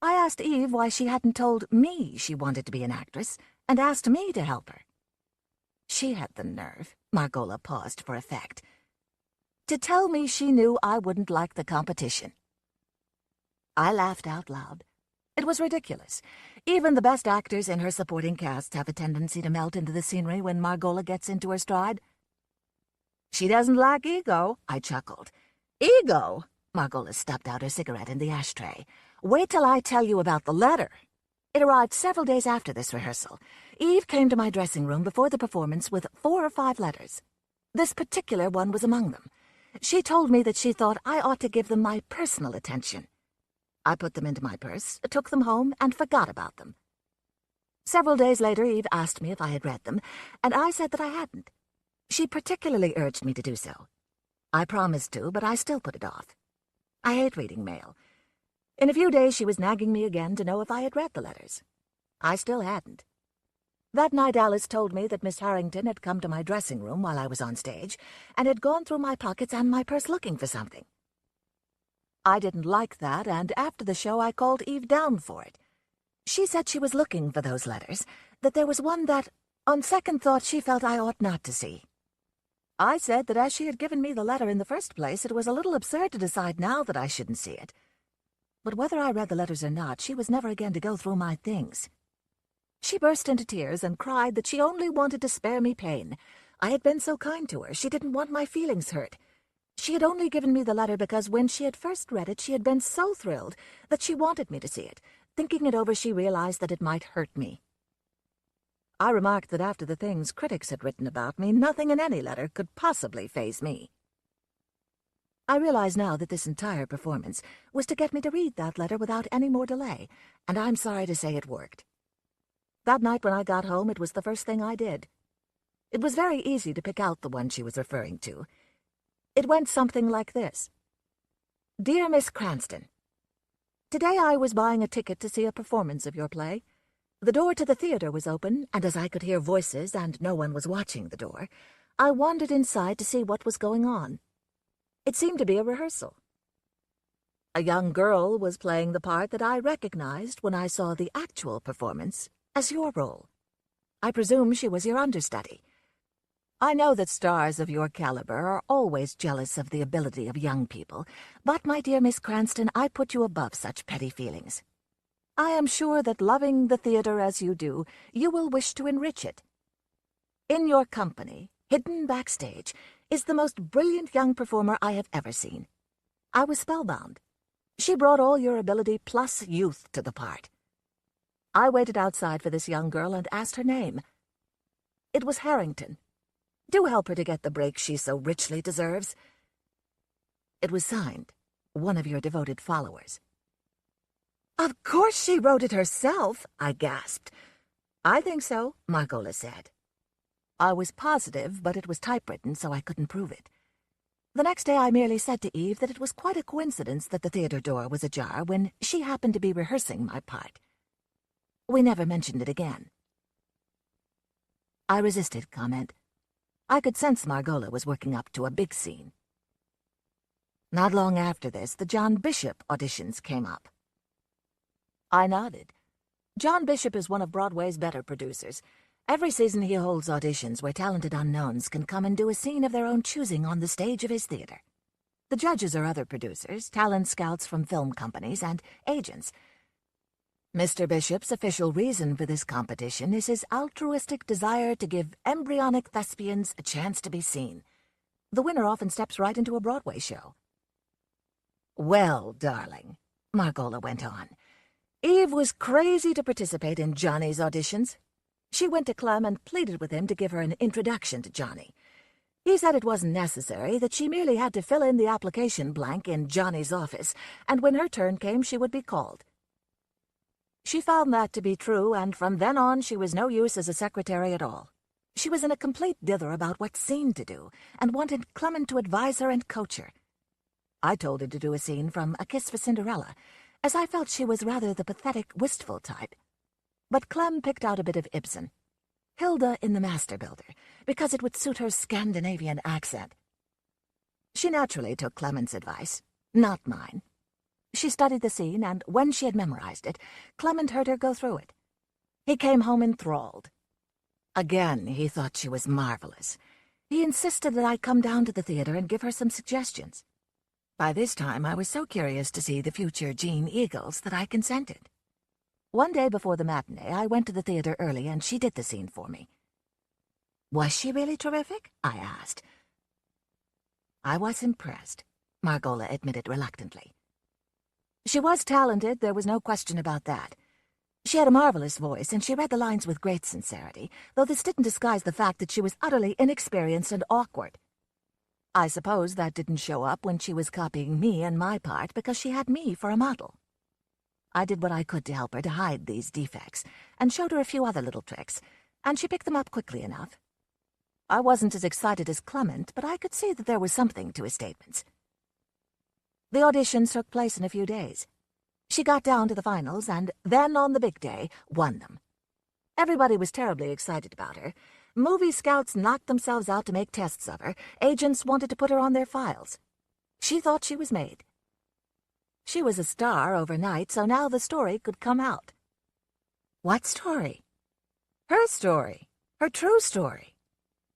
I asked Eve why she hadn't told me she wanted to be an actress, and asked me to help her. She had the nerve, Margola paused for effect, to tell me she knew I wouldn't like the competition. I laughed out loud. It was ridiculous. Even the best actors in her supporting casts have a tendency to melt into the scenery when Margola gets into her stride. She doesn't lack ego, I chuckled. Ego? Margola stubbed out her cigarette in the ashtray. Wait till I tell you about the letter. It arrived several days after this rehearsal. Eve came to my dressing room before the performance with 4 or 5 letters. This particular one was among them. She told me that she thought I ought to give them my personal attention. I put them into my purse, took them home, and forgot about them. Several days later, Eve asked me if I had read them, and I said that I hadn't. She particularly urged me to do so. I promised to, but I still put it off. I hate reading mail. In a few days, she was nagging me again to know if I had read the letters. I still hadn't. That night, Alice told me that Miss Harrington had come to my dressing room while I was on stage and had gone through my pockets and my purse looking for something. I didn't like that, and after the show, I called Eve down for it. She said she was looking for those letters, that there was one that, on second thought, she felt I ought not to see. I said that as she had given me the letter in the first place, it was a little absurd to decide now that I shouldn't see it. But whether I read the letters or not, she was never again to go through my things. She burst into tears and cried that she only wanted to spare me pain. I had been so kind to her, she didn't want my feelings hurt. She had only given me the letter because when she had first read it, she had been so thrilled that she wanted me to see it. Thinking it over, she realized that it might hurt me. I remarked that after the things critics had written about me, nothing in any letter could possibly faze me. I realize now that this entire performance was to get me to read that letter without any more delay, and I'm sorry to say it worked. That night when I got home, it was the first thing I did. It was very easy to pick out the one she was referring to. It went something like this. Dear Miss Cranston, today I was buying a ticket to see a performance of your play. The door to the theater was open, and as I could hear voices and no one was watching the door, I wandered inside to see what was going on. It seemed to be a rehearsal. A young girl was playing the part that I recognized when I saw the actual performance as your role. I presume she was your understudy. I know that stars of your caliber are always jealous of the ability of young people, but, my dear Miss Cranston, I put you above such petty feelings. I am sure that, loving the theater as you do, you will wish to enrich it. In your company, hidden backstage, is the most brilliant young performer I have ever seen. I was spellbound. She brought all your ability plus youth to the part. I waited outside for this young girl and asked her name. It was Harrington. Do help her to get the break she so richly deserves. It was signed, one of your devoted followers. Of course she wrote it herself, I gasped. I think so, Margola said. I was positive, but it was typewritten, so I couldn't prove it. The next day I merely said to Eve that it was quite a coincidence that the theater door was ajar when she happened to be rehearsing my part. We never mentioned it again. I resisted comment. I could sense Margola was working up to a big scene. Not long after this, the John Bishop auditions came up. I nodded. John Bishop is one of Broadway's better producers. Every season he holds auditions where talented unknowns can come and do a scene of their own choosing on the stage of his theater. The judges are other producers, talent scouts from film companies, and agents. Mr. Bishop's official reason for this competition is his altruistic desire to give embryonic thespians a chance to be seen. The winner often steps right into a Broadway show. Well, darling, Margola went on. Eve was crazy to participate in Johnny's auditions. She went to Clem and pleaded with him to give her an introduction to Johnny. He said it wasn't necessary, that she merely had to fill in the application blank in Johnny's office, and when her turn came she would be called. She found that to be true, and from then on she was no use as a secretary at all. She was in a complete dither about what scene to do, and wanted Clement to advise her and coach her. I told her to do a scene from A Kiss for Cinderella, as I felt she was rather the pathetic, wistful type. But Clem picked out a bit of Ibsen, Hilda in The Master Builder, because it would suit her Scandinavian accent. She naturally took Clement's advice, not mine. She studied the scene, and when she had memorized it, Clement heard her go through it. He came home enthralled. Again, he thought she was marvelous. He insisted that I come down to the theater and give her some suggestions. By this time, I was so curious to see the future Jean Eagles that I consented. One day before the matinee, I went to the theater early, and she did the scene for me. Was she really terrific? I asked. I was impressed, Margola admitted reluctantly. She was talented, there was no question about that. She had a marvelous voice, and she read the lines with great sincerity, though this didn't disguise the fact that she was utterly inexperienced and awkward. I suppose that didn't show up when she was copying me and my part, because she had me for a model. I did what I could to help her to hide these defects, and showed her a few other little tricks, and she picked them up quickly enough. I wasn't as excited as Clement, but I could see that there was something to his statements. The auditions took place in a few days. She got down to the finals, and then on the big day, won them. Everybody was terribly excited about her. Movie scouts knocked themselves out to make tests of her. Agents wanted to put her on their files. She thought she was made. She was a star overnight, so now the story could come out. What story? Her story. Her true story.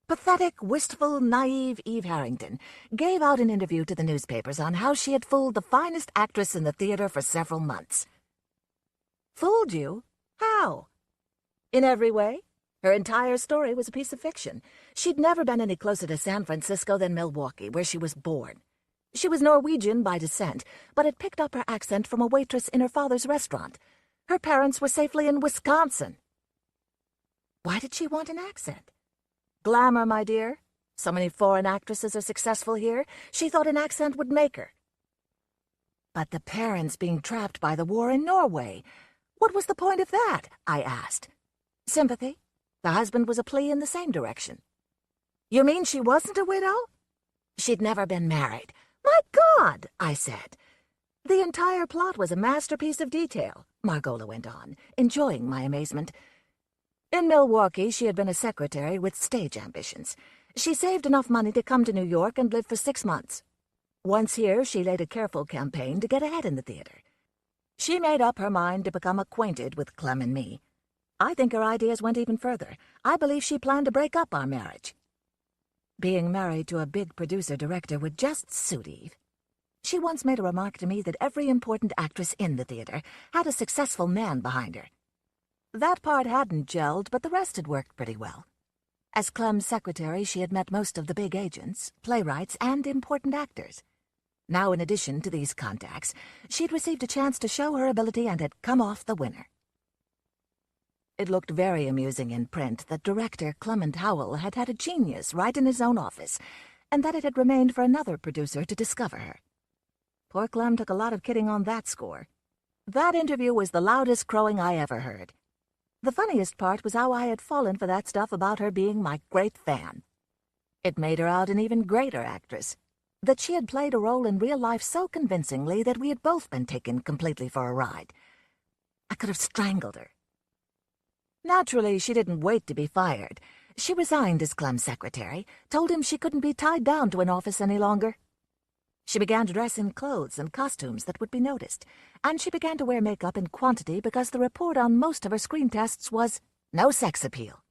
Pathetic, wistful, naive Eve Harrington gave out an interview to the newspapers on how she had fooled the finest actress in the theater for several months. Fooled you? How? In every way. Her entire story was a piece of fiction. She'd never been any closer to San Francisco than Milwaukee, where she was born. She was Norwegian by descent, but had picked up her accent from a waitress in her father's restaurant. Her parents were safely in Wisconsin. Why did she want an accent? Glamour, my dear. So many foreign actresses are successful here. She thought an accent would make her. But the parents being trapped by the war in Norway. What was the point of that? I asked. Sympathy. The husband was a plea in the same direction. You mean she wasn't a widow? She'd never been married. My God, I said. The entire plot was a masterpiece of detail, Margola went on, enjoying my amazement. In Milwaukee, she had been a secretary with stage ambitions. She saved enough money to come to New York and live for 6 months. Once here, she laid a careful campaign to get ahead in the theater. She made up her mind to become acquainted with Clem and me. I think her ideas went even further. I believe she planned to break up our marriage. Being married to a big producer-director would just suit Eve. She once made a remark to me that every important actress in the theater had a successful man behind her. That part hadn't gelled, but the rest had worked pretty well. As Clem's secretary, she had met most of the big agents, playwrights, and important actors. Now, in addition to these contacts, she'd received a chance to show her ability and had come off the winner. It looked very amusing in print that director Clement Howell had had a genius right in his own office, and that it had remained for another producer to discover her. Poor Clem took a lot of kidding on that score. That interview was the loudest crowing I ever heard. The funniest part was how I had fallen for that stuff about her being my great fan. It made her out an even greater actress, that she had played a role in real life so convincingly that we had both been taken completely for a ride. I could have strangled her. Naturally, she didn't wait to be fired. She resigned as Clem's secretary, told him she couldn't be tied down to an office any longer. She began to dress in clothes and costumes that would be noticed, and she began to wear makeup in quantity because the report on most of her screen tests was no sex appeal.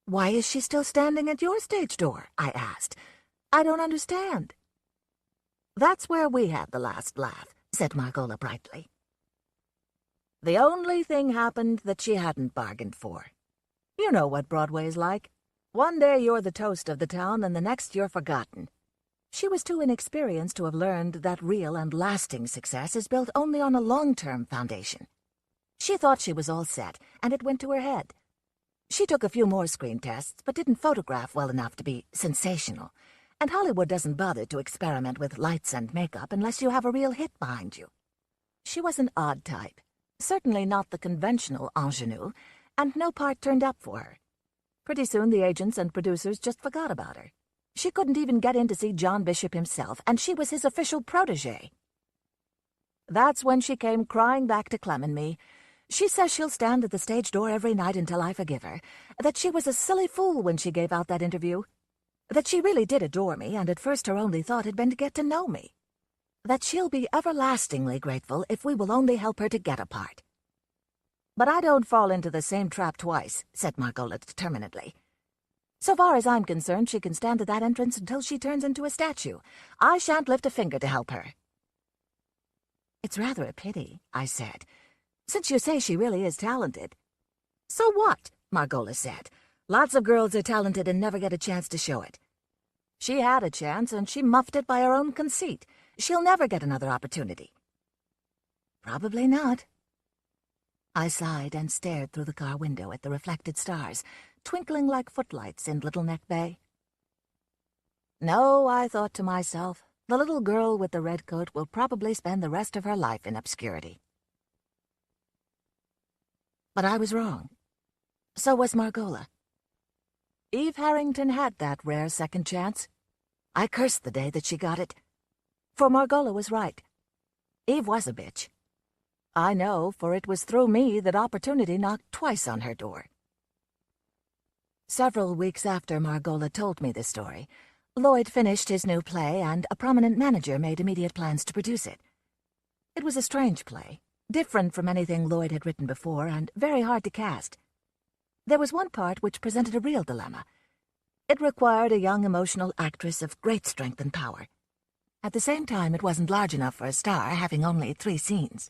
Why is she still standing at your stage door? I asked. I don't understand. That's where we had the last laugh, said Margola brightly. The only thing happened that she hadn't bargained for. You know what Broadway's like. One day you're the toast of the town, and the next you're forgotten. She was too inexperienced to have learned that real and lasting success is built only on a long-term foundation. She thought she was all set, and it went to her head. She took a few more screen tests, but didn't photograph well enough to be sensational, and Hollywood doesn't bother to experiment with lights and makeup unless you have a real hit behind you. She was an odd type, certainly not the conventional ingenue, and no part turned up for her. Pretty soon the agents and producers just forgot about her. She couldn't even get in to see John Bishop himself, and she was his official protégé. That's when she came crying back to Clem and me. She says she'll stand at the stage door every night until I forgive her, that she was a silly fool when she gave out that interview, that she really did adore me, and at first her only thought had been to get to know me, that she'll be everlastingly grateful if we will only help her to get a part. But I don't fall into the same trap twice, said Margola determinedly. So far as I'm concerned, she can stand at that entrance until she turns into a statue. I shan't lift a finger to help her. It's rather a pity, I said, since you say she really is talented. So what? Margola said. Lots of girls are talented and never get a chance to show it. She had a chance, and she muffed it by her own conceit. She'll never get another opportunity. Probably not. I sighed and stared through the car window at the reflected stars, twinkling like footlights in Little Neck Bay. No, I thought to myself, the little girl with the red coat will probably spend the rest of her life in obscurity. But I was wrong. So was Margola. Eve Harrington had that rare second chance. I cursed the day that she got it. For Margola was right. Eve was a bitch. I know, for it was through me that opportunity knocked twice on her door. Several weeks after Margola told me this story, Lloyd finished his new play, and a prominent manager made immediate plans to produce it. It was a strange play, different from anything Lloyd had written before, and very hard to cast. There was one part which presented a real dilemma. It required a young emotional actress of great strength and power. At the same time, it wasn't large enough for a star, having only 3 scenes.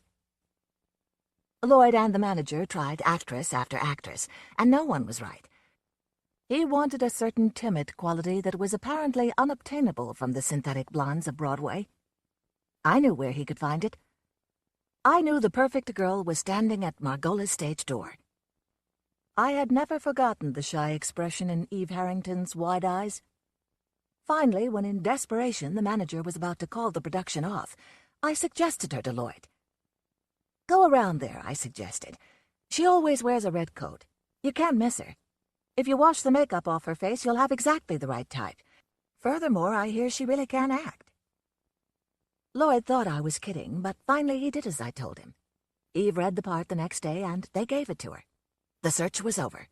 Lloyd and the manager tried actress after actress, and no one was right. He wanted a certain timid quality that was apparently unobtainable from the synthetic blondes of Broadway. I knew where he could find it. I knew the perfect girl was standing at Margola's stage door. I had never forgotten the shy expression in Eve Harrington's wide eyes. Finally, when in desperation the manager was about to call the production off, I suggested her to Lloyd. Go around there, I suggested. She always wears a red coat. You can't miss her. If you wash the makeup off her face, you'll have exactly the right type. Furthermore, I hear she really can act. Lloyd thought I was kidding, but finally he did as I told him. Eve read the part the next day, and they gave it to her. The search was over.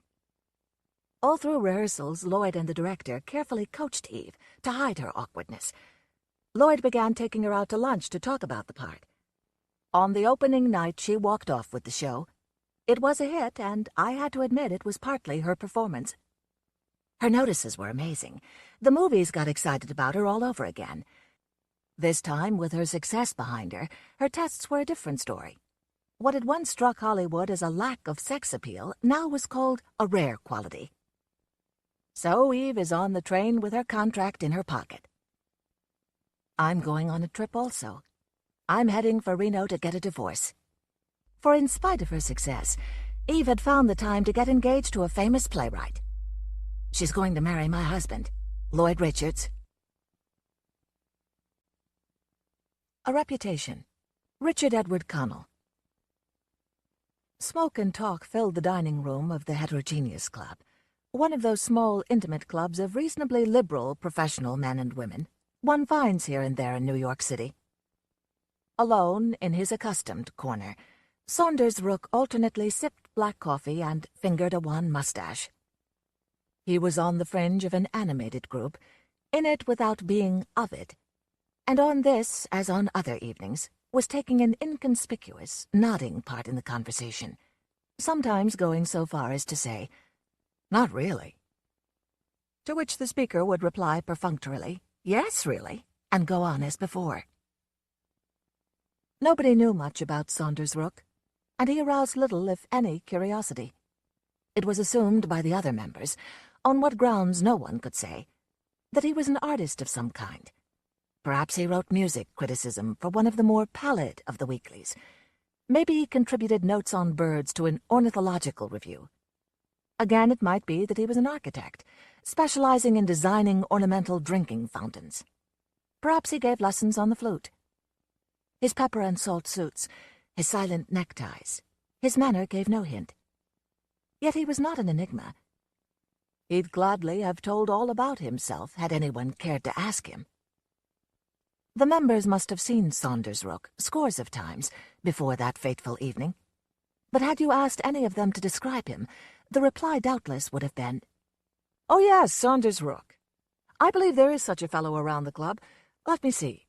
All through rehearsals, Lloyd and the director carefully coached Eve to hide her awkwardness. Lloyd began taking her out to lunch to talk about the part. On the opening night, she walked off with the show. It was a hit, and I had to admit it was partly her performance. Her notices were amazing. The movies got excited about her all over again. This time, with her success behind her, her tests were a different story. What had once struck Hollywood as a lack of sex appeal now was called a rare quality. So Eve is on the train with her contract in her pocket. I'm going on a trip also. I'm heading for Reno to get a divorce. For in spite of her success, Eve had found the time to get engaged to a famous playwright. She's going to marry my husband, Lloyd Richards. A reputation. Richard Edward Connell. Smoke and talk filled the dining room of the Heterogeneous Club, one of those small, intimate clubs of reasonably liberal professional men and women one finds here and there in New York City. Alone, in his accustomed corner, Saunders Rook alternately sipped black coffee and fingered a wan mustache. He was on the fringe of an animated group, in it without being of it, and on this, as on other evenings, was taking an inconspicuous, nodding part in the conversation, sometimes going so far as to say, "Not really," to which the speaker would reply perfunctorily, "Yes, really," and go on as before. Nobody knew much about Saunders Rook, and he aroused little, if any, curiosity. It was assumed by the other members, on what grounds no one could say, that he was an artist of some kind, Perhaps he wrote music criticism for one of the more pallid of the weeklies. Maybe he contributed notes on birds to an ornithological review. Again, it might be that he was an architect, specializing in designing ornamental drinking fountains. Perhaps he gave lessons on the flute. His pepper and salt suits, his silent neckties, his manner gave no hint. Yet he was not an enigma. He'd gladly have told all about himself had anyone cared to ask him. The members must have seen Saunders Rook scores of times before that fateful evening. But had you asked any of them to describe him, the reply doubtless would have been, "Oh yes, Saunders Rook. I believe there is such a fellow around the club. Let me see.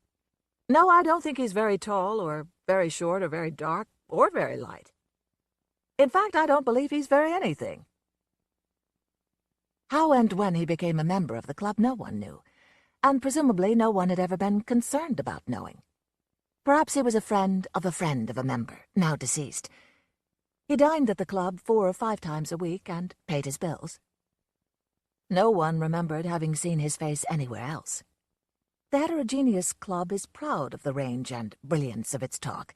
No, I don't think he's very tall, or very short, or very dark, or very light. In fact, I don't believe he's very anything." How and when he became a member of the club no one knew, and presumably no one had ever been concerned about knowing. Perhaps he was a friend of a member, now deceased. He dined at the club 4 or 5 times a week and paid his bills. No one remembered having seen his face anywhere else. The heterogeneous club is proud of the range and brilliance of its talk,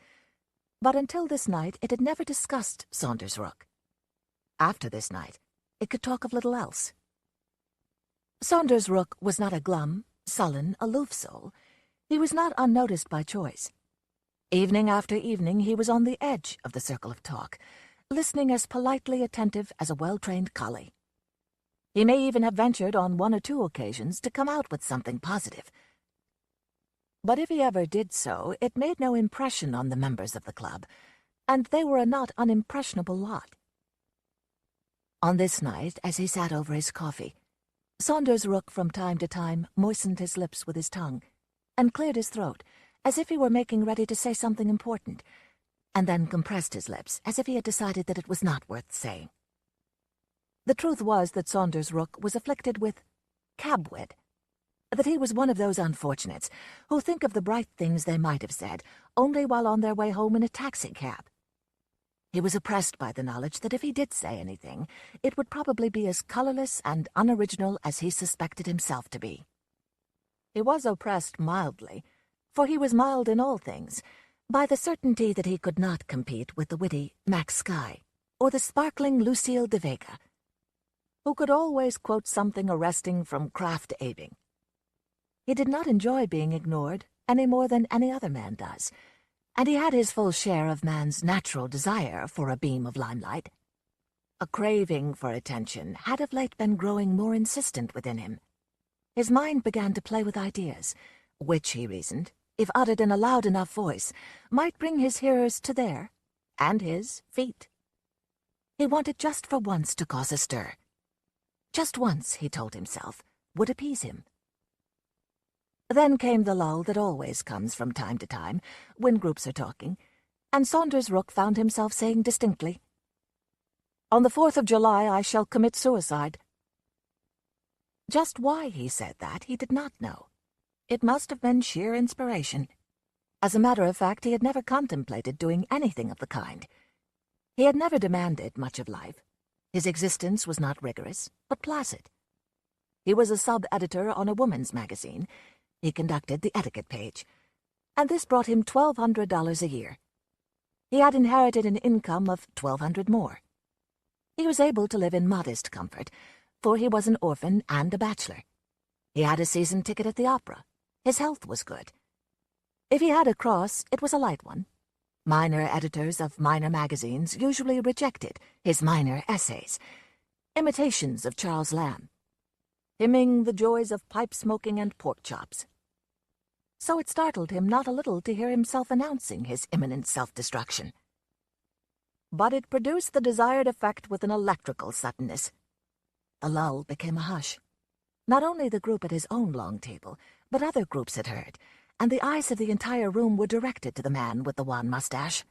but until this night it had never discussed Saunders Rook. After this night, it could talk of little else. Saunders Rook was not a glum, sullen, aloof soul. He was not unnoticed by choice. Evening after evening he was on the edge of the circle of talk, listening as politely attentive as a well-trained collie. He may even have ventured on 1 or 2 occasions to come out with something positive. But if he ever did so, it made no impression on the members of the club, and they were a not unimpressionable lot. On this night, as he sat over his coffee, Saunders Rook from time to time moistened his lips with his tongue and cleared his throat as if he were making ready to say something important, and then compressed his lips as if he had decided that it was not worth saying. The truth was that Saunders Rook was afflicted with cabwit, that he was one of those unfortunates who think of the bright things they might have said only while on their way home in a taxicab. He was oppressed by the knowledge that if he did say anything, it would probably be as colorless and unoriginal as he suspected himself to be. He was oppressed mildly, for he was mild in all things, by the certainty that he could not compete with the witty Max Skye or the sparkling Lucille de Vega, who could always quote something arresting from Kraft Ebing. He did not enjoy being ignored any more than any other man does, and he had his full share of man's natural desire for a beam of limelight. A craving for attention had of late been growing more insistent within him. His mind began to play with ideas, which, he reasoned, if uttered in a loud enough voice, might bring his hearers to their, and his, feet. He wanted just for once to cause a stir. Just once, he told himself, would appease him. Then came the lull that always comes from time to time, when groups are talking, and Saunders Rook found himself saying distinctly, "On the 4th of July I shall commit suicide." Just why he said that he did not know. It must have been sheer inspiration. As a matter of fact, he had never contemplated doing anything of the kind. He had never demanded much of life. His existence was not rigorous, but placid. He was a sub-editor on a woman's magazine. He conducted the etiquette page, and this brought him $1,200 a year. He had inherited an income of $1,200 more. He was able to live in modest comfort, for he was an orphan and a bachelor. He had a season ticket at the opera. His health was good. If he had a cross, it was a light one. Minor editors of minor magazines usually rejected his minor essays, imitations of Charles Lamb, hymning the joys of pipe-smoking and pork chops. So it startled him not a little to hear himself announcing his imminent self-destruction. But it produced the desired effect with an electrical suddenness. The lull became a hush. Not only the group at his own long table, but other groups had heard, and the eyes of the entire room were directed to the man with the wan mustache.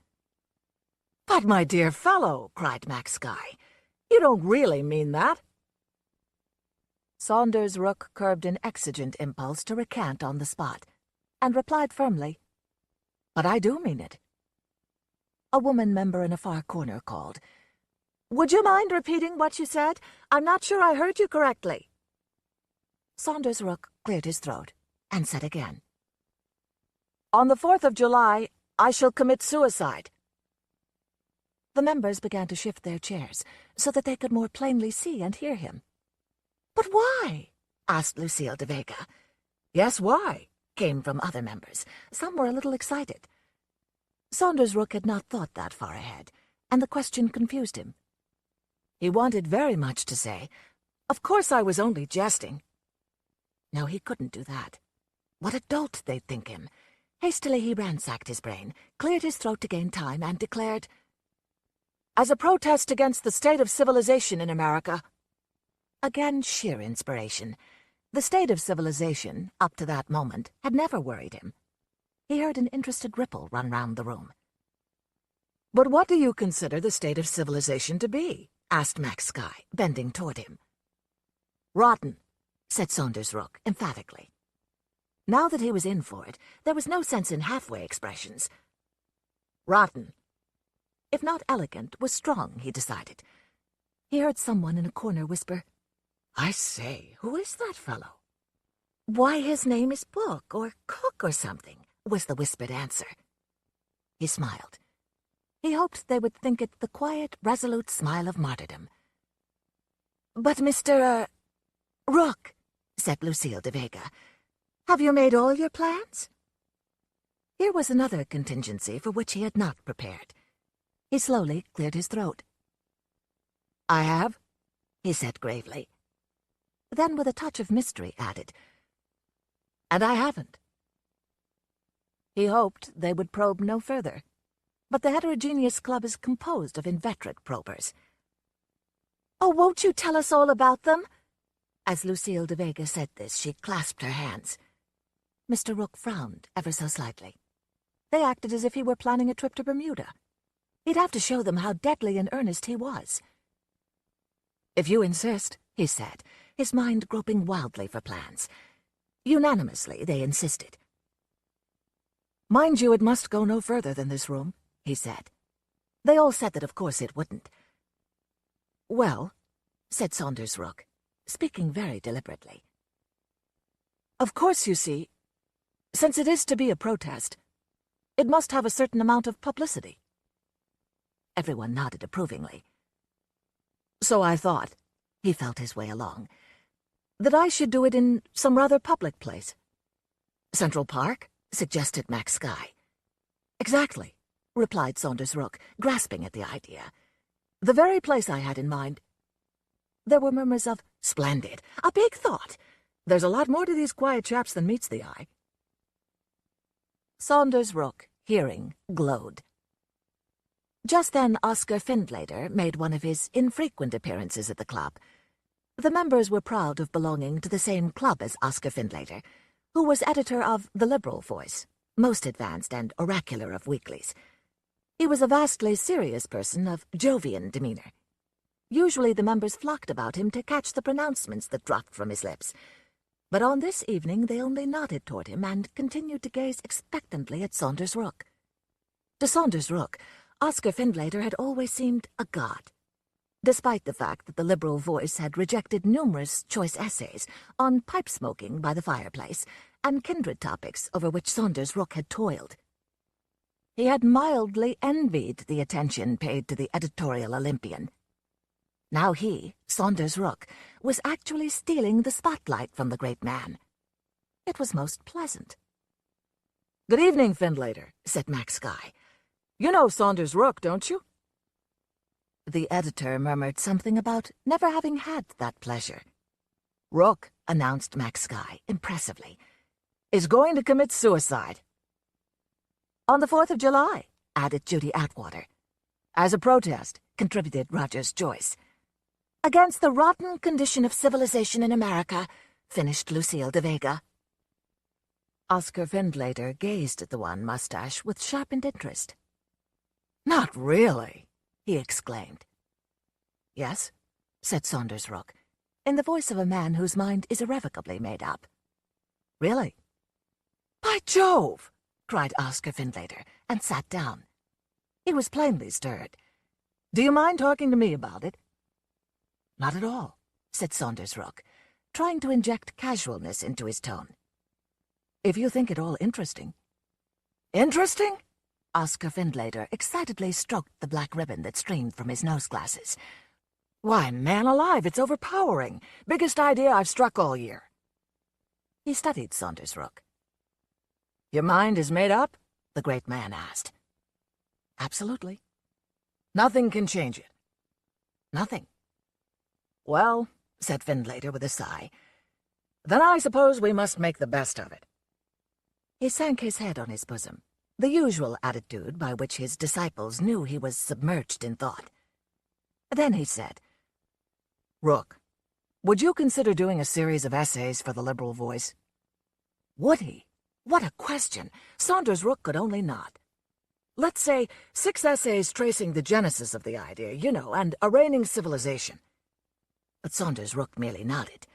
"But, my dear fellow," cried Max Skye, "you don't really mean that?" Saunders Rook curbed an exigent impulse to recant on the spot, and replied firmly, "But I do mean it." A woman member in a far corner called, "Would you mind repeating what you said? I'm not sure I heard you correctly." Saunders Rook cleared his throat, and said again, On the 4th of July, I shall commit suicide. The members began to shift their chairs so that they could more plainly see and hear him. "But why?" asked Lucille de Vega. "Yes, why?" came from other members. Some were a little excited. Saunders Rook had not thought that far ahead, and the question confused him. He wanted very much to say, "Of course I was only jesting." No, he couldn't do that. What a dolt they'd think him. Hastily he ransacked his brain, cleared his throat to gain time, and declared, "As a protest against the state of civilization in America." Again, sheer inspiration. The state of civilization, up to that moment, had never worried him. He heard an interested ripple run round the room. "But what do you consider the state of civilization to be?" asked Max Sky, bending toward him. "Rotten," said Saunders Rook emphatically. Now that he was in for it, there was no sense in halfway expressions. Rotten. If not elegant, was strong, he decided. He heard someone in a corner whisper, "I say, who is that fellow?" "Why, his name is Book, or Cook, or something," was the whispered answer. He smiled. He hoped they would think it the quiet, resolute smile of martyrdom. "But Mr. Rook," said Lucille de Vega, "have you made all your plans?" Here was another contingency for which he had not prepared. He slowly cleared his throat. "I have," he said gravely. Then, with a touch of mystery, added, "And I haven't." He hoped they would probe no further, but the heterogeneous club is composed of inveterate probers. "Oh, won't you tell us all about them?" As Lucille de Vega said this, she clasped her hands. Mr. Rook frowned ever so slightly. They acted as if he were planning a trip to Bermuda. He'd have to show them how deadly in earnest he was. "If you insist," he said, his mind groping wildly for plans. Unanimously, they insisted. "Mind you, it must go no further than this room," he said. They all said that of course it wouldn't. "Well," said Saunders Rook, speaking very deliberately. "Of course, you see, since it is to be a protest, it must have a certain amount of publicity." Everyone nodded approvingly. "So I thought," he felt his way along, "that I should do it in some rather public place." "Central Park?" suggested Max Sky. "Exactly," replied Saunders Rook, grasping at the idea. "The very place I had in mind." There were murmurs of, "Splendid! A big thought! There's a lot more to these quiet chaps than meets the eye." Saunders Rook, hearing, glowed. Just then Oscar Findlater made one of his infrequent appearances at the club. The members were proud of belonging to the same club as Oscar Findlater, who was editor of The Liberal Voice, most advanced and oracular of weeklies. He was a vastly serious person of Jovian demeanor. Usually the members flocked about him to catch the pronouncements that dropped from his lips, but on this evening they only nodded toward him and continued to gaze expectantly at Saunders Rook. To Saunders Rook, Oscar Findlater had always seemed a god. Despite the fact that the Liberal Voice had rejected numerous choice essays on pipe smoking by the fireplace and kindred topics over which Saunders Rook had toiled. He had mildly envied the attention paid to the editorial Olympian. Now he, Saunders Rook, was actually stealing the spotlight from the great man. It was most pleasant. "Good evening, Findlater," said Max Sky. "You know Saunders Rook, don't you?" The editor murmured something about never having had that pleasure. "Rook," announced Max Sky impressively, "is going to commit suicide." "On the 4th of July," added Judy Atwater. "As a protest," contributed Rogers Joyce. "Against the rotten condition of civilization in America," finished Lucille de Vega. Oscar Findlater gazed at the one mustache with sharpened interest. "Not really!" he exclaimed. "Yes," said Saunders Rook, in the voice of a man whose mind is irrevocably made up. "Really?" "By Jove!" cried Oscar Findlater, and sat down. He was plainly stirred. "Do you mind talking to me about it?" "Not at all," said Saunders Rook, trying to inject casualness into his tone. "If you think it all interesting." Interesting? Oscar Findlater excitedly stroked the black ribbon that streamed from his nose glasses. Why, man alive, it's overpowering. Biggest idea I've struck all year. He studied Saunders Rook. Your mind is made up? The great man asked. Absolutely. Nothing can change it. Nothing. Well, said Findlater with a sigh, then I suppose we must make the best of it. He sank his head on his bosom, the usual attitude by which his disciples knew he was submerged in thought. Then he said, Rook, would you consider doing a series of essays for the Liberal Voice? Would he? What a question! Saunders Rook could only nod. Let's say 6 essays tracing the genesis of the idea, you know, and arraigning civilization. But Saunders Rook merely nodded.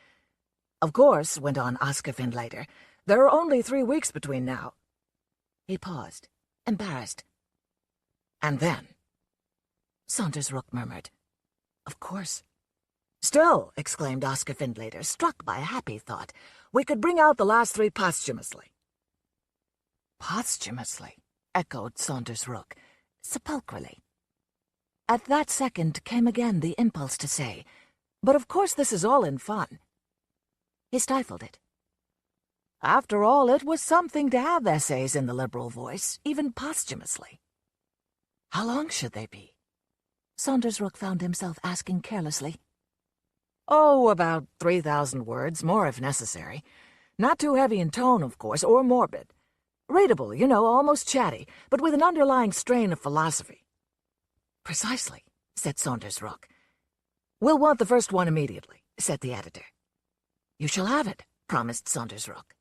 Of course, went on Oscar Findlater, there are only 3 weeks between now. He paused, embarrassed. And then? Saunders Rook murmured, Of course. Still, exclaimed Oscar Findlater, struck by a happy thought, we could bring out the last 3 posthumously. Posthumously, echoed Saunders Rook, sepulchrally. At that second came again the impulse to say, but of course this is all in fun. He stifled it. After all, it was something to have essays in the Liberal Voice, even posthumously. How long should they be? Saunders Rook found himself asking carelessly. Oh, about 3,000 words, more if necessary. Not too heavy in tone, of course, or morbid. Readable, you know, almost chatty, but with an underlying strain of philosophy. Precisely, said Saunders Rook. We'll want the first one immediately, said the editor. You shall have it, promised Saunders Rook.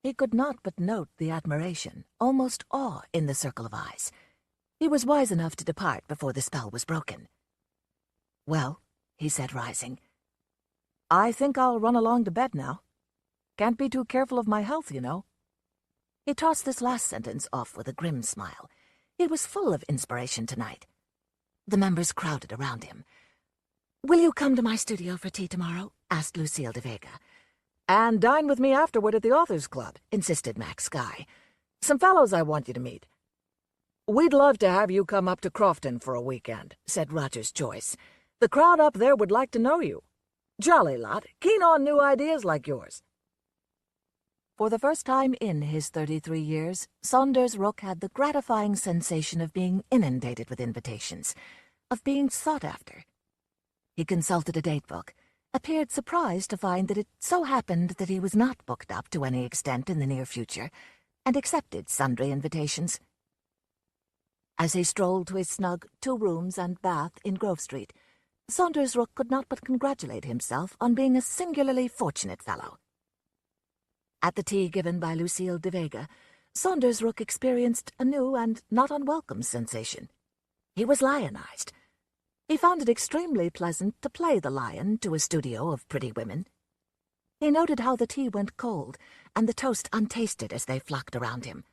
He could not but note the admiration, almost awe, in the circle of eyes. He was wise enough to depart before the spell was broken. Well, he said, rising, I think I'll run along to bed now. Can't be too careful of my health, you know. He tossed this last sentence off with a grim smile. He was full of inspiration tonight. The members crowded around him. Will you come to my studio for tea tomorrow? Asked Lucille de Vega. And dine with me afterward at the Authors Club, insisted Max Sky. Some fellows I want you to meet. We'd love to have you come up to Crofton for a weekend, said Rogers Joyce. The crowd up there would like to know you. Jolly lot, keen on new ideas like yours. For the first time in his 33 years, Saunders Rook had the gratifying sensation of being inundated with invitations, of being sought after. He consulted a date book, appeared surprised to find that it so happened that he was not booked up to any extent in the near future, and accepted sundry invitations. As he strolled to his snug 2 rooms and bath in Grove Street, Saunders Rook could not but congratulate himself on being a singularly fortunate fellow. At the tea given by Lucille de Vega, Saunders Rook experienced a new and not unwelcome sensation. He was lionized. He found it extremely pleasant to play the lion to a studio of pretty women. He noted how the tea went cold and the toast untasted as they flocked around him.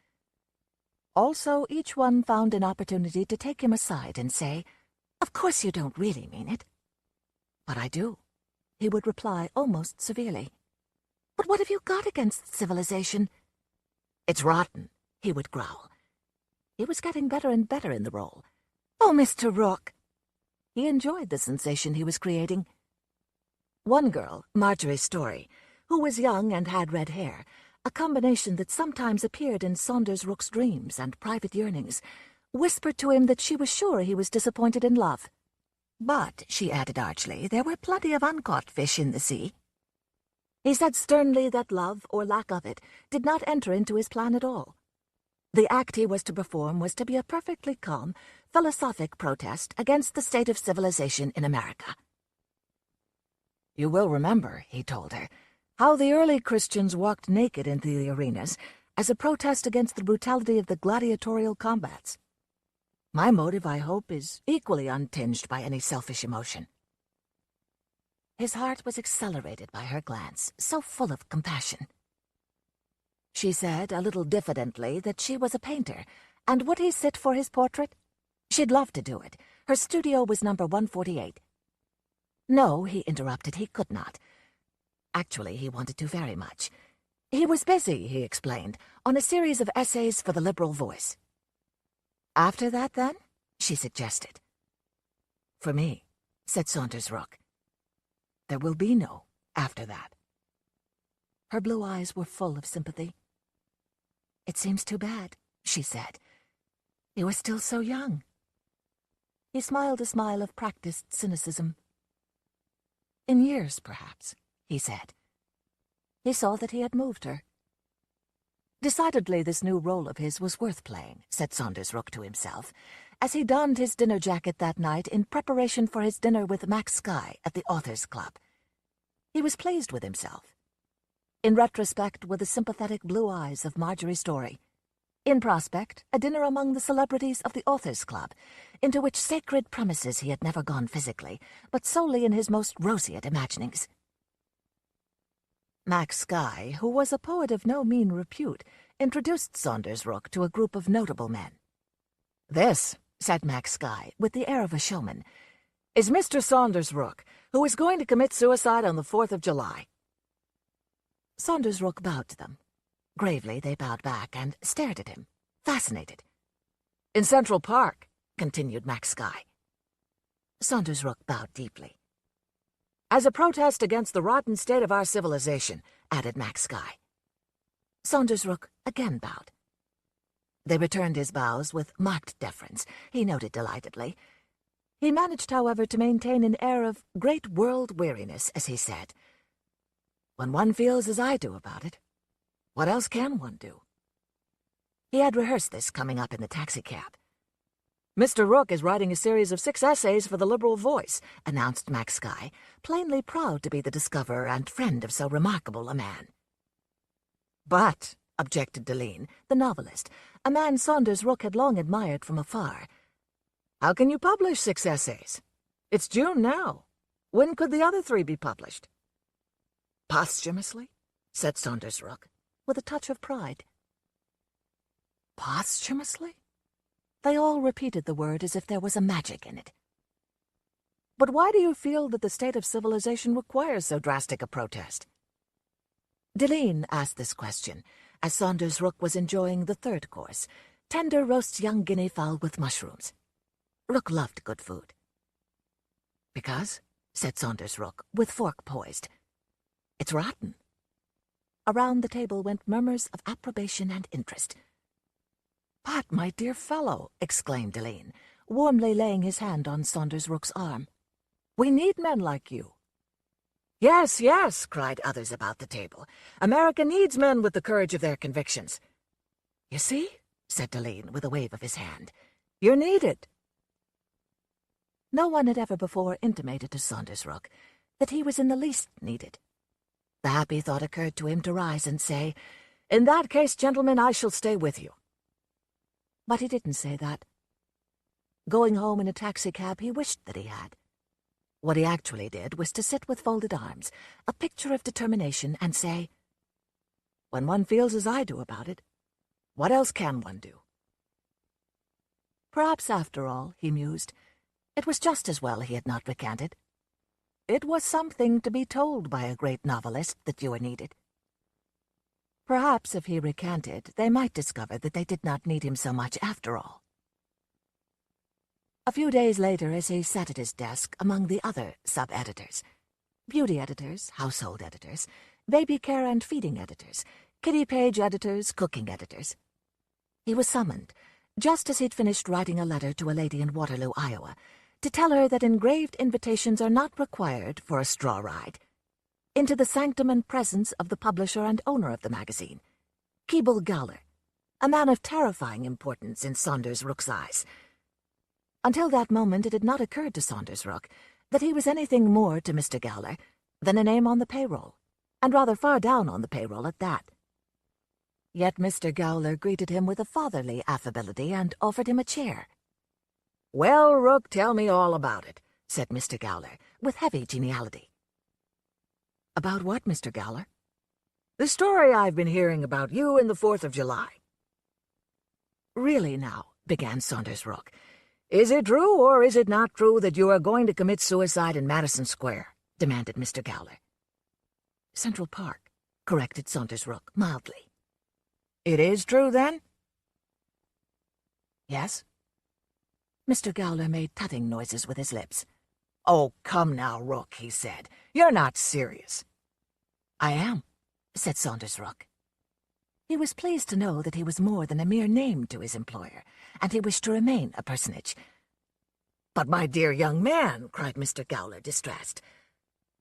Also, each one found an opportunity to take him aside and say, Of course you don't really mean it. But I do, he would reply almost severely. But what have you got against civilization? It's rotten, he would growl. He was getting better and better in the role. Oh, Mr. Rook! He enjoyed the sensation he was creating. One girl, Marjorie Story, who was young and had red hair, a combination that sometimes appeared in Saunders Rook's dreams and private yearnings, whispered to him that she was sure he was disappointed in love. But, she added archly, there were plenty of uncaught fish in the sea. He said sternly that love, or lack of it, did not enter into his plan at all. The act he was to perform was to be a perfectly calm, philosophic protest against the state of civilization in America. You will remember, he told her, how the early Christians walked naked into the arenas as a protest against the brutality of the gladiatorial combats. My motive, I hope, is equally untinged by any selfish emotion. His heart was accelerated by her glance, so full of compassion. She said, a little diffidently, that she was a painter, and would he sit for his portrait? She'd love to do it. Her studio was number 148. No, he interrupted, he could not. Actually, he wanted to very much. He was busy, he explained, on a series of essays for the Liberal Voice. After that, then? She suggested. For me, said Saunders Rook, there will be no after that. Her blue eyes were full of sympathy. It seems too bad, she said. He was still so young. He smiled a smile of practiced cynicism. In years, perhaps, he said. He saw that he had moved her. Decidedly this new role of his was worth playing, said Saunders Rook to himself, as he donned his dinner jacket that night in preparation for his dinner with Max Skye at the Authors' Club. He was pleased with himself. In retrospect were the sympathetic blue eyes of Marjorie Story. In prospect, a dinner among the celebrities of the Authors' Club, into which sacred premises he had never gone physically, but solely in his most roseate imaginings. Max Skye, who was a poet of no mean repute, introduced Saunders Rook to a group of notable men. "This," said Max Skye, with the air of a showman, "is Mr. Saunders Rook, who is going to commit suicide on the 4th of July." Saunders Rook bowed to them. Gravely they bowed back and stared at him, fascinated. "In Central Park," continued Max Skye. Saunders Rook bowed deeply. "As a protest against the rotten state of our civilization," added Max Skye. Saunders Rook again bowed. They returned his bows with marked deference, he noted delightedly. He managed, however, to maintain an air of great world weariness as he said, "When one feels as I do about it, what else can one do?" He had rehearsed this coming up in the taxicab. "Mr. Rook is writing a series of 6 essays for the Liberal Voice," announced Max Skye, plainly proud to be the discoverer and friend of so remarkable a man. "But," objected Deline, the novelist, a man Saunders Rook had long admired from afar, "how can you publish 6 essays? It's June now. When could the other 3 be published?" "Posthumously?" said Saunders Rook, with a touch of pride. Posthumously? They all repeated the word as if there was a magic in it. "But why do you feel that the state of civilization requires so drastic a protest?" Deline asked this question, as Saunders Rook was enjoying the 3rd course, tender roast young guinea fowl with mushrooms. Rook loved good food. "Because," said Saunders Rook, with fork poised, "it's rotten." Around the table went murmurs of approbation and interest. "But, my dear fellow," exclaimed Deline, warmly laying his hand on Saunders Rook's arm, "we need men like you." "Yes, yes," cried others about the table. "America needs men with the courage of their convictions." "You see," said Deline, with a wave of his hand, "you're needed." No one had ever before intimated to Saunders Rook that he was in the least needed. The happy thought occurred to him to rise and say, "In that case, gentlemen, I shall stay with you." But he didn't say that. Going home in a taxicab, he wished that he had. What he actually did was to sit with folded arms, a picture of determination, and say, "When one feels as I do about it, what else can one do?" Perhaps, after all, he mused, it was just as well he had not recanted. It was something to be told by a great novelist that you were needed. Perhaps if he recanted, they might discover that they did not need him so much after all. A few days later, as he sat at his desk among the other sub-editors, beauty editors, household editors, baby care and feeding editors, kitty page editors, cooking editors, he was summoned, just as he'd finished writing a letter to a lady in Waterloo, Iowa, to tell her that engraved invitations are not required for a straw ride, into the sanctum and presence of the publisher and owner of the magazine, Keble Gowler, a man of terrifying importance in Saunders Rook's eyes. Until that moment it had not occurred to Saunders Rook that he was anything more to Mr. Gowler than a name on the payroll, and rather far down on the payroll at that. Yet Mr. Gowler greeted him with a fatherly affability and offered him a chair. "Well, Rook, tell me all about it," said Mr. Gowler, with heavy geniality. "About what, Mr. Gowler?" "The story I've been hearing about you and the 4th of July." "Really now," began Saunders Rook, "Is it true or is it not true that you are going to commit suicide in Madison Square?" demanded Mr. Gowler. "Central Park," corrected Saunders Rook mildly. "It is true, then?" "Yes." Mr. Gowler made tutting noises with his lips. "Oh, come now, Rook," he said. "You're not serious." "I am," said Saunders Rook. He was pleased to know that he was more than a mere name to his employer, and he wished to remain a personage. "But, my dear young man," cried Mr. Gowler, distressed,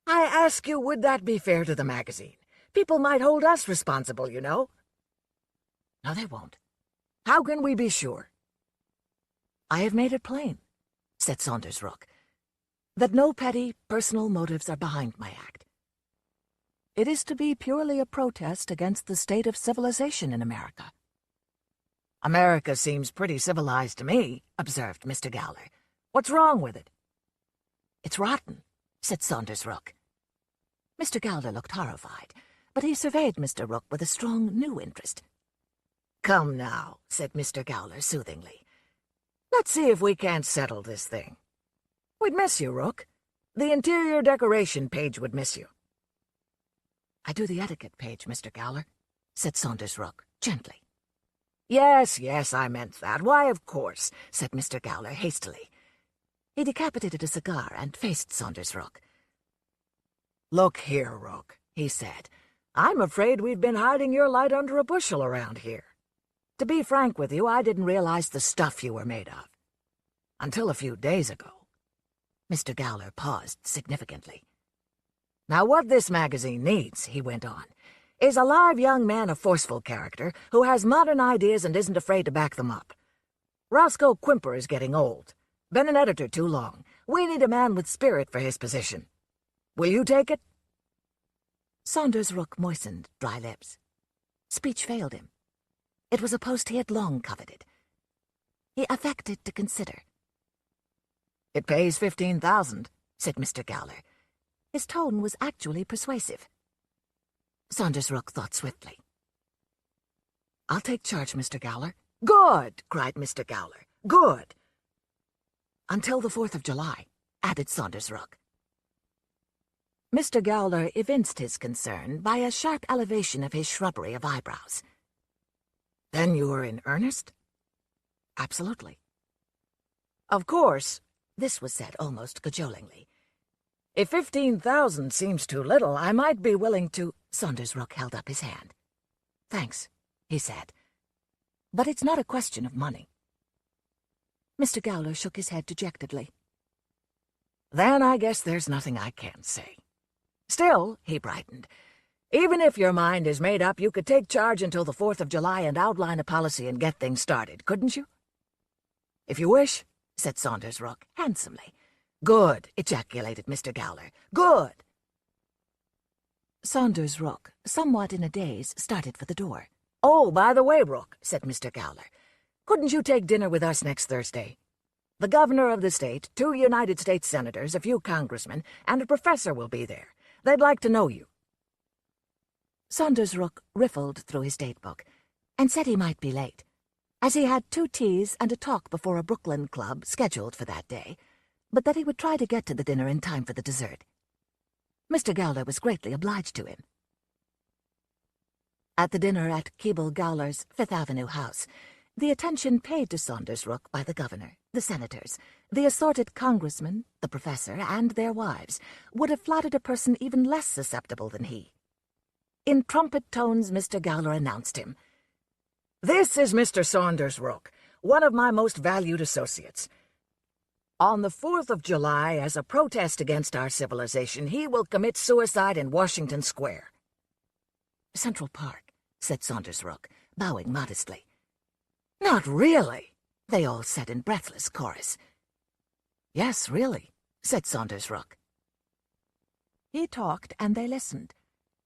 "I ask you, would that be fair to the magazine? People might hold us responsible, you know." "No, they won't." "How can we be sure?" "I have made it plain," said Saunders Rook, "that no petty, personal motives are behind my act. It is to be purely a protest against the state of civilization in America." "America seems pretty civilized to me," observed Mr. Gowler. "What's wrong with it?" "It's rotten," said Saunders Rook. Mr. Gowler looked horrified, but he surveyed Mr. Rook with a strong new interest. "Come now," said Mr. Gowler soothingly. "Let's see if we can't settle this thing. We'd miss you, Rook. The interior decoration page would miss you." "I do the etiquette page, Mr. Gowler," said Saunders Rook, gently. Yes, I meant that. Why, of course," said Mr. Gowler hastily. He decapitated a cigar and faced Saunders Rook. "Look here, Rook," he said. "I'm afraid we've been hiding your light under a bushel around here. To be frank with you, I didn't realize the stuff you were made of. Until a few days ago." Mr. Gowler paused significantly. "Now, what this magazine needs," he went on, "is a live young man of forceful character who has modern ideas and isn't afraid to back them up. Roscoe Quimper is getting old. Been an editor too long. We need a man with spirit for his position. Will you take it?" Saunders Rook moistened dry lips. Speech failed him. It was a post he had long coveted. He affected to consider. "It pays $15,000, said Mr. Gowler. His tone was actually persuasive. Saunders Rook thought swiftly. "I'll take charge, Mr. Gowler." "Good!" cried Mr. Gowler. "Good!" "Until the 4th of July, added Saunders Rook. Mr. Gowler evinced his concern by a sharp elevation of his shrubbery of eyebrows. "Then you are in earnest?" "Absolutely." "Of course," this was said almost cajolingly, "if 15,000 seems too little, I might be willing to—" Saunders Rook held up his hand. "Thanks," he said. "But it's not a question of money." Mr. Gowler shook his head dejectedly. "Then I guess there's nothing I can say. Still," he brightened, "even if your mind is made up, you could take charge until the 4th of July and outline a policy and get things started, couldn't you?" "If you wish," said Saunders Rook handsomely. "Good!" ejaculated Mr. Gowler. "Good!" Saunders Rook, somewhat in a daze, started for the door. "Oh, by the way, Rook," said Mr. Gowler, "couldn't you take dinner with us next Thursday? The governor of the state, 2 United States senators, a few congressmen, and a professor will be there. They'd like to know you." Saunders Rook riffled through his date-book and said he might be late, as he had 2 teas and a talk before a Brooklyn club scheduled for that day, but that he would try to get to the dinner in time for the dessert. Mr. Gowler was greatly obliged to him. At the dinner at Keble Gowler's Fifth Avenue house, the attention paid to Saunders Rook by the governor, the senators, the assorted congressmen, the professor, and their wives would have flattered a person even less susceptible than he. In trumpet tones, Mr. Gowler announced him. "This is Mr. Saunders Rook, one of my most valued associates. On the 4th of July, as a protest against our civilization, he will commit suicide in Washington Square." "Central Park," said Saunders Rook, bowing modestly. "Not really?" they all said in breathless chorus. "Yes, really," said Saunders Rook. He talked, and they listened.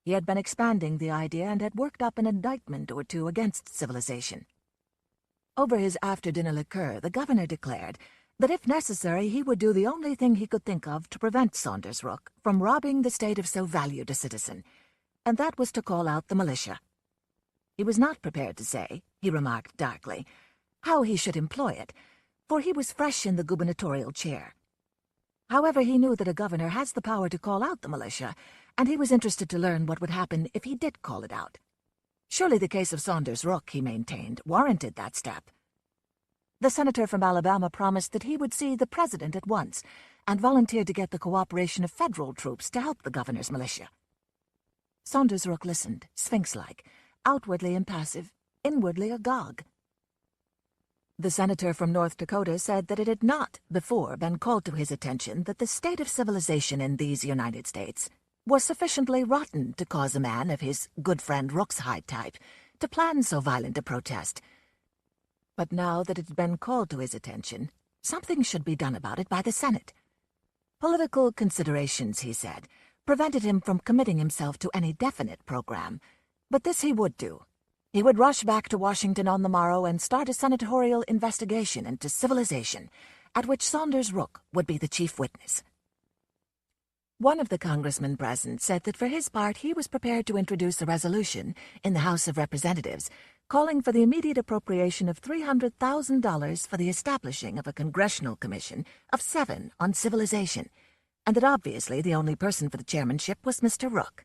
He had been expanding the idea and had worked up an indictment or two against civilization. Over his after-dinner liqueur, the governor declared that if necessary he would do the only thing he could think of to prevent Saunders Rook from robbing the state of so valued a citizen, and that was to call out the militia. He was not prepared to say, he remarked darkly, how he should employ it, for he was fresh in the gubernatorial chair. However, he knew that a governor has the power to call out the militia, and he was interested to learn what would happen if he did call it out. Surely the case of Saunders Rook, he maintained, warranted that step. The senator from Alabama promised that he would see the president at once and volunteered to get the cooperation of federal troops to help the governor's militia. Saunders Rook listened, sphinx-like, outwardly impassive, inwardly agog. The senator from North Dakota said that it had not before been called to his attention that the state of civilization in these United States was sufficiently rotten to cause a man of his good friend Rook's hide type to plan so violent a protest. But now that it had been called to his attention, something should be done about it by the Senate. Political considerations, he said, prevented him from committing himself to any definite program, but this he would do. He would rush back to Washington on the morrow and start a senatorial investigation into civilization, at which Saunders Rook would be the chief witness. One of the congressmen present said that for his part he was prepared to introduce a resolution in the House of Representatives calling for the immediate appropriation of $300,000 for the establishing of a congressional commission of 7 on civilization, and that obviously the only person for the chairmanship was Mr. Rook.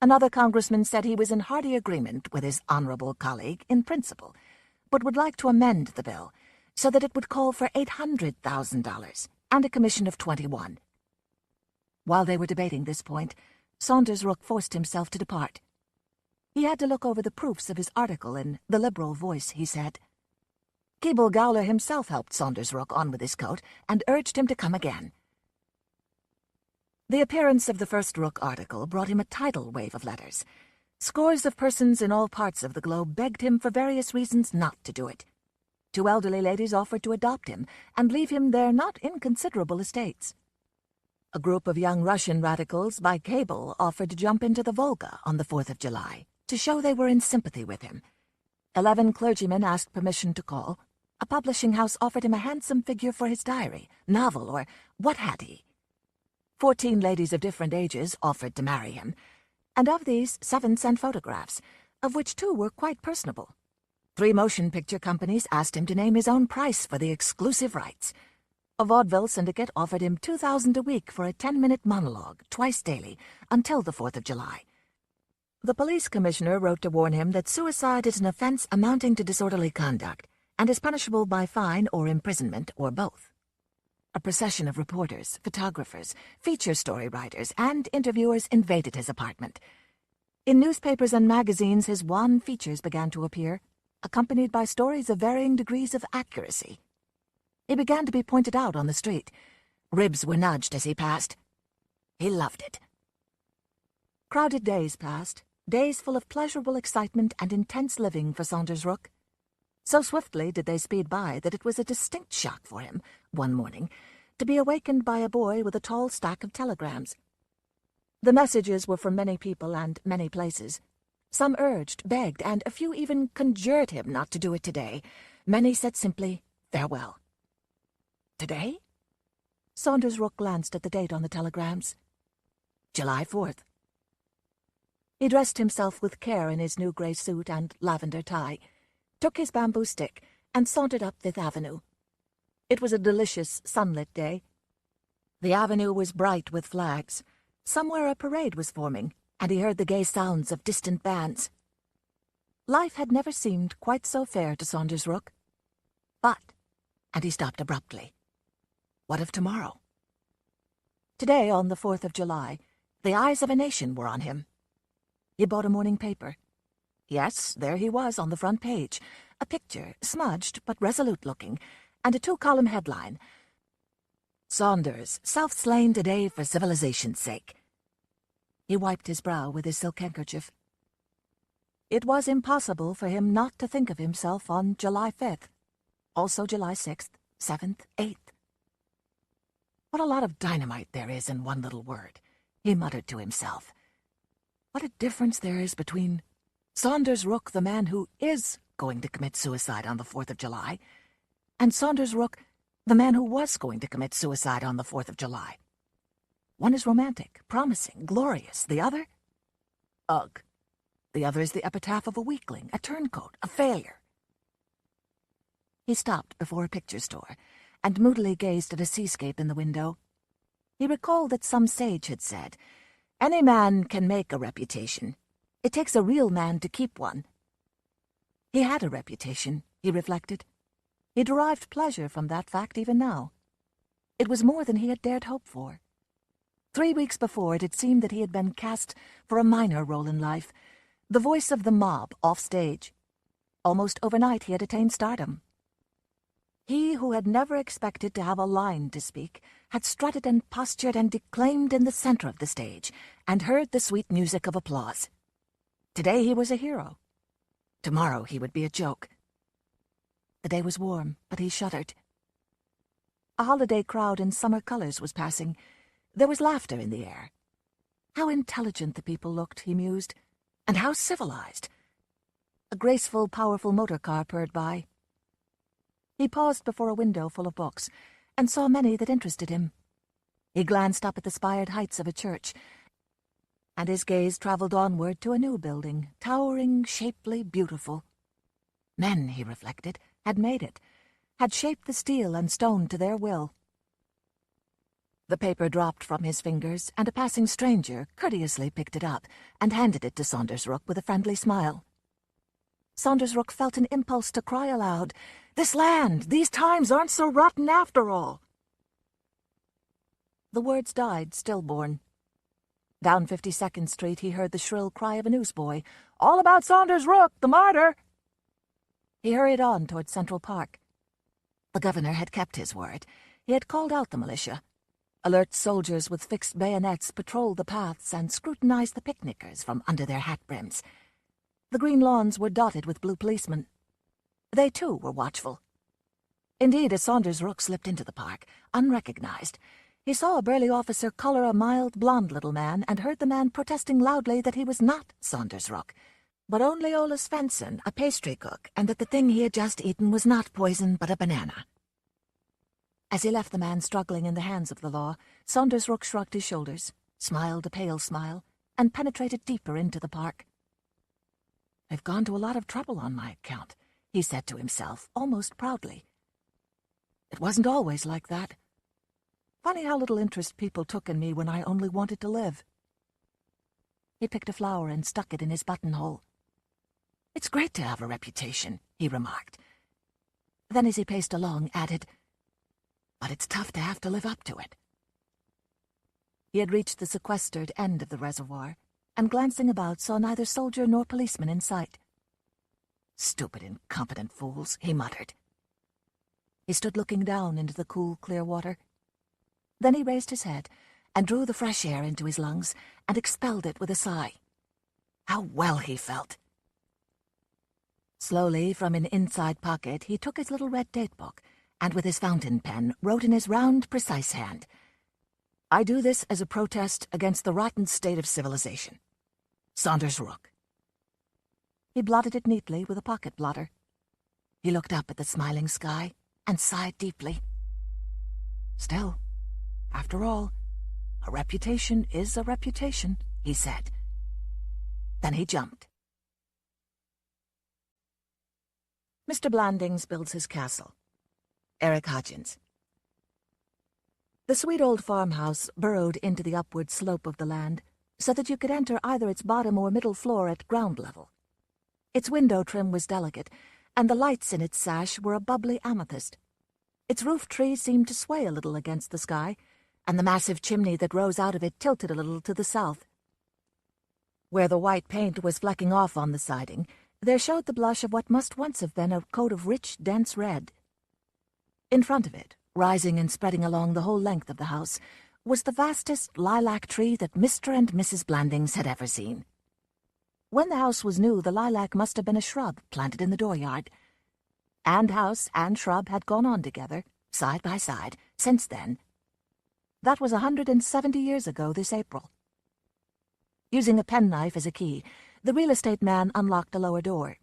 Another congressman said he was in hearty agreement with his honorable colleague in principle, but would like to amend the bill so that it would call for $800,000 and a commission of 21. While they were debating this point, Saunders Rook forced himself to depart. He had to look over the proofs of his article in The Liberal Voice, he said. Keble Gowler himself helped Saunders Rook on with his coat and urged him to come again. The appearance of the first Rook article brought him a tidal wave of letters. Scores of persons in all parts of the globe begged him for various reasons not to do it. 2 elderly ladies offered to adopt him and leave him their not inconsiderable estates. A group of young Russian radicals by cable offered to jump into the Volga on the 4th of July to show they were in sympathy with him. 11 clergymen asked permission to call. A publishing house offered him a handsome figure for his diary, novel, or what had he? 14 ladies of different ages offered to marry him, and of these 7 sent photographs, of which 2 were quite personable. 3 motion picture companies asked him to name his own price for the exclusive rights. A vaudeville syndicate offered him $2,000 a week for a 10-minute monologue, twice daily, until the 4th of July. The police commissioner wrote to warn him that suicide is an offense amounting to disorderly conduct and is punishable by fine or imprisonment or both. A procession of reporters, photographers, feature story writers, and interviewers invaded his apartment. In newspapers and magazines, his wan features began to appear, accompanied by stories of varying degrees of accuracy. He began to be pointed out on the street. Ribs were nudged as he passed. He loved it. Crowded days passed, days full of pleasurable excitement and intense living for Saunders Rook. So swiftly did they speed by that it was a distinct shock for him, one morning, to be awakened by a boy with a tall stack of telegrams. The messages were from many people and many places. Some urged, begged, and a few even conjured him not to do it today. Many said simply, farewell. Today? Saunders Rook glanced at the date on the telegrams. July 4th. He dressed himself with care in his new grey suit and lavender tie, took his bamboo stick, and sauntered up Fifth Avenue. It was a delicious, sunlit day. The avenue was bright with flags. Somewhere a parade was forming, and he heard the gay sounds of distant bands. Life had never seemed quite so fair to Saunders Rook. And he stopped abruptly. What of tomorrow? Today, on the 4th of July, the eyes of a nation were on him. He bought a morning paper. Yes, there he was on the front page, a picture, smudged but resolute-looking, and a 2-column headline. Saunders, self-slain today for civilization's sake. He wiped his brow with his silk handkerchief. It was impossible for him not to think of himself on July 5th, also July 6th, 7th, 8th. What a lot of dynamite there is in one little word, he muttered to himself. What a difference there is between Saunders Rook, the man who is going to commit suicide on the 4th of July, and Saunders Rook, the man who was going to commit suicide on the 4th of July. One is romantic, promising, glorious. The other? Ugh. The other is the epitaph of a weakling, a turncoat, a failure. He stopped before a picture store and moodily gazed at a seascape in the window. He recalled that some sage had said, Any man can make a reputation. It takes a real man to keep one. He had a reputation, he reflected. He derived pleasure from that fact even now. It was more than he had dared hope for. 3 weeks before, it had seemed that he had been cast for a minor role in life, the voice of the mob off stage. Almost overnight he had attained stardom. He who had never expected to have a line to speak had strutted and postured and declaimed in the center of the stage, and heard the sweet music of applause. Today he was a hero. Tomorrow he would be a joke. The day was warm, but he shuddered. A holiday crowd in summer colors was passing. There was laughter in the air. How intelligent the people looked, he mused, and how civilized. A graceful, powerful motor car purred by. He paused before a window full of books, and saw many that interested him. He glanced up at the spired heights of a church, and his gaze traveled onward to a new building, towering, shapely, beautiful. Men, he reflected, had made it, had shaped the steel and stone to their will. The paper dropped from his fingers, and a passing stranger courteously picked it up and handed it to Saunders Rook with a friendly smile. Saunders Rook felt an impulse to cry aloud, "This land, these times aren't so rotten after all." The words died stillborn. Down 52nd Street he heard the shrill cry of a newsboy, "All about Saunders Rook, the martyr!" He hurried on toward Central Park. The governor had kept his word. He had called out the militia. Alert soldiers with fixed bayonets patrolled the paths and scrutinized the picnickers from under their hat brims. The green lawns were dotted with blue policemen. They, too, were watchful. Indeed, as Saunders Rook slipped into the park, unrecognized, he saw a burly officer collar a mild, blond little man and heard the man protesting loudly that he was not Saunders Rook, but only Ola Svensson, a pastry cook, and that the thing he had just eaten was not poison but a banana. As he left the man struggling in the hands of the law, Saunders Rook shrugged his shoulders, smiled a pale smile, and penetrated deeper into the park. "I've gone to a lot of trouble on my account," he said to himself, almost proudly. "It wasn't always like that. Funny how little interest people took in me when I only wanted to live." He picked a flower and stuck it in his buttonhole. "It's great to have a reputation," he remarked. Then as he paced along, added, "But it's tough to have to live up to it." He had reached the sequestered end of the reservoir, and glancing about saw neither soldier nor policeman in sight. "Stupid, incompetent fools," he muttered. He stood looking down into the cool, clear water. Then he raised his head and drew the fresh air into his lungs and expelled it with a sigh. How well he felt! Slowly, from an inside pocket, he took his little red datebook and with his fountain pen wrote in his round, precise hand, "I do this as a protest against the rotten state of civilization. Saunders Rook." He blotted it neatly with a pocket blotter. He looked up at the smiling sky and sighed deeply. Still, after all, a reputation is a reputation, he said. Then he jumped. Mr. Blandings Builds His Castle. Eric Hodgins. The sweet old farmhouse burrowed into the upward slope of the land, so that you could enter either its bottom or middle floor at ground level. Its window trim was delicate, and the lights in its sash were a bubbly amethyst. Its roof tree seemed to sway a little against the sky, and the massive chimney that rose out of it tilted a little to the south. Where the white paint was flecking off on the siding, there showed the blush of what must once have been a coat of rich, dense red. In front of it, rising and spreading along the whole length of the house, was the vastest lilac tree that Mr. and Mrs. Blandings had ever seen. When the house was new, the lilac must have been a shrub planted in the dooryard. And house and shrub had gone on together, side by side, since then. That was 170 years ago this April. Using a penknife as a key, the real estate man unlocked a lower door.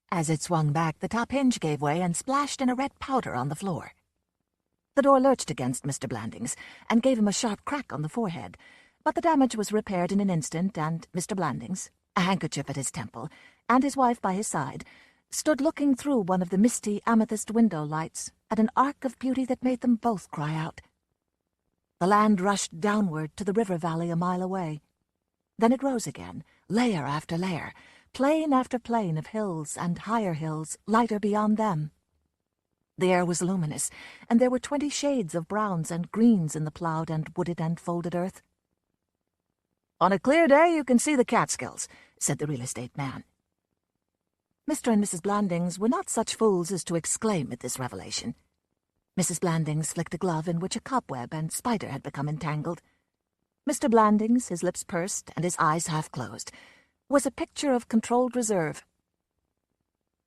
As it swung back, the top hinge gave way and splashed in a red powder on the floor. The door lurched against Mr. Blandings and gave him a sharp crack on the forehead, but the damage was repaired in an instant, and Mr. Blandings, a handkerchief at his temple, and his wife by his side, stood looking through one of the misty amethyst window lights at an arc of beauty that made them both cry out. The land rushed downward to the river valley a mile away. Then it rose again, layer after layer, plane after plane of hills and higher hills, lighter beyond them. The air was luminous, and there were 20 shades of browns and greens in the ploughed and wooded and folded earth. "On a clear day you can see the Catskills," said the real estate man. Mr. and Mrs. Blandings were not such fools as to exclaim at this revelation. Mrs. Blandings flicked a glove in which a cobweb and spider had become entangled. Mr. Blandings, his lips pursed and his eyes half closed, was a picture of controlled reserve.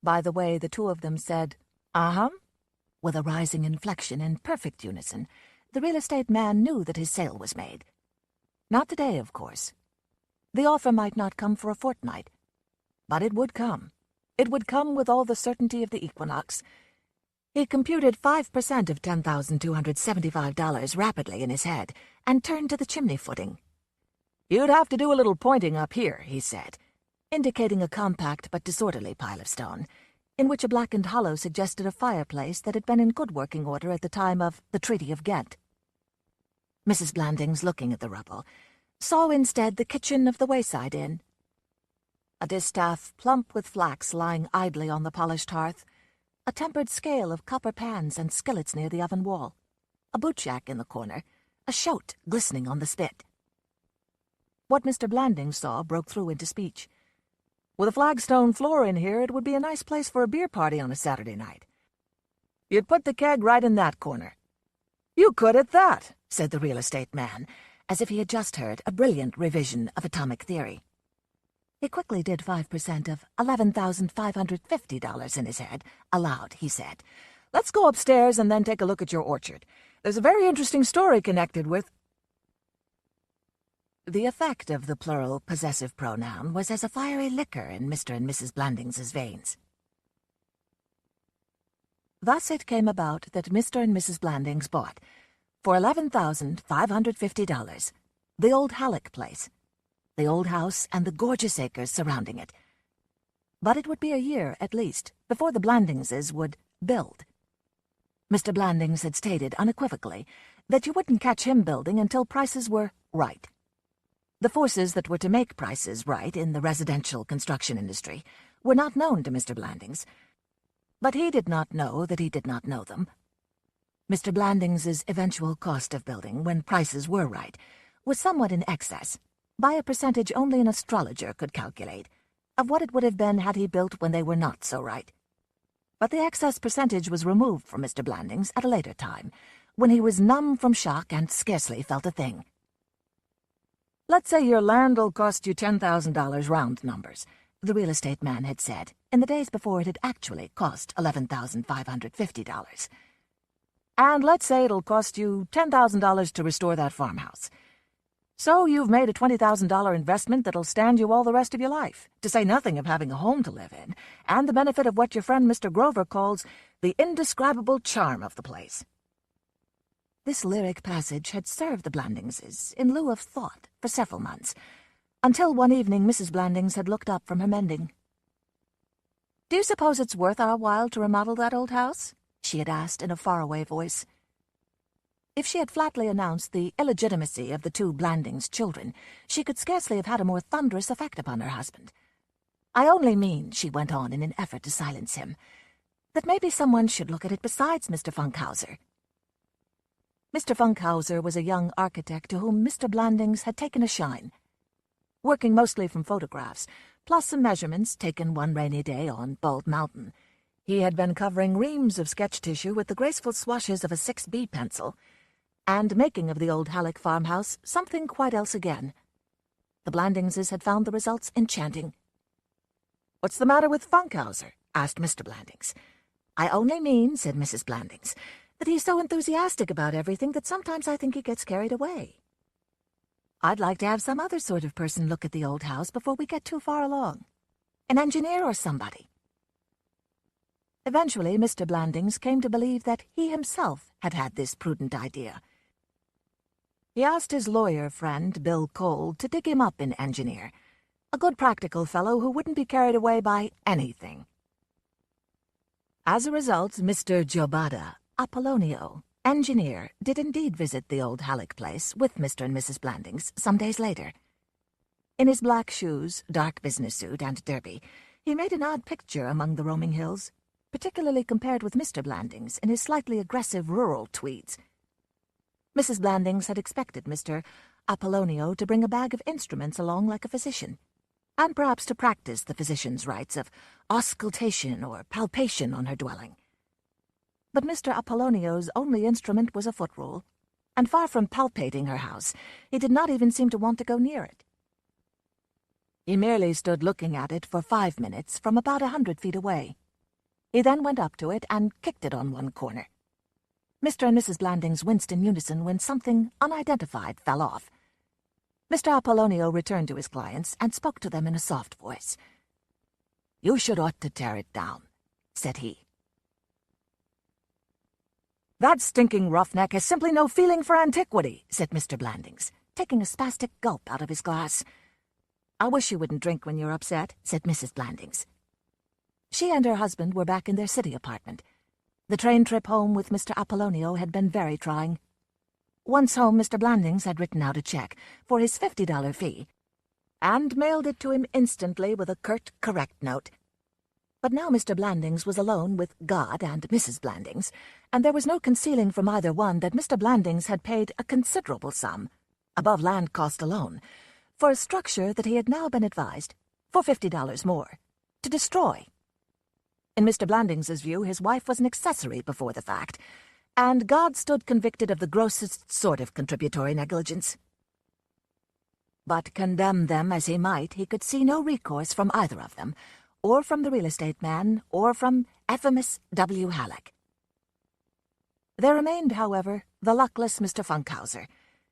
By the way the two of them said, "Uh-huh," with a rising inflection in perfect unison, the real estate man knew that his sale was made. Not today, of course. The offer might not come for a fortnight, but it would come. It would come with all the certainty of the equinox. He computed 5% of $10,275 rapidly in his head and turned to the chimney footing. "You'd have to do a little pointing up here," he said, indicating a compact but disorderly pile of stone, in which a blackened hollow suggested a fireplace that had been in good working order at the time of the Treaty of Ghent. Mrs. Blandings, looking at the rubble, saw instead the kitchen of the wayside inn. A distaff plump with flax lying idly on the polished hearth, a tempered scale of copper pans and skillets near the oven wall, a bootjack in the corner, a shote glistening on the spit. What Mr. Blandings saw broke through into speech. "With a flagstone floor in here, it would be a nice place for a beer party on a Saturday night. You'd put the keg right in that corner." "You could at that," said the real estate man, as if he had just heard a brilliant revision of atomic theory. He quickly did 5% of $11,550 in his head. Aloud, he said, "Let's go upstairs and then take a look at your orchard. There's a very interesting story connected with—" The effect of the plural possessive pronoun was as a fiery liquor in Mr. and Mrs. Blandings's veins. Thus it came about that Mr. and Mrs. Blandings bought, for $11,550, the old Halleck place, the old house and the gorgeous acres surrounding it. But it would be a year, at least, before the Blandingses would build. Mr. Blandings had stated unequivocally that you wouldn't catch him building until prices were right. The forces that were to make prices right in the residential construction industry were not known to Mr. Blandings, but he did not know that he did not know them. Mr. Blandings's eventual cost of building, when prices were right, was somewhat in excess, by a percentage only an astrologer could calculate, of what it would have been had he built when they were not so right. But the excess percentage was removed from Mr. Blandings at a later time, when he was numb from shock and scarcely felt a thing. "Let's say your land'll cost you $10,000 round numbers," the real estate man had said, in the days before it had actually cost $11,550. "And let's say it'll cost you $10,000 to restore that farmhouse. So you've made a $20,000 investment that'll stand you all the rest of your life, to say nothing of having a home to live in, and the benefit of what your friend Mr. Grover calls the indescribable charm of the place." This lyric passage had served the Blandingses in lieu of thought for several months, until one evening Mrs. Blandings had looked up from her mending. "Do you suppose it's worth our while to remodel that old house?" she had asked in a faraway voice. If she had flatly announced the illegitimacy of the two Blandings children, she could scarcely have had a more thunderous effect upon her husband. "I only mean," she went on in an effort to silence him, "that maybe someone should look at it besides Mr. Funkhauser." Mr. Funkhauser was a young architect to whom Mr. Blandings had taken a shine. Working mostly from photographs, plus some measurements taken one rainy day on Bald Mountain, he had been covering reams of sketch tissue with the graceful swashes of a 6B pencil, and making of the old Halleck farmhouse something quite else again. The Blandingses had found the results enchanting. "What's the matter with Funkhauser?" asked Mr. Blandings. "I only mean," said Mrs. Blandings, "that he's so enthusiastic about everything that sometimes I think he gets carried away. I'd like to have some other sort of person look at the old house before we get too far along. An engineer or somebody." Eventually, Mr. Blandings came to believe that he himself had had this prudent idea. He asked his lawyer friend, Bill Cole, to dig him up an engineer, a good practical fellow who wouldn't be carried away by anything. As a result, Mr. Giobada Apollonio, engineer, did indeed visit the old Halleck place with Mr. and Mrs. Blandings some days later. In his black shoes, dark business suit, and derby, he made an odd picture among the roaming hills, particularly compared with Mr. Blandings in his slightly aggressive rural tweeds. Mrs. Blandings had expected Mr. Apollonio to bring a bag of instruments along like a physician, and perhaps to practice the physician's rites of auscultation or palpation on her dwelling. But Mr. Apollonio's only instrument was a foot rule, and far from palpating her house, he did not even seem to want to go near it. He merely stood looking at it for 5 minutes from about 100 feet away. He then went up to it and kicked it on one corner. Mr. and Mrs. Blandings winced in unison when something unidentified fell off. Mr. Apollonio returned to his clients and spoke to them in a soft voice. "You should ought to tear it down," said he. "That stinking roughneck has simply no feeling for antiquity," said Mr. Blandings, taking a spastic gulp out of his glass. "I wish you wouldn't drink when you're upset," said Mrs. Blandings. She and her husband were back in their city apartment. The train trip home with Mr. Apollonio had been very trying. Once home, Mr. Blandings had written out a check for his $50 fee and mailed it to him instantly with a curt, correct note. But now Mr. Blandings was alone with God and Mrs. Blandings, and there was no concealing from either one that Mr. Blandings had paid a considerable sum, above land cost alone, for a structure that he had now been advised, for $50 more, to destroy. In Mr. Blandings's view, his wife was an accessory before the fact, and God stood convicted of the grossest sort of contributory negligence. But condemn them as he might, he could see no recourse from either of them, or from the real estate man, or from Ephemus W. Halleck. There remained, however, the luckless Mr. Funkhauser,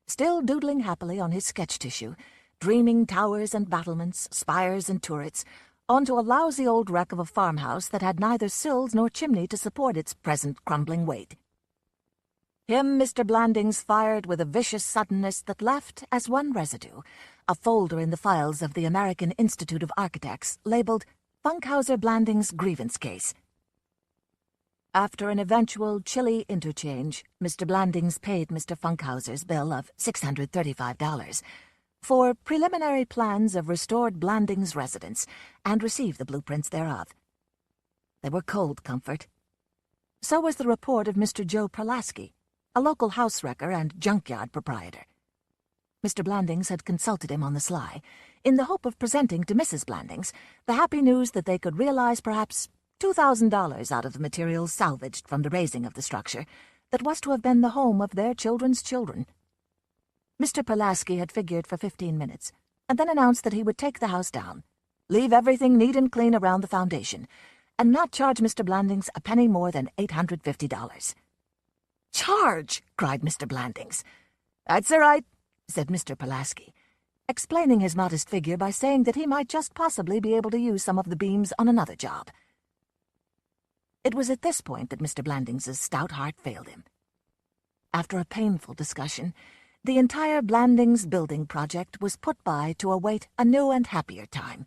still doodling happily on his sketch tissue, dreaming towers and battlements, spires and turrets, onto a lousy old wreck of a farmhouse that had neither sills nor chimney to support its present crumbling weight. Him Mr. Blandings fired with a vicious suddenness that left, as one residue, a folder in the files of the American Institute of Architects labeled Funkhauser Blandings Grievance Case. After an eventual chilly interchange, Mr. Blandings paid Mr. Funkhauser's bill of $635 for preliminary plans of restored Blandings residence and received the blueprints thereof. They were cold comfort. So was the report of Mr. Joe Perlasky, a local house wrecker and junkyard proprietor. Mr. Blandings had consulted him on the sly, in the hope of presenting to Mrs. Blandings the happy news that they could realize perhaps $2,000 out of the materials salvaged from the raising of the structure that was to have been the home of their children's children. Mr. Perlasky had figured for 15 minutes, and then announced that he would take the house down, leave everything neat and clean around the foundation, and not charge Mr. Blandings a penny more than $850. "Charge!" cried Mr. Blandings. "That's all right," said Mr. Perlasky, explaining his modest figure by saying that he might just possibly be able to use some of the beams on another job. It was at this point that Mr. Blandings's stout heart failed him. After a painful discussion, the entire Blandings building project was put by to await a new and happier time.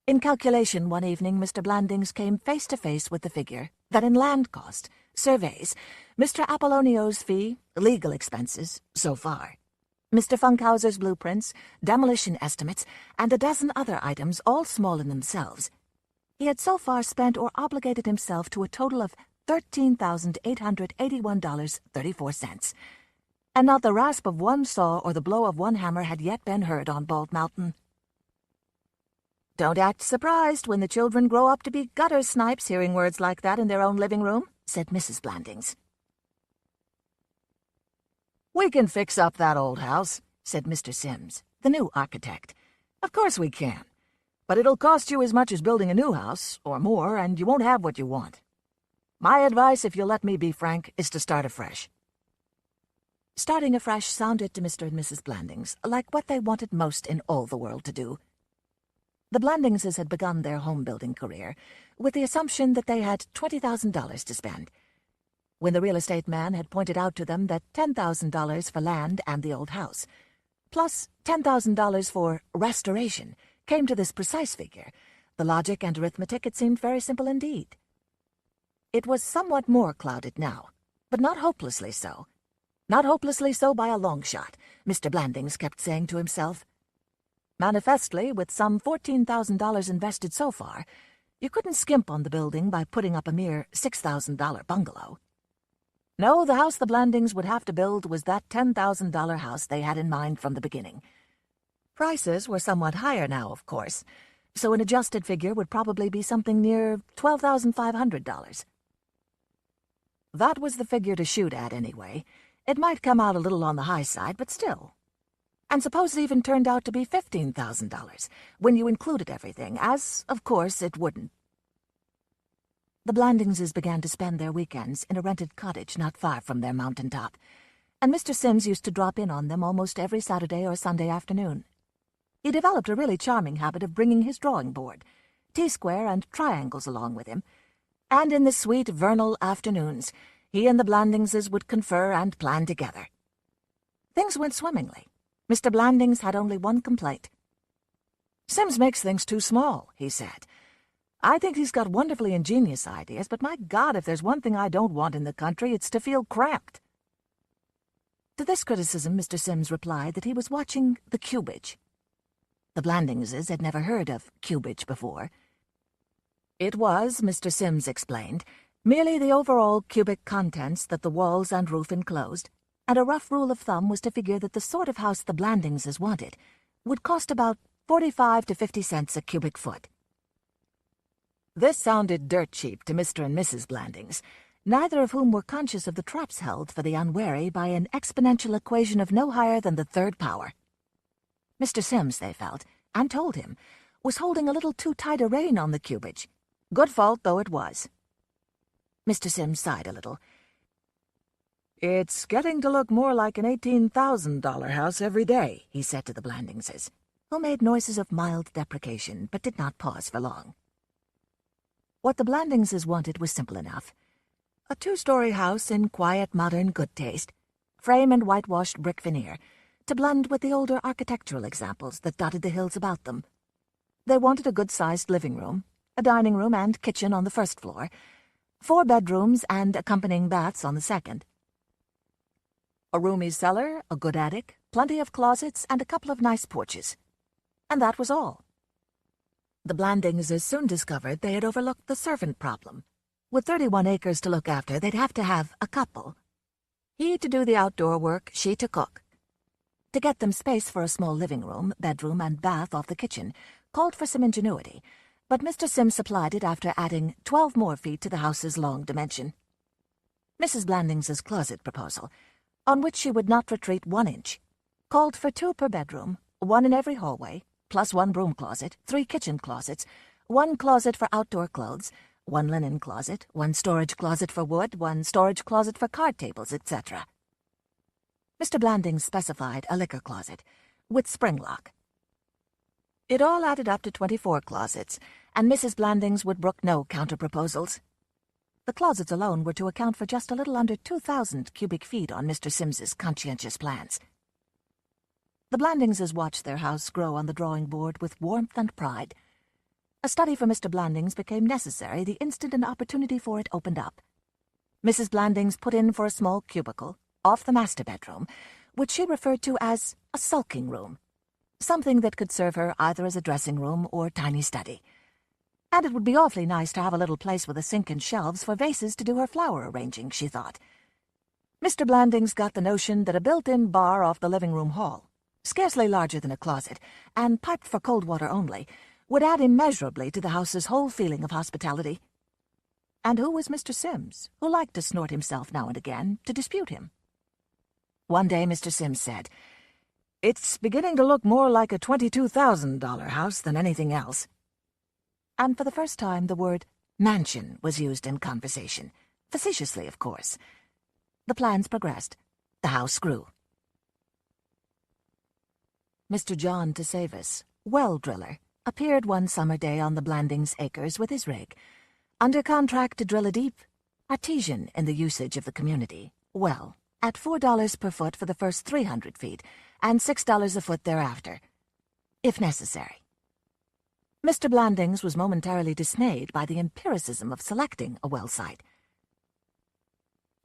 In calculation one evening, Mr. Blandings came face to face with the figure that in land cost, surveys, Mr. Apollonio's fee, legal expenses, so far, Mr. Funkhauser's blueprints, demolition estimates, and a dozen other items, all small in themselves, he had so far spent or obligated himself to a total of $13,881.34, and not the rasp of one saw or the blow of one hammer had yet been heard on Bald Mountain. "Don't act surprised when the children grow up to be gutter snipes hearing words like that in their own living room," said Mrs. Blandings. "We can fix up that old house," said Mr. Sims, the new architect. "Of course we can. But it'll cost you as much as building a new house, or more, and you won't have what you want. My advice, if you'll let me be frank, is to start afresh." Starting afresh sounded to Mr. and Mrs. Blandings like what they wanted most in all the world to do. The Blandingses had begun their home-building career with the assumption that they had $20,000 to spend. When the real estate man had pointed out to them that $10,000 for land and the old house, plus $10,000 for restoration, came to this precise figure, the logic and arithmetic had seemed very simple indeed. It was somewhat more clouded now, but not hopelessly so. Not hopelessly so by a long shot, Mr. Blandings kept saying to himself. Manifestly, with some $14,000 invested so far, you couldn't skimp on the building by putting up a mere $6,000 bungalow. No, the house the Blandings would have to build was that $10,000 house they had in mind from the beginning. Prices were somewhat higher now, of course, so an adjusted figure would probably be something near $12,500. That was the figure to shoot at, anyway. It might come out a little on the high side, but still. And suppose it even turned out to be $15,000, when you included everything, as, of course, it wouldn't. The Blandingses began to spend their weekends in a rented cottage not far from their mountaintop, and Mr. Sims used to drop in on them almost every Saturday or Sunday afternoon. He developed a really charming habit of bringing his drawing board, T-square and triangles along with him, and in the sweet vernal afternoons, he and the Blandingses would confer and plan together. Things went swimmingly. Mr. Blandings had only one complaint. "Sims makes things too small," he said. "I think he's got wonderfully ingenious ideas, but my God, if there's one thing I don't want in the country, it's to feel cramped." To this criticism, Mr. Sims replied that he was watching the cubage. The Blandingses had never heard of cubage before. It was, Mr. Sims explained, merely the overall cubic contents that the walls and roof enclosed, and a rough rule of thumb was to figure that the sort of house the Blandingses wanted would cost about 45 to 50 cents a cubic foot. This sounded dirt cheap to Mr. and Mrs. Blandings, neither of whom were conscious of the traps held for the unwary by an exponential equation of no higher than the third power. Mr. Sims, they felt, and told him, was holding a little too tight a rein on the cubage, good fault though it was. Mr. Sims sighed a little. "It's getting to look more like an $18,000 house every day," he said to the Blandingses, who made noises of mild deprecation but did not pause for long. What the Blandingses wanted was simple enough. A 2-story house in quiet, modern good taste, frame and whitewashed brick veneer, to blend with the older architectural examples that dotted the hills about them. They wanted a good-sized living room, a dining room and kitchen on the first floor, 4 bedrooms and accompanying baths on the second, a roomy cellar, a good attic, plenty of closets, and a couple of nice porches. And that was all. The Blandingses soon discovered they had overlooked the servant problem. With 31 acres to look after, they'd have to have a couple. He to do the outdoor work, she to cook. To get them space for a small living room, bedroom, and bath off the kitchen called for some ingenuity, but Mr. Sims supplied it after adding 12 more feet to the house's long dimension. Mrs. Blandings's closet proposal, on which she would not retreat 1 inch, called for 2 per bedroom, 1 in every hallway, plus 1 broom closet, 3 kitchen closets, 1 closet for outdoor clothes, 1 linen closet, 1 storage closet for wood, 1 storage closet for card tables, etc. Mr. Blandings specified a liquor closet, with spring lock. It all added up to 24 closets, and Mrs. Blandings would brook no counter-proposals. The closets alone were to account for just a little under 2,000 cubic feet on Mr. Sims's conscientious plans. The Blandingses watched their house grow on the drawing board with warmth and pride. A study for Mr. Blandings became necessary the instant an opportunity for it opened up. Mrs. Blandings put in for a small cubicle, off the master bedroom, which she referred to as a sulking room, something that could serve her either as a dressing room or tiny study. And it would be awfully nice to have a little place with a sink and shelves for vases to do her flower arranging, she thought. Mr. Blandings got the notion that a built-in bar off the living room hall, scarcely larger than a closet, and piped for cold water only, would add immeasurably to the house's whole feeling of hospitality. And who was Mr. Sims, who liked to snort himself now and again, to dispute him? One day Mr. Sims said, "It's beginning to look more like a $22,000 house than anything else." And for the first time the word mansion was used in conversation, facetiously, of course. The plans progressed. The house grew. Mr. John Tasavis, well driller, appeared one summer day on the Blandings acres with his rig, under contract to drill a deep, artesian in the usage of the community, well, at $4 per foot for the first 300 feet, and $6 a foot thereafter, if necessary. Mr. Blandings was momentarily dismayed by the empiricism of selecting a well site.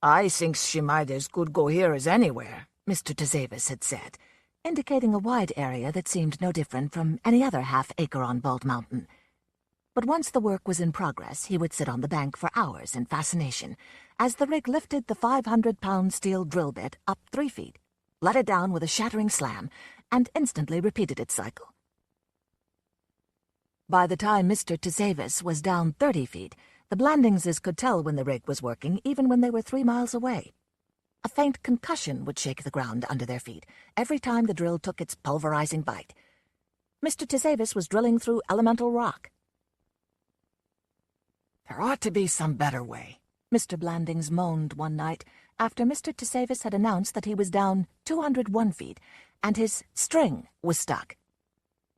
"I thinks she might as good go here as anywhere," Mr. Tasavis had said, indicating a wide area that seemed no different from any other half-acre on Bald Mountain. But once the work was in progress, he would sit on the bank for hours in fascination as the rig lifted the 500-pound steel drill bit up 3 feet, let it down with a shattering slam, and instantly repeated its cycle. By the time Mr. Tsavis was down 30 feet, the Blandingses could tell when the rig was working even when they were 3 miles away. A faint concussion would shake the ground under their feet every time the drill took its pulverizing bite. Mr. Tsavis was drilling through elemental rock. "There ought to be some better way," Mr. Blandings moaned one night after Mr. Tsavis had announced that he was down 201 feet and his string was stuck.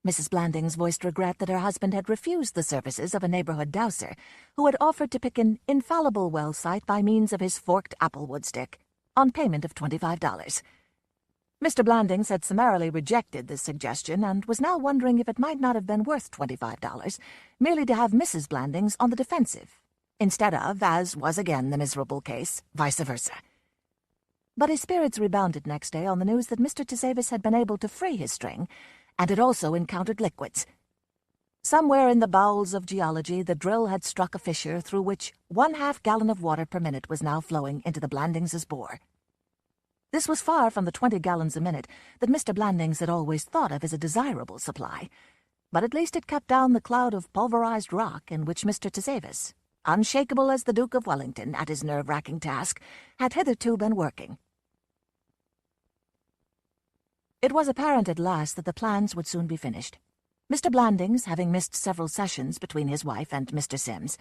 Mrs. Blandings voiced regret that her husband had refused the services of a neighborhood douser who had offered to pick an infallible well site by means of his forked applewood stick on payment of $25. Mr. Blandings had summarily rejected this suggestion and was now wondering if it might not have been worth $25 merely to have Mrs. Blandings on the defensive, instead of, as was again the miserable case, vice versa. But his spirits rebounded next day on the news that Mr. Tsavis had been able to free his string and had also encountered liquids. Somewhere in the bowels of geology, the drill had struck a fissure through which 1/2 gallon of water per minute was now flowing into the Blandings' bore. This was far from the 20 gallons a minute that Mr. Blandings had always thought of as a desirable supply, but at least it kept down the cloud of pulverized rock in which Mr. Tsavis, unshakable as the Duke of Wellington at his nerve-wracking task, had hitherto been working. It was apparent at last that the plans would soon be finished. Mr. Blandings, having missed several sessions between his wife and Mr. Sims,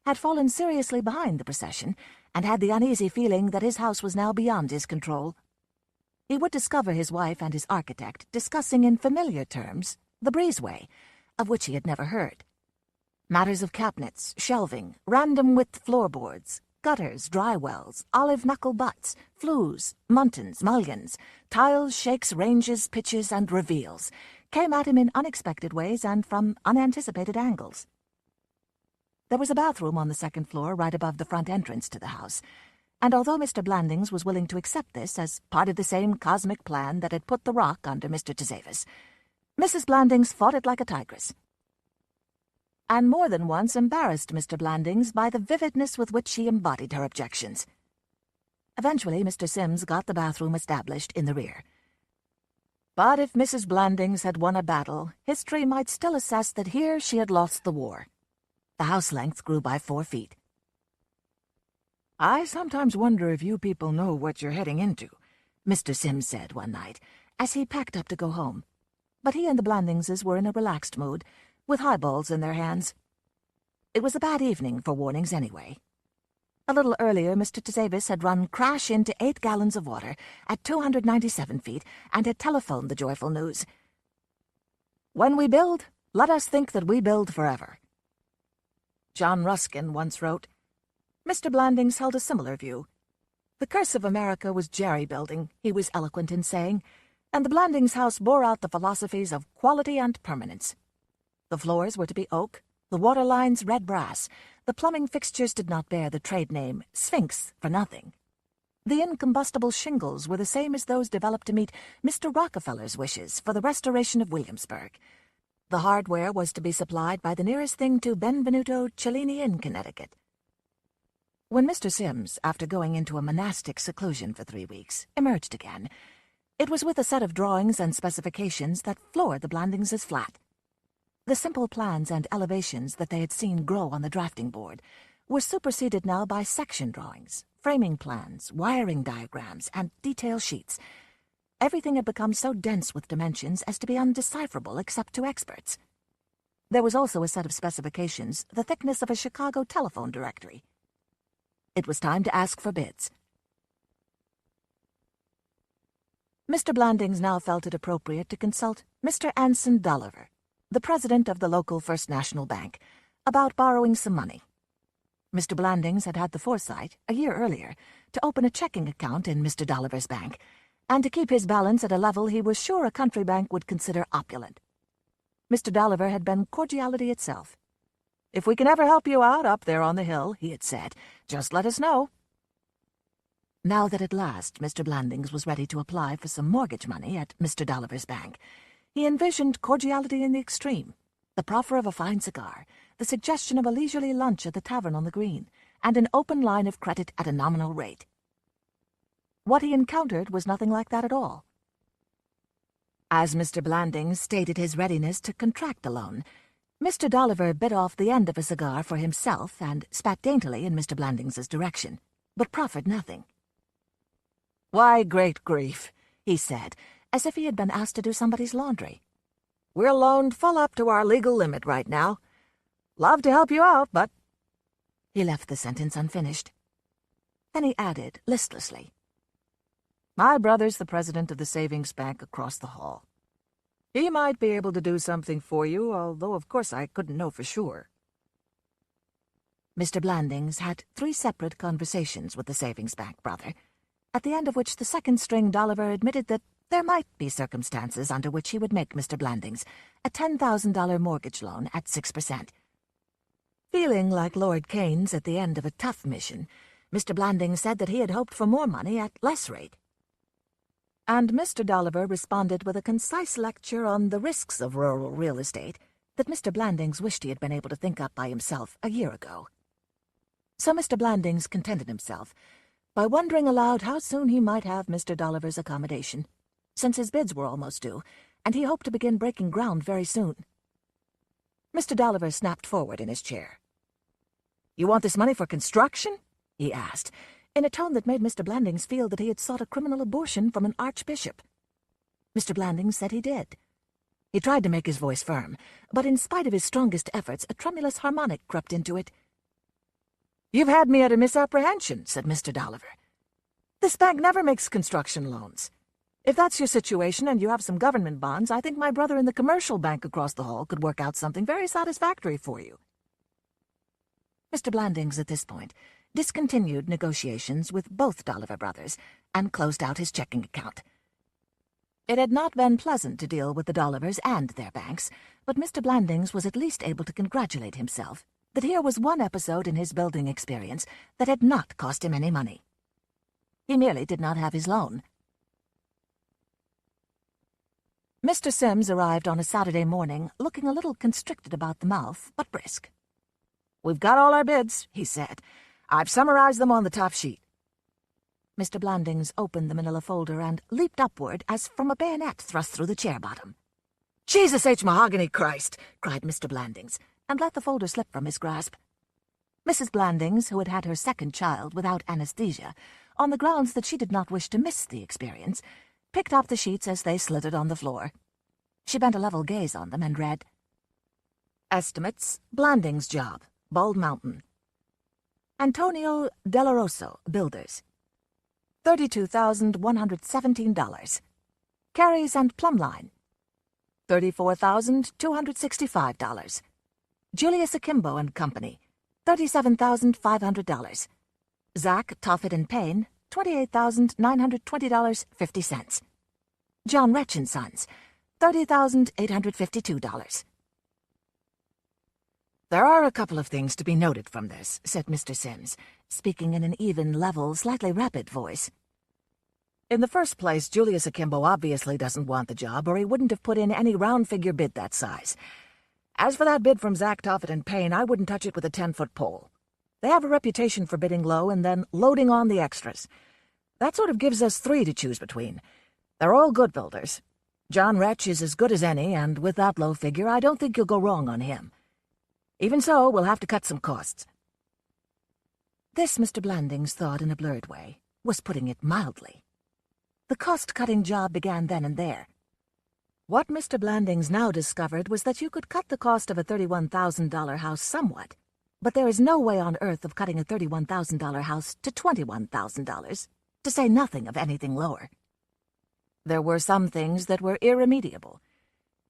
had fallen seriously behind the procession and had the uneasy feeling that his house was now beyond his control. He would discover his wife and his architect discussing in familiar terms the breezeway, of which he had never heard. Matters of cabinets, shelving, random-width floorboards, gutters, dry wells, olive-knuckle butts, flues, muntins, mullions, tiles, shakes, ranges, pitches, and reveals came at him in unexpected ways and from unanticipated angles. There was a bathroom on the second floor right above the front entrance to the house, and although Mr. Blandings was willing to accept this as part of the same cosmic plan that had put the rock under Mr. Tsavis, Mrs. Blandings fought it like a tigress, and more than once embarrassed Mr. Blandings by the vividness with which she embodied her objections. Eventually, Mr. Sims got the bathroom established in the rear. But if Mrs. Blandings had won a battle, history might still assess that here she had lost the war. The house length grew by 4 feet. "I sometimes wonder if you people know what you're heading into," Mr. Sims said one night, as he packed up to go home. But he and the Blandingses were in a relaxed mood, with highballs in their hands. It was a bad evening for warnings anyway. A little earlier, Mr. Tsavis had run crash into 8 gallons of water at 297 feet and had telephoned the joyful news. "When we build, let us think that we build forever." John Ruskin once wrote. Mr. Blandings held a similar view. The curse of America was jerry-building, he was eloquent in saying, and the Blandings house bore out the philosophies of quality and permanence. The floors were to be oak, the water lines red brass, the plumbing fixtures did not bear the trade name Sphinx for nothing. The incombustible shingles were the same as those developed to meet Mr. Rockefeller's wishes for the restoration of Williamsburg. The hardware was to be supplied by the nearest thing to Benvenuto Cellini in Connecticut. When Mr. Sims, after going into a monastic seclusion for 3 weeks, emerged again, it was with a set of drawings and specifications that floored the Blandings' flat. The simple plans and elevations that they had seen grow on the drafting board were superseded now by section drawings, framing plans, wiring diagrams, and detail sheets. Everything had become so dense with dimensions as to be undecipherable except to experts. There was also a set of specifications the thickness of a Chicago telephone directory. It was time to ask for bids. Mr. Blandings now felt it appropriate to consult Mr. Anson Dolliver, the president of the local First National Bank, about borrowing some money. Mr. Blandings had had the foresight, a year earlier, to open a checking account in Mr. Dolliver's bank, and to keep his balance at a level he was sure a country bank would consider opulent. Mr. Dolliver had been cordiality itself. "If we can ever help you out up there on the hill," he had said, "just let us know." Now that at last Mr. Blandings was ready to apply for some mortgage money at Mr. Dolliver's bank, he envisioned cordiality in the extreme, the proffer of a fine cigar, the suggestion of a leisurely lunch at the tavern on the green, and an open line of credit at a nominal rate. What he encountered was nothing like that at all. As Mr. Blandings stated his readiness to contract a loan, Mr. Dolliver bit off the end of a cigar for himself and spat daintily in Mr. Blandings's direction, but proffered nothing. "Why, great grief," he said, as if he had been asked to do somebody's laundry. "We're loaned full up to our legal limit right now. Love to help you out, but—" He left the sentence unfinished. Then he added, listlessly, "My brother's the president of the savings bank across the hall. He might be able to do something for you, although of course I couldn't know for sure." Mr. Blandings had 3 separate conversations with the savings bank brother, at the end of which the second-string Dolliver admitted that there might be circumstances under which he would make Mr. Blandings a $10,000 mortgage loan at 6%. Feeling like Lord Keynes at the end of a tough mission, Mr. Blandings said that he had hoped for more money at less rate. And Mr. Dolliver responded with a concise lecture on the risks of rural real estate that Mr. Blandings wished he had been able to think up by himself a year ago. So Mr. Blandings contented himself by wondering aloud how soon he might have Mr. Dolliver's accommodation, since his bids were almost due, and he hoped to begin breaking ground very soon. Mr. Dolliver snapped forward in his chair. "You want this money for construction?" he asked, in a tone that made Mr. Blandings feel that he had sought a criminal abortion from an archbishop. Mr. Blandings said he did. He tried to make his voice firm, but in spite of his strongest efforts, a tremulous harmonic crept into it. "You've had me at a misapprehension," said Mr. Dolliver. "This bank never makes construction loans. If that's your situation and you have some government bonds, I think my brother in the commercial bank across the hall could work out something very satisfactory for you." Mr. Blandings, at this point, discontinued negotiations with both Dolliver brothers and closed out his checking account. It had not been pleasant to deal with the Dollivers and their banks, but Mr. Blandings was at least able to congratulate himself that here was one episode in his building experience that had not cost him any money. He merely did not have his loan. Mr. Sims arrived on a Saturday morning, looking a little constricted about the mouth, but brisk. "We've got all our bids," he said. "I've summarized them on the top sheet." Mr. Blandings opened the manila folder and leaped upward as from a bayonet thrust through the chair bottom. "Jesus H. Mahogany Christ!" cried Mr. Blandings, and let the folder slip from his grasp. Mrs. Blandings, who had had her second child without anesthesia, on the grounds that she did not wish to miss the experience, picked up the sheets as they slithered on the floor. She bent a level gaze on them and read, "Estimates, Blandings job, Bald Mountain. Antonio Delaroso, builders. $32,117. Carries and plumb line. $34,265. Julius Akimbo and Company, $37,500. Zach Toffett and Payne, $28,920.50. John Retch and Sons, $30,852. "There are a couple of things to be noted from this," said Mr. Sims, speaking in an even, level, slightly rapid voice. "In the first place, Julius Akimbo obviously doesn't want the job, or he wouldn't have put in any round-figure bid that size. As for that bid from Zach Toffett and Payne, I wouldn't touch it with a 10-foot pole. They have a reputation for bidding low and then loading on the extras. That sort of gives us 3 to choose between. They're all good builders. John Retch is as good as any, and with that low figure, I don't think you'll go wrong on him. Even so, we'll have to cut some costs." This, Mr. Blandings thought in a blurred way, was putting it mildly. The cost-cutting job began then and there. What Mr. Blandings now discovered was that you could cut the cost of a $31,000 house somewhat, but there is no way on earth of cutting a $31,000 house to $21,000, to say nothing of anything lower. There were some things that were irremediable.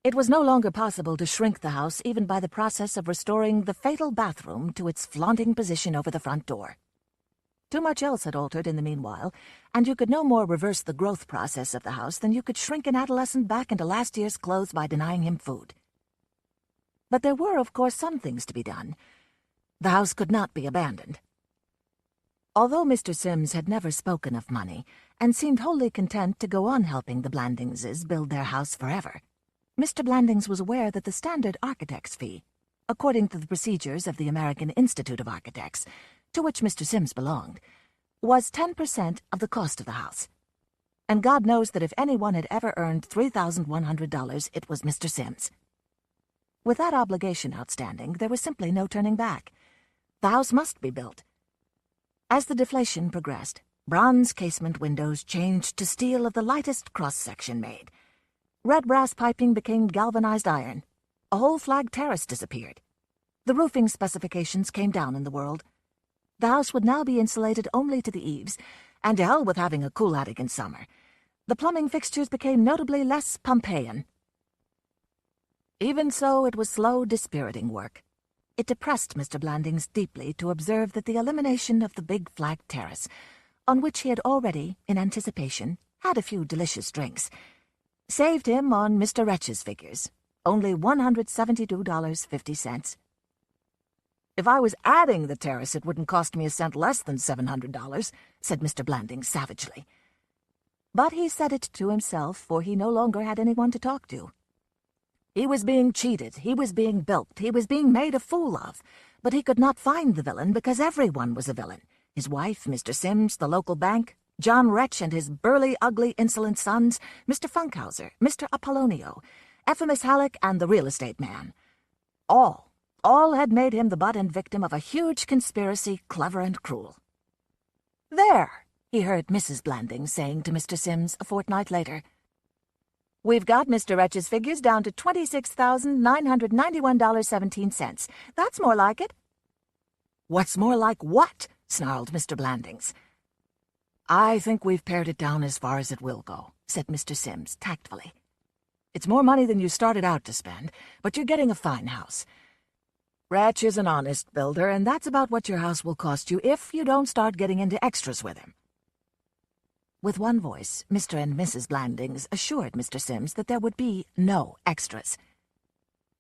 It was no longer possible to shrink the house even by the process of restoring the fatal bathroom to its flaunting position over the front door. Too much else had altered in the meanwhile, and you could no more reverse the growth process of the house than you could shrink an adolescent back into last year's clothes by denying him food. But there were, of course, some things to be done. The house could not be abandoned. Although Mr. Sims had never spoken of money and seemed wholly content to go on helping the Blandingses build their house forever, Mr. Blandings was aware that the standard architect's fee, according to the procedures of the American Institute of Architects, to which Mr. Sims belonged, was 10% of the cost of the house. And God knows that if anyone had ever earned $3,100, it was Mr. Sims. With that obligation outstanding, there was simply no turning back. The house must be built. As the deflation progressed, bronze casement windows changed to steel of the lightest cross-section made. Red brass piping became galvanized iron. A whole flag terrace disappeared. The roofing specifications came down in the world. The house would now be insulated only to the eaves, and to hell with having a cool attic in summer. The plumbing fixtures became notably less Pompeian. Even so, it was slow, dispiriting work. It depressed Mr. Blandings deeply to observe that the elimination of the big flag terrace, on which he had already, in anticipation, had a few delicious drinks, saved him on Mr. Wretch's figures, only $172.50. "If I was adding the terrace, it wouldn't cost me a cent less than $700, said Mr. Blandings savagely. But he said it to himself, for he no longer had anyone to talk to. He was being cheated, he was being bilked, he was being made a fool of, but he could not find the villain because everyone was a villain. His wife, Mr. Sims, the local bank, John Wretch and his burly, ugly, insolent sons, Mr. Funkhauser, Mr. Apollonio, Ephemus Halleck, and the real estate man. All had made him the butt and victim of a huge conspiracy, clever and cruel. "There," he heard Mrs. Blandings saying to Mr. Sims a fortnight later. "We've got Mr. Wretch's figures down to $26,991.17. That's more like it." "What's more like what?" snarled Mr. Blandings. "I think we've pared it down as far as it will go," said Mr. Sims tactfully. "It's more money than you started out to spend, but you're getting a fine house. Wretch is an honest builder, and that's about what your house will cost you if you don't start getting into extras with him." With one voice, Mr. and Mrs. Blandings assured Mr. Sims that there would be no extras.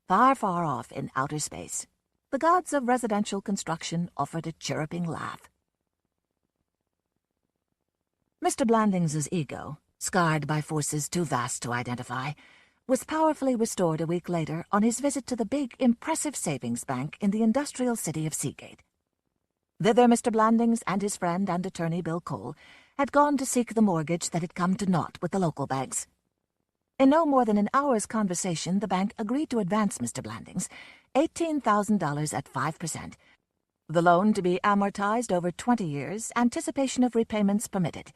Far, far off in outer space, the gods of residential construction offered a chirruping laugh. Mr. Blandings's ego, scarred by forces too vast to identify, was powerfully restored a week later on his visit to the big, impressive savings bank in the industrial city of Seagate. Thither Mr. Blandings and his friend and attorney Bill Cole had gone to seek the mortgage that had come to naught with the local banks. In no more than an hour's conversation, the bank agreed to advance Mr. Blandings $18,000 at 5%, the loan to be amortized over 20 years, anticipation of repayments permitted.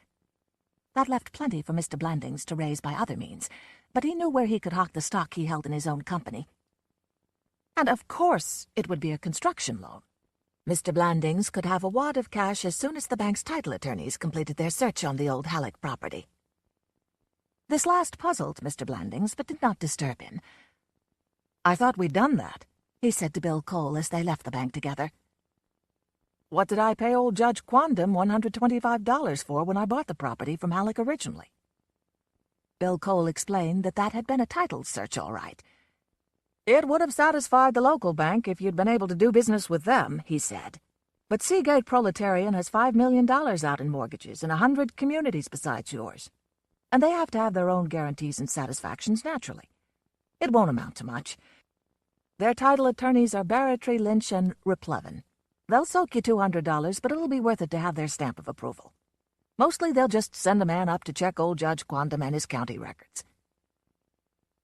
That left plenty for Mr. Blandings to raise by other means, but he knew where he could hawk the stock he held in his own company. And of course it would be a construction loan. Mr. Blandings could have a wad of cash as soon as the bank's title attorneys completed their search on the old Halleck property. This last puzzled Mr. Blandings, but did not disturb him. "I thought we'd done that," he said to Bill Cole as they left the bank together. "What did I pay old Judge Quondam $125 for when I bought the property from Halleck originally?" Bill Cole explained that that had been a title search, all right. "It would have satisfied the local bank if you'd been able to do business with them," he said. "But Seagate Proletarian has $5 million out in mortgages in 100 communities besides yours. And they have to have their own guarantees and satisfactions, naturally. It won't amount to much. Their title attorneys are Barratry, Lynch, and Replevin. They'll soak you $200, but it'll be worth it to have their stamp of approval. Mostly they'll just send a man up to check old Judge Quondam and his county records."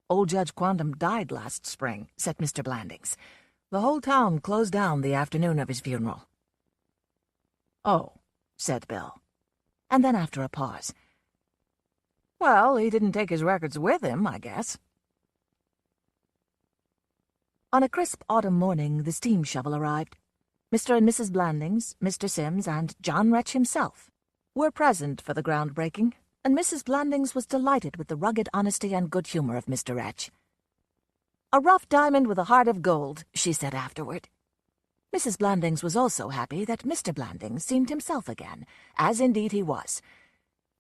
"Old Judge Quondam died last spring," said Mr. Blandings. "The whole town closed down the afternoon of his funeral." "Oh," said Bill. And then after a pause, "Well, he didn't take his records with him, I guess." On a crisp autumn morning, the steam shovel arrived. Mr. and Mrs. Blandings, Mr. Sims, and John Wretch himself were present for the groundbreaking, and Mrs. Blandings was delighted with the rugged honesty and good humor of Mr. Wretch. "A rough diamond with a heart of gold," she said afterward. Mrs. Blandings was also happy that Mr. Blandings seemed himself again, as indeed he was.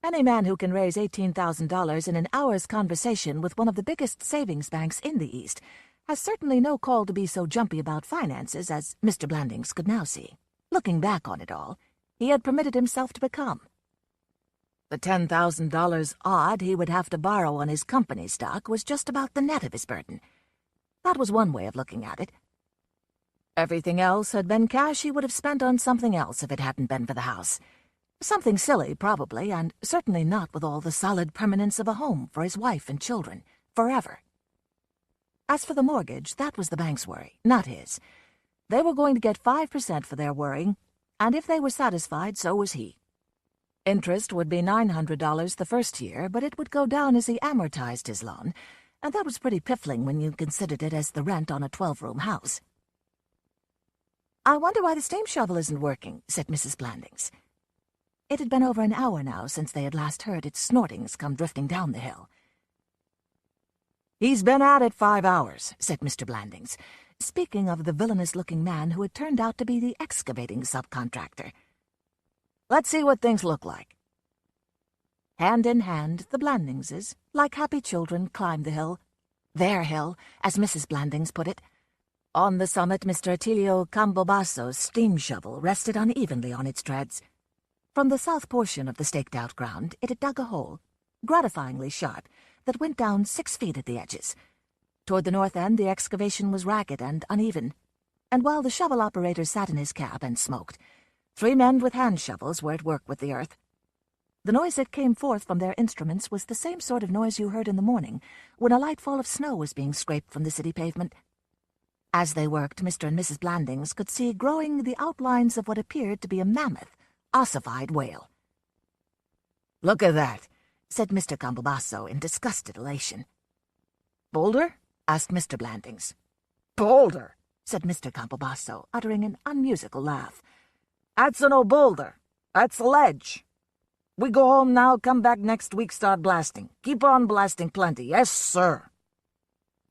Any man who can raise $18,000 in an hour's conversation with one of the biggest savings banks in the East has certainly no call to be so jumpy about finances as Mr. Blandings could now see. Looking back on it all, he had permitted himself to become. The $10,000 odd he would have to borrow on his company stock was just about the net of his burden. That was one way of looking at it. Everything else had been cash he would have spent on something else if it hadn't been for the house. Something silly, probably, and certainly not with all the solid permanence of a home for his wife and children, forever. As for the mortgage, that was the bank's worry, not his. They were going to get 5% for their worrying, and if they were satisfied, so was he. Interest would be $900 the first year, but it would go down as he amortized his loan, and that was pretty piffling when you considered it as the rent on a 12-room house. "I wonder why the steam shovel isn't working," said Mrs. Blandings. It had been over an hour now since they had last heard its snortings come drifting down the hill. "He's been at it 5 hours," said Mr. Blandings, speaking of the villainous-looking man who had turned out to be the excavating subcontractor. "Let's see what things look like." Hand in hand, the Blandingses, like happy children, climbed the hill. Their hill, as Mrs. Blandings put it. On the summit, Mr. Attilio Cambobasso's steam shovel rested unevenly on its treads. From the south portion of the staked-out ground, it had dug a hole, gratifyingly sharp, that went down 6 feet at the edges. Toward the north end, the excavation was ragged and uneven, and while the shovel operator sat in his cab and smoked, 3 men with hand shovels were at work with the earth. The noise that came forth from their instruments was the same sort of noise you heard in the morning when a light fall of snow was being scraped from the city pavement. As they worked, Mr. and Mrs. Blandings could see growing the outlines of what appeared to be a mammoth, ossified whale. "Look at that," said Mr. Campobasso in disgusted elation. "Boulder?" asked Mr. Blandings. "Boulder," said Mr. Campobasso, uttering an unmusical laugh. "That's no boulder. That's a ledge. We go home now, come back next week, start blasting. Keep on blasting plenty, yes, sir.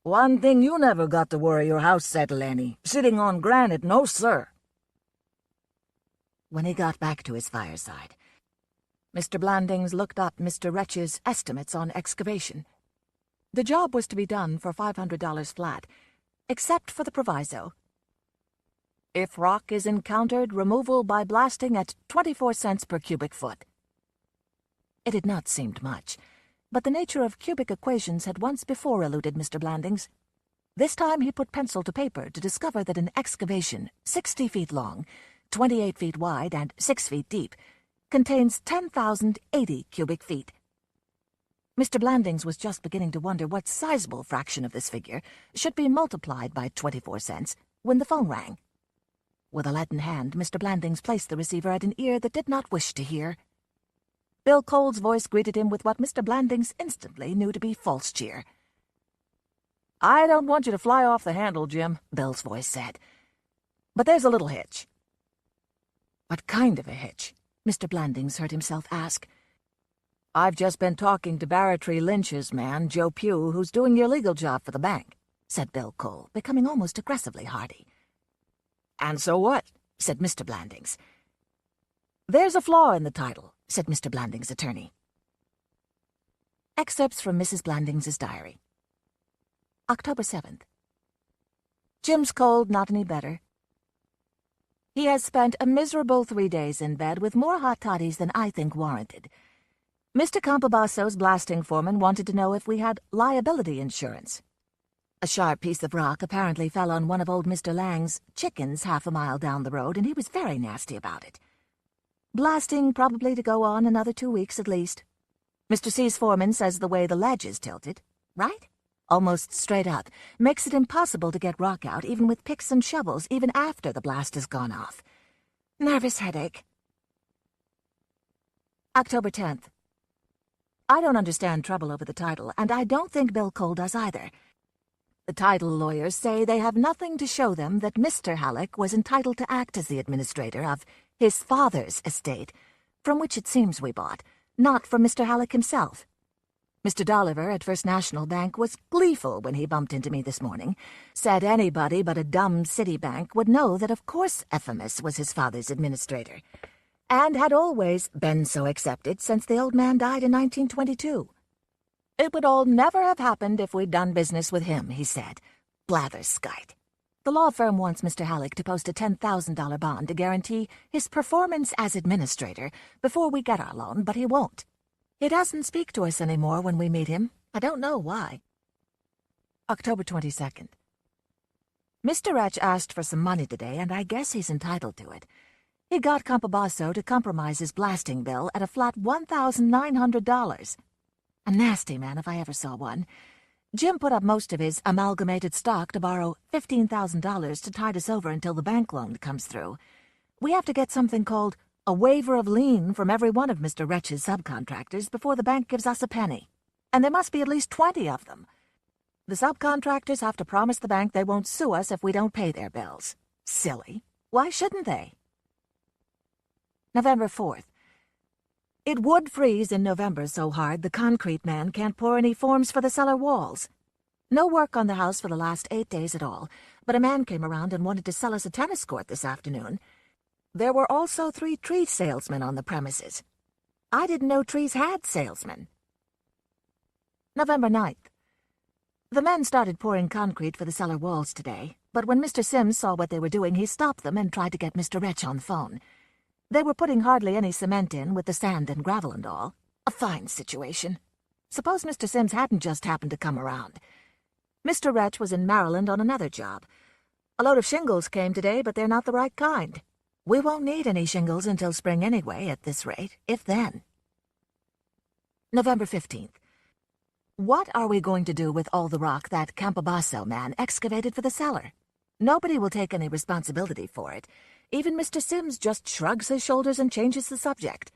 One thing you never got to worry your house settle any. Sitting on granite, no, sir." When he got back to his fireside, Mr. Blandings looked up Mr. Wretch's estimates on excavation. The job was to be done for $500 flat, except for the proviso. If rock is encountered, removal by blasting at 24 cents per cubic foot. It had not seemed much, but the nature of cubic equations had once before eluded Mr. Blandings. This time he put pencil to paper to discover that an excavation 60 feet long, 28 feet wide, and 6 feet deep contains 10,080 cubic feet. Mr. Blandings was just beginning to wonder what sizable fraction of this figure should be multiplied by 24 cents when the phone rang. With a leaden hand, Mr. Blandings placed the receiver at an ear that did not wish to hear. Bill Cole's voice greeted him with what Mr. Blandings instantly knew to be false cheer. "I don't want you to fly off the handle, Jim," Bill's voice said. "But there's a little hitch." "What kind of a hitch?" Mr. Blandings heard himself ask. "I've just been talking to Barratry Lynch's man, Joe Pugh, who's doing your legal job for the bank," said Bill Cole, becoming almost aggressively hearty. "And so what?" said Mr. Blandings. "There's a flaw in the title," said Mr. Blandings' attorney. Excerpts from Mrs. Blandings' diary. October 7th. Jim's cold, not any better. He has spent a miserable 3 days in bed with more hot toddies than I think warranted. Mr. Campobasso's blasting foreman wanted to know if we had liability insurance. A sharp piece of rock apparently fell on one of old Mr. Lang's chickens half a mile down the road, and he was very nasty about it. Blasting probably to go on another 2 weeks at least. Mr. C's foreman says the way the ledge is tilted, right? Almost straight up, makes it impossible to get rock out even with picks and shovels, even after the blast has gone off. Nervous headache. October 10th. I don't understand trouble over the title, and I don't think Bill Cole does either. The title lawyers say they have nothing to show them that Mr. Halleck was entitled to act as the administrator of his father's estate, from which it seems we bought, not from Mr. Halleck himself. Mr. Dolliver at First National Bank was gleeful when he bumped into me this morning, said anybody but a dumb city bank would know that of course FMS was his father's administrator, and had always been so accepted since the old man died in 1922. It would all never have happened if we'd done business with him, he said. Blatherskite. The law firm wants Mr. Halleck to post a $10,000 bond to guarantee his performance as administrator before we get our loan, but he won't. He doesn't speak to us anymore when we meet him. I don't know why. October 22nd. Mr. Wretch asked for some money today, and I guess he's entitled to it. He got Campobasso to compromise his blasting bill at a flat $1,900. A nasty man if I ever saw one. Jim put up most of his amalgamated stock to borrow $15,000 to tide us over until the bank loan comes through. We have to get something called a waiver of lien from every one of Mr. Wretch's subcontractors before the bank gives us a penny. And there must be at least 20 of them. The subcontractors have to promise the bank they won't sue us if we don't pay their bills. Silly. Why shouldn't they? November 4th. It would freeze in November so hard the concrete man can't pour any forms for the cellar walls. No work on the house for the last 8 days at all, but a man came around and wanted to sell us a tennis court this afternoon. There were also 3 tree salesmen on the premises. I didn't know trees had salesmen. November 9th. The men started pouring concrete for the cellar walls today, but when Mr. Sims saw what they were doing, he stopped them and tried to get Mr. Wretch on the phone. They were putting hardly any cement in with the sand and gravel and all. A fine situation. Suppose Mr. Sims hadn't just happened to come around. Mr. Wretch was in Maryland on another job. A load of shingles came today, but they're not the right kind. We won't need any shingles until spring anyway, at this rate, if then. November 15th. What are we going to do with all the rock that Campobasso man excavated for the cellar? Nobody will take any responsibility for it. Even Mr. Sims just shrugs his shoulders and changes the subject.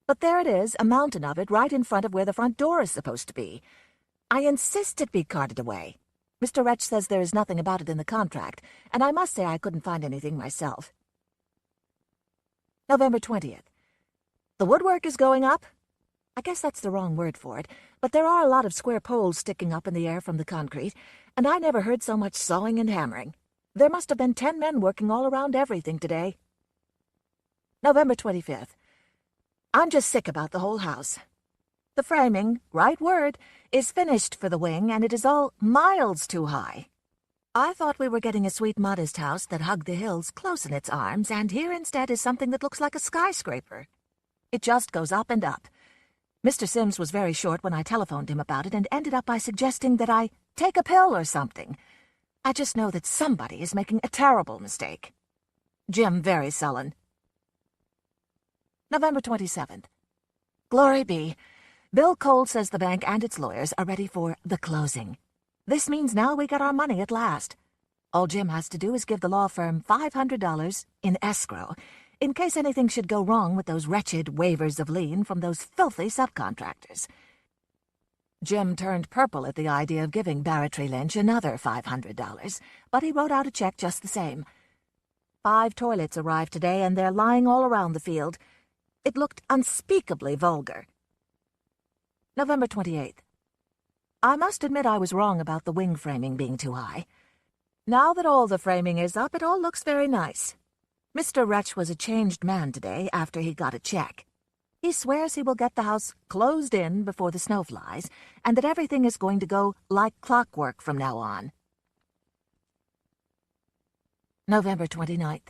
But there it is, a mountain of it, right in front of where the front door is supposed to be. I insist it be carted away. Mr. Wretch says there is nothing about it in the contract, and I must say I couldn't find anything myself. November 20th. The woodwork is going up. I guess that's the wrong word for it, but there are a lot of square poles sticking up in the air from the concrete, and I never heard so much sawing and hammering. There must have been 10 men working all around everything today. November 25th. I'm just sick about the whole house. The framing, right word, is finished for the wing, and it is all miles too high. I thought we were getting a sweet, modest house that hugged the hills close in its arms, and here instead is something that looks like a skyscraper. It just goes up and up. Mr. Sims was very short when I telephoned him about it and ended up by suggesting that I take a pill or something. I just know that somebody is making a terrible mistake. Jim very sullen. November 27th. Glory be. Bill Cole says the bank and its lawyers are ready for the closing. This means now we got our money at last. All Jim has to do is give the law firm $500 in escrow, in case anything should go wrong with those wretched waivers of lien from those filthy subcontractors. Jim turned purple at the idea of giving Barratry Lynch another $500, but he wrote out a check just the same. 5 toilets arrived today, and they're lying all around the field. It looked unspeakably vulgar. November 28th. I must admit I was wrong about the wing framing being too high. Now that all the framing is up, it all looks very nice. Mr. Wretch was a changed man today after he got a check. He swears he will get the house closed in before the snow flies, and that everything is going to go like clockwork from now on. November 29th.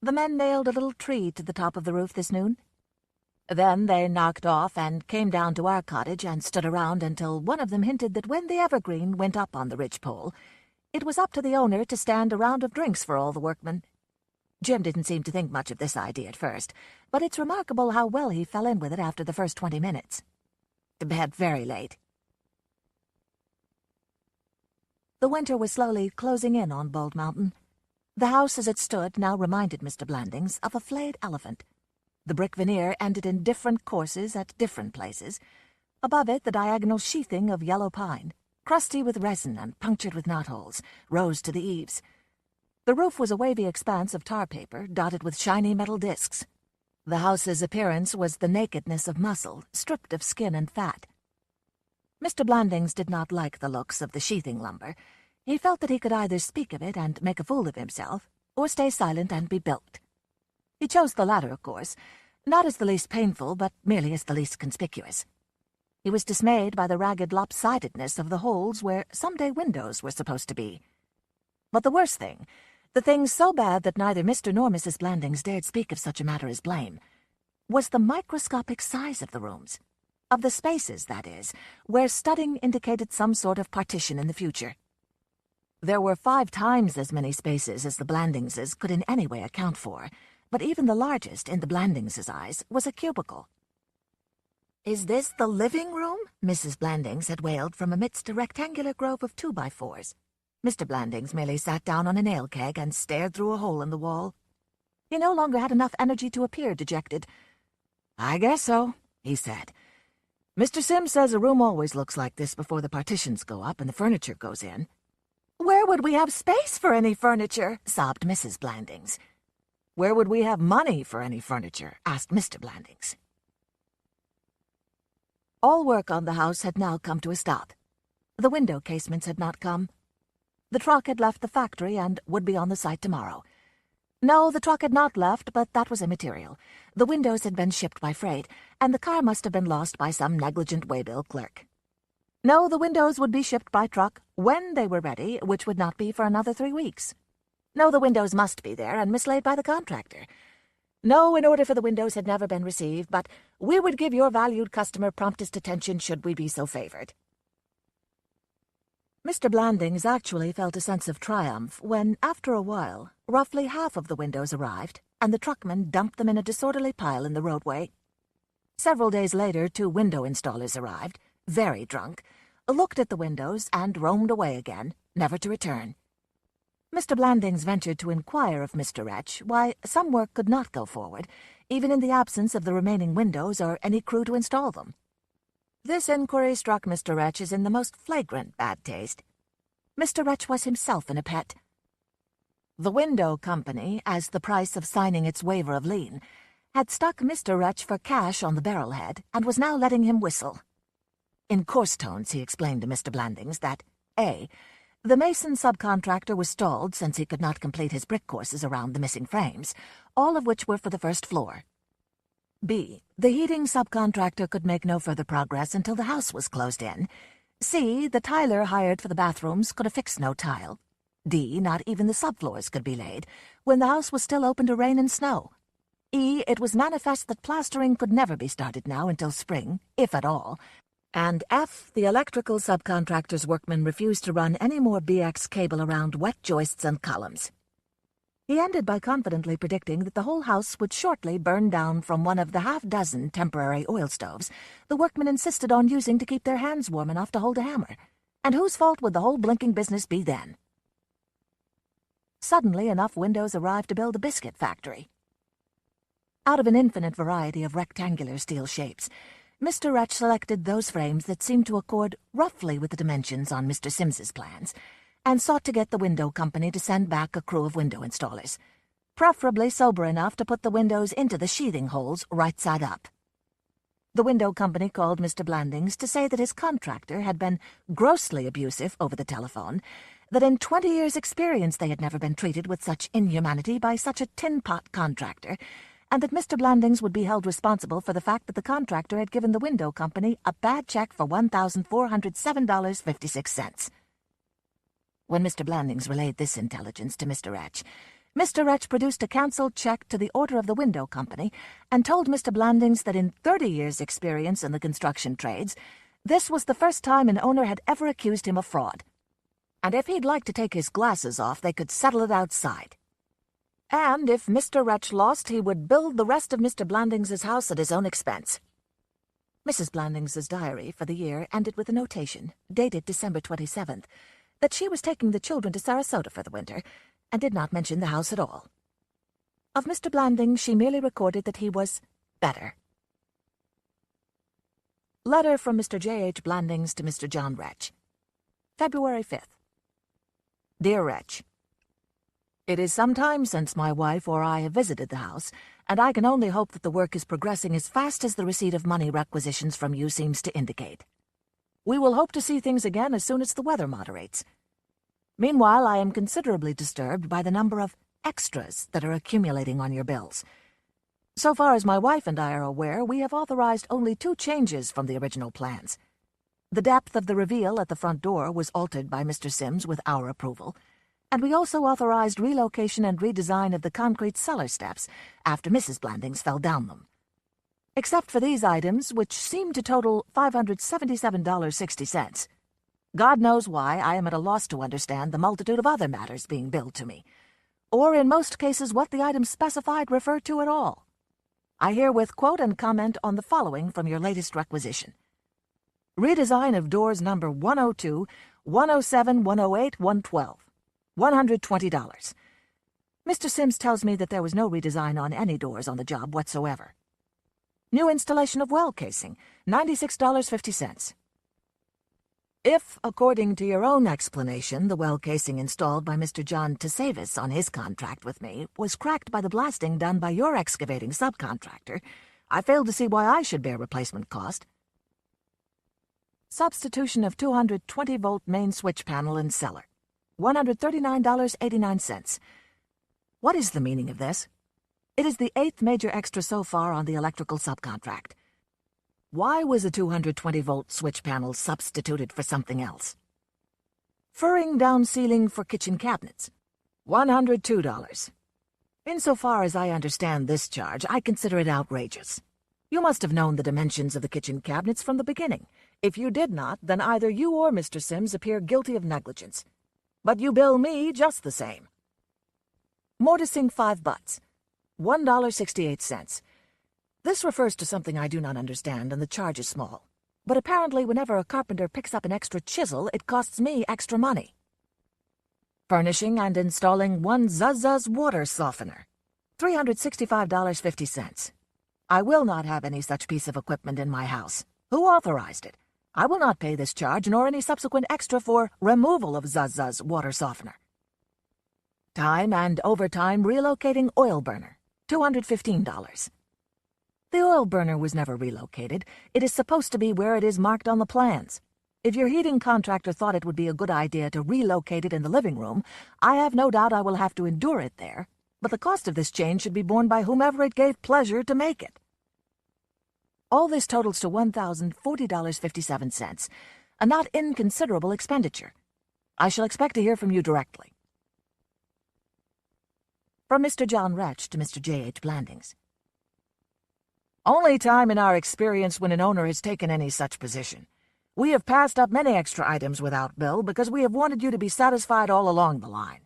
The men nailed a little tree to the top of the roof this noon. Then they knocked off and came down to our cottage and stood around until one of them hinted that when the evergreen went up on the ridgepole, it was up to the owner to stand a round of drinks for all the workmen. Jim didn't seem to think much of this idea at first, but it's remarkable how well he fell in with it after the first 20 minutes. To bed very late. The winter was slowly closing in on Bald Mountain. The house as it stood now reminded Mr. Blandings of a flayed elephant. The brick veneer ended in different courses at different places. Above it, the diagonal sheathing of yellow pine, crusty with resin and punctured with knotholes, rose to the eaves. The roof was a wavy expanse of tar paper dotted with shiny metal discs. The house's appearance was the nakedness of muscle, stripped of skin and fat. Mr. Blandings did not like the looks of the sheathing lumber. He felt that he could either speak of it and make a fool of himself, or stay silent and be bilked. He chose the latter, of course, not as the least painful, but merely as the least conspicuous. He was dismayed by the ragged lopsidedness of the holes where someday windows were supposed to be. But the worst thing, the thing so bad that neither Mr. nor Mrs. Blandings dared speak of such a matter as blame, was the microscopic size of the rooms. Of the spaces, that is, where studding indicated some sort of partition in the future. There were 5 times as many spaces as the Blandingses could in any way account for, but even the largest, in the Blandingses' eyes, was a cubicle. "Is this the living room?" Mrs. Blandings had wailed from amidst a rectangular grove of 2x4s. Mr. Blandings merely sat down on a nail keg and stared through a hole in the wall. He no longer had enough energy to appear dejected. "I guess so," he said. "Mr. Sims says a room always looks like this before the partitions go up and the furniture goes in." "Where would we have space for any furniture?" sobbed Mrs. Blandings. "Where would we have money for any furniture?" asked Mr. Blandings. All work on the house had now come to a stop. The window casements had not come. The truck had left the factory and would be on the site tomorrow. No, the truck had not left, but that was immaterial. The windows had been shipped by freight, and the car must have been lost by some negligent waybill clerk. No, the windows would be shipped by truck when they were ready, which would not be for another 3 weeks. No, the windows must be there and mislaid by the contractor. No, an order for the windows had never been received, but we would give your valued customer promptest attention should we be so favored. Mr. Blandings actually felt a sense of triumph when, after a while, roughly half of the windows arrived, and the truckman dumped them in a disorderly pile in the roadway. Several days later, 2 window installers arrived, very drunk, looked at the windows, and roamed away again, never to return. Mr. Blandings ventured to inquire of Mr. Wretch why some work could not go forward, even in the absence of the remaining windows or any crew to install them. This inquiry struck Mr. Wretch as in the most flagrant bad taste. Mr. Wretch was himself in a pet. The window company, as the price of signing its waiver of lien, had stuck Mr. Wretch for cash on the barrelhead and was now letting him whistle. In coarse tones he explained to Mr. Blandings that A. The mason subcontractor was stalled since he could not complete his brick courses around the missing frames, all of which were for the first floor. B. The heating subcontractor could make no further progress until the house was closed in. C. The tiler hired for the bathrooms could affix no tile. D. Not even the subfloors could be laid, when the house was still open to rain and snow. E. It was manifest that plastering could never be started now until spring, if at all. And F. The electrical subcontractor's workmen refused to run any more BX cable around wet joists and columns. He ended by confidently predicting that the whole house would shortly burn down from one of the half-dozen temporary oil stoves the workmen insisted on using to keep their hands warm enough to hold a hammer. And whose fault would the whole blinking business be then? Suddenly enough windows arrived to build a biscuit factory. Out of an infinite variety of rectangular steel shapes, Mr. Wretch selected those frames that seemed to accord roughly with the dimensions on Mr. Sims's plans, and sought to get the window company to send back a crew of window installers, preferably sober enough to put the windows into the sheathing holes right side up. The window company called Mr. Blandings to say that his contractor had been grossly abusive over the telephone, that in 20 years' experience they had never been treated with such inhumanity by such a tin-pot contractor, and that Mr. Blandings would be held responsible for the fact that the contractor had given the window company a bad check for $1,407.56. When Mr. Blandings relayed this intelligence to Mr. Wretch produced a cancelled check to the order of the window company and told Mr. Blandings that in 30 years' experience in the construction trades, this was the first time an owner had ever accused him of fraud. And if he'd like to take his glasses off, they could settle it outside. And if Mr. Wretch lost, he would build the rest of Mr. Blandings's house at his own expense. Mrs. Blandings's diary for the year ended with a notation, dated December 27th, that she was taking the children to Sarasota for the winter, and did not mention the house at all. Of Mr. Blandings, she merely recorded that he was better. Letter from Mr. J.H. Blandings to Mr. John Wretch. February 5th. Dear Wretch, it is some time since my wife or I have visited the house, and I can only hope that the work is progressing as fast as the receipt of money requisitions from you seems to indicate. We will hope to see things again as soon as the weather moderates. Meanwhile, I am considerably disturbed by the number of extras that are accumulating on your bills. So far as my wife and I are aware, we have authorized only 2 changes from the original plans. The depth of the reveal at the front door was altered by Mr. Sims with our approval, and we also authorized relocation and redesign of the concrete cellar steps after Mrs. Blandings fell down them. Except for these items, which seem to total $577.60. God knows why I am at a loss to understand the multitude of other matters being billed to me, or in most cases what the items specified refer to at all. I herewith quote and comment on the following from your latest requisition. Redesign of doors number 102, 107, 108, 112. $120. Mr. Sims tells me that there was no redesign on any doors on the job whatsoever. New installation of well casing, $96.50. If, according to your own explanation, the well casing installed by Mr. John Tasavis on his contract with me was cracked by the blasting done by your excavating subcontractor, I fail to see why I should bear replacement cost. Substitution of 220-volt main switch panel in cellar, $139.89. What is the meaning of this? It is the 8th major extra so far on the electrical subcontract. Why was a 220-volt switch panel substituted for something else? Furring down ceiling for kitchen cabinets, $102. Insofar as I understand this charge, I consider it outrageous. You must have known the dimensions of the kitchen cabinets from the beginning. If you did not, then either you or Mr. Sims appear guilty of negligence. But you bill me just the same. Mortising 5 butts, $1.68. This refers to something I do not understand, and the charge is small. But apparently whenever a carpenter picks up an extra chisel, it costs me extra money. Furnishing and installing 1 Zuzz water softener, $365.50. I will not have any such piece of equipment in my house. Who authorized it? I will not pay this charge nor any subsequent extra for removal of Zuzz water softener. Time and overtime relocating oil burner, $215. The oil burner was never relocated. It is supposed to be where it is marked on the plans. If your heating contractor thought it would be a good idea to relocate it in the living room, I have no doubt I will have to endure it there, but the cost of this change should be borne by whomever it gave pleasure to make it. All this totals to $1,040.57, a not inconsiderable expenditure. I shall expect to hear from you directly. From Mr. John Wretch to Mr. J.H. Blandings. Only time in our experience when an owner has taken any such position. We have passed up many extra items without bill because we have wanted you to be satisfied all along the line.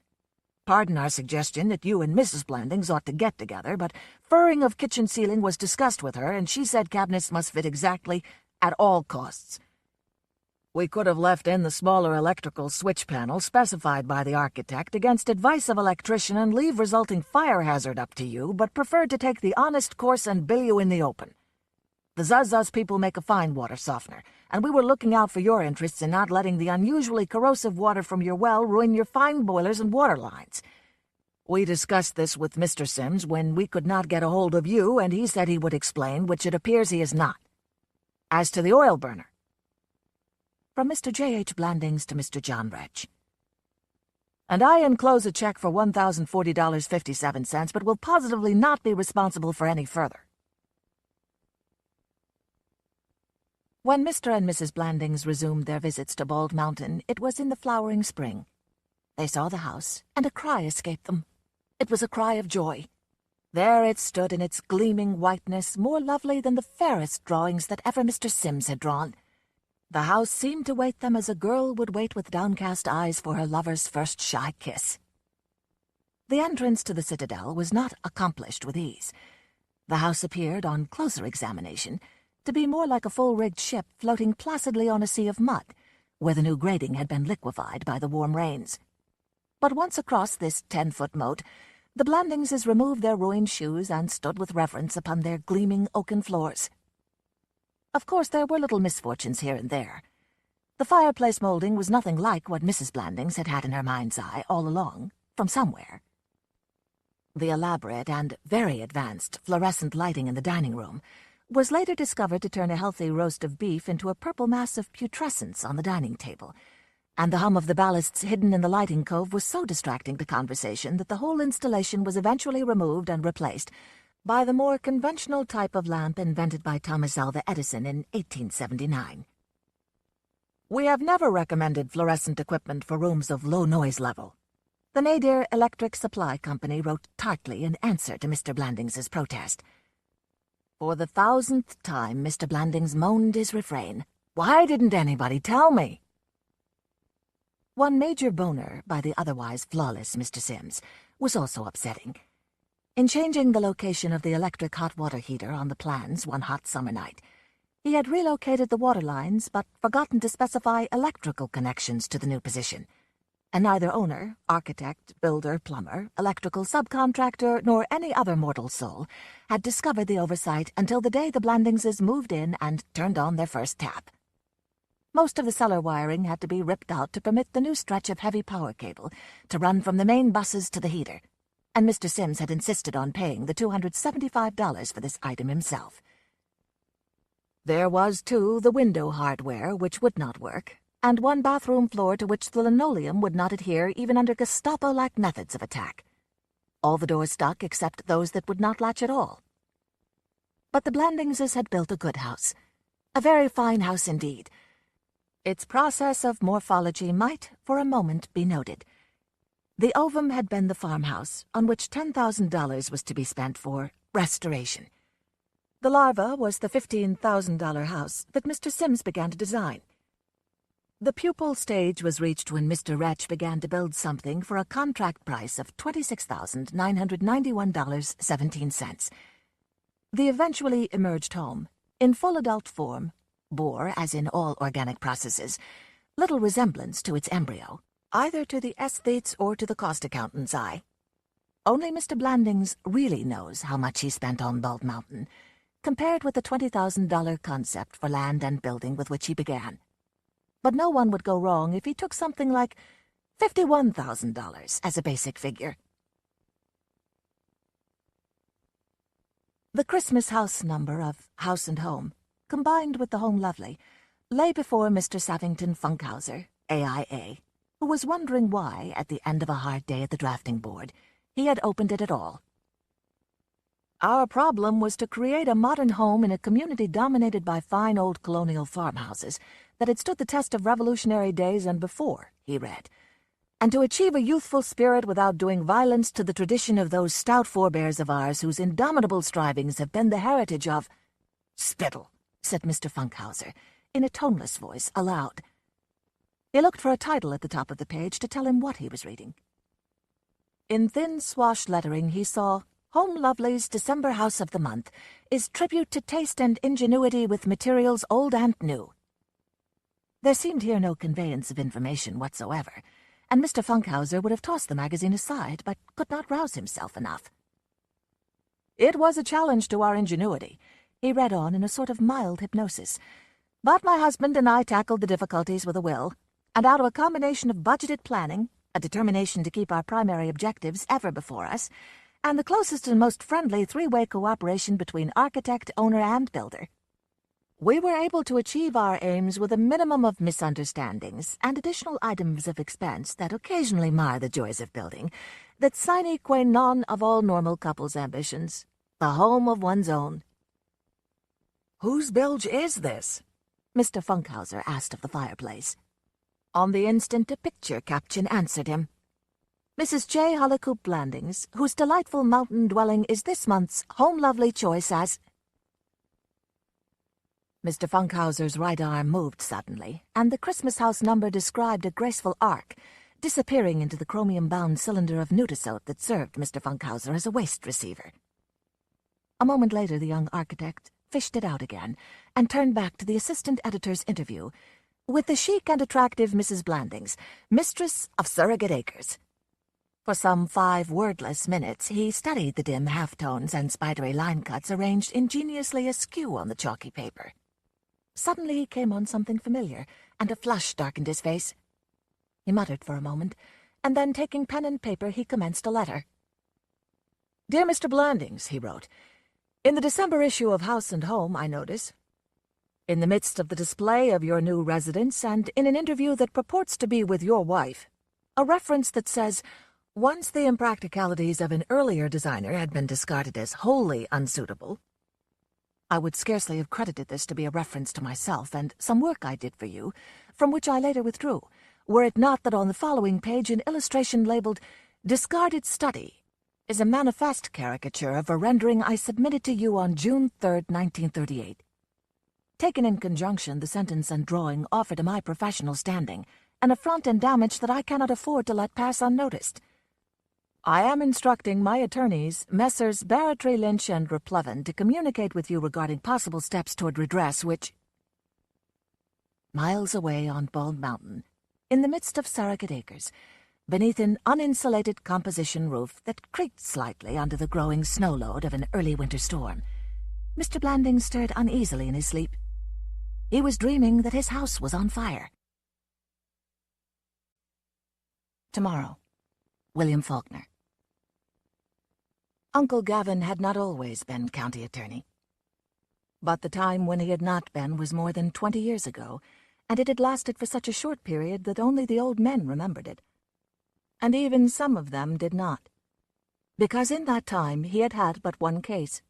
Pardon our suggestion that you and Mrs. Blandings ought to get together, but furring of kitchen ceiling was discussed with her, and she said cabinets must fit exactly at all costs. We could have left in the smaller electrical switch panel specified by the architect against advice of electrician and leave resulting fire hazard up to you, but preferred to take the honest course and bill you in the open. The Zuzz people make a fine water softener, and we were looking out for your interests in not letting the unusually corrosive water from your well ruin your fine boilers and water lines. We discussed this with Mr. Sims when we could not get a hold of you, and he said he would explain, which it appears he is not. As to the oil burner. From Mr. J.H. Blandings to Mr. John Wretch. And I enclose a check for $1,040.57, but will positively not be responsible for any further. When Mr. and Mrs. Blandings resumed their visits to Bald Mountain, it was in the flowering spring. They saw the house, and a cry escaped them. It was a cry of joy. There it stood in its gleaming whiteness, more lovely than the fairest drawings that ever Mr. Sims had drawn. The house seemed to wait them as a girl would wait with downcast eyes for her lover's first shy kiss. The entrance to the citadel was not accomplished with ease. The house appeared, on closer examination, to be more like a full-rigged ship floating placidly on a sea of mud, where the new grating had been liquefied by the warm rains. But once across this 10-foot moat, the Blandingses removed their ruined shoes and stood with reverence upon their gleaming oaken floors. Of course, there were little misfortunes here and there. The fireplace molding was nothing like what Mrs. Blandings had had in her mind's eye all along, from somewhere. The elaborate and very advanced fluorescent lighting in the dining room was later discovered to turn a healthy roast of beef into a purple mass of putrescence on the dining table, and the hum of the ballasts hidden in the lighting cove was so distracting to conversation that the whole installation was eventually removed and replaced by the more conventional type of lamp invented by Thomas Alva Edison in 1879. We have never recommended fluorescent equipment for rooms of low noise level. The Nadir Electric Supply Company wrote tartly in answer to Mr. Blandings's protest. For the 1000th time, Mr. Blandings moaned his refrain. "Why didn't anybody tell me?" One major boner by the otherwise flawless Mr. Sims was also upsetting. In changing the location of the electric hot water heater on the plans one hot summer night, he had relocated the water lines but forgotten to specify electrical connections to the new position. And neither owner, architect, builder, plumber, electrical subcontractor, nor any other mortal soul had discovered the oversight until the day the Blandingses moved in and turned on their first tap. Most of the cellar wiring had to be ripped out to permit the new stretch of heavy power cable to run from the main buses to the heater, and Mr. Sims had insisted on paying the $275 for this item himself. There was, too, the window hardware, which would not work, and one bathroom floor to which the linoleum would not adhere even under Gestapo-like methods of attack. All the doors stuck except those that would not latch at all. But the Blandingses had built a good house, a very fine house indeed. Its process of morphology might, for a moment, be noted. The ovum had been the farmhouse, on which $10,000 was to be spent for restoration. The larva was the $15,000 house that Mr. Sims began to design. The pupal stage was reached when Mr. Wretch began to build something for a contract price of $26,991.17. The eventually emerged home, in full adult form, bore, as in all organic processes, little resemblance to its embryo, either to the aesthete's or to the cost accountant's eye. Only Mr. Blandings really knows how much he spent on Bald Mountain, compared with the $20,000 concept for land and building with which he began. But no one would go wrong if he took something like $51,000 as a basic figure. The Christmas house number of House and Home, combined with the Home Lovely, lay before Mr. Savington Funkhauser, AIA, who was wondering why, at the end of a hard day at the drafting board, he had opened it at all. Our problem was to create a modern home in a community dominated by fine old colonial farmhouses that had stood the test of revolutionary days and before, he read, and to achieve a youthful spirit without doing violence to the tradition of those stout forebears of ours whose indomitable strivings have been the heritage of— "Spittle," said Mr. Funkhauser, in a toneless voice, aloud. He looked for a title at the top of the page to tell him what he was reading. In thin swash lettering he saw, "Home Lovely's December House of the Month is tribute to taste and ingenuity with materials old and new." There seemed here no conveyance of information whatsoever, and Mr. Funkhauser would have tossed the magazine aside, but could not rouse himself enough. "It was a challenge to our ingenuity," he read on in a sort of mild hypnosis, "but my husband and I tackled the difficulties with a will, and out of a combination of budgeted planning, a determination to keep our primary objectives ever before us, and the closest and most friendly three-way cooperation between architect, owner, and builder, we were able to achieve our aims with a minimum of misunderstandings and additional items of expense that occasionally mar the joys of building, that sine qua non of all normal couples' ambitions, the home of one's own." "Whose bilge is this?" Mr. Funkhauser asked of the fireplace. On the instant a picture caption answered him. "Mrs. J. Hollicoop Blandings, whose delightful mountain dwelling is this month's Home Lovely choice as—" Mr. Funkhauser's right arm moved suddenly, and the Christmas house number described a graceful arc, disappearing into the chromium-bound cylinder of Nudisot that served Mr. Funkhauser as a waste receiver. A moment later the young architect fished it out again, and turned back to the assistant editor's interview with the chic and attractive Mrs. Blandings, mistress of Surrogate Acres. For some 5 wordless minutes he studied the dim halftones and spidery line cuts arranged ingeniously askew on the chalky paper. Suddenly he came on something familiar, and a flush darkened his face. He muttered for a moment, and then taking pen and paper he commenced a letter. "Dear Mr. Blandings," he wrote, "in the December issue of House and Home, I notice, in the midst of the display of your new residence and in an interview that purports to be with your wife, a reference that says, 'Once the impracticalities of an earlier designer had been discarded as wholly unsuitable.' I would scarcely have credited this to be a reference to myself and some work I did for you, from which I later withdrew, were it not that on the following page an illustration labeled "Discarded Study" is a manifest caricature of a rendering I submitted to you on June 3rd, 1938. Taken in conjunction, the sentence and drawing offer to my professional standing an affront and damage that I cannot afford to let pass unnoticed. I am instructing my attorneys, Messrs. Barratry, Lynch, and Replevin, to communicate with you regarding possible steps toward redress which... Miles away on Bald Mountain, in the midst of surrogate acres, beneath an uninsulated composition roof that creaked slightly under the growing snow load of an early winter storm, Mr. Blanding stirred uneasily in his sleep. He was dreaming that his house was on fire. Tomorrow. William Faulkner. Uncle Gavin had not always been county attorney. But the time when he had not been was more than 20 years ago, and it had lasted for such a short period that only the old men remembered it. And even some of them did not, because in that time he had had but one case.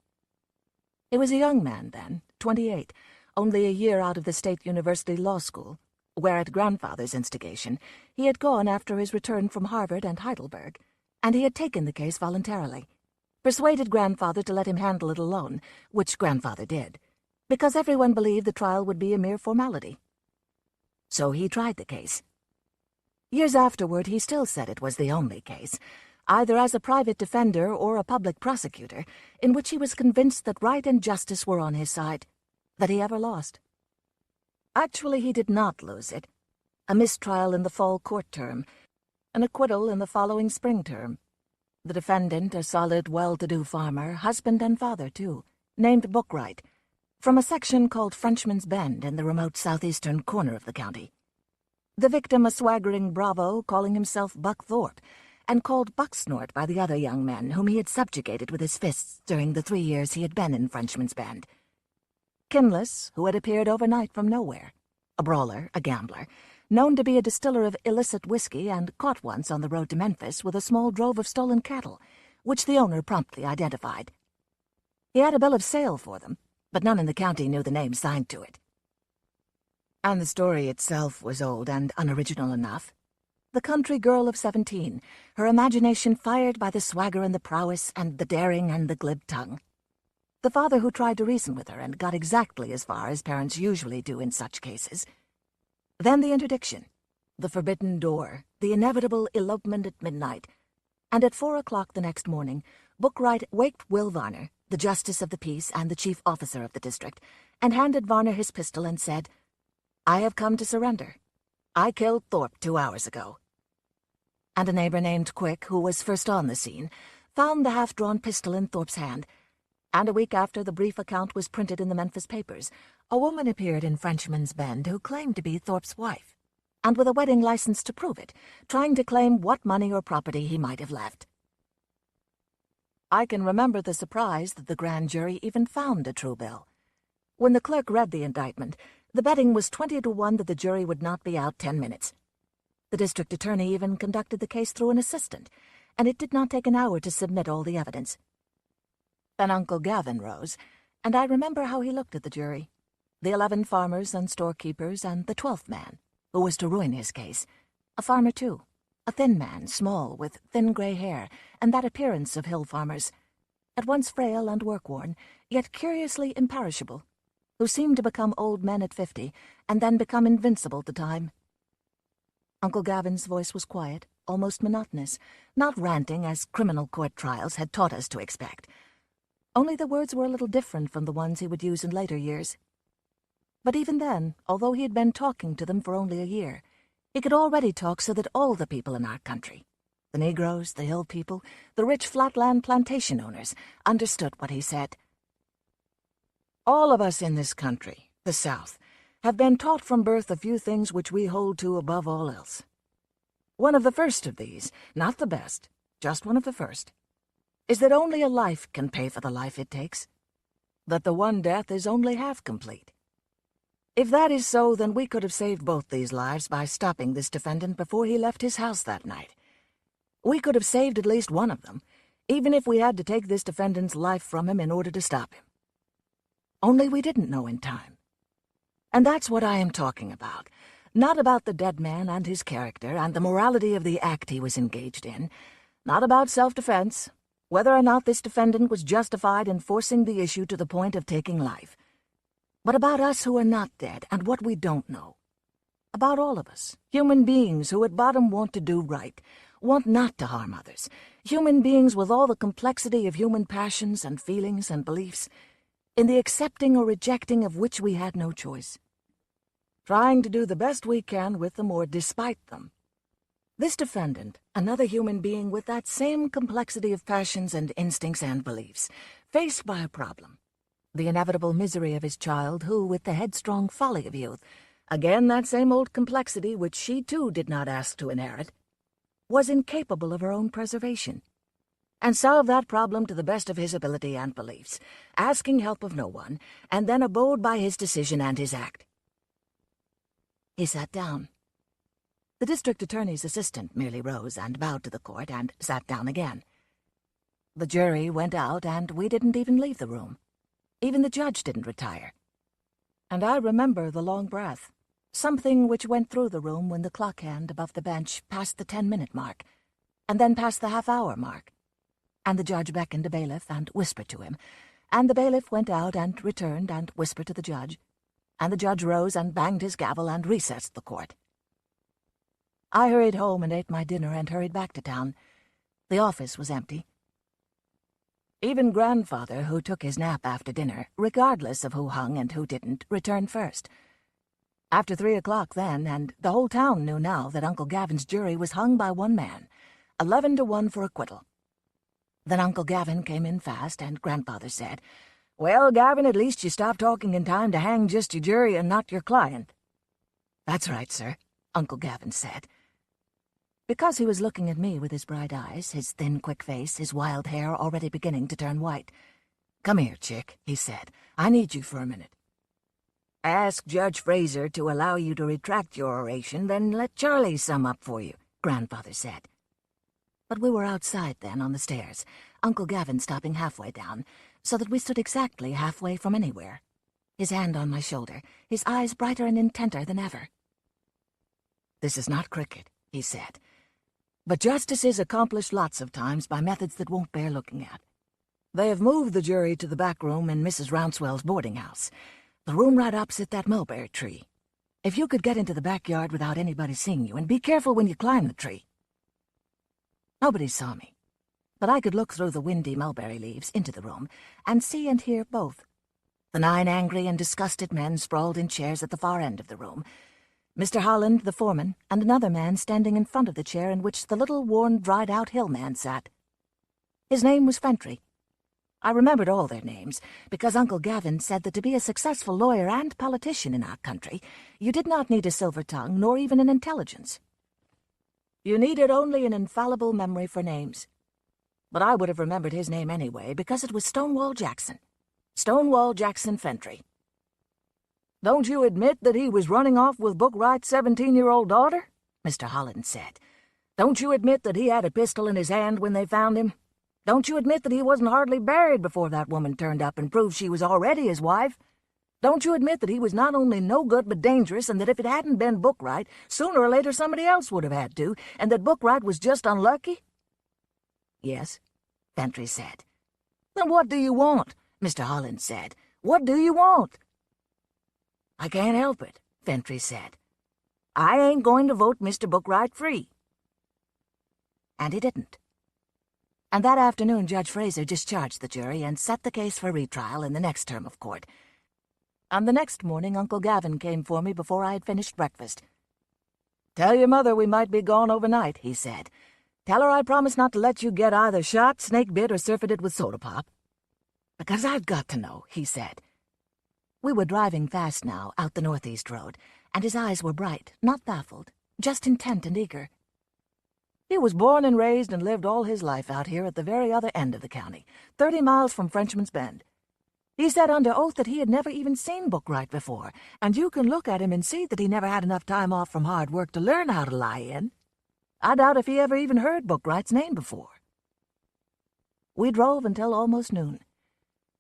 He was a young man then, 28, only a year out of the State University Law School, where at grandfather's instigation he had gone after his return from Harvard and Heidelberg, and he had taken the case voluntarily, persuaded grandfather to let him handle it alone, which grandfather did, because everyone believed the trial would be a mere formality. So he tried the case. Years afterward he still said it was the only case, either as a private defender or a public prosecutor, in which he was convinced that right and justice were on his side, that he ever lost. Actually, he did not lose it. A mistrial in the fall court term, an acquittal in the following spring term. The defendant, a solid, well-to-do farmer, husband and father, too, named Bookwright, from a section called Frenchman's Bend in the remote southeastern corner of the county. The victim a swaggering bravo calling himself Buck Thorpe, and called Bucksnort by the other young men whom he had subjugated with his fists during the 3 years he had been in Frenchman's Bend. Kinless, who had appeared overnight from nowhere, a brawler, a gambler, known to be a distiller of illicit whiskey and caught once on the road to Memphis with a small drove of stolen cattle, which the owner promptly identified. He had a bill of sale for them, but none in the county knew the name signed to it. And the story itself was old and unoriginal enough. The country girl of 17, her imagination fired by the swagger and the prowess and the daring and the glib tongue. The father who tried to reason with her and got exactly as far as parents usually do in such cases. Then the interdiction, the forbidden door, the inevitable elopement at midnight, and at 4 o'clock the next morning, Bookwright waked Will Varner, the justice of the peace and the chief officer of the district, and handed Varner his pistol and said, "I have come to surrender. I killed Thorpe 2 hours ago." And a neighbor named Quick, who was first on the scene, found the half-drawn pistol in Thorpe's hand, and a week after the brief account was printed in the Memphis papers, a woman appeared in Frenchman's Bend who claimed to be Thorpe's wife, and with a wedding license to prove it, trying to claim what money or property he might have left. I can remember the surprise that the grand jury even found a true bill. When the clerk read the indictment, the betting was 20-1 that the jury would not be out 10 minutes. The district attorney even conducted the case through an assistant, and it did not take an hour to submit all the evidence. Then Uncle Gavin rose, and I remember how he looked at the jury, the 11 farmers and storekeepers and the 12th man, who was to ruin his case, a farmer too, a thin man, small, with thin gray hair and that appearance of hill farmers, at once frail and work-worn, yet curiously imperishable, who seemed to become old men at 50 and then become invincible to time. Uncle Gavin's voice was quiet, almost monotonous, not ranting as criminal court trials had taught us to expect. Only the words were a little different from the ones he would use in later years. But even then, although he had been talking to them for only a year, he could already talk so that all the people in our country, the Negroes, the hill people, the rich flatland plantation owners, understood what he said. All of us in this country, the South, have been taught from birth a few things which we hold to above all else. One of the first of these, not the best, just one of the first, is that only a life can pay for the life it takes, that the one death is only half complete. If that is so, then we could have saved both these lives by stopping this defendant before he left his house that night. We could have saved at least one of them, even if we had to take this defendant's life from him in order to stop him. Only we didn't know in time. And that's what I am talking about, Not about the dead man and his character and the morality of the act he was engaged in. Not about self-defense, whether or not this defendant was justified in forcing the issue to the point of taking life. But about us who are not dead and what we don't know. About all of us, human beings who at bottom want to do right, want not to harm others, human beings with all the complexity of human passions and feelings and beliefs, in the accepting or rejecting of which we had no choice. Trying to do the best we can with them or despite them. This defendant, another human being with that same complexity of passions and instincts and beliefs, faced by a problem, the inevitable misery of his child who, with the headstrong folly of youth, again that same old complexity which she too did not ask to inherit, was incapable of her own preservation, and solved that problem to the best of his ability and beliefs, asking help of no one, and then abode by his decision and his act. He sat down. The district attorney's assistant merely rose and bowed to the court and sat down again. The jury went out, and we didn't even leave the room. Even the judge didn't retire. And I remember the long breath, something which went through the room when the clock hand above the bench passed the 10-minute mark, and then passed the half-hour mark, and the judge beckoned a bailiff and whispered to him, and the bailiff went out and returned and whispered to the judge, and the judge rose and banged his gavel and recessed the court. I hurried home and ate my dinner and hurried back to town. The office was empty. Even grandfather, who took his nap after dinner, regardless of who hung and who didn't, returned first. After 3 o'clock then, and the whole town knew now that Uncle Gavin's jury was hung by one man, 11-1 for acquittal. Then Uncle Gavin came in fast, and grandfather said, "Well, Gavin, at least you stopped talking in time to hang just your jury and not your client." "That's right, sir," Uncle Gavin said. Because he was looking at me with his bright eyes, his thin, quick face, his wild hair already beginning to turn white. "Come here, chick," he said. "I need you for a minute." "Ask Judge Fraser to allow you to retract your oration, then let Charlie sum up for you," grandfather said. But we were outside then on the stairs, Uncle Gavin stopping halfway down, so that we stood exactly halfway from anywhere, his hand on my shoulder, his eyes brighter and intenter than ever. "This is not cricket," he said. "But justice is accomplished lots of times by methods that won't bear looking at. They have moved the jury to the back room in Mrs. Rouncewell's boarding house, the room right opposite that mulberry tree. If you could get into the backyard without anybody seeing you, and be careful when you climb the tree." Nobody saw me, but I could look through the windy mulberry leaves into the room and see and hear both. The 9 angry and disgusted men sprawled in chairs at the far end of the room, Mr. Holland, the foreman, and another man standing in front of the chair in which the little, worn, dried-out hill man sat. His name was Fentry. I remembered all their names, because Uncle Gavin said that to be a successful lawyer and politician in our country, you did not need a silver tongue nor even an intelligence. You needed only an infallible memory for names. But I would have remembered his name anyway, because it was Stonewall Jackson. Stonewall Jackson Fentry. "Don't you admit that he was running off with Bookwright's 17-year-old daughter?" Mr. Holland said. "Don't you admit that he had a pistol in his hand when they found him? Don't you admit that he wasn't hardly buried before that woman turned up and proved she was already his wife? Don't you admit that he was not only no good but dangerous, and that if it hadn't been Bookwright, sooner or later somebody else would have had to, and that Bookwright was just unlucky?" "Yes," Fentry said. "Then what do you want?" Mr. Holland said. "What do you want?" "I can't help it," Fentry said. "I ain't going to vote Mr. Bookwright free." And he didn't. And that afternoon Judge Fraser discharged the jury and set the case for retrial in the next term of court. And the next morning Uncle Gavin came for me before I had finished breakfast. "Tell your mother we might be gone overnight," he said. "Tell her I promise not to let you get either shot, snake bit, or surfeited with soda pop." "Because I've got to know," he said. We were driving fast now, out the northeast road, and his eyes were bright, not baffled, just intent and eager. He was born and raised and lived all his life out here at the very other end of the county, 30 miles from Frenchman's Bend. He said under oath that he had never even seen Bookwright before, and you can look at him and see that he never had enough time off from hard work to learn how to lie in. I doubt if he ever even heard Bookwright's name before. We drove until almost noon.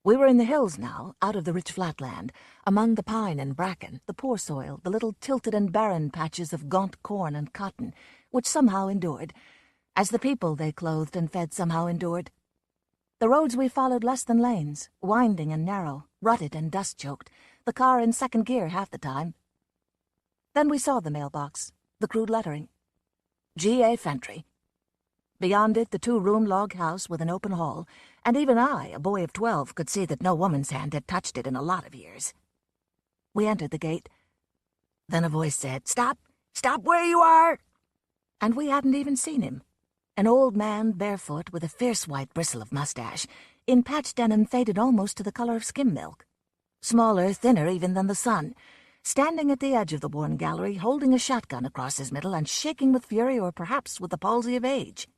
We were in the hills now, out of the rich flatland, among the pine and bracken, the poor soil, the little tilted and barren patches of gaunt corn and cotton, which somehow endured, as the people they clothed and fed somehow endured. The roads we followed less than lanes, winding and narrow, rutted and dust-choked, the car in second gear half the time. Then we saw the mailbox, the crude lettering. G.A. Fentry. Beyond it, the two-room log house with an open hall, and even I, a boy of 12, could see that no woman's hand had touched it in a lot of years. We entered the gate. Then a voice said, "Stop! Stop where you are!" And we hadn't even seen him. An old man, barefoot, with a fierce white bristle of mustache, in patched denim faded almost to the color of skim milk. Smaller, thinner even than the sun, standing at the edge of the worn gallery, holding a shotgun across his middle and shaking with fury or perhaps with the palsy of age.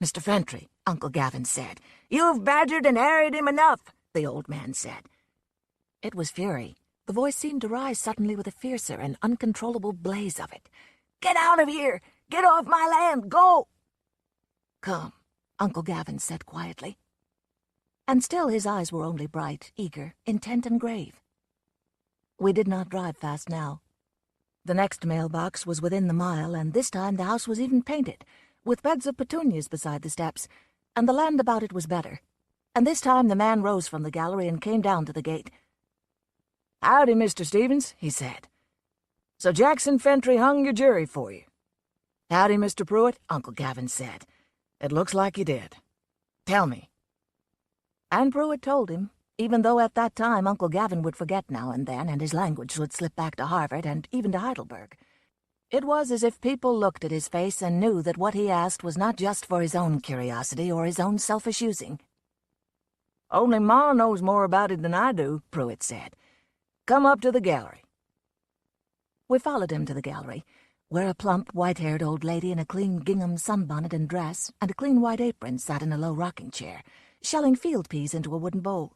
"Mr. Fentry," Uncle Gavin said. "You've badgered and harried him enough," the old man said. It was fury. The voice seemed to rise suddenly with a fiercer and uncontrollable blaze of it. "Get out of here! Get off my land! Go!" "Come," Uncle Gavin said quietly. And still his eyes were only bright, eager, intent and grave. We did not drive fast now. The next mailbox was within the mile, and this time the house was even painted, with beds of petunias beside the steps, and the land about it was better. And this time the man rose from the gallery and came down to the gate. "Howdy, Mr. Stevens," he said. "So Jackson Fentry hung your jury for you?" "Howdy, Mr. Pruitt," Uncle Gavin said. "It looks like you did. Tell me." And Pruitt told him, even though at that time Uncle Gavin would forget now and then, and his language would slip back to Harvard and even to Heidelberg. It was as if people looked at his face and knew that what he asked was not just for his own curiosity or his own selfish using. "Only Ma knows more about it than I do," Pruitt said. "Come up to the gallery." We followed him to the gallery, where a plump, white-haired old lady in a clean gingham sunbonnet and dress and a clean white apron sat in a low rocking chair, shelling field peas into a wooden bowl.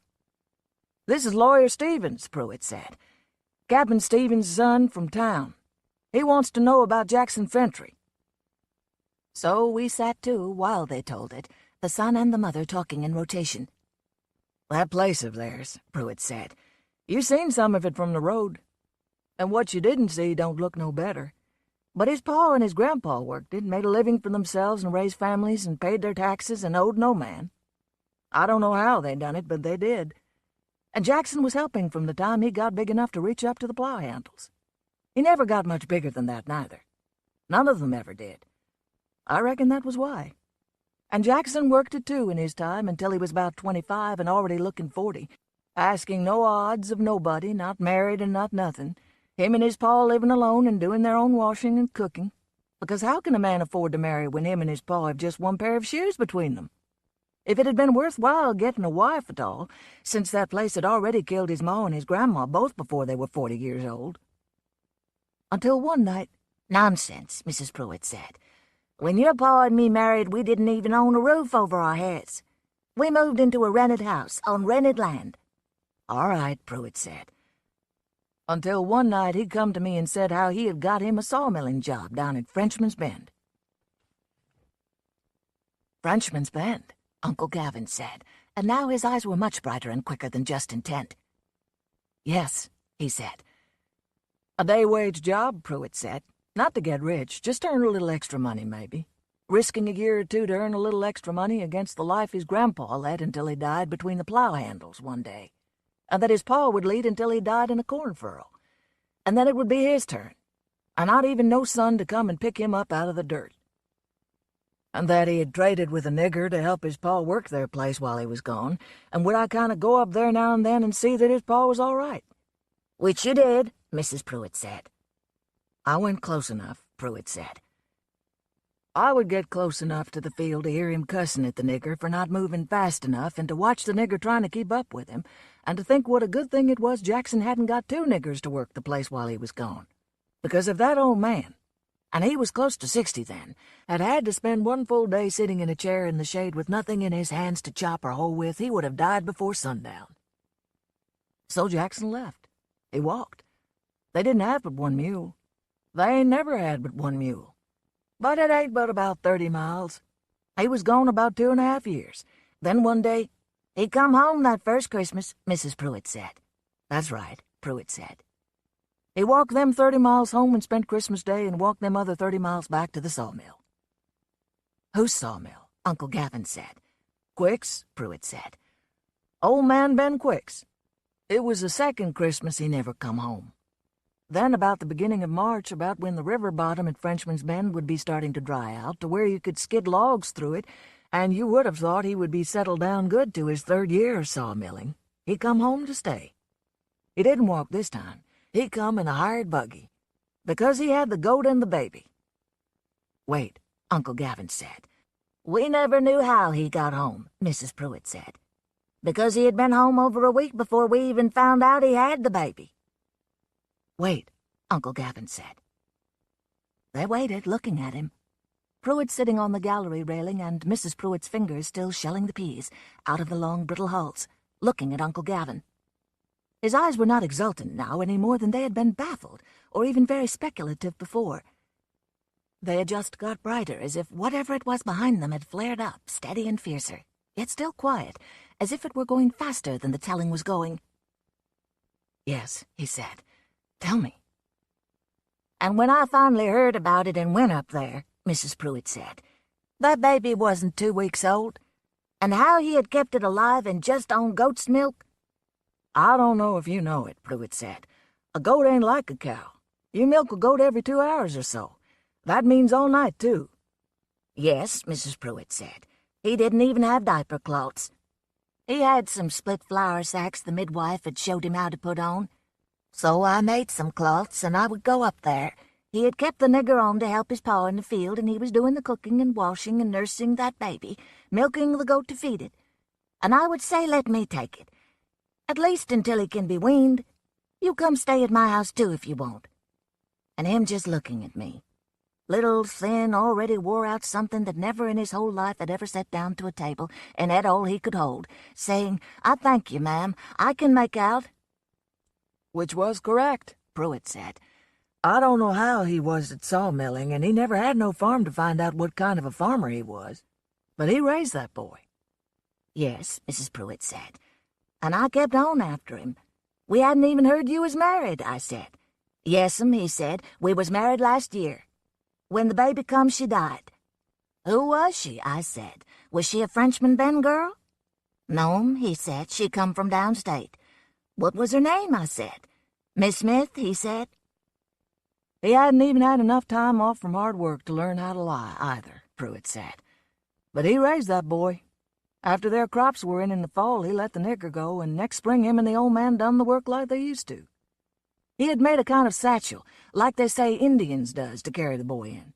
"This is Lawyer Stevens," Pruitt said. "Captain Stevens' son from town. He wants to know about Jackson Fentry." So we sat too, while they told it, the son and the mother talking in rotation. "That place of theirs," Pruitt said. "You seen some of it from the road. And what you didn't see don't look no better. But his pa and his grandpa worked it, made a living for themselves and raised families and paid their taxes and owed no man. I don't know how they done it, but they did. And Jackson was helping from the time he got big enough to reach up to the plow handles. He never got much bigger than that, neither. None of them ever did. I reckon that was why. And Jackson worked it, too, in his time, until he was about 25 and already looking 40, asking no odds of nobody, not married and not nothing, him and his pa living alone and doing their own washing and cooking, because how can a man afford to marry when him and his pa have just one pair of shoes between them? If it had been worthwhile getting a wife at all, since that place had already killed his ma and his grandma both before they were 40 years old. Until one night— "Nonsense," Mrs. Pruitt said. "When your pa and me married, we didn't even own a roof over our heads. We moved into a rented house on rented land." "All right," Pruitt said. "Until one night he come to me and said how he had got him a sawmilling job down at Frenchman's Bend." "Frenchman's Bend," Uncle Gavin said, and now his eyes were much brighter and quicker than just intent. "Yes," he said. "A day-wage job," Pruitt said. "Not to get rich, just to earn a little extra money, maybe. Risking a year or two to earn a little extra money against the life his grandpa led until he died between the plow handles one day, and that his pa would lead until he died in a corn furrow, and then it would be his turn, and not even no son to come and pick him up out of the dirt. And that he had traded with a nigger to help his pa work their place while he was gone, and would I kind of go up there now and then and see that his pa was all right." "Which you did," Mrs. Pruitt said. "I went close enough," Pruitt said. "I would get close enough to the field to hear him cussing at the nigger for not moving fast enough, and to watch the nigger trying to keep up with him, and to think what a good thing it was Jackson hadn't got two niggers to work the place while he was gone. Because if that old man, and he was close to 60 then, had had to spend one full day sitting in a chair in the shade with nothing in his hands to chop or hoe with, he would have died before sundown. So Jackson left. He walked. They didn't have but one mule. They ain't never had but one mule. But it ain't but about 30 miles. He was gone about 2.5 years. Then one day, He come home that first Christmas, Mrs. Pruitt said. That's right, Pruitt said. He walked them 30 miles home and spent Christmas Day and walked them other 30 miles back to the sawmill. Whose sawmill? Uncle Gavin said. Quick's, Pruitt said. Old man Ben Quick's. It was the second Christmas he never come home. Then about the beginning of March, about when the river bottom at Frenchman's Bend would be starting to dry out to where you could skid logs through it, and you would have thought he would be settled down good to his 3rd year of sawmilling, he come home to stay. He didn't walk this time. He come in a hired buggy, because he had the goat and the baby. Wait, Uncle Gavin said. We never knew how he got home, Mrs. Pruitt said, because he had been home over a week before we even found out he had the baby. Wait, Uncle Gavin said. They waited, looking at him. Pruitt sitting on the gallery railing and Mrs. Pruitt's fingers still shelling the peas out of the long brittle hulls, looking at Uncle Gavin. His eyes were not exultant now any more than they had been baffled, or even very speculative before. They had just got brighter, as if whatever it was behind them had flared up, steady and fiercer, yet still quiet, as if it were going faster than the telling was going. Yes, he said. Tell me. And when I finally heard about it and went up there, Mrs. Pruitt said, that baby wasn't 2 weeks old, and how he had kept it alive and just on goat's milk. I don't know if you know it, Pruitt said. A goat ain't like a cow. You milk a goat every 2 hours or so. That means all night, too. Yes, Mrs. Pruitt said. He didn't even have diaper cloths. He had some split flour sacks the midwife had showed him how to put on. So I made some cloths, and I would go up there. He had kept the nigger on to help his pa in the field, and he was doing the cooking and washing and nursing that baby, milking the goat to feed it. And I would say, let me take it. At least until he can be weaned. You come stay at my house, too, if you want. And him just looking at me. Little, thin, already wore out something that never in his whole life had ever sat down to a table and ate all he could hold, saying, I thank you, ma'am, I can make out. Which was correct, Pruitt said. I don't know how he was at sawmilling, and he never had no farm to find out what kind of a farmer he was. But he raised that boy. Yes, Mrs. Pruitt said. And I kept on after him. We hadn't even heard you was married, I said. Yes'm, he said, we was married last year. When the baby come, she died. Who was she, I said. Was she a Frenchman Bend girl? No'm, he said, she come from downstate. What was her name, I said. Miss Smith, he said. He hadn't even had enough time off from hard work to learn how to lie, either, Pruitt said. But he raised that boy. After their crops were in the fall, he let the nigger go, and next spring him and the old man done the work like they used to. He had made a kind of satchel, like they say Indians does, to carry the boy in.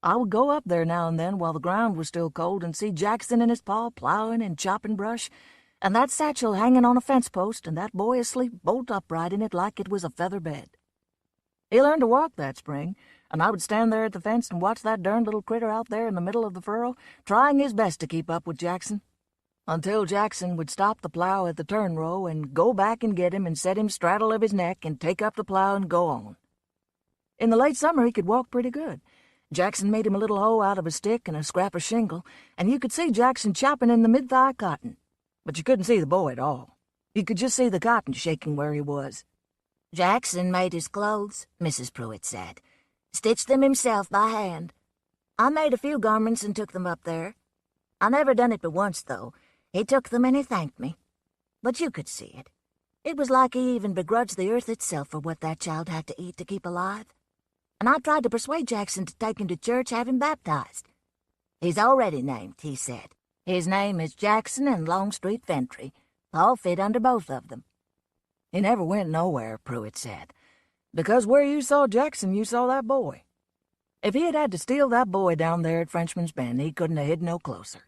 I would go up there now and then while the ground was still cold and see Jackson and his pa plowing and chopping brush, and that satchel hanging on a fence post and that boy asleep bolt upright in it like it was a feather bed. He learned to walk that spring, and I would stand there at the fence and watch that darned little critter out there in the middle of the furrow, trying his best to keep up with Jackson, until Jackson would stop the plow at the turn row and go back and get him and set him straddle of his neck and take up the plow and go on. In the late summer he could walk pretty good. Jackson made him a little hoe out of a stick and a scrap of shingle, and you could see Jackson chopping in the mid-thigh cotton, but you couldn't see the boy at all. You could just see the cotton shaking where he was. Jackson made his clothes, Mrs. Pruitt said. Stitched them himself by hand. I made a few garments and took them up there. I never done it but once, though. He took them and he thanked me. But you could see it. It was like he even begrudged the earth itself for what that child had to eat to keep alive. And I tried to persuade Jackson to take him to church, have him baptized. He's already named, he said. His name is Jackson and Longstreet Fentry. All fit under both of them. He never went nowhere, Pruitt said, because where you saw Jackson, you saw that boy. If he had had to steal that boy down there at Frenchman's Bend, he couldn't have hid no closer.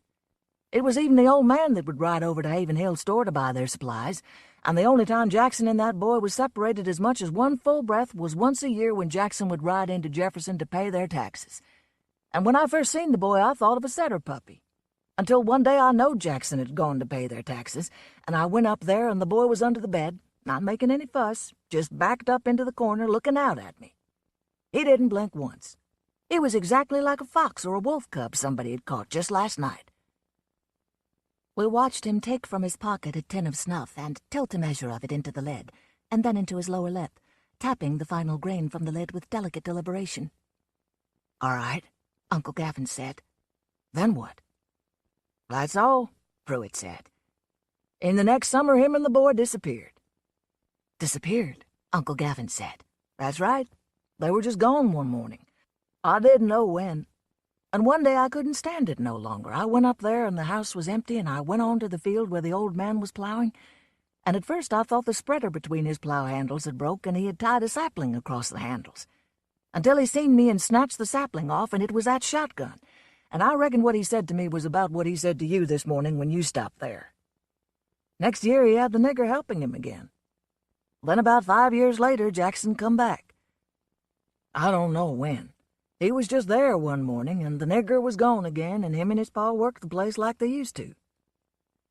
It was even the old man that would ride over to Haven Hill store to buy their supplies, and the only time Jackson and that boy was separated as much as one full breath was once a year when Jackson would ride into Jefferson to pay their taxes. And when I first seen the boy, I thought of a setter puppy. Until one day I knowed Jackson had gone to pay their taxes, and I went up there and the boy was under the bed, not making any fuss, just backed up into the corner looking out at me. He didn't blink once. He was exactly like a fox or a wolf cub somebody had caught just last night. We watched him take from his pocket a tin of snuff and tilt a measure of it into the lid, and then into his lower lip, tapping the final grain from the lid with delicate deliberation. "All right," Uncle Gavin said. "Then what?" "That's all," Pruitt said. "In the next summer, him and the boy disappeared." "Disappeared," Uncle Gavin said. "That's right. They were just gone one morning. I didn't know when. And one day I couldn't stand it no longer. I went up there and the house was empty, and I went on to the field where the old man was plowing. And at first I thought the spreader between his plow handles had broke and he had tied a sapling across the handles. Until he seen me and snatched the sapling off, and it was that shotgun. And I reckon what he said to me was about what he said to you this morning when you stopped there. Next year he had the nigger helping him again. Then about 5 years later, Jackson come back. I don't know when. He was just there one morning, and the nigger was gone again, and him and his pa worked the place like they used to.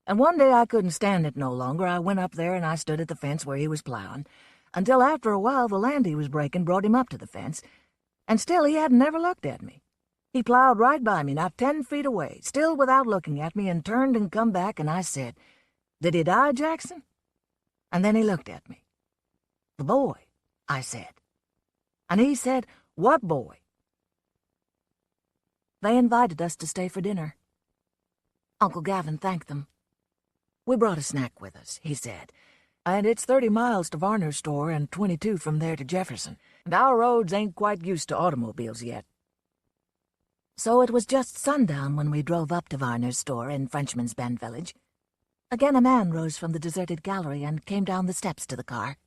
And one day I couldn't stand it no longer. I went up there and I stood at the fence where he was plowing, until after a while the land he was breaking brought him up to the fence, and still he hadn't never looked at me. He plowed right by me, not 10 feet away, still without looking at me, and turned and come back, and I said, "Did he die, Jackson?" And then he looked at me. "The boy," I said. And he said, "What boy?" They invited us to stay for dinner. Uncle Gavin thanked them. "We brought a snack with us," he said, "and it's 30 miles to Varner's store and 22 from there to Jefferson, and our roads ain't quite used to automobiles yet." So it was just sundown when we drove up to Varner's store in Frenchman's Bend Village. Again a man rose from the deserted gallery and came down the steps to the car.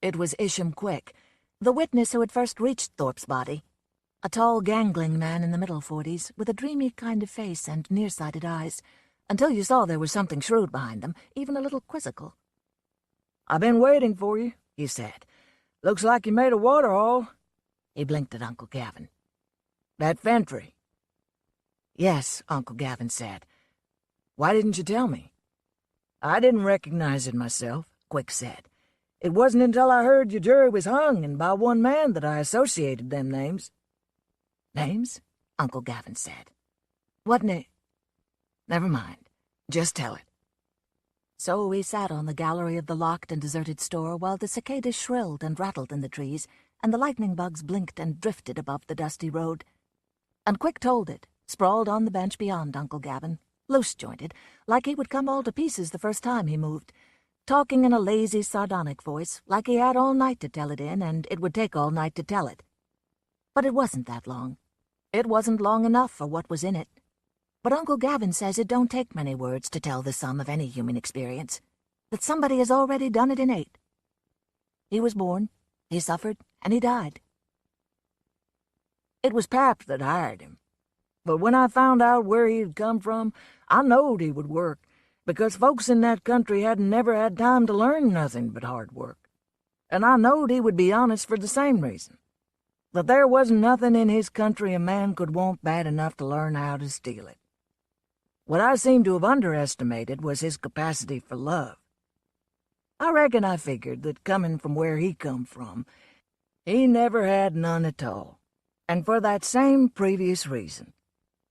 It was Isham Quick, the witness who had first reached Thorpe's body. A tall, gangling man in the middle 40s, with a dreamy kind of face and nearsighted eyes, until you saw there was something shrewd behind them, even a little quizzical. "I've been waiting for you," he said. "Looks like you made a waterhole." He blinked at Uncle Gavin. "That Fentry." "Yes," Uncle Gavin said. "Why didn't you tell me?" "I didn't recognize it myself," Quick said. "It wasn't until I heard your jury was hung, and by one man, that I associated them names." "Names?" Uncle Gavin said. "What name?" "Never mind. Just tell it." So we sat on the gallery of the locked and deserted store while the cicadas shrilled and rattled in the trees, and the lightning bugs blinked and drifted above the dusty road. And Quick told it, sprawled on the bench beyond Uncle Gavin, loose-jointed, like he would come all to pieces the first time he moved, talking in a lazy, sardonic voice, like he had all night to tell it in, and it would take all night to tell it. But it wasn't that long. It wasn't long enough for what was in it. But Uncle Gavin says it don't take many words to tell the sum of any human experience, that somebody has already done it in 8. He was born, he suffered, and he died. "It was Pap that hired him. But when I found out where he'd come from, I knowed he would work, because folks in that country hadn't never had time to learn nothing but hard work. And I knowed he would be honest for the same reason, that there wasn't nothing in his country a man could want bad enough to learn how to steal it. What I seem to have underestimated was his capacity for love. I reckon I figured that coming from where he come from, he never had none at all, and for that same previous reason,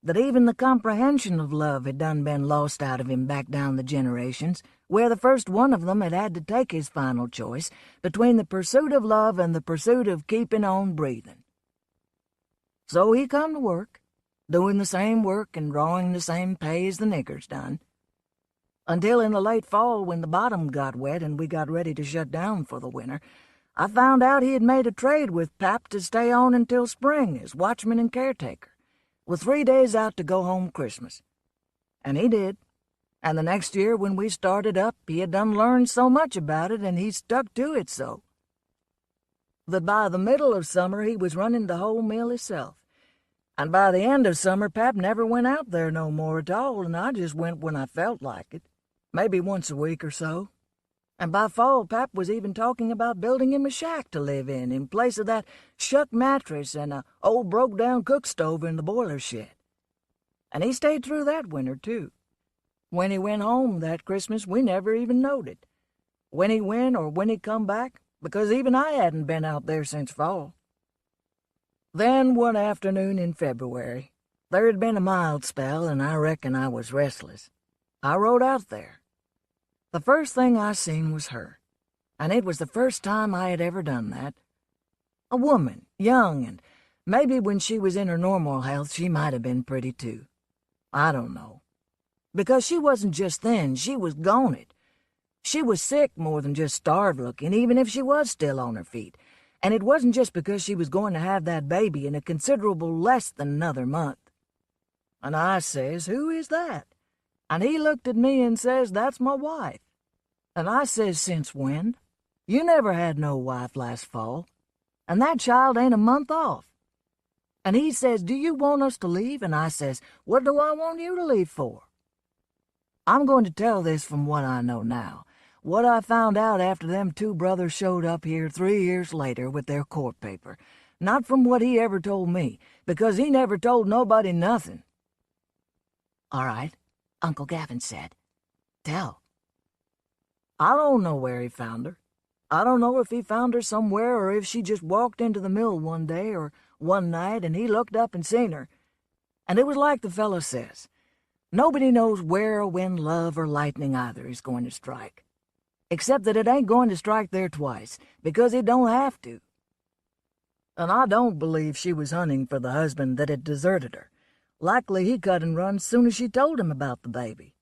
that even the comprehension of love had done been lost out of him back down the generations, where the first one of them had to take his final choice between the pursuit of love and the pursuit of keeping on breathing. So he come to work, doing the same work and drawing the same pay as the niggers done, until in the late fall, when the bottom got wet and we got ready to shut down for the winter, I found out he had made a trade with Pap to stay on until spring as watchman and caretaker, with 3 days out to go home Christmas. And he did. And the next year when we started up, he had done learned so much about it, and he stuck to it so, that by the middle of summer he was running the whole mill himself. And by the end of summer, Pap never went out there no more at all, and I just went when I felt like it, maybe once a week or so. And by fall, Pap was even talking about building him a shack to live in place of that shuck mattress and a old broke-down cook stove in the boiler shed. And he stayed through that winter, too. When he went home that Christmas, we never even knowed it. When he went or when he come back, because even I hadn't been out there since fall. Then one afternoon in February, there had been a mild spell, and I reckon I was restless. I rode out there. The first thing I seen was her, and it was the first time I had ever done that. A woman, young, and maybe when she was in her normal health she might have been pretty too. I don't know. Because she wasn't just thin, she was goned. She was sick more than just starved-looking, even if she was still on her feet. And it wasn't just because she was going to have that baby in a considerable less than another month. And I says, "Who is that?" And he looked at me and says, "That's my wife." And I says, "Since when? You never had no wife last fall. And that child ain't a month off." And he says, "Do you want us to leave?" And I says, "What do I want you to leave for?" I'm going to tell this from what I know now. What I found out after them two brothers showed up here 3 years later with their court paper. Not from what he ever told me, because he never told nobody nothing. "All right," Uncle Gavin said. "Tell." I don't know where he found her. I don't know if he found her somewhere or if she just walked into the mill one day or one night and he looked up and seen her. And it was like the fellow says. Nobody knows where or when love or lightning either is going to strike. Except that it ain't going to strike there twice, because it don't have to. And I don't believe she was hunting for the husband that had deserted her. Likely he cut and run soon as she told him about the baby.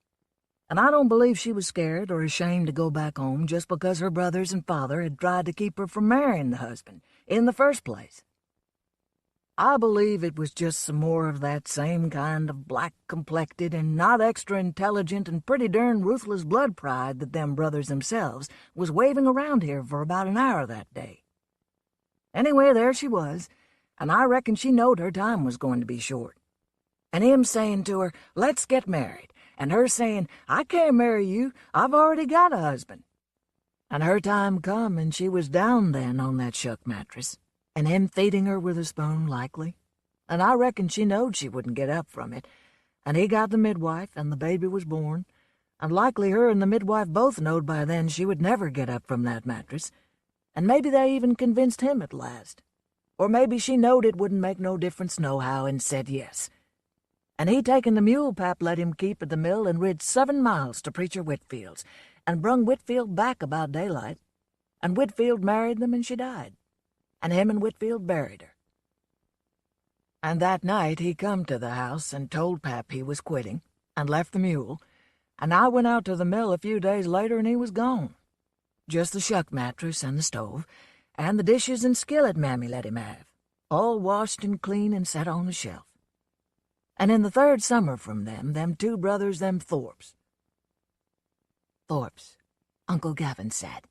And I don't believe she was scared or ashamed to go back home just because her brothers and father had tried to keep her from marrying the husband in the first place. I believe it was just some more of that same kind of black-complected and not extra intelligent and pretty darn ruthless blood pride that them brothers themselves was waving around here for about an hour that day. Anyway, there she was, and I reckon she knowed her time was going to be short. And him saying to her, "Let's get married," and her saying, "I can't marry you, I've already got a husband." And her time come, and she was down then on that shuck mattress, and him feeding her with a spoon likely, and I reckon she knowed she wouldn't get up from it, and he got the midwife, and the baby was born, and likely her and the midwife both knowed by then she would never get up from that mattress, and maybe they even convinced him at last, or maybe she knowed it wouldn't make no difference nohow and said yes. And he taken the mule pap let him keep at the mill and rid 7 miles to Preacher Whitfield's, and brung Whitfield back about daylight, and Whitfield married them and she died, and him and Whitfield buried her. And that night he come to the house and told Pap he was quitting, and left the mule, and I went out to the mill a few days later and he was gone. Just the shuck mattress and the stove, and the dishes and skillet Mammy let him have, all washed and clean and set on the shelf. And in the 3rd summer from them two brothers, them Thorpes, Uncle Gavin said.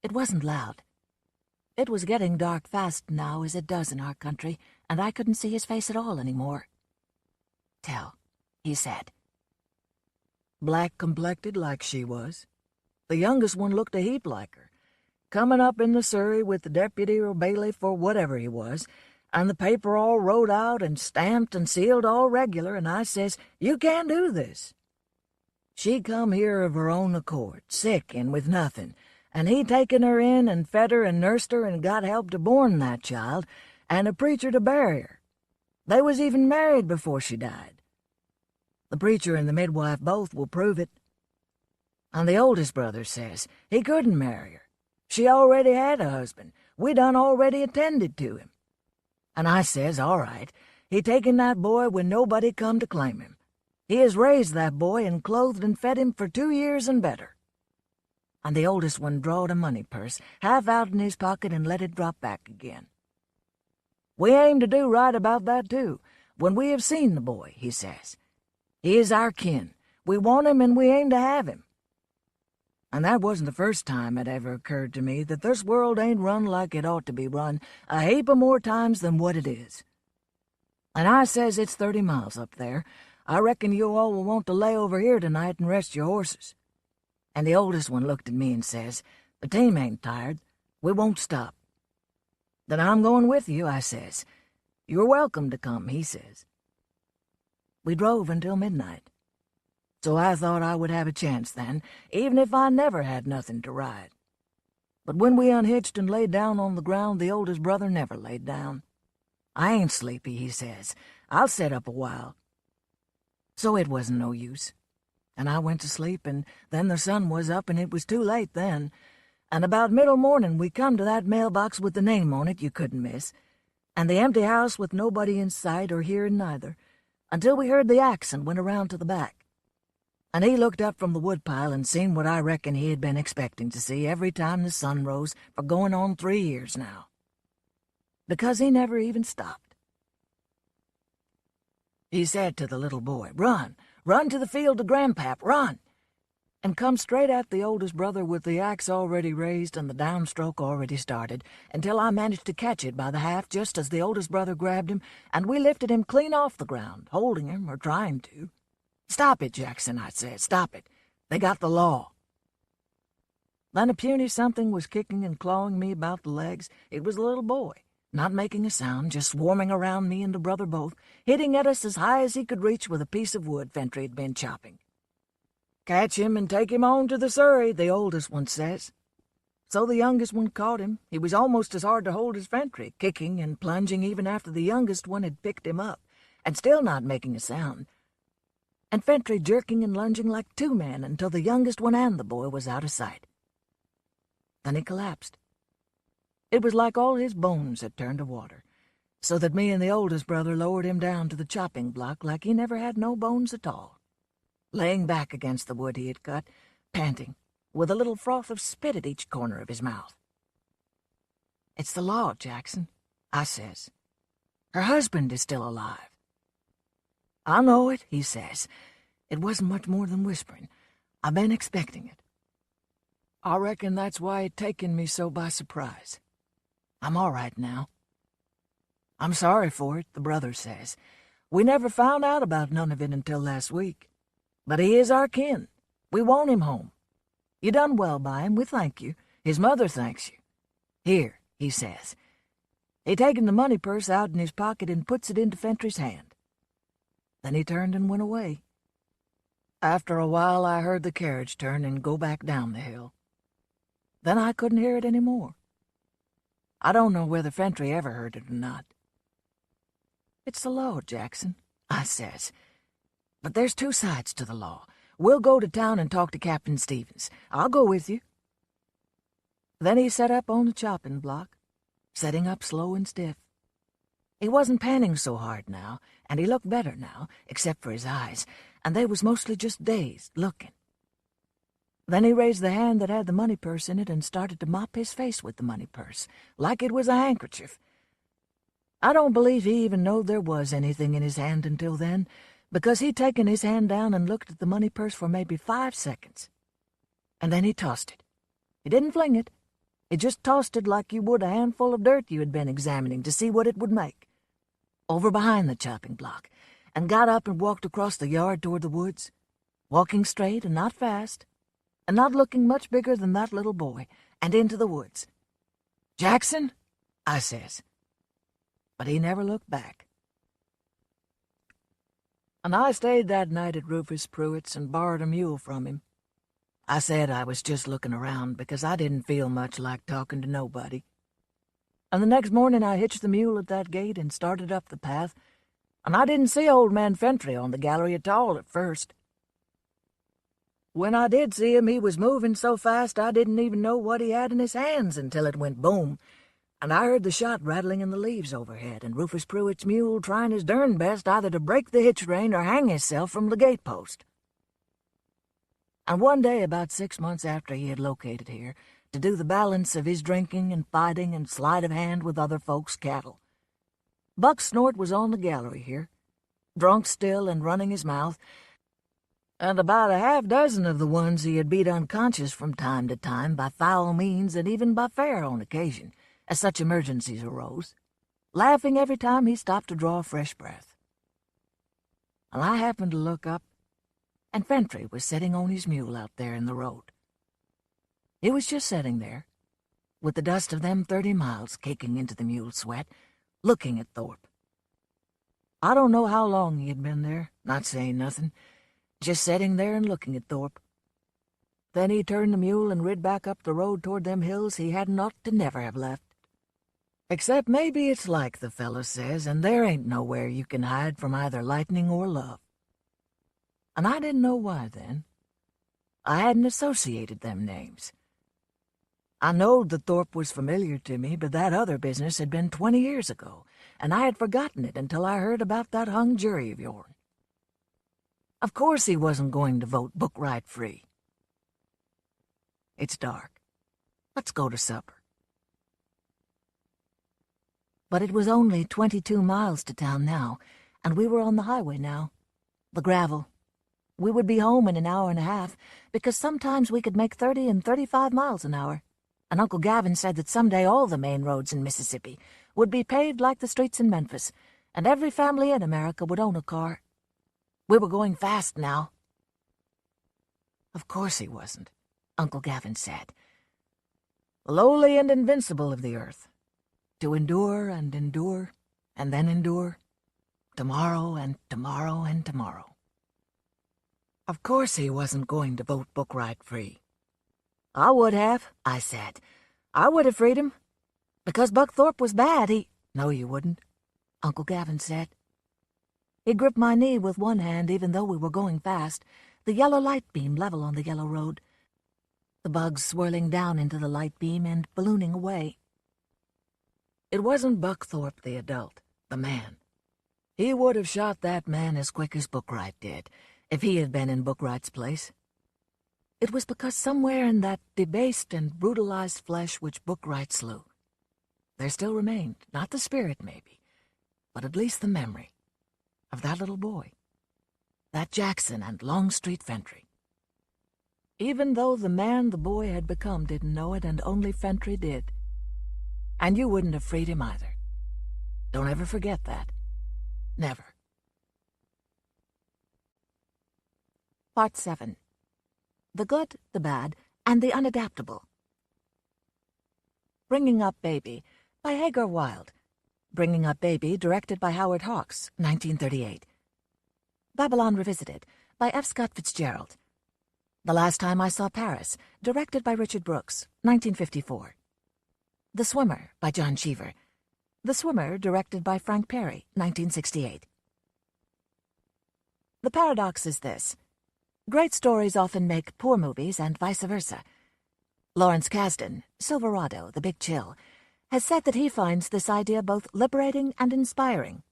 It wasn't loud. It was getting dark fast now, as it does in our country, and I couldn't see his face at all anymore. "Tell," he said. Black-complected like she was. The youngest one looked a heap like her, coming up in the surrey with the deputy or bailiff or whatever he was, and the paper all wrote out and stamped and sealed all regular, and I says, "You can't do this." She come here of her own accord, sick and with nothing, and he taken her in and fed her and nursed her and got help to born that child, and a preacher to bury her. They was even married before she died. The preacher and the midwife both will prove it. And the oldest brother says he couldn't marry her. She already had a husband. We done already attended to him. And I says, all right, he taken that boy when nobody come to claim him. He has raised that boy and clothed and fed him for 2 years and better. And the oldest one drawed a money purse, half out in his pocket, and let it drop back again. We aim to do right about that, too, when we have seen the boy, he says. He is our kin. We want him, and we aim to have him. And that wasn't the first time it ever occurred to me that this world ain't run like it ought to be run a heap of more times than what it is. And I says it's 30 miles up there. I reckon you all will want to lay over here tonight and rest your horses. And the oldest one looked at me and says, the team ain't tired. We won't stop. Then I'm going with you, I says. You're welcome to come, he says. We drove until midnight. So I thought I would have a chance then, even if I never had nothing to ride. But when we unhitched and laid down on the ground, the oldest brother never laid down. I ain't sleepy, he says. I'll set up a while. So it wasn't no use. And I went to sleep, and then the sun was up, and it was too late then. And about middle morning we come to that mailbox with the name on it you couldn't miss, and the empty house with nobody in sight or hearing neither, until we heard the axe and went around to the back. And he looked up from the woodpile and seen what I reckon he had been expecting to see every time the sun rose for going on 3 years now. Because he never even stopped. He said to the little boy, "Run, run to the field to Grandpap, run!" and come straight at the oldest brother with the axe already raised and the downstroke already started, until I managed to catch it by the haft just as the oldest brother grabbed him, and we lifted him clean off the ground, holding him, or trying to. "Stop it, Jackson," I said, "stop it. They got the law." Then a puny something was kicking and clawing me about the legs. It was the little boy, not making a sound, just swarming around me and the brother both, hitting at us as high as he could reach with a piece of wood Fentry had been chopping. "Catch him and take him on to the Surrey," the oldest one says. So the youngest one caught him. He was almost as hard to hold as Fentry, kicking and plunging even after the youngest one had picked him up, and still not making a sound. And Fentry jerking and lunging like two men until the youngest one and the boy was out of sight. Then he collapsed. It was like all his bones had turned to water, so that me and the oldest brother lowered him down to the chopping block like he never had no bones at all, laying back against the wood he had cut, panting, with a little froth of spit at each corner of his mouth. "It's the law, Jackson," I says. "Her husband is still alive." "I know it," he says. It wasn't much more than whispering. "I've been expecting it. I reckon that's why it taken me so by surprise. I'm all right now." "I'm sorry for it," the brother says. "We never found out about none of it until last week. But he is our kin. We want him home. You done well by him. We thank you. His mother thanks you. Here," he says. He taken the money purse out in his pocket and puts it into Fentry's hand. Then he turned and went away. After a while I heard the carriage turn and go back down the hill. Then I couldn't hear it any more. I don't know whether Fentry ever heard it or not. "It's the law, Jackson," I says. "But there's two sides to the law. We'll go to town and talk to Captain Stevens. I'll go with you." Then he set up on the chopping block, setting up slow and stiff. He wasn't panting so hard now, and he looked better now, except for his eyes, and they was mostly just dazed, looking. Then he raised the hand that had the money purse in it and started to mop his face with the money purse, like it was a handkerchief. I don't believe he even knowed there was anything in his hand until then, because he'd taken his hand down and looked at the money purse for maybe 5 seconds. And then he tossed it. He didn't fling it. He just tossed it like you would a handful of dirt you had been examining to see what it would make, over behind the chopping block, and got up and walked across the yard toward the woods, walking straight and not fast, and not looking much bigger than that little boy, and into the woods. "Jackson," I says. But he never looked back. And I stayed that night at Rufus Pruitt's and borrowed a mule from him. I said I was just looking around because I didn't feel much like talking to nobody. And the next morning I hitched the mule at that gate and started up the path, and I didn't see old man Fentry on the gallery at all at first. When I did see him, he was moving so fast I didn't even know what he had in his hands until it went boom, and I heard the shot rattling in the leaves overhead, and Rufus Pruitt's mule trying his darn best either to break the hitch rein or hang himself from the gatepost. And one day, about 6 months after he had located here, to do the balance of his drinking and fighting and sleight of hand with other folks' cattle, Buck Snort was on the gallery here, drunk still and running his mouth, and about a half-dozen of the ones he had beat unconscious from time to time by foul means and even by fair on occasion, as such emergencies arose, laughing every time he stopped to draw a fresh breath. And I happened to look up, and Fentry was sitting on his mule out there in the road. He was just sitting there, with the dust of them 30 miles caking into the mule's sweat, looking at Thorpe. I don't know how long he had been there, not saying nothing, just sitting there and looking at Thorpe. Then he turned the mule and rid back up the road toward them hills he hadn't ought to never have left. Except maybe it's like the fellow says, and there ain't nowhere you can hide from either lightning or love. And I didn't know why then. I hadn't associated them names. I knowed that Thorpe was familiar to me, but that other business had been 20 years ago, and I had forgotten it until I heard about that hung jury of yourn. Of course he wasn't going to vote book right free. It's dark. Let's go to supper. But it was only 22 miles to town now, and we were on the highway now. The gravel. We would be home in an hour and a half, because sometimes we could make 30 and 35 miles an hour. And Uncle Gavin said that someday all the main roads in Mississippi would be paved like the streets in Memphis, and every family in America would own a car. We were going fast now. Of course he wasn't, Uncle Gavin said. Lowly and invincible of the earth. To endure, and then endure. Tomorrow and tomorrow and tomorrow. Of course he wasn't going to vote book right free. I would have, I said. I would have freed him. Because Buck Thorpe was bad, he— No, you wouldn't, Uncle Gavin said. He gripped my knee with one hand even though we were going fast, the yellow light beam level on the yellow road. The bugs swirling down into the light beam and ballooning away. It wasn't Buck Thorpe the adult, the man. He would have shot that man as quick as Bookwright did, if he had been in Bookwright's place. It was because somewhere in that debased and brutalized flesh which Bookwright slew, there still remained, not the spirit maybe, but at least the memory of that little boy, that Jackson and Longstreet Fentry. Even though the man the boy had become didn't know it, and only Fentry did. And you wouldn't have freed him either. Don't ever forget that. Never. Part 7. The Good, the Bad, and the Unadaptable. Bringing Up Baby, by Hagar Wilde. Bringing Up Baby, directed by Howard Hawks, 1938. Babylon Revisited, by F. Scott Fitzgerald. The Last Time I Saw Paris, directed by Richard Brooks, 1954. The Swimmer, by John Cheever. The Swimmer, directed by Frank Perry, 1968. The paradox is this. Great stories often make poor movies, and vice versa. Lawrence Kasdan, Silverado, The Big Chill, has said that he finds this idea both liberating and inspiring.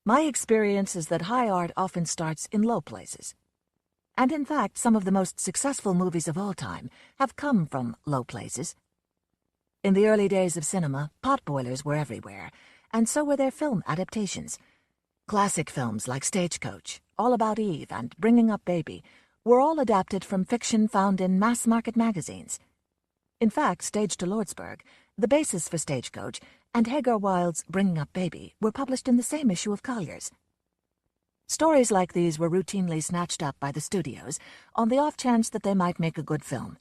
My experience is that high art often starts in low places. And in fact, some of the most successful movies of all time have come from low places. In the early days of cinema, potboilers were everywhere, and so were their film adaptations. Classic films like Stagecoach, All About Eve, and Bringing Up Baby were all adapted from fiction found in mass-market magazines. In fact, Stage to Lordsburg, the basis for Stagecoach, and Hagar Wilde's Bringing Up Baby were published in the same issue of Collier's. Stories like these were routinely snatched up by the studios on the off chance that they might make a good film.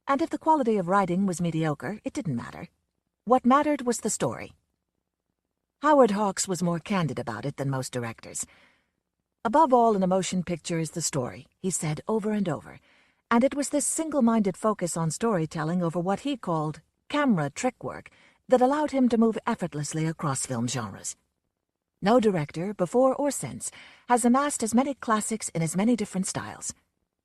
And if the quality of writing was mediocre, it didn't matter. What mattered was the story. Howard Hawks was more candid about it than most directors. Above all in a motion picture is the story, he said over and over, and it was this single-minded focus on storytelling over what he called camera trick work that allowed him to move effortlessly across film genres. No director, before or since, has amassed as many classics in as many different styles.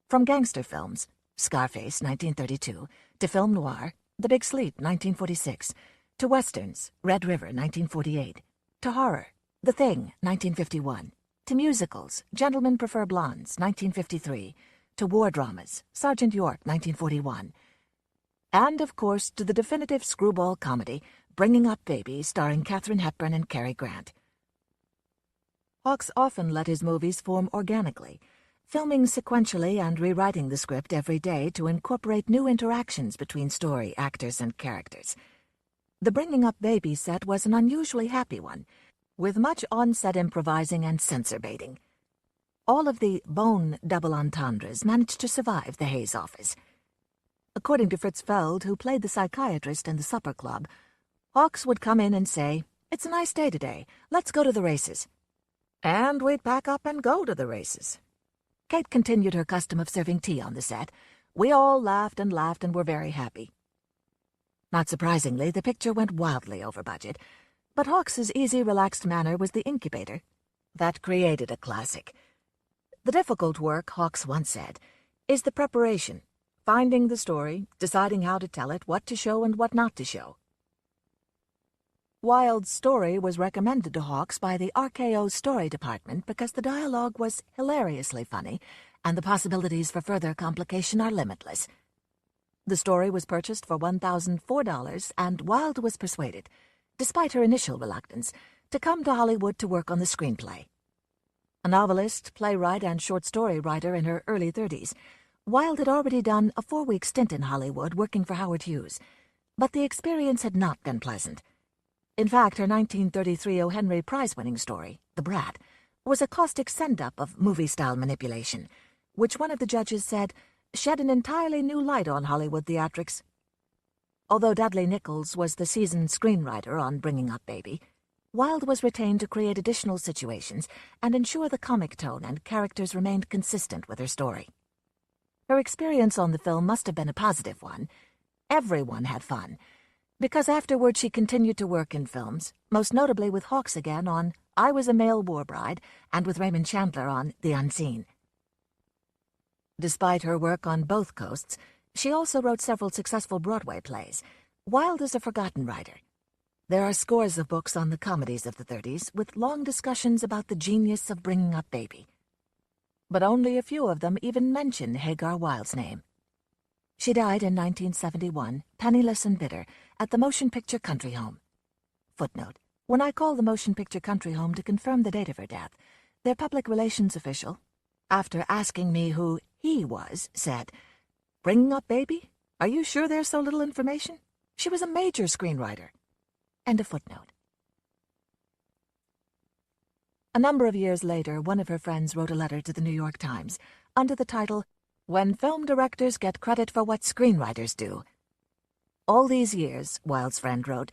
From gangster films, Scarface, 1932, to film noir, The Big Sleep, 1946, to westerns, Red River, 1948, to horror, The Thing, 1951, to musicals, Gentlemen Prefer Blondes, 1953, to war dramas, Sergeant York, 1941, and, of course, to the definitive screwball comedy, Bringing Up Baby, starring Katharine Hepburn and Cary Grant. Hawks often let his movies form organically, filming sequentially and rewriting the script every day to incorporate new interactions between story, actors, and characters. The Bringing Up Baby set was an unusually happy one, with much on-set improvising and censor baiting. All of the bone double entendres managed to survive the Hayes office. According to Fritz Feld, who played the psychiatrist in the supper club, Hawks would come in and say, "It's a nice day today. Let's go to the races." And we'd pack up and go to the races. Kate continued her custom of serving tea on the set. We all laughed and were very happy. Not surprisingly, the picture went wildly over budget, but Hawks's easy, relaxed manner was the incubator that created a classic. The difficult work, Hawks once said, is the preparation, finding the story, deciding how to tell it, what to show and what not to show. Wilde's story was recommended to Hawks by the RKO story department because the dialogue was hilariously funny, and the possibilities for further complication are limitless. The story was purchased for $1,004, and Wilde was persuaded, despite her initial reluctance, to come to Hollywood to work on the screenplay. A novelist, playwright, and short story writer in her early 30s, Wilde had already done a 4-week stint in Hollywood working for Howard Hughes, but the experience had not been pleasant. In fact, her 1933 O. Henry Prize-winning story, The Brat, was a caustic send-up of movie-style manipulation, which one of the judges said shed an entirely new light on Hollywood theatrics. Although Dudley Nichols was the seasoned screenwriter on Bringing Up Baby, Wilde was retained to create additional situations and ensure the comic tone and characters remained consistent with her story. Her experience on the film must have been a positive one. Everyone had fun, because afterward she continued to work in films, most notably with Hawks again on I Was a Male War Bride and with Raymond Chandler on The Unseen. Despite her work on both coasts, she also wrote several successful Broadway plays. Wilde is a forgotten writer. There are scores of books on the comedies of the 30s with long discussions about the genius of bringing up Baby. But only a few of them even mention Hagar Wilde's name. She died in 1971, penniless and bitter, at the Motion Picture Country Home. Footnote: when I called the Motion Picture Country Home to confirm the date of her death, their public relations official, after asking me who he was, said, "Bringing Up Baby? Are you sure there's so little information? She was a major screenwriter." End of footnote. A number of years later, one of her friends wrote a letter to the New York Times under the title, "When Film Directors Get Credit for What Screenwriters Do." All these years, Wilde's friend wrote,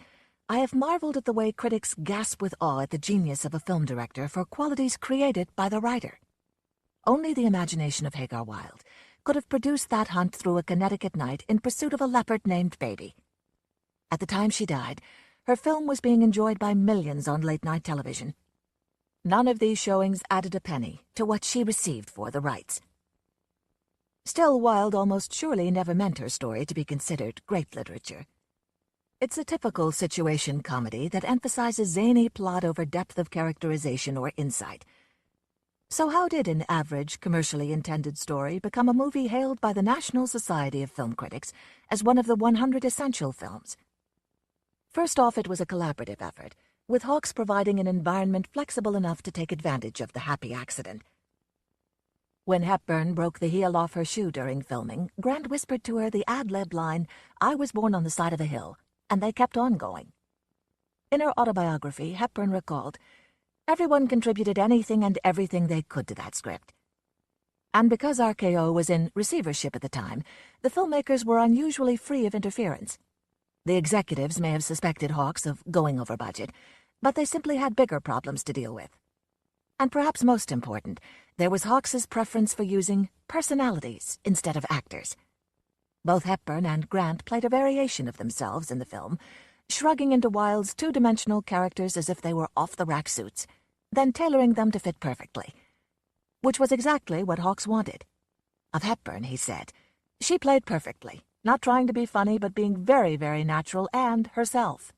I have marveled at the way critics gasp with awe at the genius of a film director for qualities created by the writer. Only the imagination of Hagar Wilde could have produced that hunt through a Connecticut night in pursuit of a leopard named Baby. At the time she died, her film was being enjoyed by millions on late-night television. None of these showings added a penny to what she received for the rights. Still, Wilde almost surely never meant her story to be considered great literature. It's a typical situation comedy that emphasizes zany plot over depth of characterization or insight. So how did an average, commercially intended story become a movie hailed by the National Society of Film Critics as one of the 100 essential films? First off, it was a collaborative effort, with Hawks providing an environment flexible enough to take advantage of the happy accident. When Hepburn broke the heel off her shoe during filming, Grant whispered to her the ad-lib line, "I was born on the side of a hill," and they kept on going. In her autobiography, Hepburn recalled, "Everyone contributed anything and everything they could to that script." And because RKO was in receivership at the time, the filmmakers were unusually free of interference. The executives may have suspected Hawks of going over budget, but they simply had bigger problems to deal with. And perhaps most important, there was Hawks's preference for using personalities instead of actors. Both Hepburn and Grant played a variation of themselves in the film, shrugging into Wilde's two-dimensional characters as if they were off-the-rack suits, then tailoring them to fit perfectly, which was exactly what Hawks wanted. Of Hepburn, he said, "She played perfectly, not trying to be funny but being very, very natural and herself."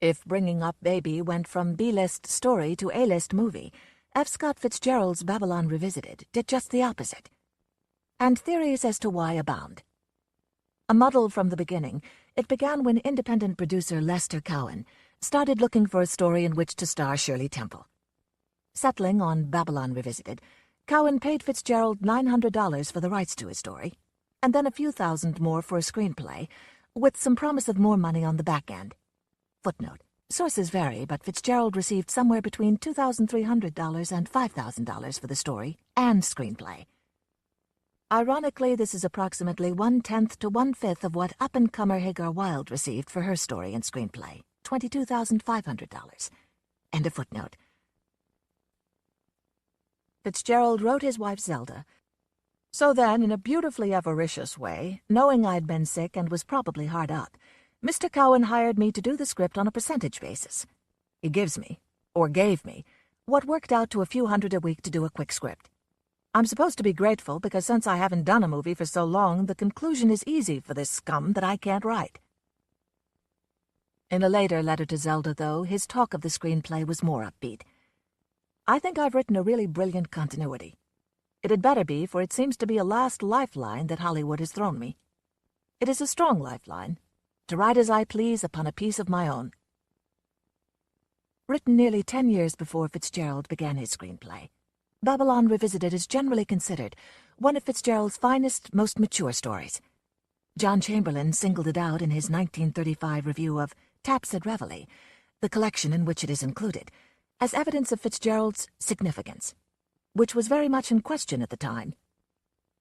If Bringing Up Baby went from B-list story to A-list movie, F. Scott Fitzgerald's Babylon Revisited did just the opposite. And theories as to why abound. A muddle from the beginning, it began when independent producer Lester Cowan started looking for a story in which to star Shirley Temple. Settling on Babylon Revisited, Cowan paid Fitzgerald $900 for the rights to his story, and then a few thousand more for a screenplay, with some promise of more money on the back end. Footnote: sources vary, but Fitzgerald received somewhere between $2,300 and $5,000 for the story and screenplay. Ironically, this is approximately 1/10 to 1/5 of what up-and-comer Hagar Wilde received for her story and screenplay, $22,500. End of footnote. Fitzgerald wrote his wife Zelda. So then, in a beautifully avaricious way, knowing I'd been sick and was probably hard up, Mr. Cowan hired me to do the script on a percentage basis. He gave me, what worked out to a few hundred a week to do a quick script. I'm supposed to be grateful because since I haven't done a movie for so long, the conclusion is easy for this scum that I can't write. In a later letter to Zelda, though, his talk of the screenplay was more upbeat. I think I've written a really brilliant continuity. It had better be, for it seems to be a last lifeline that Hollywood has thrown me. It is a strong lifeline, to write as I please upon a piece of my own. Written nearly 10 years before Fitzgerald began his screenplay, Babylon Revisited is generally considered one of Fitzgerald's finest, most mature stories. John Chamberlain singled it out in his 1935 review of Taps at Reveille, the collection in which it is included, as evidence of Fitzgerald's significance, which was very much in question at the time.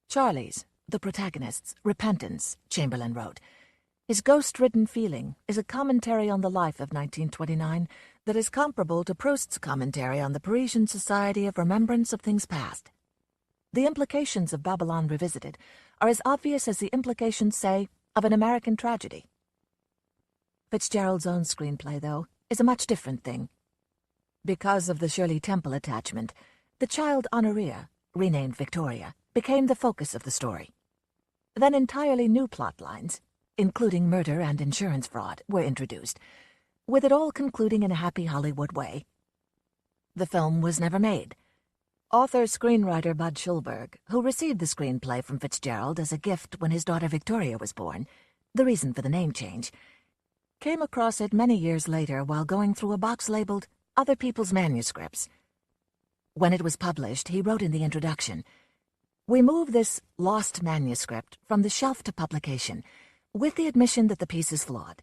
Charlie's, the protagonist's, repentance, Chamberlain wrote, his ghost-ridden feeling is a commentary on the life of 1929 that is comparable to Proust's commentary on the Parisian Society of Remembrance of Things Past. The implications of Babylon Revisited are as obvious as the implications, say, of an American tragedy. Fitzgerald's own screenplay, though, is a much different thing. Because of the Shirley Temple attachment, the child Honoria, renamed Victoria, became the focus of the story. Then entirely new plot lines, including murder and insurance fraud, were introduced, with it all concluding in a happy Hollywood way. The film was never made. Author-screenwriter Bud Schulberg, who received the screenplay from Fitzgerald as a gift when his daughter Victoria was born, the reason for the name change, came across it many years later while going through a box labeled Other People's Manuscripts. When it was published, he wrote in the introduction, "We move this lost manuscript from the shelf to publication, with the admission that the piece is flawed.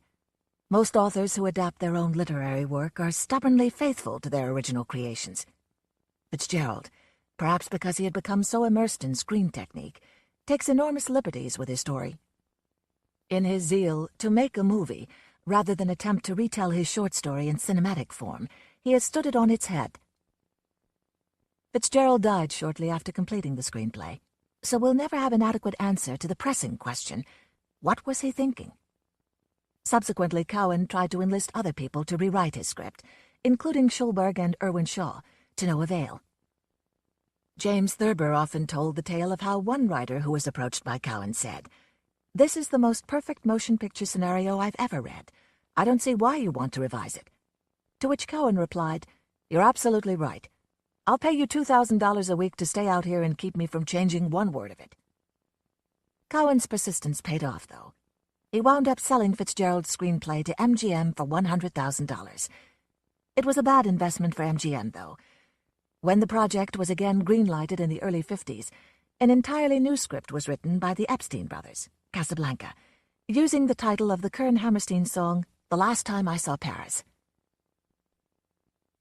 Most authors who adapt their own literary work are stubbornly faithful to their original creations." Fitzgerald, perhaps because he had become so immersed in screen technique, takes enormous liberties with his story. In his zeal to make a movie, rather than attempt to retell his short story in cinematic form, he has stood it on its head. Fitzgerald died shortly after completing the screenplay, so we'll never have an adequate answer to the pressing question, what was he thinking? Subsequently, Cowan tried to enlist other people to rewrite his script, including Schulberg and Irwin Shaw, to no avail. James Thurber often told the tale of how one writer who was approached by Cowan said, "This is the most perfect motion picture scenario I've ever read. I don't see why you want to revise it." To which Cowan replied, "You're absolutely right. I'll pay you $2,000 a week to stay out here and keep me from changing one word of it." Cowan's persistence paid off, though. He wound up selling Fitzgerald's screenplay to MGM for $100,000. It was a bad investment for MGM, though. When the project was again greenlighted in the early 50s, an entirely new script was written by the Epstein brothers, Casablanca, using the title of the Kern Hammerstein song, "The Last Time I Saw Paris."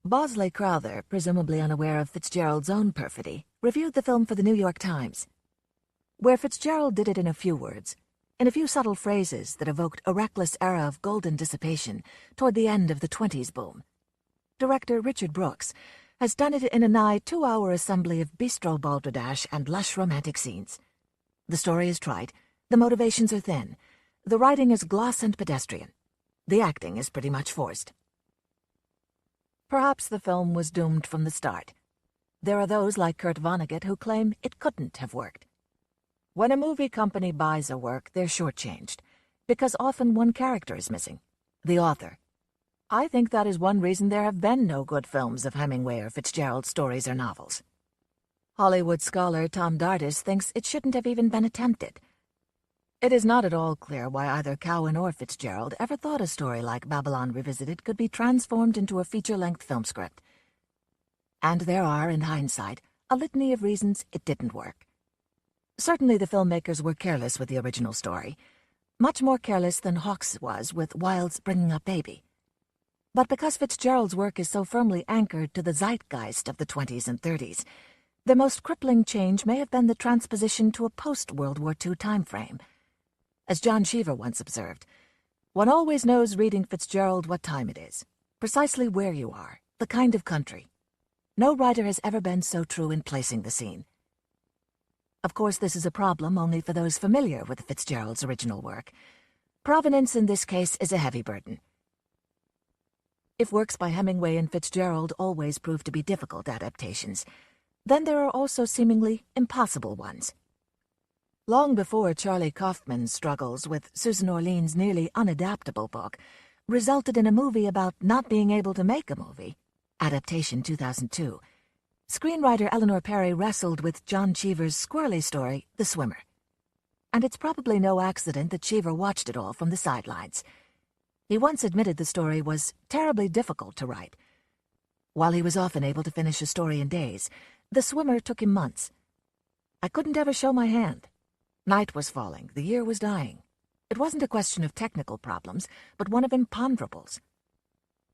Bosley Crowther, presumably unaware of Fitzgerald's own perfidy, reviewed the film for the New York Times. Where Fitzgerald did it in a few words, in a few subtle phrases that evoked a reckless era of golden dissipation toward the end of the 20s boom, director Richard Brooks has done it in a nigh 2-hour assembly of bistro balderdash and lush romantic scenes. The story is trite, the motivations are thin, the writing is gloss and pedestrian, the acting is pretty much forced. Perhaps the film was doomed from the start. There are those like Kurt Vonnegut who claim it couldn't have worked. When a movie company buys a work, they're shortchanged, because often one character is missing, the author. I think that is one reason there have been no good films of Hemingway or Fitzgerald stories or novels. Hollywood scholar Tom Dardis thinks it shouldn't have even been attempted. It is not at all clear why either Cowan or Fitzgerald ever thought a story like Babylon Revisited could be transformed into a feature-length film script. And there are, in hindsight, a litany of reasons it didn't work. Certainly the filmmakers were careless with the original story, much more careless than Hawks was with Wilde's Bringing Up Baby. But because Fitzgerald's work is so firmly anchored to the zeitgeist of the 20s and 30s, the most crippling change may have been the transposition to a post-World War II time frame. As John Cheever once observed, one always knows reading Fitzgerald what time it is, precisely where you are, the kind of country. No writer has ever been so true in placing the scene. Of course, this is a problem only for those familiar with Fitzgerald's original work. Provenance in this case is a heavy burden. If works by Hemingway and Fitzgerald always prove to be difficult adaptations, Then there are also seemingly impossible ones. Long before Charlie Kaufman's struggles with Susan Orlean's nearly unadaptable book resulted in a movie about not being able to make a movie, adaptation 2002, screenwriter Eleanor Perry wrestled with John Cheever's squirrely story, The Swimmer. And it's probably no accident that Cheever watched it all from the sidelines. He once admitted the story was terribly difficult to write. While he was often able to finish a story in days, The Swimmer took him months. I couldn't ever show my hand. Night was falling, the year was dying. It wasn't a question of technical problems, but one of imponderables.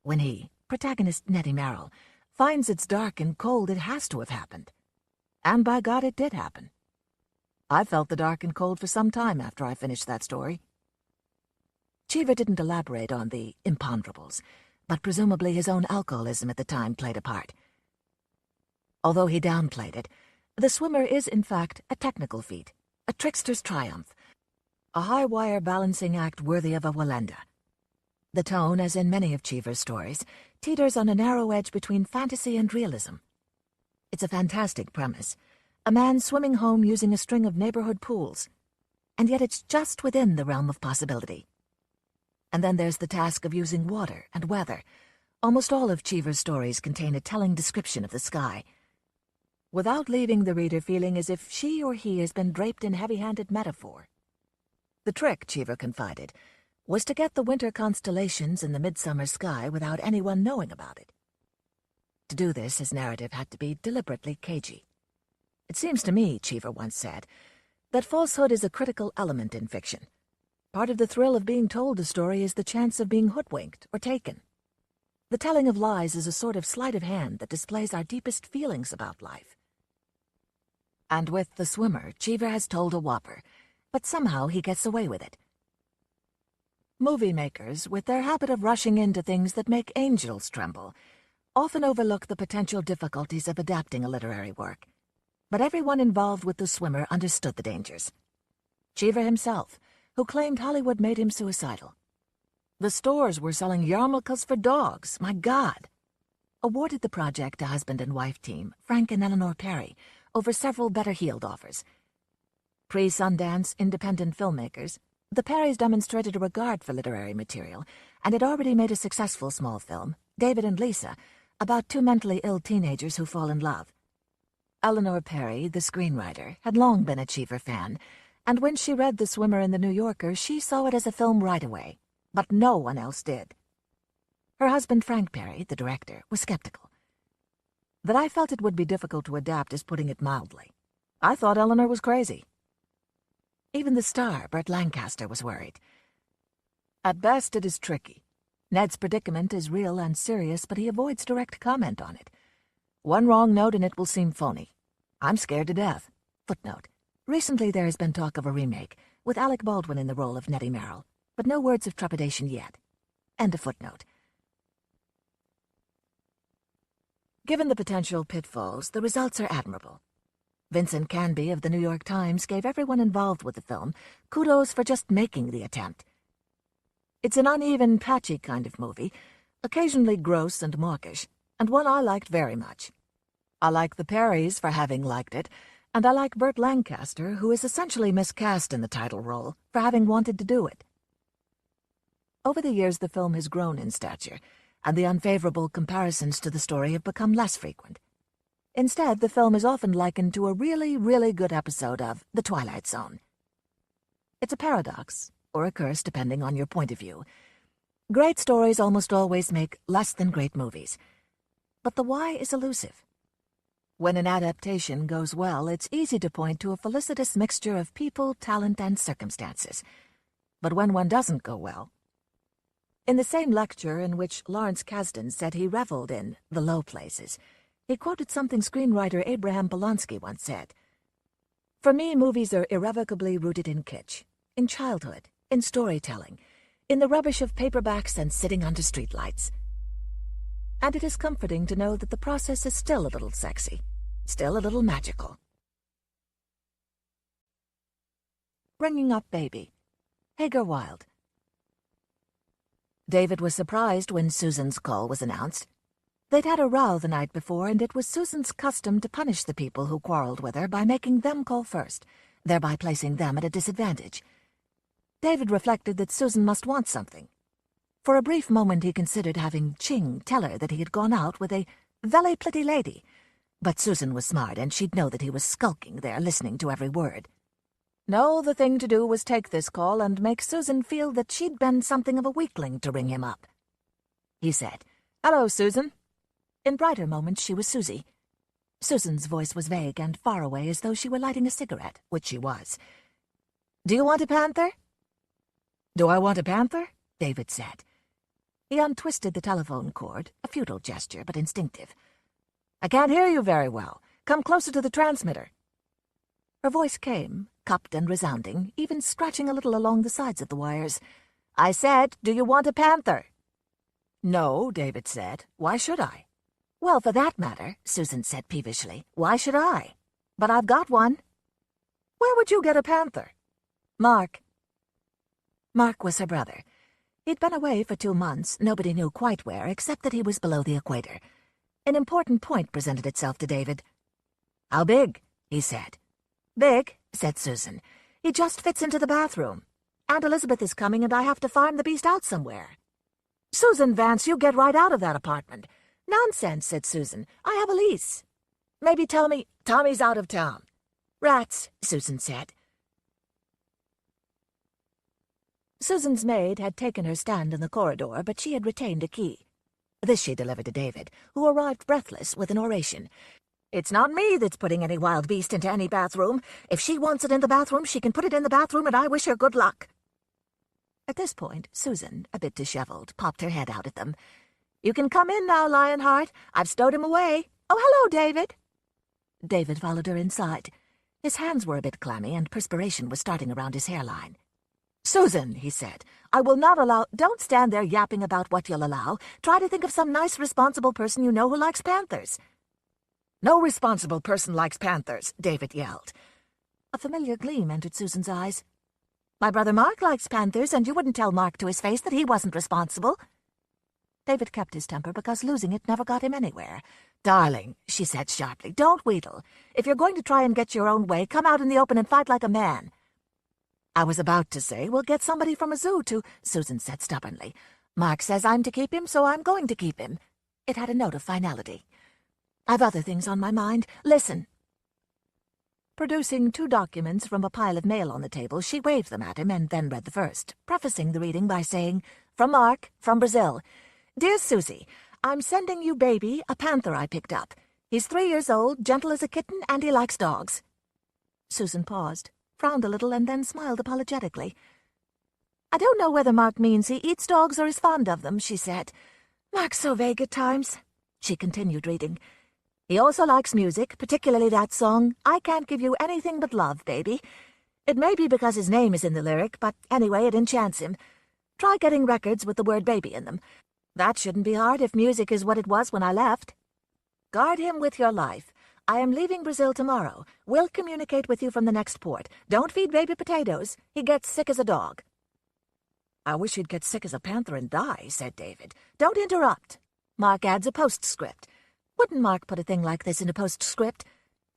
When he, protagonist Nettie Merrill, finds it's dark and cold, it has to have happened. And by God, it did happen. I felt the dark and cold for some time after I finished that story. Cheever didn't elaborate on the imponderables, but presumably his own alcoholism at the time played a part. Although he downplayed it, The Swimmer is in fact a technical feat, a trickster's triumph, a high-wire balancing act worthy of a Wallenda. The tone, as in many of Cheever's stories, teeters on a narrow edge between fantasy and realism. It's a fantastic premise, a man swimming home using a string of neighborhood pools, and yet it's just within the realm of possibility. And then there's the task of using water and weather. Almost all of Cheever's stories contain a telling description of the sky, without leaving the reader feeling as if she or he has been draped in heavy-handed metaphor. The trick, Cheever confided, was to get the winter constellations in the midsummer sky without anyone knowing about it. To do this, his narrative had to be deliberately cagey. It seems to me, Cheever once said, that falsehood is a critical element in fiction. Part of the thrill of being told a story is the chance of being hoodwinked or taken. The telling of lies is a sort of sleight of hand that displays our deepest feelings about life. And with The Swimmer, Cheever has told a whopper, but somehow he gets away with it. Movie makers, with their habit of rushing into things that make angels tremble, often overlook the potential difficulties of adapting a literary work. But everyone involved with The Swimmer understood the dangers. Cheever himself, who claimed Hollywood made him suicidal. The stores were selling yarmulkes for dogs, my God! Awarded the project to husband and wife team, Frank and Eleanor Perry, over several better-heeled offers. Pre-Sundance independent filmmakers, the Perrys demonstrated a regard for literary material and had already made a successful small film, David and Lisa, about two mentally ill teenagers who fall in love. Eleanor Perry, the screenwriter, had long been a Cheever fan, and when she read The Swimmer in The New Yorker, she saw it as a film right away, but no one else did. Her husband, Frank Perry, the director, was skeptical. That I felt it would be difficult to adapt is putting it mildly. I thought Eleanor was crazy. Even the star, Burt Lancaster, was worried. At best, it is tricky. Ned's predicament is real and serious, but he avoids direct comment on it. One wrong note and it will seem phony. I'm scared to death. Footnote. Recently there has been talk of a remake, with Alec Baldwin in the role of Nettie Merrill, but no words of trepidation yet. End of footnote. Given the potential pitfalls, the results are admirable. Vincent Canby of the New York Times gave everyone involved with the film kudos for just making the attempt. It's an uneven, patchy kind of movie, occasionally gross and mawkish, and one I liked very much. I like the Perrys for having liked it, and I like Burt Lancaster, who is essentially miscast in the title role, for having wanted to do it. Over the years, the film has grown in stature, and the unfavorable comparisons to the story have become less frequent. Instead, the film is often likened to a really, really good episode of The Twilight Zone. It's a paradox, or a curse depending on your point of view. Great stories almost always make less than great movies. But the why is elusive. When an adaptation goes well, it's easy to point to a felicitous mixture of people, talent, and circumstances. But when one doesn't go well... In the same lecture in which Lawrence Kasdan said he reveled in the low places, he quoted something screenwriter Abraham Polonsky once said. For me, movies are irrevocably rooted in kitsch, in childhood, in storytelling, in the rubbish of paperbacks and sitting under streetlights. And it is comforting to know that the process is still a little sexy, still a little magical. Bringing Up Baby, Hagar Wilde. David was surprised when Susan's call was announced. They'd had a row the night before, and it was Susan's custom to punish the people who quarreled with her by making them call first, thereby placing them at a disadvantage. David reflected that Susan must want something. For a brief moment he considered having Ching tell her that he had gone out with a very pretty lady, but Susan was smart, and she'd know that he was skulking there, listening to every word. No, the thing to do was take this call and make Susan feel that she'd been something of a weakling to ring him up. He said, "Hello, Susan." In brighter moments she was Susie. Susan's voice was vague and far away, as though she were lighting a cigarette, which she was. "Do you want a panther?" "Do I want a panther?" David said. He untwisted the telephone cord, a futile gesture, but instinctive. "I can't hear you very well. Come closer to the transmitter." Her voice came, cupped and resounding, even scratching a little along the sides of the wires. "I said, do you want a panther?" "No," David said. "Why should I?" "Well, for that matter," Susan said peevishly, "why should I? But I've got one." "Where would you get a panther?" "Mark." Mark was her brother. He'd been away for 2 months, nobody knew quite where, except that he was below the equator. An important point presented itself to David. "How big?" he said. "Big," said Susan. "He just fits into the bathroom. Aunt Elizabeth is coming, and I have to farm the beast out somewhere." "Susan Vance, you get right out of that apartment." "Nonsense," said Susan. "I have a lease." "Maybe tell me—" "Tommy's out of town." "Rats," Susan said. Susan's maid had taken her stand in the corridor, but she had retained a key. This she delivered to David, who arrived breathless with an oration. "It's not me that's putting any wild beast into any bathroom. If she wants it in the bathroom, she can put it in the bathroom, and I wish her good luck." At this point, Susan, a bit disheveled, popped her head out at them. "You can come in now, Lionheart. I've stowed him away. Oh, hello, David." David followed her inside. His hands were a bit clammy, and perspiration was starting around his hairline. "Susan," he said, "I will not allow—" "Don't stand there yapping about what you'll allow. Try to think of some nice, responsible person you know who likes panthers." "No responsible person likes panthers," David yelled. A familiar gleam entered Susan's eyes. "My brother Mark likes panthers, and you wouldn't tell Mark to his face that he wasn't responsible." David kept his temper because losing it never got him anywhere. "Darling," she said sharply, "don't wheedle. If you're going to try and get your own way, come out in the open and fight like a man." "I was about to say, we'll get somebody from a zoo to—" Susan said stubbornly. "Mark says I'm to keep him, so I'm going to keep him." It had a note of finality. "I've other things on my mind. Listen." Producing 2 documents from a pile of mail on the table, she waved them at him and then read the first, prefacing the reading by saying, "From Mark, from Brazil. Dear Susie, I'm sending you Baby, a panther I picked up. He's 3 years old, gentle as a kitten, and he likes dogs." Susan paused, frowned a little, and then smiled apologetically. "I don't know whether Mark means he eats dogs or is fond of them," she said. "Mark's so vague at times." She continued reading. "He also likes music, particularly that song, 'I Can't Give You Anything But Love, Baby.' It may be because his name is in the lyric, but anyway, it enchants him. Try getting records with the word baby in them. That shouldn't be hard if music is what it was when I left. Guard him with your life. I am leaving Brazil tomorrow. Will communicate with you from the next port. Don't feed baby potatoes. He gets sick as a dog." "I wish he'd get sick as a panther and die," said David. "Don't interrupt." Mark adds a postscript. Wouldn't Mark put a thing like this in a postscript?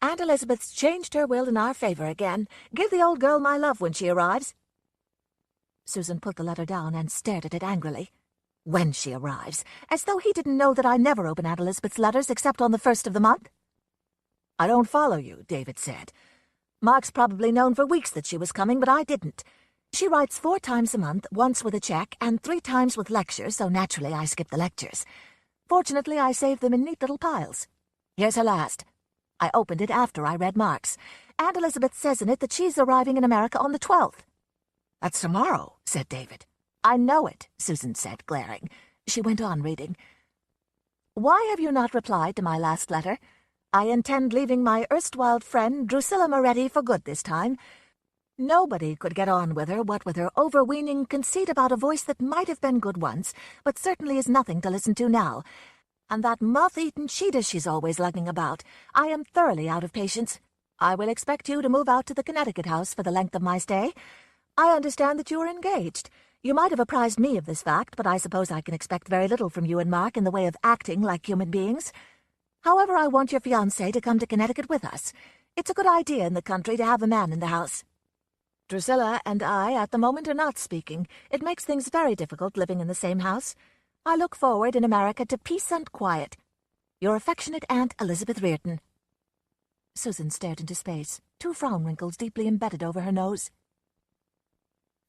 "Aunt Elizabeth's changed her will in our favor again. Give the old girl my love when she arrives." Susan put the letter down and stared at it angrily. "When she arrives, as though he didn't know that I never open Aunt Elizabeth's letters except on the 1st of the month." "I don't follow you," David said. "Mark's probably known for weeks that she was coming, but I didn't. She writes 4 times a month, once with a check, and 3 times with lectures, so naturally I skip the lectures. Fortunately, I saved them in neat little piles. Here's her last. I opened it after I read Mark's. Aunt Elizabeth says in it that she's arriving in America on the 12th. "That's tomorrow," said David. "I know it," Susan said, glaring. She went on reading. "Why have you not replied to my last letter? I intend leaving my erstwhile friend Drusilla Moretti for good this time. Nobody could get on with her, what with her overweening conceit about a voice that might have been good once, but certainly is nothing to listen to now. And that moth-eaten cheetah she's always lugging about. I am thoroughly out of patience. I will expect you to move out to the Connecticut house for the length of my stay. I understand that you are engaged. You might have apprised me of this fact, but I suppose I can expect very little from you and Mark in the way of acting like human beings. However, I want your fiancé to come to Connecticut with us. It's a good idea in the country to have a man in the house. Drusilla and I, at the moment, are not speaking. It makes things very difficult living in the same house. I look forward in America to peace and quiet. Your affectionate Aunt Elizabeth Reardon. Susan stared into space, 2 frown wrinkles deeply embedded over her nose.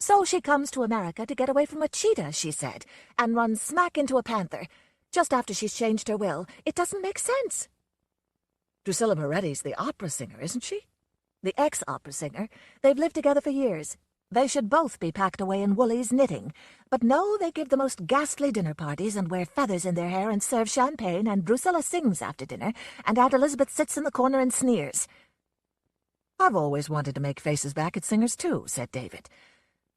So she comes to America to get away from a cheetah, she said, and runs smack into a panther, just after she's changed her will. It doesn't make sense. Drusilla Moretti's the opera singer, isn't she? The ex-opera singer. They've lived together for years. They should both be packed away in Woolies knitting. But no, they give the most ghastly dinner parties and wear feathers in their hair and serve champagne, and Drusilla sings after dinner, and Aunt Elizabeth sits in the corner and sneers. I've always wanted to make faces back at singers too, said David.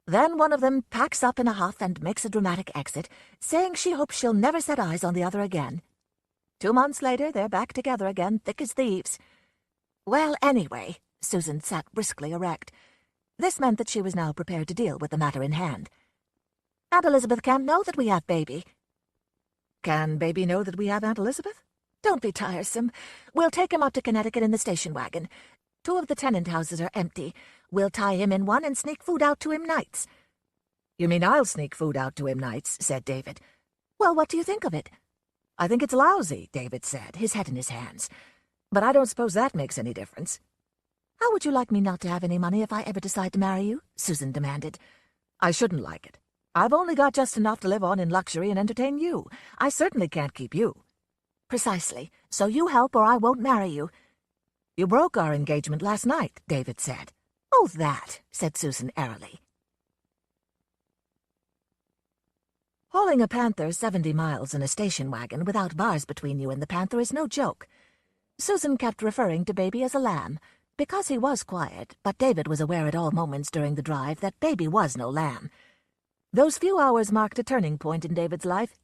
Then one of them packs up in a huff and makes a dramatic exit, saying she hopes she'll never set eyes on the other again. 2 months later, they're back together again, thick as thieves. Well, anyway, Susan sat briskly erect. This meant that she was now prepared to deal with the matter in hand. Aunt Elizabeth can't know that we have Baby. Can Baby know that we have Aunt Elizabeth? Don't be tiresome. We'll take him up to Connecticut in the station wagon. 2 of the tenant houses are empty. We'll tie him in one and sneak food out to him nights. You mean I'll sneak food out to him nights, said David. Well, what do you think of it? I think it's lousy, David said, his head in his hands. But I don't suppose that makes any difference. How would you like me not to have any money if I ever decide to marry you? Susan demanded. I shouldn't like it. I've only got just enough to live on in luxury and entertain you. I certainly can't keep you. Precisely. So you help or I won't marry you. You broke our engagement last night, David said. Oh, that, said Susan airily. Hauling a panther 70 miles in a station wagon without bars between you and the panther is no joke. Susan kept referring to Baby as a lamb, because he was quiet, but David was aware at all moments during the drive that Baby was no lamb. Those few hours marked a turning point in David's life.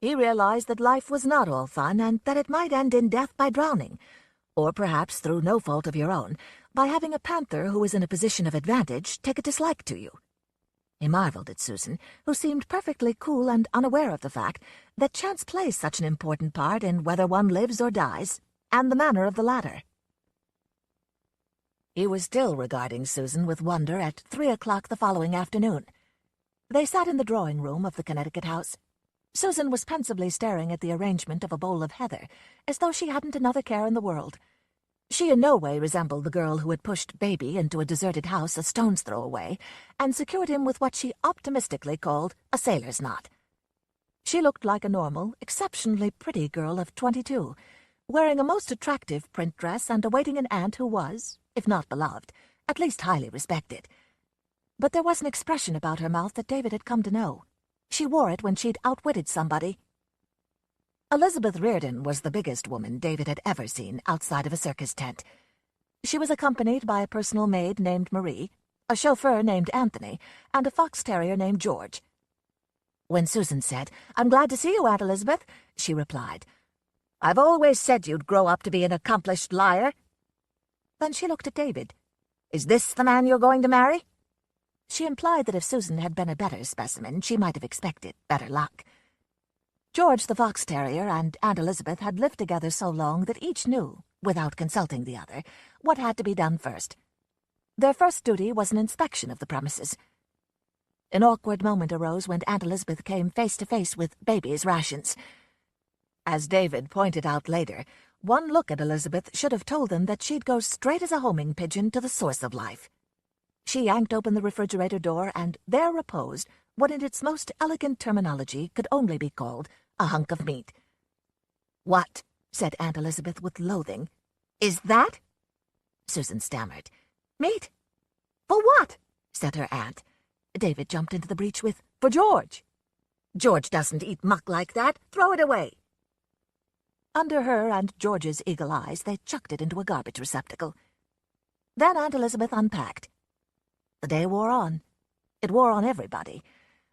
He realized that life was not all fun and that it might end in death by drowning, or perhaps through no fault of your own, by having a panther who was in a position of advantage take a dislike to you. He marveled at Susan, who seemed perfectly cool and unaware of the fact that chance plays such an important part in whether one lives or dies, and the manner of the latter. He was still regarding Susan with wonder at 3 o'clock the following afternoon. They sat in the drawing-room of the Connecticut house. Susan was pensively staring at the arrangement of a bowl of heather, as though she hadn't another care in the world. She in no way resembled the girl who had pushed Baby into a deserted house a stone's throw away and secured him with what she optimistically called a sailor's knot. She looked like a normal, exceptionally pretty girl of 22, wearing a most attractive print dress and awaiting an aunt who was, if not beloved, at least highly respected. But there was an expression about her mouth that David had come to know. She wore it when she'd outwitted somebody. Elizabeth Reardon was the biggest woman David had ever seen outside of a circus tent. She was accompanied by a personal maid named Marie, a chauffeur named Anthony, and a fox terrier named George. When Susan said, "I'm glad to see you, Aunt Elizabeth," she replied, "I've always said you'd grow up to be an accomplished liar." Then she looked at David. "Is this the man you're going to marry?" She implied that if Susan had been a better specimen, she might have expected better luck. George the fox terrier and Aunt Elizabeth had lived together so long that each knew, without consulting the other, what had to be done first. Their first duty was an inspection of the premises. An awkward moment arose when Aunt Elizabeth came face to face with Baby's rations. As David pointed out later, one look at Elizabeth should have told them that she'd go straight as a homing pigeon to the source of life. She yanked open the refrigerator door, and there reposed what in its most elegant terminology could only be called a hunk of meat. "What?" said Aunt Elizabeth with loathing. "Is that?" Susan stammered. "Meat? For what?" said her aunt. David jumped into the breach with, "For George." "George doesn't eat muck like that. Throw it away." Under her and George's eagle eyes, they chucked it into a garbage receptacle. Then Aunt Elizabeth unpacked. The day wore on. It wore on everybody.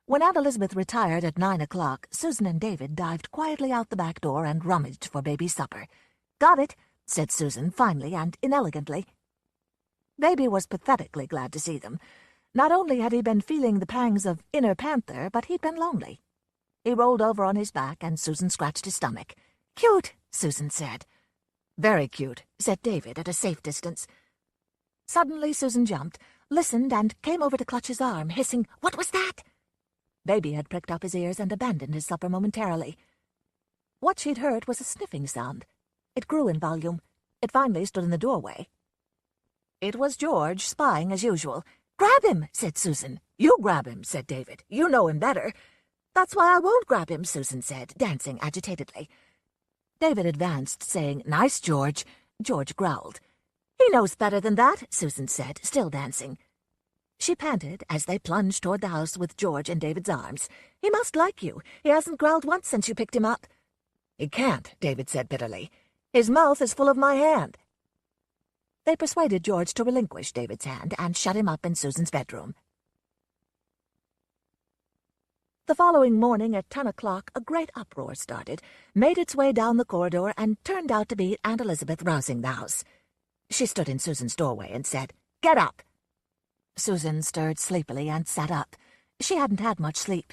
When Aunt Elizabeth retired at 9 o'clock, Susan and David dived quietly out the back door and rummaged for Baby's supper. "Got it," said Susan, finally and inelegantly. Baby was pathetically glad to see them. Not only had he been feeling the pangs of inner panther, but he'd been lonely. He rolled over on his back, and Susan scratched his stomach. "Cute," Susan said. "Very cute," said David at a safe distance. Suddenly Susan jumped, listened, and came over to clutch his arm, hissing, "What was that?" Baby had pricked up his ears and abandoned his supper momentarily. What she'd heard was a sniffing sound. It grew in volume. It finally stood in the doorway. It was George, spying as usual. "Grab him," said Susan. "You grab him," said David. "You know him better." "That's why I won't grab him," Susan said, dancing agitatedly. David advanced, saying, "Nice, George." George growled. "He knows better than that," Susan said, still dancing. She panted as they plunged toward the house with George in David's arms. "He must like you. He hasn't growled once since you picked him up." "He can't," David said bitterly. "His mouth is full of my hand." They persuaded George to relinquish David's hand and shut him up in Susan's bedroom. The following morning at 10 o'clock, a great uproar started, made its way down the corridor, and turned out to be Aunt Elizabeth rousing the house. She stood in Susan's doorway and said, "Get up." Susan stirred sleepily and sat up. She hadn't had much sleep.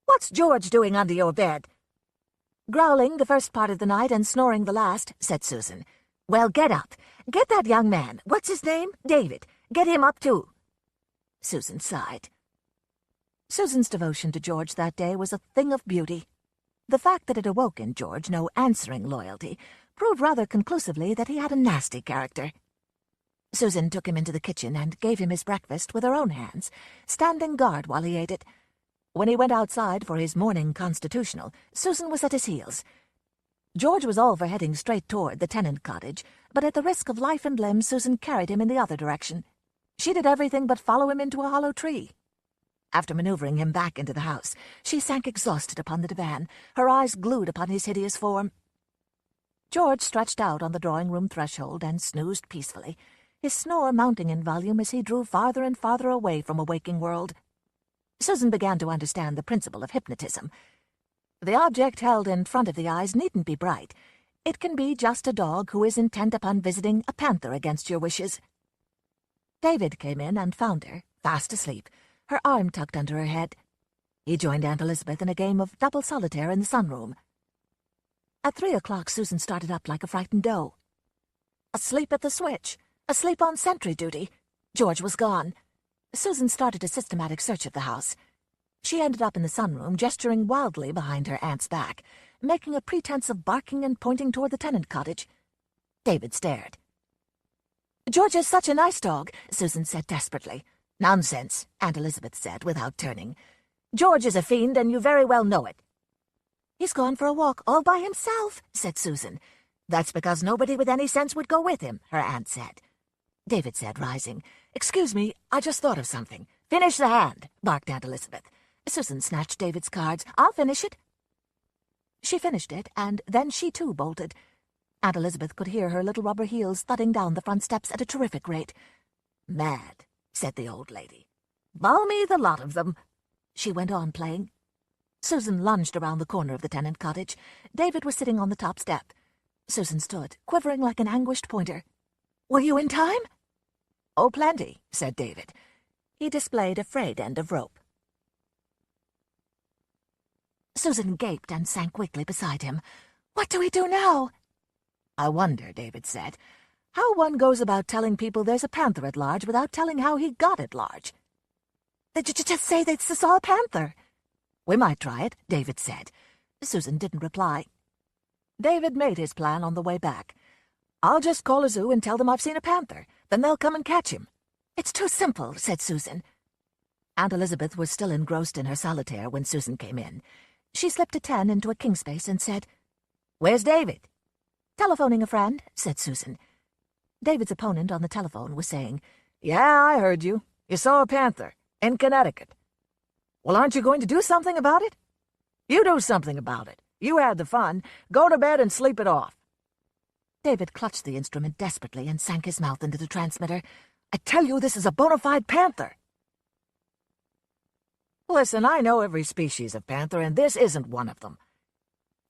"What's George doing under your bed?" "Growling the first part of the night and snoring the last," said Susan. "Well, get up. Get that young man. What's his name? David. Get him up, too." Susan sighed. Susan's devotion to George that day was a thing of beauty. The fact that it awoke in George no answering loyalty proved rather conclusively that he had a nasty character. Susan took him into the kitchen and gave him his breakfast with her own hands, standing guard while he ate it. When he went outside for his morning constitutional, Susan was at his heels. George was all for heading straight toward the tenant cottage, but at the risk of life and limb, Susan carried him in the other direction. She did everything but follow him into a hollow tree. After maneuvering him back into the house, she sank exhausted upon the divan, her eyes glued upon his hideous form. George stretched out on the drawing-room threshold and snoozed peacefully, his snore mounting in volume as he drew farther and farther away from a waking world. Susan began to understand the principle of hypnotism. The object held in front of the eyes needn't be bright. It can be just a dog who is intent upon visiting a panther against your wishes. David came in and found her, fast asleep, her arm tucked under her head. He joined Aunt Elizabeth in a game of double solitaire in the sunroom. At 3 o'clock, Susan started up like a frightened doe. Asleep at the switch, asleep on sentry duty. George was gone. Susan started a systematic search of the house. She ended up in the sunroom, gesturing wildly behind her aunt's back, making a pretense of barking and pointing toward the tenant cottage. David stared. "George is such a nice dog," Susan said desperately. "Nonsense," Aunt Elizabeth said without turning. "George is a fiend, and you very well know it." "He's gone for a walk all by himself," said Susan. "That's because nobody with any sense would go with him," her aunt said. David said, rising. "Excuse me, I just thought of something." "Finish the hand," barked Aunt Elizabeth. Susan snatched David's cards. "I'll finish it." She finished it, and then she too bolted. Aunt Elizabeth could hear her little rubber heels thudding down the front steps at a terrific rate. "Mad," said the old lady. "Balmy, the lot of them." She went on playing. Susan lunged around the corner of the tenant cottage. David was sitting on the top step. Susan stood, quivering like an anguished pointer. "Were you in time?" "Oh, plenty," said David. He displayed a frayed end of rope. Susan gaped and sank weakly beside him. "What do we do now?" "I wonder," David said, "how one goes about telling people there's a panther at large without telling how he got at large." "They just say they saw a panther." "We might try it," David said. Susan didn't reply. David made his plan on the way back. "I'll just call a zoo and tell them I've seen a panther. Then they'll come and catch him." "It's too simple," said Susan. Aunt Elizabeth was still engrossed in her solitaire when Susan came in. She slipped a 10 into a king space and said, "Where's David?" "Telephoning a friend," said Susan. David's opponent on the telephone was saying, "Yeah, I heard you. You saw a panther. In Connecticut. Well, aren't you going to do something about it?" "You do something about it. You had the fun. Go to bed and sleep it off." David clutched the instrument desperately and sank his mouth into the transmitter. "I tell you, this is a bona fide panther." "Listen, I know every species of panther, and this isn't one of them."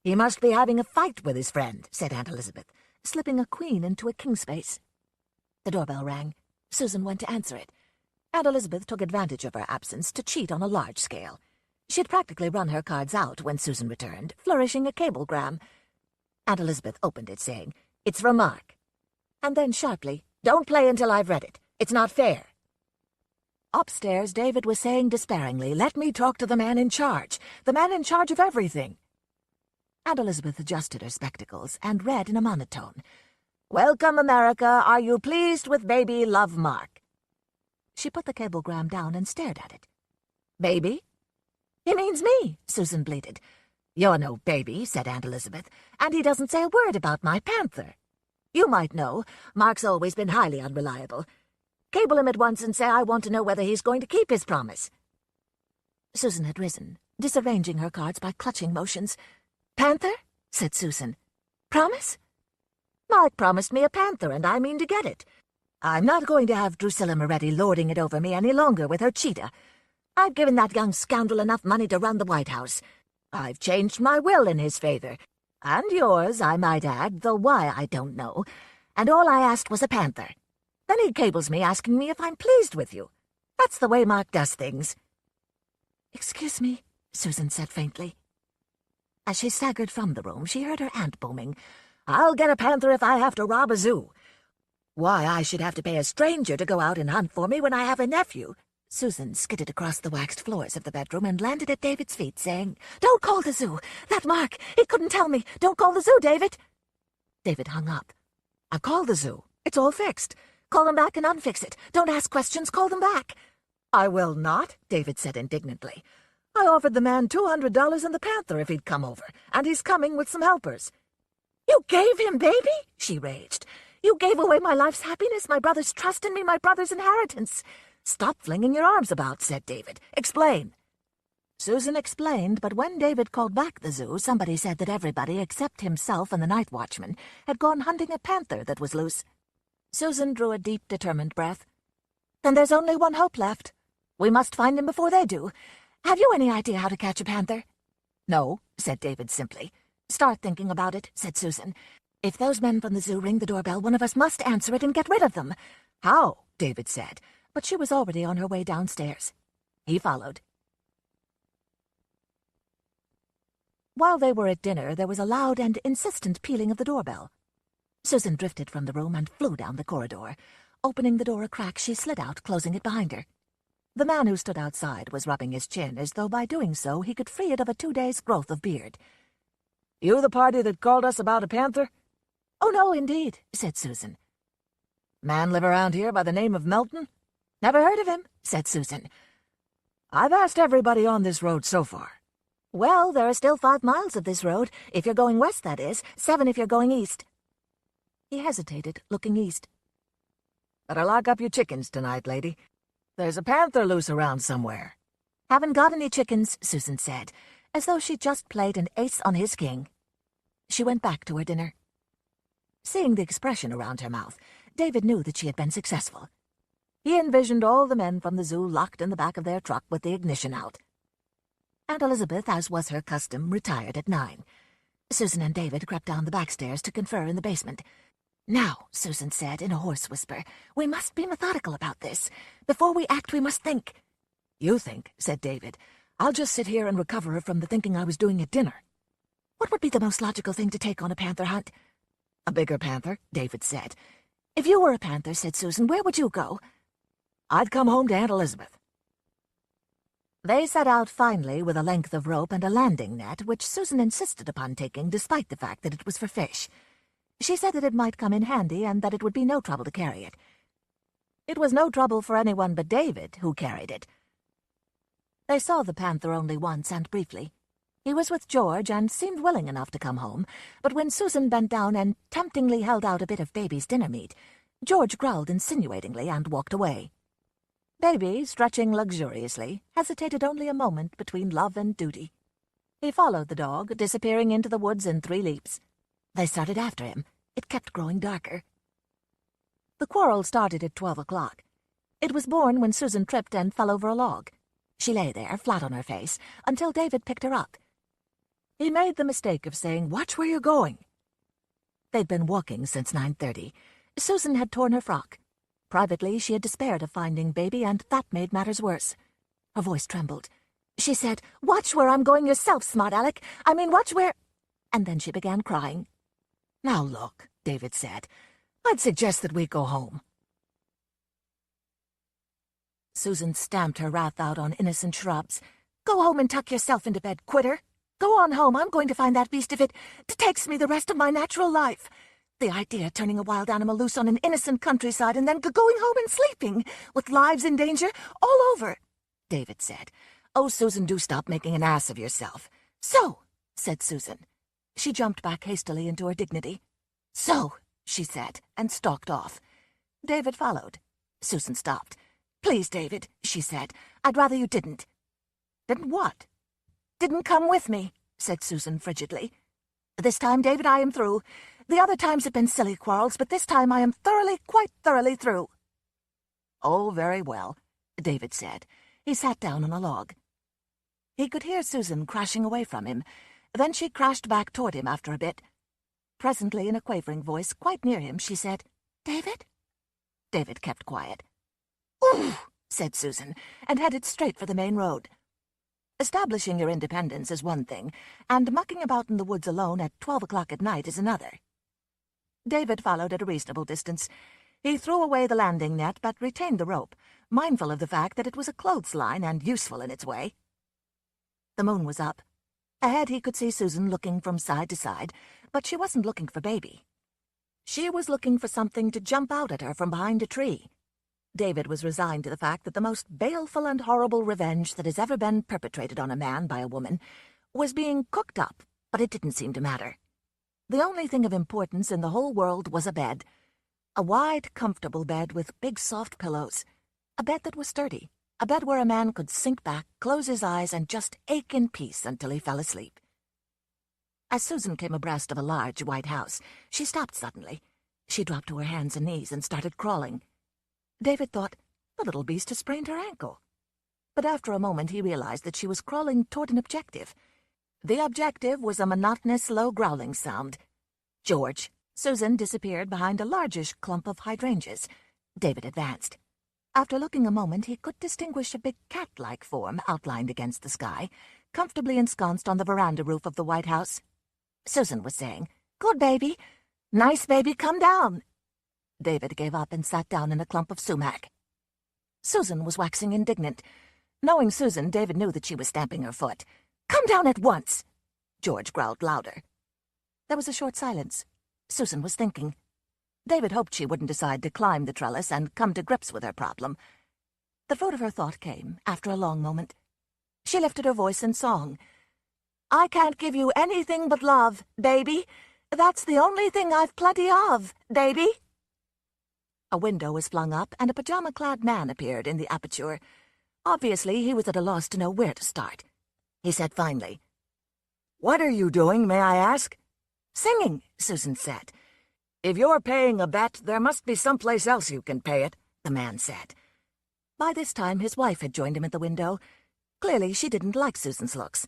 "He must be having a fight with his friend," said Aunt Elizabeth, slipping a queen into a king space. The doorbell rang. Susan went to answer it. Aunt Elizabeth took advantage of her absence to cheat on a large scale. She had practically run her cards out when Susan returned, flourishing a cablegram. Aunt Elizabeth opened it, saying, "It's from Mark." And then sharply, "Don't play until I've read it. It's not fair." Upstairs, David was saying despairingly, "Let me talk to the man in charge of everything." Aunt Elizabeth adjusted her spectacles and read in a monotone, "Welcome, America. Are you pleased with baby? Love, Mark." She put the cablegram down and stared at it. "Baby?" "He means me," Susan bleated. "You're no baby," said Aunt Elizabeth, "and he doesn't say a word about my panther. You might know. Mark's always been highly unreliable. Cable him at once and say I want to know whether he's going to keep his promise." Susan had risen, disarranging her cards by clutching motions. "Panther?" said Susan. "Promise?" "Mark promised me a panther, and I mean to get it. I'm not going to have Drusilla Moretti lording it over me any longer with her cheetah. I've given that young scoundrel enough money to run the White House. I've changed my will in his favor. And yours, I might add, though why I don't know. And all I asked was a panther. Then he cables me asking me if I'm pleased with you. That's the way Mark does things." "Excuse me," Susan said faintly. As she staggered from the room, she heard her aunt booming, "I'll get a panther if I have to rob a zoo. Why I should have to pay a stranger to go out and hunt for me when I have a nephew." Susan skidded across the waxed floors of the bedroom and landed at David's feet, saying, "Don't call the zoo! That Mark! He couldn't tell me! Don't call the zoo, David!" David hung up. "I've called the zoo. It's all fixed. Call them back and unfix it. Don't ask questions. Call them back." "I will not," David said indignantly. "I offered the man $200 and the panther if he'd come over, and he's coming with some helpers." "You gave him baby?" she raged. "You gave away my life's happiness, my brother's trust in me, my brother's inheritance." "Stop flinging your arms about," said David. "Explain." Susan explained, but when David called back the zoo, somebody said that everybody except himself and the night watchman had gone hunting a panther that was loose. Susan drew a deep, determined breath. "Then there's only one hope left. We must find him before they do. Have you any idea how to catch a panther?" "No," said David simply. "Start thinking about it," said Susan. "If those men from the zoo ring the doorbell, one of us must answer it and get rid of them." "How?" David said, but she was already on her way downstairs. He followed. While they were at dinner, there was a loud and insistent pealing of the doorbell. Susan drifted from the room and flew down the corridor. Opening the door a crack, she slid out, closing it behind her. The man who stood outside was rubbing his chin, as though by doing so he could free it of a 2 days' growth of beard. "You the party that called us about a panther?" "Oh, no, indeed," said Susan. "Man live around here by the name of Melton?" "Never heard of him," said Susan. "I've asked everybody on this road so far." "Well, there are still 5 miles of this road, if you're going west, that is, 7 if you're going east." He hesitated, looking east. "Better lock up your chickens tonight, lady. There's a panther loose around somewhere." "Haven't got any chickens," Susan said, as though she'd just played an ace on his king. She went back to her dinner. Seeing the expression around her mouth, David knew that she had been successful. He envisioned all the men from the zoo locked in the back of their truck with the ignition out. Aunt Elizabeth, as was her custom, retired at 9. Susan and David crept down the back stairs to confer in the basement. "Now," Susan said in a hoarse whisper, "we must be methodical about this. Before we act, we must think." "You think," said David. "I'll just sit here and recover from the thinking I was doing at dinner." "What would be the most logical thing to take on a panther hunt?" "A bigger panther," David said. "If you were a panther," said Susan, "where would you go?" "I'd come home to Aunt Elizabeth." They set out finally with a length of rope and a landing net, which Susan insisted upon taking despite the fact that it was for fish. She said that it might come in handy and that it would be no trouble to carry it. It was no trouble for anyone but David, who carried it. They saw the panther only once and briefly. He was with George and seemed willing enough to come home, but when Susan bent down and temptingly held out a bit of Baby's dinner meat, George growled insinuatingly and walked away. Baby, stretching luxuriously, hesitated only a moment between love and duty. He followed the dog, disappearing into the woods in 3 leaps. They started after him. It kept growing darker. The quarrel started at 12 o'clock. It was born when Susan tripped and fell over a log. She lay there, flat on her face, until David picked her up. He made the mistake of saying, "Watch where you're going." They'd been walking since 9:30. Susan had torn her frock. Privately, she had despaired of finding Baby, and that made matters worse. Her voice trembled. She said, "Watch where I'm going yourself, smart Alec. I mean, watch where—" And then she began crying. "Now look," David said. "I'd suggest that we go home." Susan stamped her wrath out on innocent shrubs. "Go home and tuck yourself into bed, quitter. Go on home. I'm going to find that beast if it takes me the rest of my natural life. The idea of turning a wild animal loose on an innocent countryside and then going home and sleeping, with lives in danger all over," David said. "Oh, Susan, do stop making an ass of yourself." "So," said Susan. She jumped back hastily into her dignity. "So," she said, and stalked off. David followed. Susan stopped. "Please, David," she said, "I'd rather you didn't." "Didn't what?" "Didn't come with me," said Susan frigidly. "This time, David, I am through. The other times have been silly quarrels, but this time I am quite thoroughly through." "Oh, very well," David said. He sat down on a log. He could hear Susan crashing away from him. Then she crashed back toward him after a bit. Presently, in a quavering voice, quite near him, she said, "David?" David kept quiet. "Ooh," said Susan, and headed straight for the main road. Establishing your independence is one thing, and mucking about in the woods alone at 12 o'clock at night is another. David followed at a reasonable distance. He threw away the landing net, but retained the rope, mindful of the fact that it was a clothesline and useful in its way. The moon was up. Ahead he could see Susan looking from side to side, but she wasn't looking for Baby. She was looking for something to jump out at her from behind a tree. David was resigned to the fact that the most baleful and horrible revenge that has ever been perpetrated on a man by a woman was being cooked up, but it didn't seem to matter. The only thing of importance in the whole world was a bed. A wide, comfortable bed with big, soft pillows. A bed that was sturdy. A bed where a man could sink back, close his eyes, and just ache in peace until he fell asleep. As Susan came abreast of a large white house, she stopped suddenly. She dropped to her hands and knees and started crawling. David thought, the little beast has sprained her ankle. But after a moment he realized that she was crawling toward an objective. The objective was a monotonous, low growling sound. "George." Susan disappeared behind a largish clump of hydrangeas. David advanced. After looking a moment, he could distinguish a big cat-like form outlined against the sky, comfortably ensconced on the veranda roof of the White House. Susan was saying, "Good baby. Nice baby, come down." David gave up and sat down in a clump of sumac. Susan was waxing indignant. Knowing Susan, David knew that she was stamping her foot. "Come down at once!" George growled louder. There was a short silence. Susan was thinking. David hoped she wouldn't decide to climb the trellis and come to grips with her problem. The fruit of her thought came after a long moment. She lifted her voice in song. "I can't give you anything but love, baby. That's the only thing I've plenty of, baby." A window was flung up, and a pajama-clad man appeared in the aperture. Obviously, he was at a loss to know where to start. He said finally, "What are you doing, may I ask?" "Singing," Susan said. "If you're paying a bet, there must be someplace else you can pay it," the man said. By this time, his wife had joined him at the window. Clearly, she didn't like Susan's looks.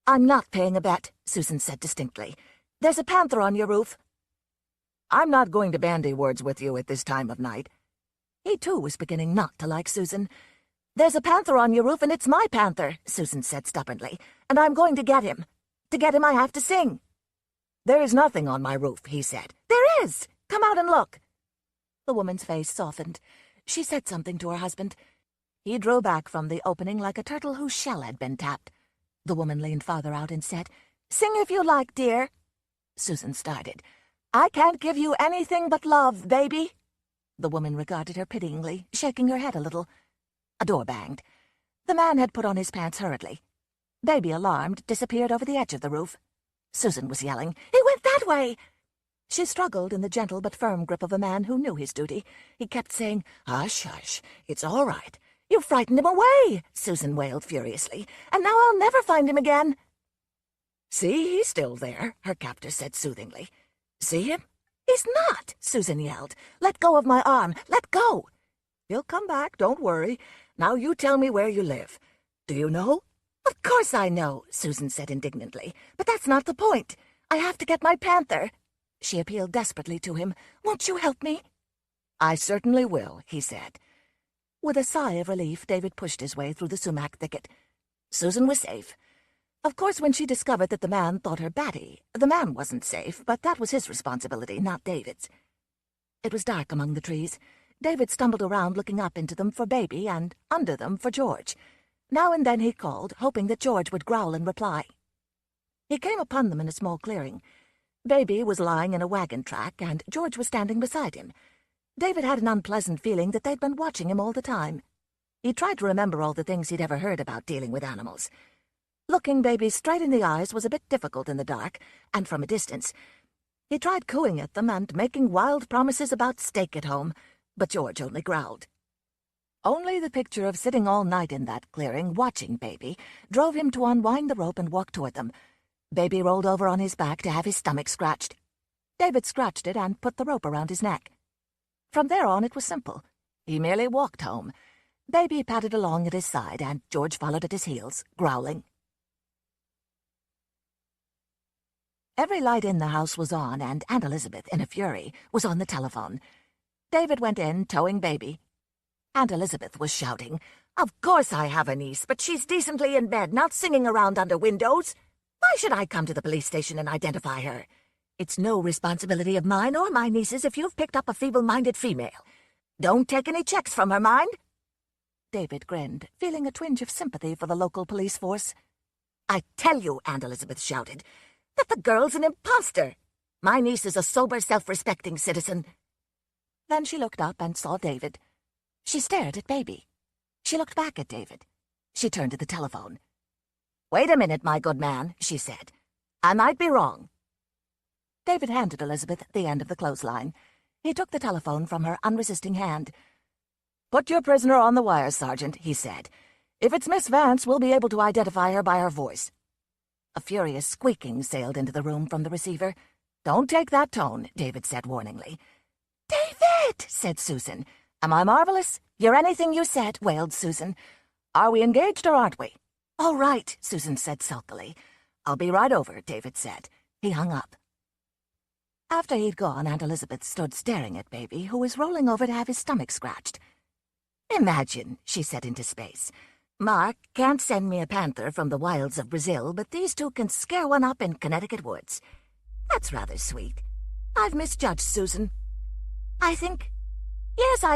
"I'm not paying a bet," Susan said distinctly. "There's a panther on your roof." "I'm not going to bandy words with you at this time of night." He, too, was beginning not to like Susan. "There's a panther on your roof, and it's my panther," Susan said stubbornly, "and I'm going to get him. To get him, I have to sing." "There is nothing on my roof," he said. "There is! Come out and look." The woman's face softened. She said something to her husband. He drew back from the opening like a turtle whose shell had been tapped. The woman leaned farther out and said, "Sing if you like, dear." Susan started. "I can't give you anything but love, baby." The woman regarded her pityingly, shaking her head a little. A door banged. The man had put on his pants hurriedly. Baby, alarmed, disappeared over the edge of the roof. Susan was yelling, "He went that way!" She struggled in the gentle but firm grip of a man who knew his duty. He kept saying, "Hush, hush, it's all right." "You frightened him away," Susan wailed furiously, "and now I'll never find him again." "See, he's still there," her captor said soothingly. "See him?" "He's not," Susan yelled. "Let go of my arm. Let go." "He'll come back, don't worry. Now you tell me where you live. Do you know?" "Of course I know," Susan said indignantly. "But that's not the point. I have to get my panther." She appealed desperately to him. "Won't you help me?" "I certainly will," he said. With a sigh of relief, David pushed his way through the sumac thicket. Susan was safe. Of course, when she discovered that the man thought her batty, the man wasn't safe, but that was his responsibility, not David's. It was dark among the trees. David stumbled around looking up into them for Baby and under them for George. Now and then he called, hoping that George would growl in reply. He came upon them in a small clearing. Baby was lying in a wagon track, and George was standing beside him. David had an unpleasant feeling that they'd been watching him all the time. He tried to remember all the things he'd ever heard about dealing with animals. Looking Baby straight in the eyes was a bit difficult in the dark, and from a distance. He tried cooing at them and making wild promises about steak at home, but George only growled. Only the picture of sitting all night in that clearing, watching Baby, drove him to unwind the rope and walk toward them. Baby rolled over on his back to have his stomach scratched. David scratched it and put the rope around his neck. From there on, it was simple. He merely walked home. Baby padded along at his side, and George followed at his heels, growling. Every light in the house was on, and Aunt Elizabeth, in a fury, was on the telephone. David went in, towing Baby. Aunt Elizabeth was shouting, "Of course I have a niece, but she's decently in bed, not singing around under windows. Why should I come to the police station and identify her? It's no responsibility of mine or my niece's if you've picked up a feeble-minded female. Don't take any checks from her, mind." David grinned, feeling a twinge of sympathy for the local police force. "I tell you," Aunt Elizabeth shouted, "that the girl's an imposter. My niece is a sober, self-respecting citizen." Then she looked up and saw David. She stared at Baby. She looked back at David. She turned to the telephone. "Wait a minute, my good man," she said. "I might be wrong." David handed Elizabeth the end of the clothesline. He took the telephone from her unresisting hand. "Put your prisoner on the wire, Sergeant," he said. "If it's Miss Vance, we'll be able to identify her by her voice." A furious squeaking sailed into the room from the receiver. "Don't take that tone," David said warningly. "David!" said Susan. "Am I marvelous?" "You're anything you said," wailed Susan. "Are we engaged or aren't we?" "All right," Susan said sulkily. "I'll be right over," David said. He hung up. After he'd gone, Aunt Elizabeth stood staring at Baby, who was rolling over to have his stomach scratched. "Imagine," she said into space. "Mark can't send me a panther from the wilds of Brazil, but these two can scare one up in Connecticut woods. That's rather sweet. I've misjudged Susan. I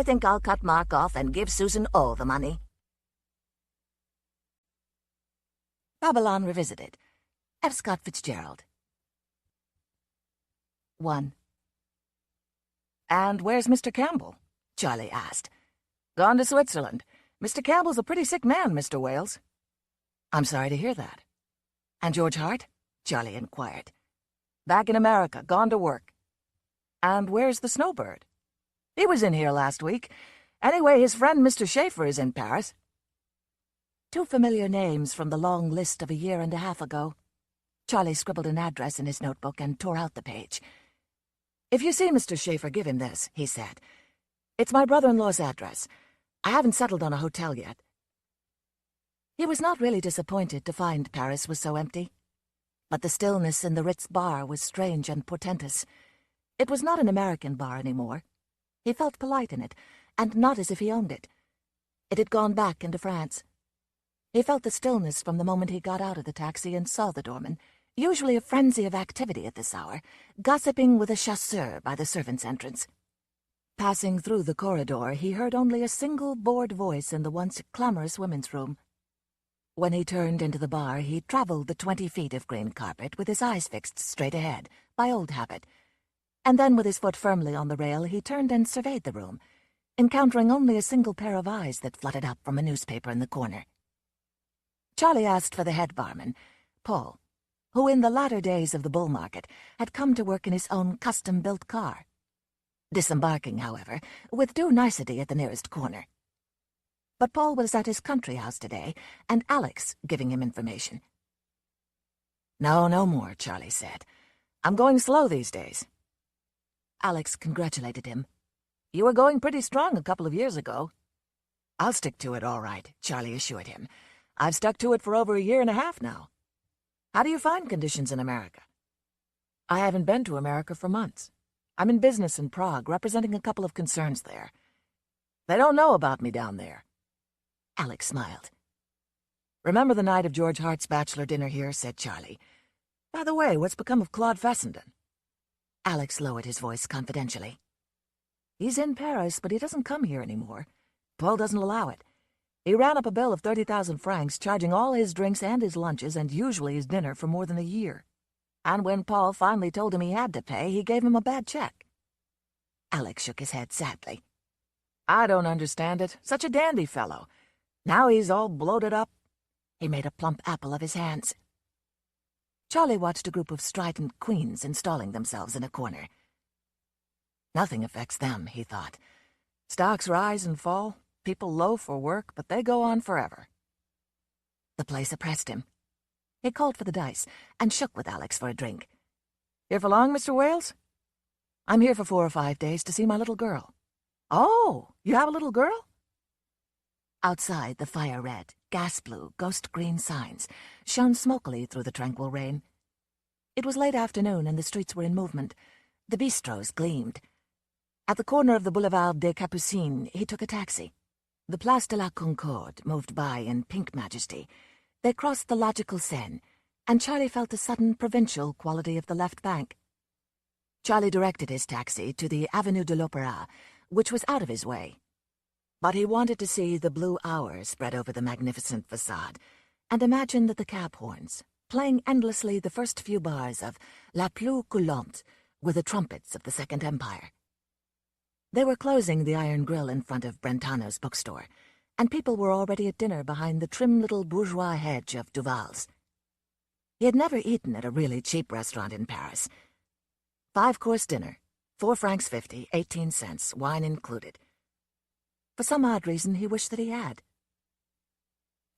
think I'll cut Mark off and give Susan all the money." Babylon Revisited. F. Scott Fitzgerald. 1. "And where's Mr. Campbell?" Charlie asked. "Gone to Switzerland. Mr. Campbell's a pretty sick man, Mr. Wales." "I'm sorry to hear that." "And George Hart?" Charlie inquired. "Back in America, gone to work." "And where's the Snowbird?" "He was in here last week. Anyway, his friend Mr. Schaefer is in Paris." Two familiar names from the long list of a year and a half ago. Charlie scribbled an address in his notebook and tore out the page. "If you see Mr. Schaefer, give him this," he said. "It's my brother-in-law's address. I haven't settled on a hotel yet." He was not really disappointed to find Paris was so empty. But the stillness in the Ritz bar was strange and portentous. It was not an American bar anymore. He felt polite in it, and not as if he owned it. It had gone back into France. He felt the stillness from the moment he got out of the taxi and saw the doorman, usually a frenzy of activity at this hour, gossiping with a chasseur by the servants' entrance. Passing through the corridor, he heard only a single bored voice in the once clamorous women's room. When he turned into the bar, he traveled the 20 feet of green carpet with his eyes fixed straight ahead, by old habit. And then, with his foot firmly on the rail, he turned and surveyed the room, encountering only a single pair of eyes that fluttered up from a newspaper in the corner. Charlie asked for the head barman, Paul, who in the latter days of the bull market had come to work in his own custom-built car. Disembarking, however, with due nicety at the nearest corner. But Paul was at his country house today, and Alex giving him information. "No more," Charlie said. "I'm going slow these days." Alex congratulated him. "You were going pretty strong a couple of years ago." "I'll stick to it all right," Charlie assured him. "I've stuck to it for over a year and a half now." "How do you find conditions in America?" "I haven't been to America for months." I'm in business in Prague, representing a couple of concerns there. They don't know about me down there." Alex smiled. "Remember the night of George Hart's bachelor dinner here?" said Charlie. "By the way, what's become of Claude Fessenden?" Alex lowered his voice confidentially. "He's in Paris, but he doesn't come here anymore. Paul doesn't allow it. He ran up a bill of 30,000 francs, charging all his drinks and his lunches and usually his dinner for more than a year. And when Paul finally told him he had to pay, he gave him a bad check." Alex shook his head sadly. "I don't understand it. Such a dandy fellow. Now he's all bloated up." He made a plump apple of his hands. Charlie watched a group of strident queens installing themselves in a corner. "Nothing affects them," he thought. "Stocks rise and fall. People loaf or work, but they go on forever." The place oppressed him. He called for the dice and shook with Alex for a drink. "Here for long, Mr. Wales?" "I'm here for 4 or 5 days to see my little girl." "Oh, you have a little girl?" Outside, the fire-red, gas-blue, ghost-green signs shone smokily through the tranquil rain. It was late afternoon and the streets were in movement. The bistros gleamed. At the corner of the Boulevard des Capucines, he took a taxi. The Place de la Concorde moved by in pink majesty. They crossed the logical Seine, and Charlie felt a sudden provincial quality of the left bank. Charlie directed his taxi to the Avenue de l'Opéra, which was out of his way. But he wanted to see the blue hour spread over the magnificent facade, and imagine that the cab horns, playing endlessly the first few bars of La Plus Coulante, were the trumpets of the Second Empire. They were closing the iron grill in front of Brentano's bookstore, and people were already at dinner behind the trim little bourgeois hedge of Duval's. He had never eaten at a really cheap restaurant in Paris. 5-course dinner, 4 francs 50, 18 cents, wine included. For some odd reason, he wished that he had.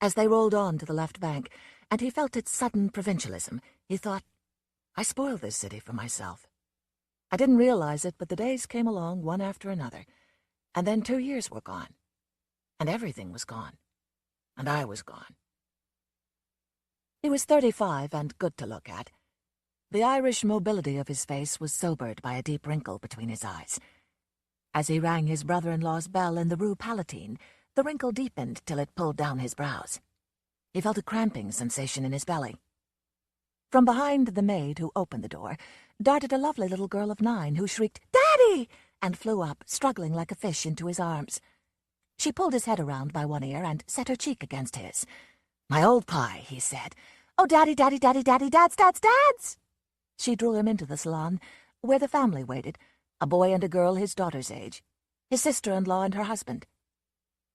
As they rolled on to the left bank, and he felt its sudden provincialism, he thought, "I spoiled this city for myself. I didn't realize it, but the days came along one after another, and then 2 years were gone, and everything was gone, and I was gone." He was 35 and good to look at. The Irish mobility of his face was sobered by a deep wrinkle between his eyes. As he rang his brother-in-law's bell in the Rue Palatine, the wrinkle deepened till it pulled down his brows. He felt a cramping sensation in his belly. From behind the maid who opened the door darted a lovely little girl of 9 who shrieked, "Daddy!" and flew up, struggling like a fish, into his arms. She pulled his head around by one ear and set her cheek against his. "My old pie," he said. "Oh, Daddy, Daddy, Daddy, Daddy, Dads, Dads, Dads!" She drew him into the salon, where the family waited, a boy and a girl his daughter's age, his sister-in-law and her husband.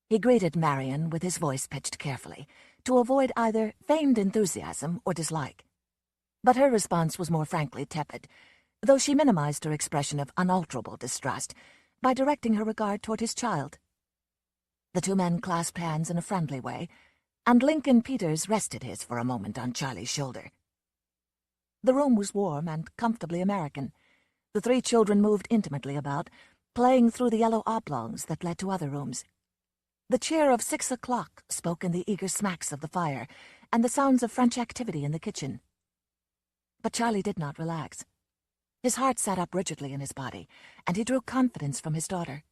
He greeted Marion with his voice pitched carefully, to avoid either feigned enthusiasm or dislike. But her response was more frankly tepid, though she minimized her expression of unalterable distrust by directing her regard toward his child. The 2 men clasped hands in a friendly way, and Lincoln Peters rested his for a moment on Charlie's shoulder. The room was warm and comfortably American. The 3 children moved intimately about, playing through the yellow oblongs that led to other rooms. The cheer of 6 o'clock spoke in the eager smacks of the fire and the sounds of French activity in the kitchen. But Charlie did not relax. His heart sat up rigidly in his body, and he drew confidence from his daughter,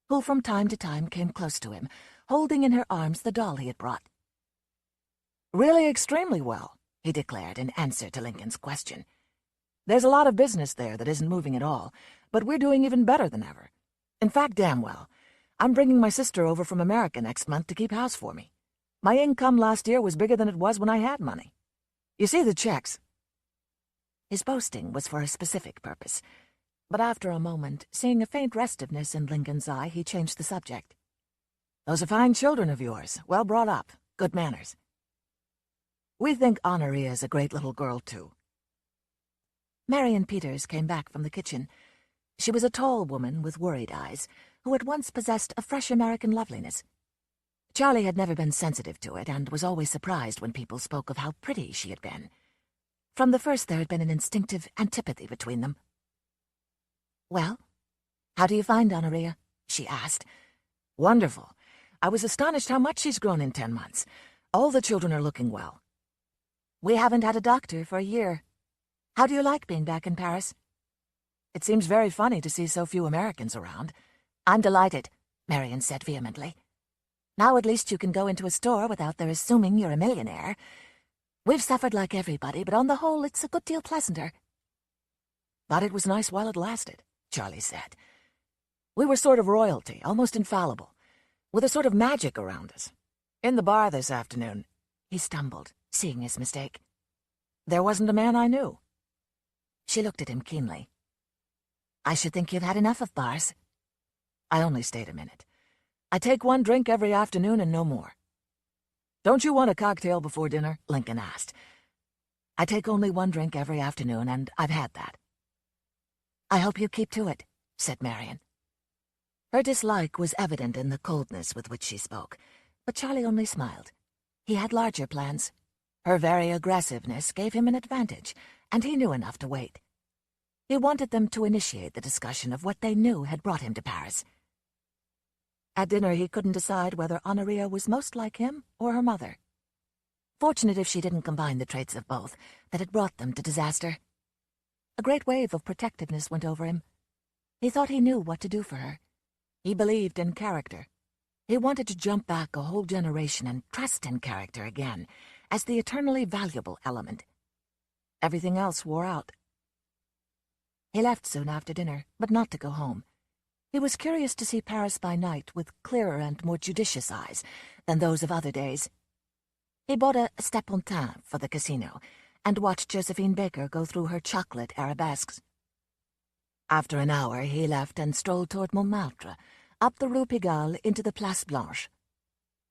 who from time to time came close to him, holding in her arms the doll he had brought. "Really extremely well," he declared in answer to Lincoln's question. "There's a lot of business there that isn't moving at all, but we're doing even better than ever. In fact, damn well. I'm bringing my sister over from America next month to keep house for me. My income last year was bigger than it was when I had money. You see the checks." His boasting was for a specific purpose, but after a moment, seeing a faint restiveness in Lincoln's eye, he changed the subject. "Those are fine children of yours, well brought up, good manners. We think Honorée is a great little girl, too." Marion Peters came back from the kitchen. She was a tall woman with worried eyes, who had once possessed a fresh American loveliness. Charlie had never been sensitive to it and was always surprised when people spoke of how pretty she had been. From the first there had been an instinctive antipathy between them. "Well, how do you find Honorée?" she asked. "Wonderful. I was astonished how much she's grown in 10 months. All the children are looking well." "We haven't had a doctor for a year. How do you like being back in Paris?" It seems very funny to see so few Americans around. I'm delighted, Marion said vehemently. Now at least you can go into a store without their assuming you're a millionaire. We've suffered like everybody, but on the whole it's a good deal pleasanter. But it was nice while it lasted, Charlie said. We were sort of royalty, almost infallible, with a sort of magic around us. In the bar this afternoon, he stumbled, seeing his mistake. There wasn't a man I knew. She looked at him keenly. I should think you've had enough of bars. I only stayed a minute. I take one drink every afternoon and no more. Don't you want a cocktail before dinner? Lincoln asked. I take only one drink every afternoon, and I've had that. I hope you keep to it, said Marion. Her dislike was evident in the coldness with which she spoke, but Charlie only smiled. He had larger plans. Her very aggressiveness gave him an advantage, and he knew enough to wait. He wanted them to initiate the discussion of what they knew had brought him to Paris. At dinner he couldn't decide whether Honoria was most like him or her mother. Fortunate if she didn't combine the traits of both that had brought them to disaster. A great wave of protectiveness went over him. He thought he knew what to do for her. He believed in character. He wanted to jump back a whole generation and trust in character again, as the eternally valuable element. Everything else wore out. He left soon after dinner, but not to go home. He was curious to see Paris by night with clearer and more judicious eyes than those of other days. He bought a stepontin for the casino and watched Josephine Baker go through her chocolate arabesques. After an hour, he left and strolled toward Montmartre, up the Rue Pigalle into the Place Blanche.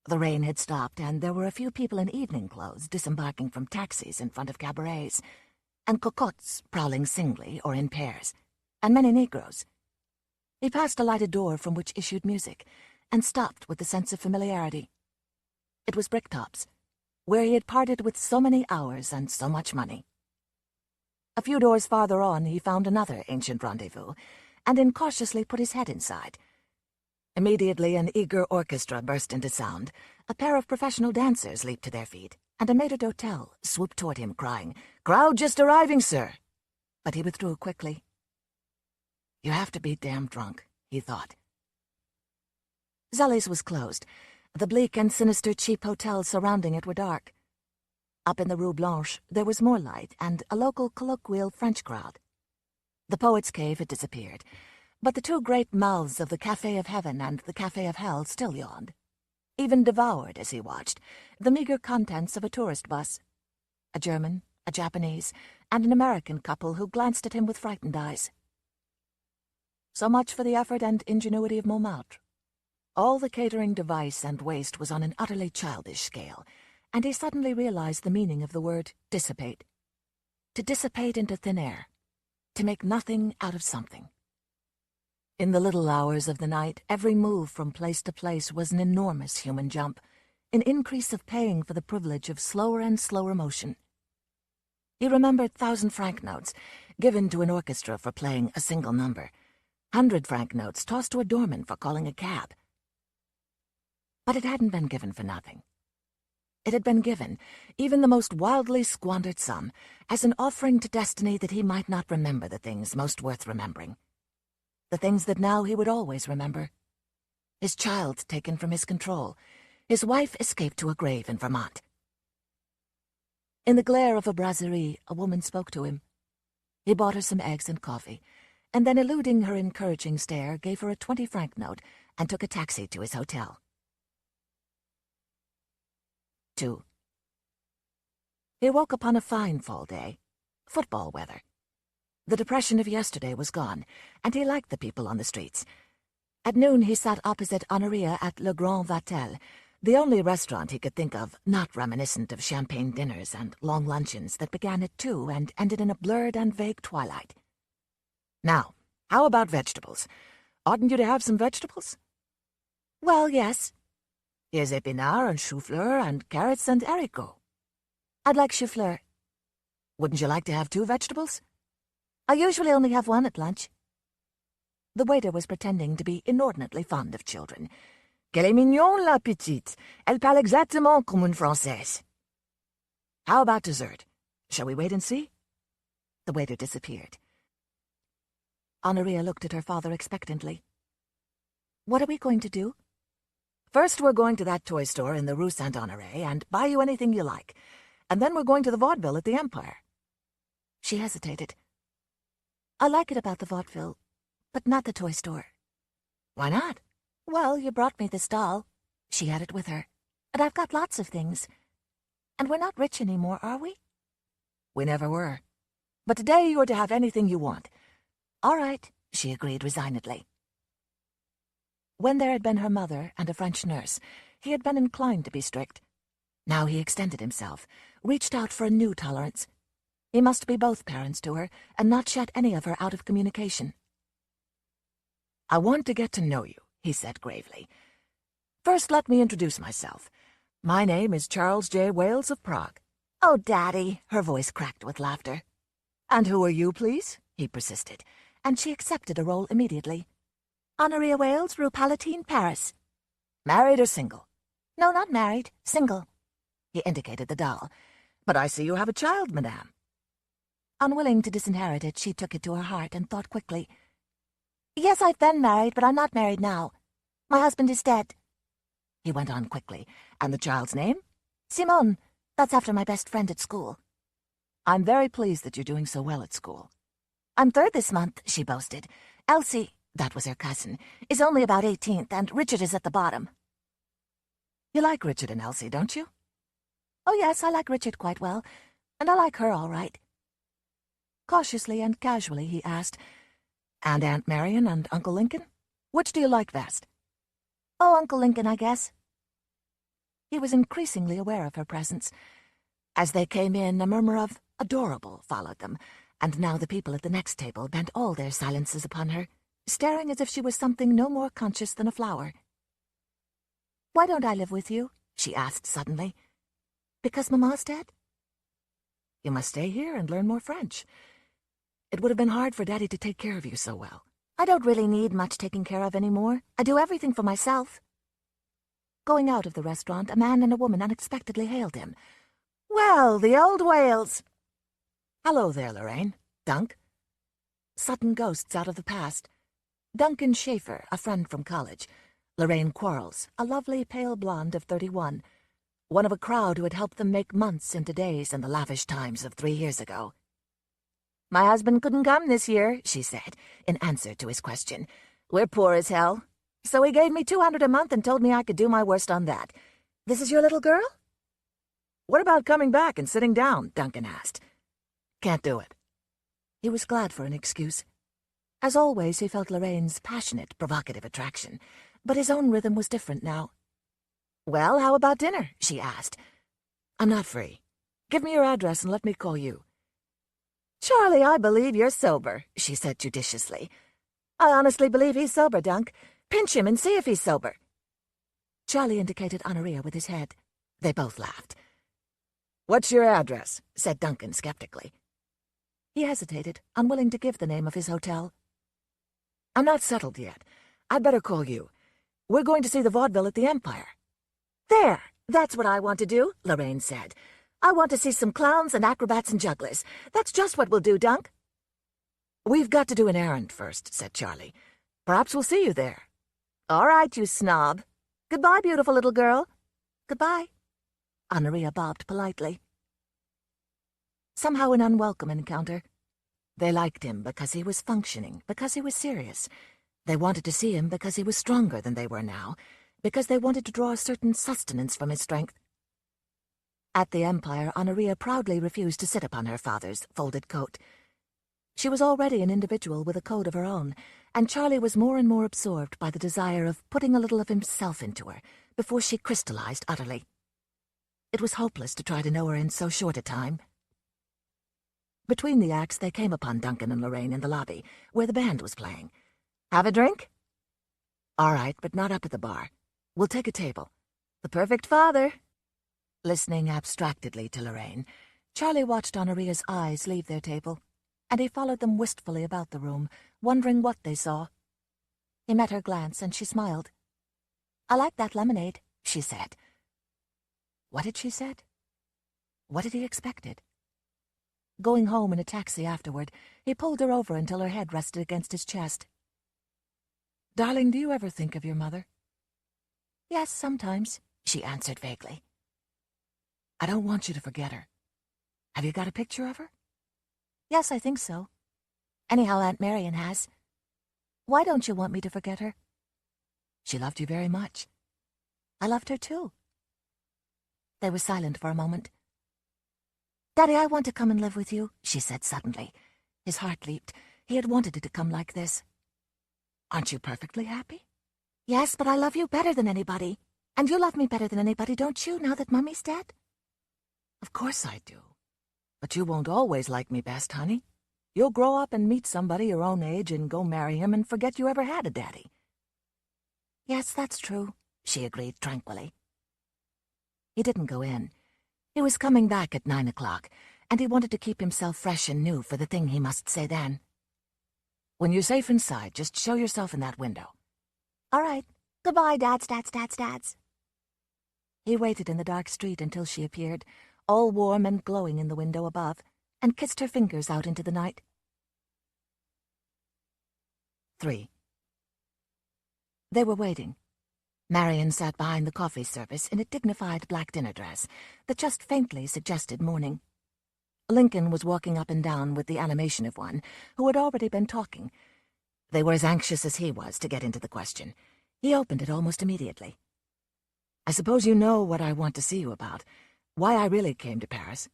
The rain had stopped, and there were a few people in evening clothes disembarking from taxis in front of cabarets, and cocottes prowling singly or in pairs, and many Negroes. He passed a lighted door from which issued music, and stopped with a sense of familiarity. It was Bricktop's, where he had parted with so many hours and so much money. A few doors farther on he found another ancient rendezvous, and incautiously put his head inside. Immediately an eager orchestra burst into sound, a pair of professional dancers leaped to their feet, and a maître d'hôtel swooped toward him, crying, "Crowd just arriving, sir!" But he withdrew quickly. You have to be damn drunk, he thought. Zully's was closed. The bleak and sinister cheap hotels surrounding it were dark. Up in the Rue Blanche there was more light and a local colloquial French crowd. The Poet's Cave had disappeared, but the two great mouths of the Café of Heaven and the Café of Hell still yawned. Even devoured, as he watched, the meager contents of a tourist bus. A German, a Japanese, and an American couple who glanced at him with frightened eyes. So much for the effort and ingenuity of Montmartre. All the catering device and waste was on an utterly childish scale, and he suddenly realized the meaning of the word dissipate. To dissipate into thin air. To make nothing out of something. In the little hours of the night, every move from place to place was an enormous human jump, an increase of paying for the privilege of slower and slower motion. He remembered 1,000-franc notes, given to an orchestra for playing a single number, 100-franc notes tossed to a doorman for calling a cab. But it hadn't been given for nothing. It had been given, even the most wildly squandered sum, as an offering to destiny that he might not remember the things most worth remembering. The things that now he would always remember. His child taken from his control, his wife escaped to a grave in Vermont. In the glare of a brasserie, a woman spoke to him. He bought her some eggs and coffee, and then, eluding her encouraging stare, gave her a 20-franc note and took a taxi to his hotel. 2. He woke upon a fine fall day. Football weather. The depression of yesterday was gone, and he liked the people on the streets. At noon he sat opposite Honoria at Le Grand Vatel, the only restaurant he could think of not reminiscent of champagne dinners and long luncheons that began at 2 and ended in a blurred and vague twilight. Now, how about vegetables? Oughtn't you to have some vegetables? Well, yes. Here's épinards and chou-fleur and carrots and haricots. I'd like chou-fleur. Wouldn't you like to have 2 vegetables? I usually only have one at lunch. The waiter was pretending to be inordinately fond of children. Qu'elle est mignonne, la petite. Elle parle exactement comme une Française. How about dessert? Shall we wait and see? The waiter disappeared. Honoria looked at her father expectantly. "What are we going to do?" "First we're going to that toy store in the Rue Saint-Honoré and buy you anything you like. And then we're going to the vaudeville at the Empire." She hesitated. "I like it about the vaudeville, but not the toy store." "Why not?" "Well, you brought me this doll," she had it with her, "and I've got lots of things. And we're not rich anymore, are we?" "We never were. But today you are to have anything you want." "All right," she agreed resignedly. When there had been her mother and a French nurse, he had been inclined to be strict. Now he extended himself, reached out for a new tolerance. He must be both parents to her and not shut any of her out of communication. "I want to get to know you," he said gravely. "First, let me introduce myself. My name is Charles J. Wales of Prague." "Oh, Daddy," her voice cracked with laughter. "And who are you, please?" he persisted, and she accepted a role immediately. "Honoria Wales, Rue Palatine, Paris." "Married or single?" "No, not married. Single." He indicated the doll. "But I see you have a child, madame." Unwilling to disinherit it, she took it to her heart and thought quickly. "Yes, I've been married, but I'm not married now. My husband is dead." He went on quickly. "And the child's name?" "Simone. That's after my best friend at school." "I'm very pleased that you're doing so well at school." "I'm third this month," she boasted. "Elsie," that was her cousin, "is only about 18th, and Richard is at the bottom." "You like Richard and Elsie, don't you?" "Oh, yes, I like Richard quite well, and I like her all right." Cautiously and casually he asked, "And Aunt Marion and Uncle Lincoln? Which do you like best?" "Oh, Uncle Lincoln, I guess." He was increasingly aware of her presence. As they came in, a murmur of "adorable" followed them, and now the people at the next table bent all their silences upon her, staring as if she was something no more conscious than a flower. "Why don't I live with you?" she asked suddenly. "Because Mamma's dead?" "You must stay here and learn more French. It would have been hard for Daddy to take care of you so well." "I don't really need much taking care of anymore. I do everything for myself." Going out of the restaurant, a man and a woman unexpectedly hailed him. "Well, the old Wales!" "Hello there, Lorraine. Dunk?" Sudden ghosts out of the past. Duncan Schaefer, a friend from college. Lorraine Quarles, a lovely pale blonde of 31. One of a crowd who had helped them make months into days in the lavish times of 3 years ago. "My husband couldn't come this year," she said, in answer to his question. "We're poor as hell. So he gave me $200 a month and told me I could do my worst on that. This is your little girl?" "What about coming back and sitting down?" Duncan asked. "Can't do it." He was glad for an excuse. As always, he felt Lorraine's passionate, provocative attraction, but his own rhythm was different now. "Well, how about dinner?" she asked. "I'm not free. Give me your address and let me call you." "Charlie, I believe you're sober," she said judiciously. "I honestly believe he's sober, Dunk. Pinch him and see if he's sober." Charlie indicated Honoria with his head. They both laughed. "What's your address?" said Duncan skeptically. He hesitated, unwilling to give the name of his hotel. "I'm not settled yet. I'd better call you. We're going to see the vaudeville at the Empire." "There! That's what I want to do," Lorraine said. "I want to see some clowns and acrobats and jugglers. That's just what we'll do, Dunk." "We've got to do an errand first," said Charlie. "Perhaps we'll see you there." "All right, you snob. Goodbye, beautiful little girl." "Goodbye." Honoria bobbed politely. Somehow an unwelcome encounter. They liked him because he was functioning, because he was serious. They wanted to see him because he was stronger than they were now, because they wanted to draw a certain sustenance from his strength. At the Empire, Honoria proudly refused to sit upon her father's folded coat. She was already an individual with a code of her own, and Charlie was more and more absorbed by the desire of putting a little of himself into her before she crystallized utterly. It was hopeless to try to know her in so short a time. Between the acts, they came upon Duncan and Lorraine in the lobby, where the band was playing. "Have a drink?" "All right, but not up at the bar. We'll take a table." "The perfect father." Listening abstractedly to Lorraine, Charlie watched Honoria's eyes leave their table, and he followed them wistfully about the room, wondering what they saw. He met her glance, and she smiled. "I like that lemonade," she said. What had she said? What had he expected? Going home in a taxi afterward, he pulled her over until her head rested against his chest. "Darling, do you ever think of your mother?" "Yes, sometimes," she answered vaguely. "I don't want you to forget her. Have you got a picture of her?" "Yes, I think so. Anyhow, Aunt Marion has. Why don't you want me to forget her?" "She loved you very much." "I loved her too." They were silent for a moment. "Daddy, I want to come and live with you," she said suddenly. His heart leaped. He had wanted it to come like this. "Aren't you perfectly happy?" "Yes, but I love you better than anybody. And you love me better than anybody, don't you, now that Mummy's dead?" "Of course I do. But you won't always like me best, honey. You'll grow up and meet somebody your own age and go marry him and forget you ever had a daddy." "Yes, that's true," she agreed tranquilly. He didn't go in. He was coming back at 9 o'clock, and he wanted to keep himself fresh and new for the thing he must say then. "When you're safe inside, just show yourself in that window." "All right. Goodbye, Dads. He waited in the dark street until she appeared, all warm and glowing in the window above, and kissed her fingers out into the night. 3. They were waiting. Marion sat behind the coffee service in a dignified black dinner dress that just faintly suggested mourning. Lincoln was walking up and down with the animation of one who had already been talking. They were as anxious as he was to get into the question. He opened it almost immediately. "I suppose you know what I want to see you about, why I really came to Paris."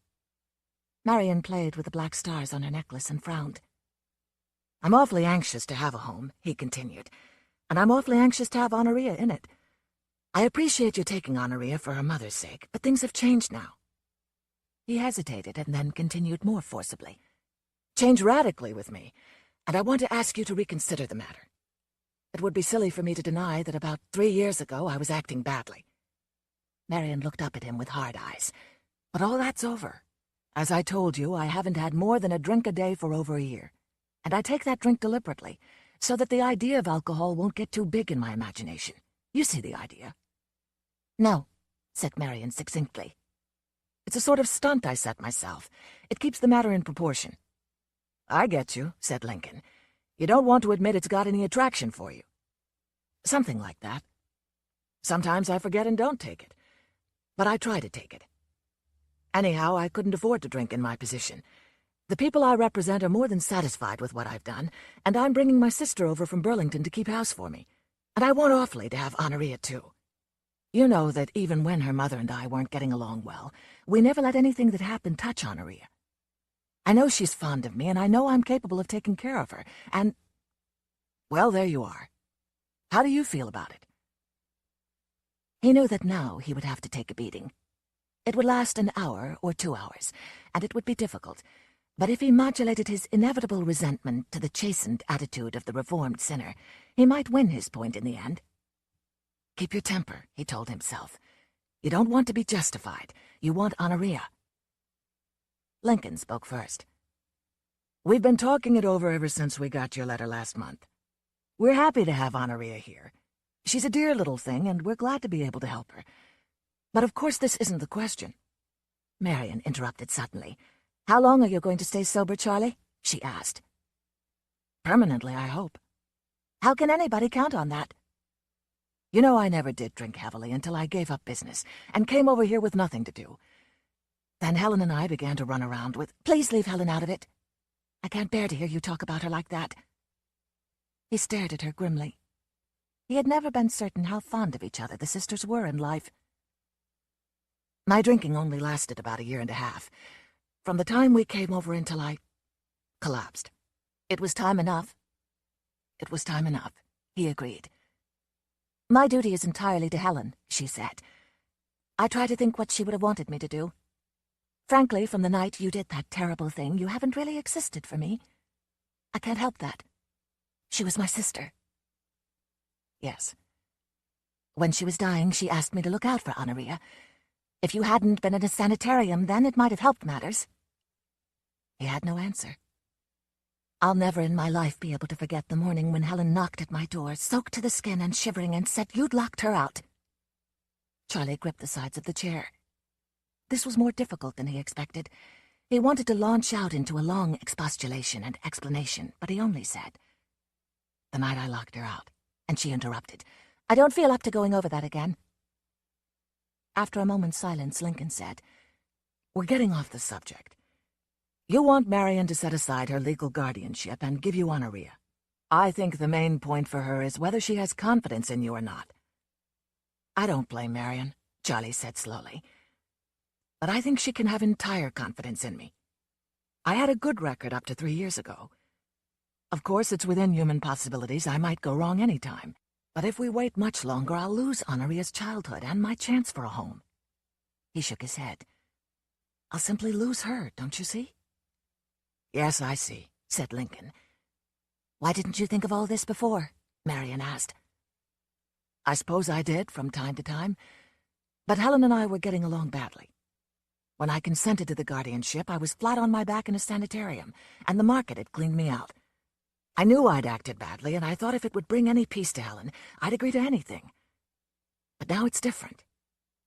Marion played with the black stars on her necklace and frowned. "I'm awfully anxious to have a home," he continued, "and I'm awfully anxious to have Honoria in it. I appreciate you taking Honoria for her mother's sake, but things have changed now." He hesitated and then continued more forcibly. "Changed radically with me, and I want to ask you to reconsider the matter. It would be silly for me to deny that about 3 years ago I was acting badly." Marion looked up at him with hard eyes. "But all that's over. As I told you, I haven't had more than a drink a day for over a year, and I take that drink deliberately, so that the idea of alcohol won't get too big in my imagination. You see the idea?" "No," said Marion succinctly. "It's a sort of stunt I set myself. It keeps the matter in proportion." "I get you," said Lincoln. "You don't want to admit it's got any attraction for you." "Something like that. Sometimes I forget and don't take it. But I try to take it. Anyhow, I couldn't afford to drink in my position. The people I represent are more than satisfied with what I've done, and I'm bringing my sister over from Burlington to keep house for me. And I want awfully to have Honoria, too. You know that even when her mother and I weren't getting along well, we never let anything that happened touch Honoria. I know she's fond of me, and I know I'm capable of taking care of her, and... Well, there you are. How do you feel about it?" He knew that now he would have to take a beating. It would last an hour or 2 hours, and it would be difficult, but if he modulated his inevitable resentment to the chastened attitude of the reformed sinner, he might win his point in the end. "Keep your temper," he told himself. "You don't want to be justified. You want Honoria." Lincoln spoke first. "We've been talking it over ever since we got your letter last month. We're happy to have Honoria here. She's a dear little thing, and we're glad to be able to help her. But of course this isn't the question." Marion interrupted suddenly. "How long are you going to stay sober, Charlie?" she asked. "Permanently, I hope." "How can anybody count on that?" "You know I never did drink heavily until I gave up business and came over here with nothing to do. Then Helen and I began to run around with—" "Please leave Helen out of it. I can't bear to hear you talk about her like that." He stared at her grimly. He had never been certain how fond of each other the sisters were in life. "My drinking only lasted about 1.5 years. From the time we came over until I collapsed. It was time enough." "It was time enough," he agreed. "My duty is entirely to Helen," she said. "I try to think what she would have wanted me to do. Frankly, from the night you did that terrible thing, you haven't really existed for me. I can't help that. She was my sister." "Yes." "When she was dying, she asked me to look out for Honoria. If you hadn't been in a sanitarium, then it might have helped matters." He had no answer. "I'll never in my life be able to forget the morning when Helen knocked at my door, soaked to the skin and shivering, and said you'd locked her out." Charlie gripped the sides of the chair. This was more difficult than he expected. He wanted to launch out into a long expostulation and explanation, but he only said, "The night I locked her out," and she interrupted, "I don't feel up to going over that again." After a moment's silence, Lincoln said, "We're getting off the subject. You want Marion to set aside her legal guardianship and give you honorea. I think the main point for her is whether she has confidence in you or not." "I don't blame Marion," Charlie said slowly. "But I think she can have entire confidence in me. I had a good record up to 3 years ago. Of course, it's within human possibilities. I might go wrong any time. But if we wait much longer, I'll lose Honorea's childhood and my chance for a home." He shook his head. "I'll simply lose her, don't you see?" "Yes, I see," said Lincoln. "Why didn't you think of all this before?" Marion asked. "I suppose I did from time to time, but Helen and I were getting along badly. When I consented to the guardianship, I was flat on my back in a sanitarium, and the market had cleaned me out. I knew I'd acted badly, and I thought if it would bring any peace to Helen, I'd agree to anything. But now it's different.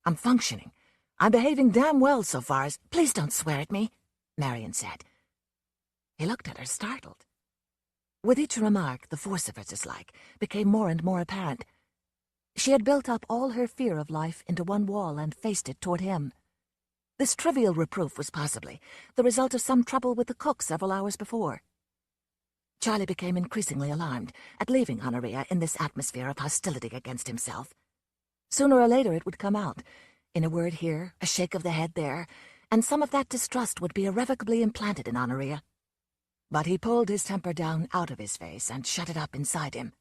I'm functioning. I'm behaving damn well so far as—" "Please don't swear at me," Marion said. He looked at her, startled. With each remark, the force of her dislike became more and more apparent. She had built up all her fear of life into one wall and faced it toward him. This trivial reproof was possibly the result of some trouble with the cook several hours before. Charlie became increasingly alarmed at leaving Honorea in this atmosphere of hostility against himself. Sooner or later it would come out, in a word here, a shake of the head there, and some of that distrust would be irrevocably implanted in Honorea. But he pulled his temper down out of his face and shut it up inside him.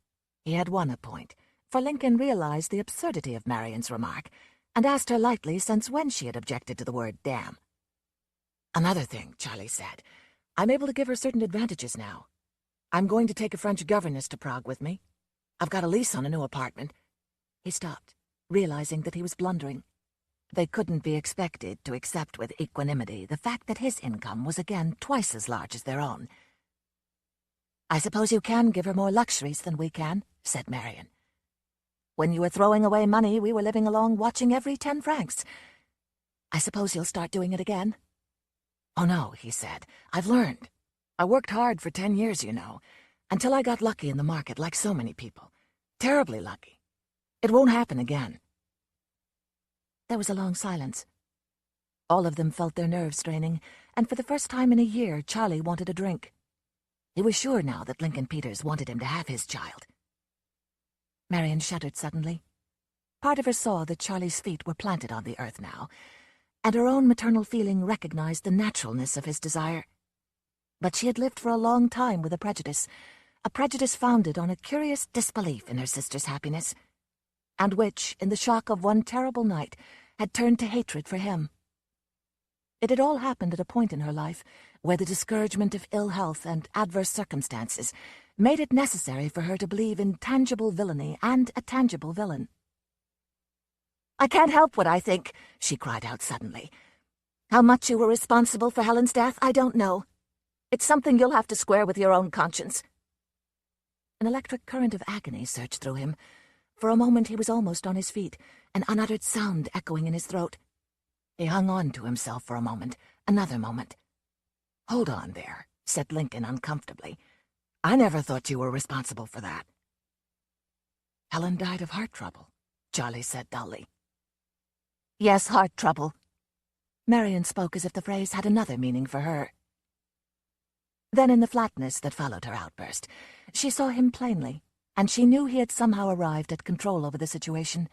He had won a point, for Lincoln realized the absurdity of Marion's remark, and asked her lightly since when she had objected to the word damn. "Another thing," Charlie said, "I'm able to give her certain advantages now. I'm going to take a French governess to Prague with me. I've got a lease on a new apartment." He stopped, realizing that he was blundering. They couldn't be expected to accept with equanimity the fact that his income was again twice as large as their own. "I suppose you can give her more luxuries than we can," said Marion. "When you were throwing away money, we were living along watching every 10 francs. I suppose you'll start doing it again?" "Oh, no," he said. "I've learned. I worked hard for 10 years, you know, until I got lucky in the market like so many people. Terribly lucky. It won't happen again." There was a long silence. All of them felt their nerves straining, and for the first time in a year, Charlie wanted a drink. He was sure now that Lincoln Peters wanted him to have his child. Marion shuddered suddenly. Part of her saw that Charlie's feet were planted on the earth now, and her own maternal feeling recognized the naturalness of his desire. But she had lived for a long time with a prejudice founded on a curious disbelief in her sister's happiness, and which, in the shock of one terrible night, had turned to hatred for him. It had all happened at a point in her life where the discouragement of ill health and adverse circumstances made it necessary for her to believe in tangible villainy and a tangible villain. "I can't help what I think," she cried out suddenly. "How much you were responsible for Helen's death, I don't know. It's something you'll have to square with your own conscience." An electric current of agony surged through him. For a moment he was almost on his feet, an unuttered sound echoing in his throat. He hung on to himself for a moment, another moment. "Hold on there," said Lincoln uncomfortably. "I never thought you were responsible for that." "Helen died of heart trouble," Charlie said dully. "Yes, heart trouble." Marion spoke as if the phrase had another meaning for her. Then in the flatness that followed her outburst, she saw him plainly, and she knew he had somehow arrived at control over the situation.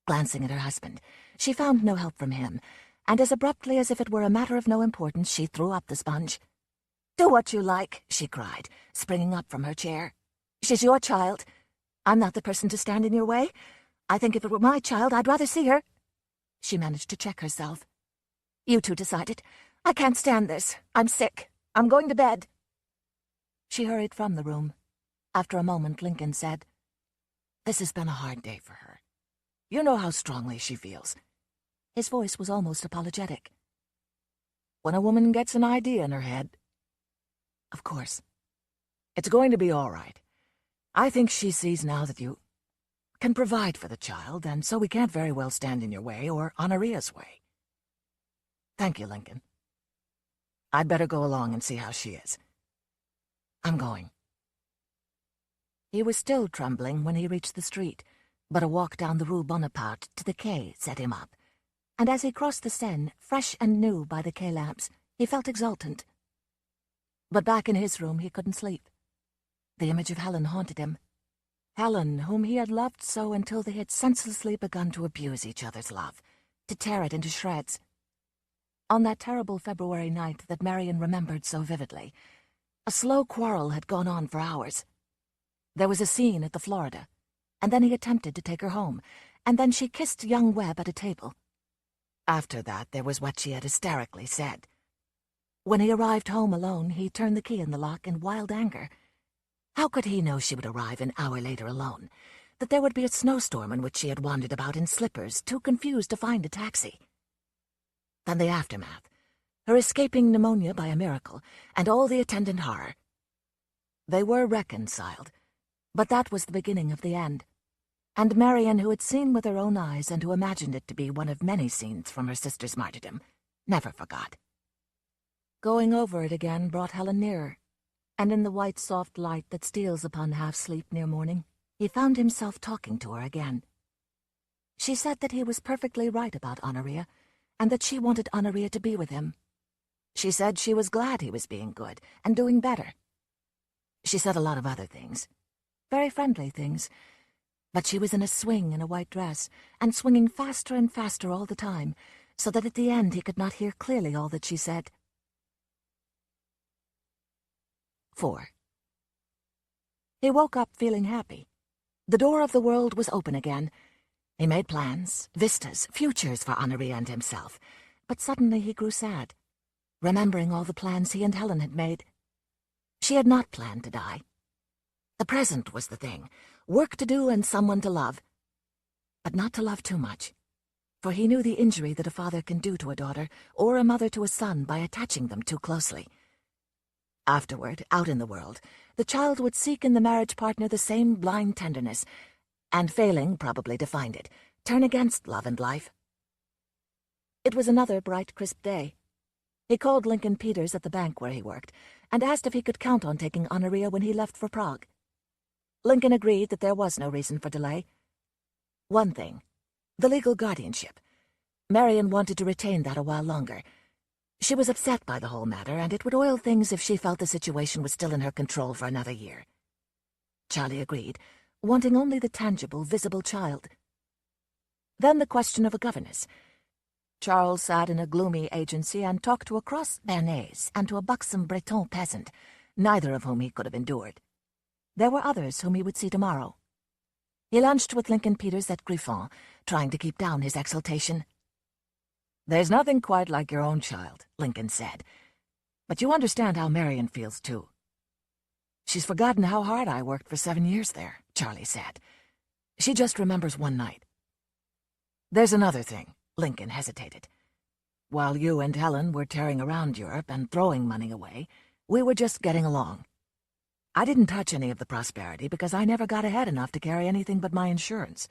Glancing at her husband, she found no help from him, and as abruptly as if it were a matter of no importance, she threw up the sponge. "Do what you like," she cried, springing up from her chair. "She's your child. I'm not the person to stand in your way. I think if it were my child, I'd rather see her." She managed to check herself. "You two decide it. I can't stand this. I'm sick. I'm going to bed." She hurried from the room. After a moment, Lincoln said, "This has been a hard day for her. You know how strongly she feels." His voice was almost apologetic. "When a woman gets an idea in her head—" "Of course. It's going to be all right. I think she sees now that you can provide for the child, and so we can't very well stand in your way or Honorea's way." "Thank you, Lincoln." I'd better go along and see how she is. I'm going. He was still trembling when he reached the street, but a walk down the Rue Bonaparte to the quay set him up, and as he crossed the Seine, fresh and new by the quay lamps, he felt exultant. But back in his room he couldn't sleep. The image of Helen haunted him. Helen, whom he had loved so until they had senselessly begun to abuse each other's love, to tear it into shreds. On that terrible February night that Marian remembered so vividly, a slow quarrel had gone on for hours. There was a scene at the Florida, and then he attempted to take her home, and then she kissed young Webb at a table. After that, there was what she had hysterically said. When he arrived home alone, he turned the key in the lock in wild anger. How could he know she would arrive an hour later alone, that there would be a snowstorm in which she had wandered about in slippers, too confused to find a taxi? Then the aftermath, her escaping pneumonia by a miracle, and all the attendant horror. They were reconciled, but that was the beginning of the end. And Marian, who had seen with her own eyes and who imagined it to be one of many scenes from her sister's martyrdom, never forgot. Going over it again brought Helen nearer, and in the white soft light that steals upon half-sleep near morning, he found himself talking to her again. She said that he was perfectly right about Honoria, and that she wanted Honoria to be with him. She said she was glad he was being good and doing better. She said a lot of other things, very friendly things, but she was in a swing in a white dress, and swinging faster and faster all the time, so that at the end he could not hear clearly all that she said. 4. He woke up feeling happy. The door of the world was open again. He made plans, vistas, futures for Honoria and himself, but suddenly he grew sad, remembering all the plans he and Helen had made. She had not planned to die. The present was the thing, work to do and someone to love. But not to love too much, for he knew the injury that a father can do to a daughter or a mother to a son by attaching them too closely. Afterward, out in the world, the child would seek in the marriage partner the same blind tenderness, and failing probably to find it, turn against love and life. It was another bright, crisp day. He called Lincoln Peters at the bank where he worked, and asked if he could count on taking Honoria when he left for Prague. Lincoln agreed that there was no reason for delay. One thing, the legal guardianship. Marian wanted to retain that a while longer. She was upset by the whole matter, and it would oil things if she felt the situation was still in her control for another year. Charlie agreed, wanting only the tangible, visible child. Then the question of a governess. Charles sat in a gloomy agency and talked to a cross Bernays and to a buxom Breton peasant, neither of whom he could have endured. There were others whom he would see tomorrow. He lunched with Lincoln Peters at Griffon, trying to keep down his exultation. "There's nothing quite like your own child," Lincoln said. "But you understand how Marian feels, too." "She's forgotten how hard I worked for 7 years there," Charlie said. "She just remembers one night." "There's another thing," Lincoln hesitated. "While you and Helen were tearing around Europe and throwing money away, we were just getting along. I didn't touch any of the prosperity because I never got ahead enough to carry anything but my insurance.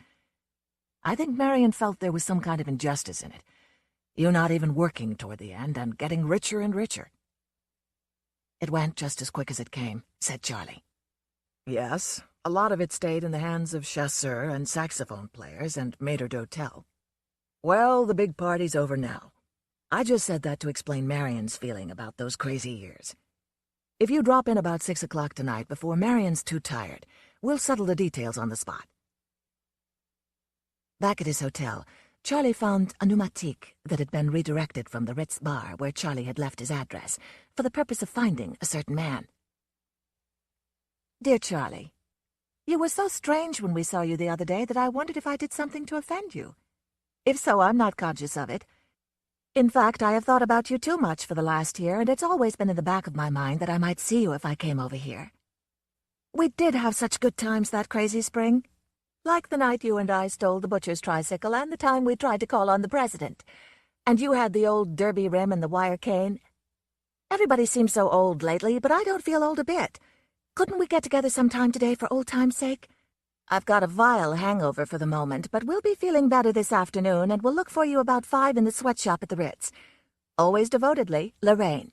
I think Marian felt there was some kind of injustice in it. You not even working toward the end and getting richer and richer." "It went just as quick as it came," said Charlie. "Yes, a lot of it stayed in the hands of chasseurs and saxophone players and maîtres d'hôtel. Well, the big party's over now. I just said that to explain Marian's feeling about those crazy years. If you drop in about 6 o'clock tonight before Marian's too tired, we'll settle the details on the spot." Back at his hotel, Charlie found a pneumatique that had been redirected from the Ritz bar where Charlie had left his address for the purpose of finding a certain man. "Dear Charlie, you were so strange when we saw you the other day that I wondered if I did something to offend you. If so, I'm not conscious of it. In fact, I have thought about you too much for the last year, and it's always been in the back of my mind that I might see you if I came over here. We did have such good times that crazy spring. Like the night you and I stole the butcher's tricycle and the time we tried to call on the president. And you had the old derby rim and the wire cane. Everybody seems so old lately, but I don't feel old a bit. Couldn't we get together sometime today for old time's sake? I've got a vile hangover for the moment, but we'll be feeling better this afternoon, and we'll look for you about 5 in the sweatshop at the Ritz. Always devotedly, Lorraine."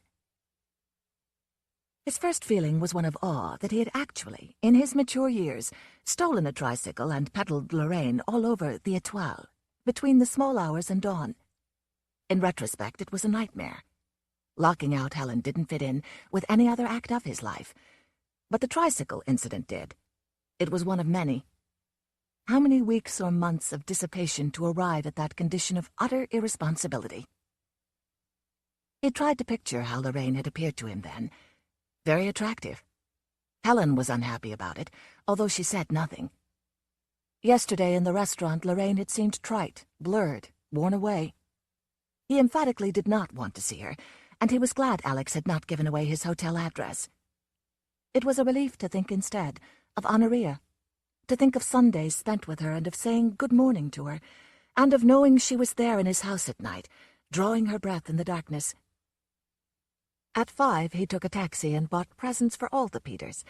His first feeling was one of awe that he had actually, in his mature years, stolen a tricycle and pedaled Lorraine all over the Étoile, between the small hours and dawn. In retrospect, it was a nightmare. Locking out Helen didn't fit in with any other act of his life. But the tricycle incident did. It was one of many. How many weeks or months of dissipation to arrive at that condition of utter irresponsibility? He tried to picture how Lorraine had appeared to him then. Very attractive. Helen was unhappy about it, although she said nothing. Yesterday in the restaurant, Lorraine had seemed trite, blurred, worn away. He emphatically did not want to see her, and he was glad Alex had not given away his hotel address. It was a relief to think instead of Honoria, to think of Sundays spent with her and of saying good morning to her, and of knowing she was there in his house at night, drawing her breath in the darkness. At 5, he took a taxi and bought presents for all the Peters.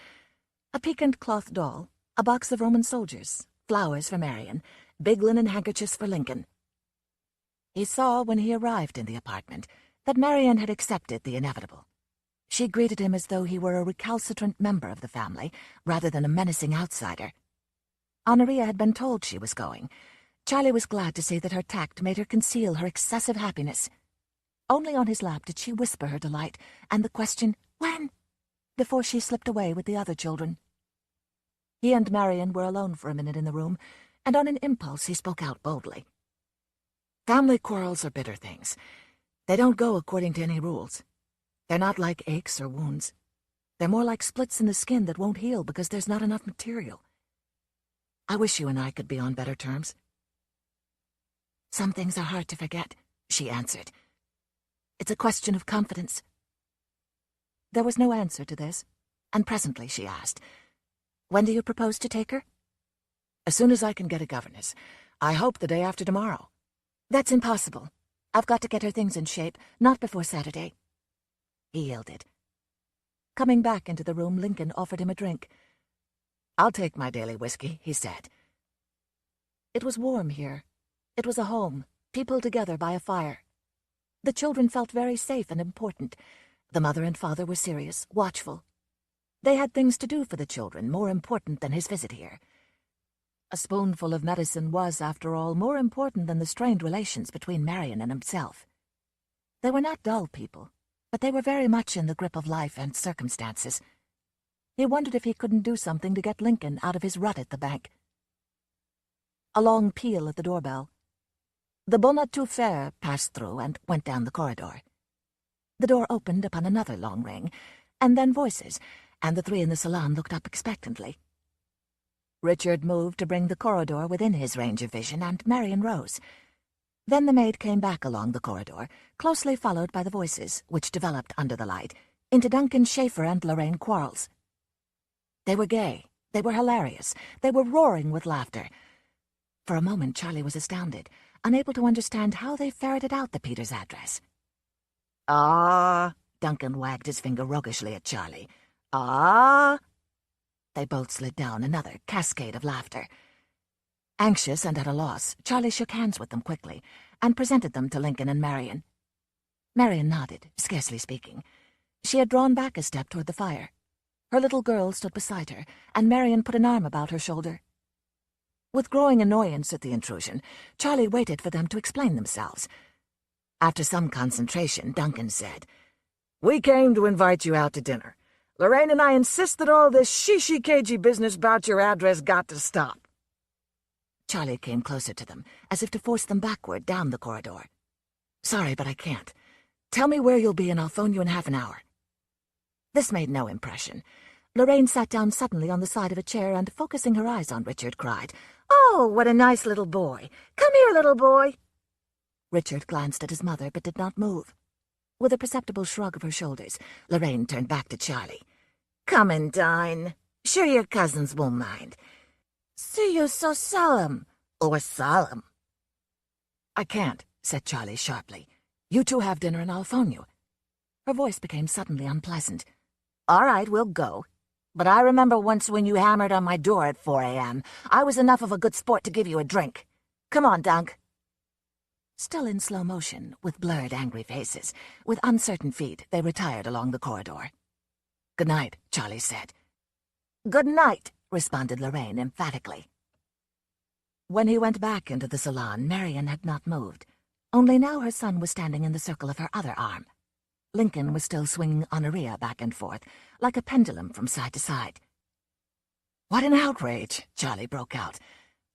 A piquant cloth doll, a box of Roman soldiers, flowers for Marion, big linen handkerchiefs for Lincoln. He saw when he arrived in the apartment that Marion had accepted the inevitable. She greeted him as though he were a recalcitrant member of the family rather than a menacing outsider. Honoria had been told she was going. Charlie was glad to see that her tact made her conceal her excessive happiness. Only on his lap did she whisper her delight and the question, "When?" before she slipped away with the other children. He and Marion were alone for a minute in the room, and on an impulse he spoke out boldly. "Family quarrels are bitter things. They don't go according to any rules. They're not like aches or wounds. They're more like splits in the skin that won't heal because there's not enough material. I wish you and I could be on better terms." "Some things are hard to forget," she answered. "It's a question of confidence." There was no answer to this, and presently she asked, "When do you propose to take her?" "As soon as I can get a governess. I hope the day after tomorrow." "That's impossible. I've got to get her things in shape, not before Saturday." He yielded. Coming back into the room, Lincoln offered him a drink. "I'll take my daily whiskey," he said. It was warm here. It was a home, people together by a fire. The children felt very safe and important. The mother and father were serious, watchful. They had things to do for the children, more important than his visit here. A spoonful of medicine was, after all, more important than the strained relations between Marion and himself. They were not dull people, but they were very much in the grip of life and circumstances. He wondered if he couldn't do something to get Lincoln out of his rut at the bank. A long peal at the doorbell. The bonnet tout faire passed through and went down the corridor. The door opened upon another long ring, and then voices, and the three in the salon looked up expectantly. Richard moved to bring the corridor within his range of vision, and Marion rose. Then the maid came back along the corridor, closely followed by the voices, which developed under the light, into Duncan Schaefer and Lorraine Quarles. They were gay, they were hilarious, they were roaring with laughter. For a moment Charlie was astounded, unable to understand how they ferreted out the Peters address. "Ah," Duncan wagged his finger roguishly at Charlie. "Ah." They both slid down another cascade of laughter. Anxious and at a loss, Charlie shook hands with them quickly and presented them to Lincoln and Marion. Marion nodded, scarcely speaking. She had drawn back a step toward the fire. Her little girl stood beside her, and Marion put an arm about her shoulder. With growing annoyance at the intrusion, Charlie waited for them to explain themselves. After some concentration, Duncan said, "We came to invite you out to dinner. Lorraine and I insist that all this shishi-cagey business about your address got to stop." Charlie came closer to them, as if to force them backward down the corridor. "Sorry, but I can't. Tell me where you'll be and I'll phone you in half an hour." This made no impression. Lorraine sat down suddenly on the side of a chair and, focusing her eyes on Richard, cried, "Oh, what a nice little boy! Come here, little boy!" Richard glanced at his mother but did not move. With a perceptible shrug of her shoulders, Lorraine turned back to Charlie. "Come and dine. Sure your cousins won't mind. See you so solemn, or solemn." "I can't," said Charlie sharply. "You two have dinner and I'll phone you." Her voice became suddenly unpleasant. "All right, we'll go. But I remember once when you hammered on my door at 4 a.m. I was enough of a good sport to give you a drink. Come on, Dunk." Still in slow motion, with blurred, angry faces, with uncertain feet, they retired along the corridor. "Good night," Charlie said. "Good night," responded Lorraine emphatically. When he went back into the salon, Marion had not moved. Only now her son was standing in the circle of her other arm. Lincoln was still swinging Honoria back and forth, like a pendulum from side to side. "What an outrage!" Charlie broke out.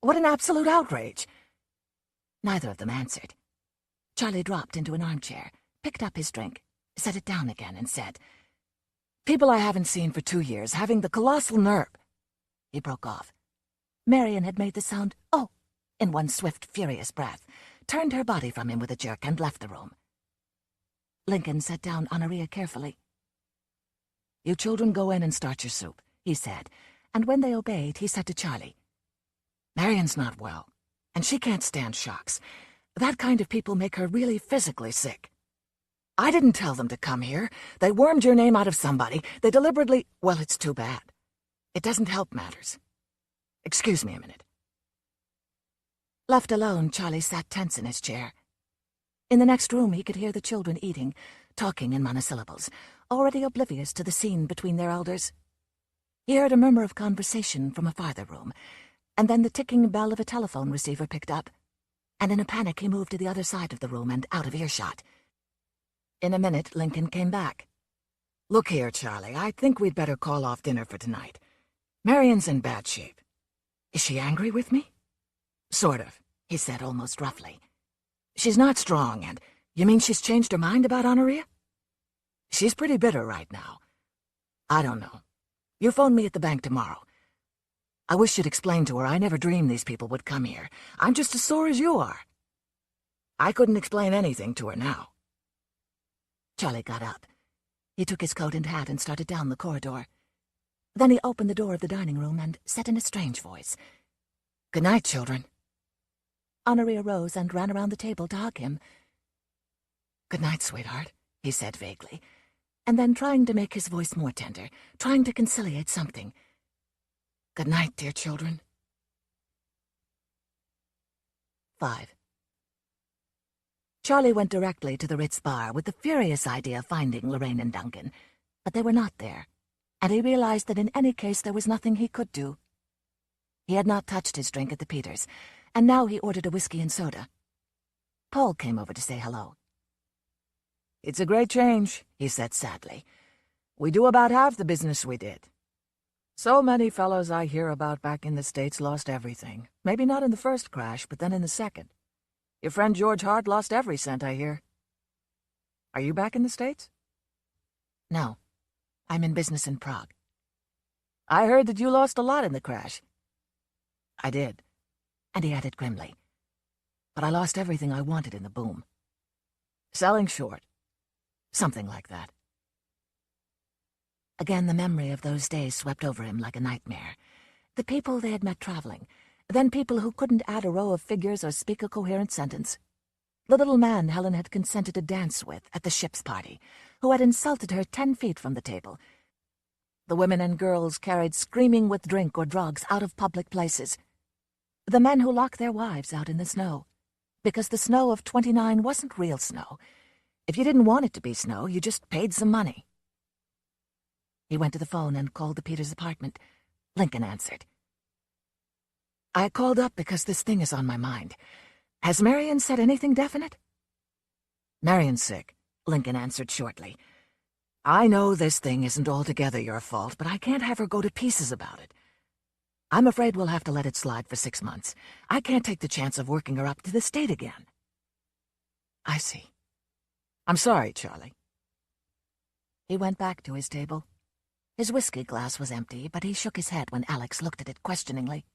"What an absolute outrage!" Neither of them answered. Charlie dropped into an armchair, picked up his drink, set it down again, and said, "People I haven't seen for 2 years having the colossal nerve—" He broke off. Marion had made the sound "oh" in one swift, furious breath, turned her body from him with a jerk, and left the room. Lincoln set down Honoria carefully. "You children go in and start your soup," he said, and when they obeyed, he said to Charlie, "Marion's not well, and she can't stand shocks. That kind of people make her really physically sick. I didn't tell them to come here. They wormed your name out of somebody. They deliberately— well, it's too bad. It doesn't help matters. Excuse me a minute." Left alone, Charlie sat tense in his chair. In the next room, he could hear the children eating, talking in monosyllables, already oblivious to the scene between their elders. He heard a murmur of conversation from a farther room, and then the ticking bell of a telephone receiver picked up, and in a panic he moved to the other side of the room and out of earshot. In a minute, Lincoln came back. "Look here, Charlie, I think we'd better call off dinner for tonight. Marion's in bad shape. Is she angry with me?" "Sort of," he said almost roughly. "She's not strong, and you mean she's changed her mind about Honoria?" "She's pretty bitter right now. I don't know. You phone me at the bank tomorrow. I wish you'd explain to her I never dreamed these people would come here. I'm just as sore as you are." I couldn't explain anything to her now. Charlie got up. He took his coat and hat and started down the corridor. Then he opened the door of the dining room and said in a strange voice, "Good night, children." Honoria rose and ran around the table to hug him. "Good night, sweetheart," he said vaguely, and then trying to make his voice more tender, trying to conciliate something. "Good night, dear children." 5. Charlie went directly to the Ritz bar with the furious idea of finding Lorraine and Duncan, but they were not there, and he realized that in any case there was nothing he could do. He had not touched his drink at the Peters, and now he ordered a whiskey and soda. Paul came over to say hello. "It's a great change," he said sadly. "We do about half the business we did. So many fellows I hear about back in the States lost everything. Maybe not in the first crash, but then in the second. Your friend George Hart lost every cent, I hear. Are you back in the States?" "No. I'm in business in Prague." "I heard that you lost a lot in the crash." "I did," and he added grimly, "but I lost everything I wanted in the boom. Selling short. Something like that." Again the memory of those days swept over him like a nightmare. The people they had met traveling, then people who couldn't add a row of figures or speak a coherent sentence. The little man Helen had consented to dance with at the ship's party, who had insulted her 10 feet from the table. The women and girls carried screaming with drink or drugs out of public places. The men who locked their wives out in the snow, because the snow of 29 wasn't real snow. If you didn't want it to be snow, you just paid some money. He went to the phone and called the Peters apartment. Lincoln answered. "I called up because this thing is on my mind. Has Marion said anything definite?" "Marion's sick," Lincoln answered shortly. "I know this thing isn't altogether your fault, but I can't have her go to pieces about it. I'm afraid we'll have to let it slide for 6 months. I can't take the chance of working her up to the state again." "I see. I'm sorry, Charlie." He went back to his table. His whiskey glass was empty, but he shook his head when Alex looked at it questioningly.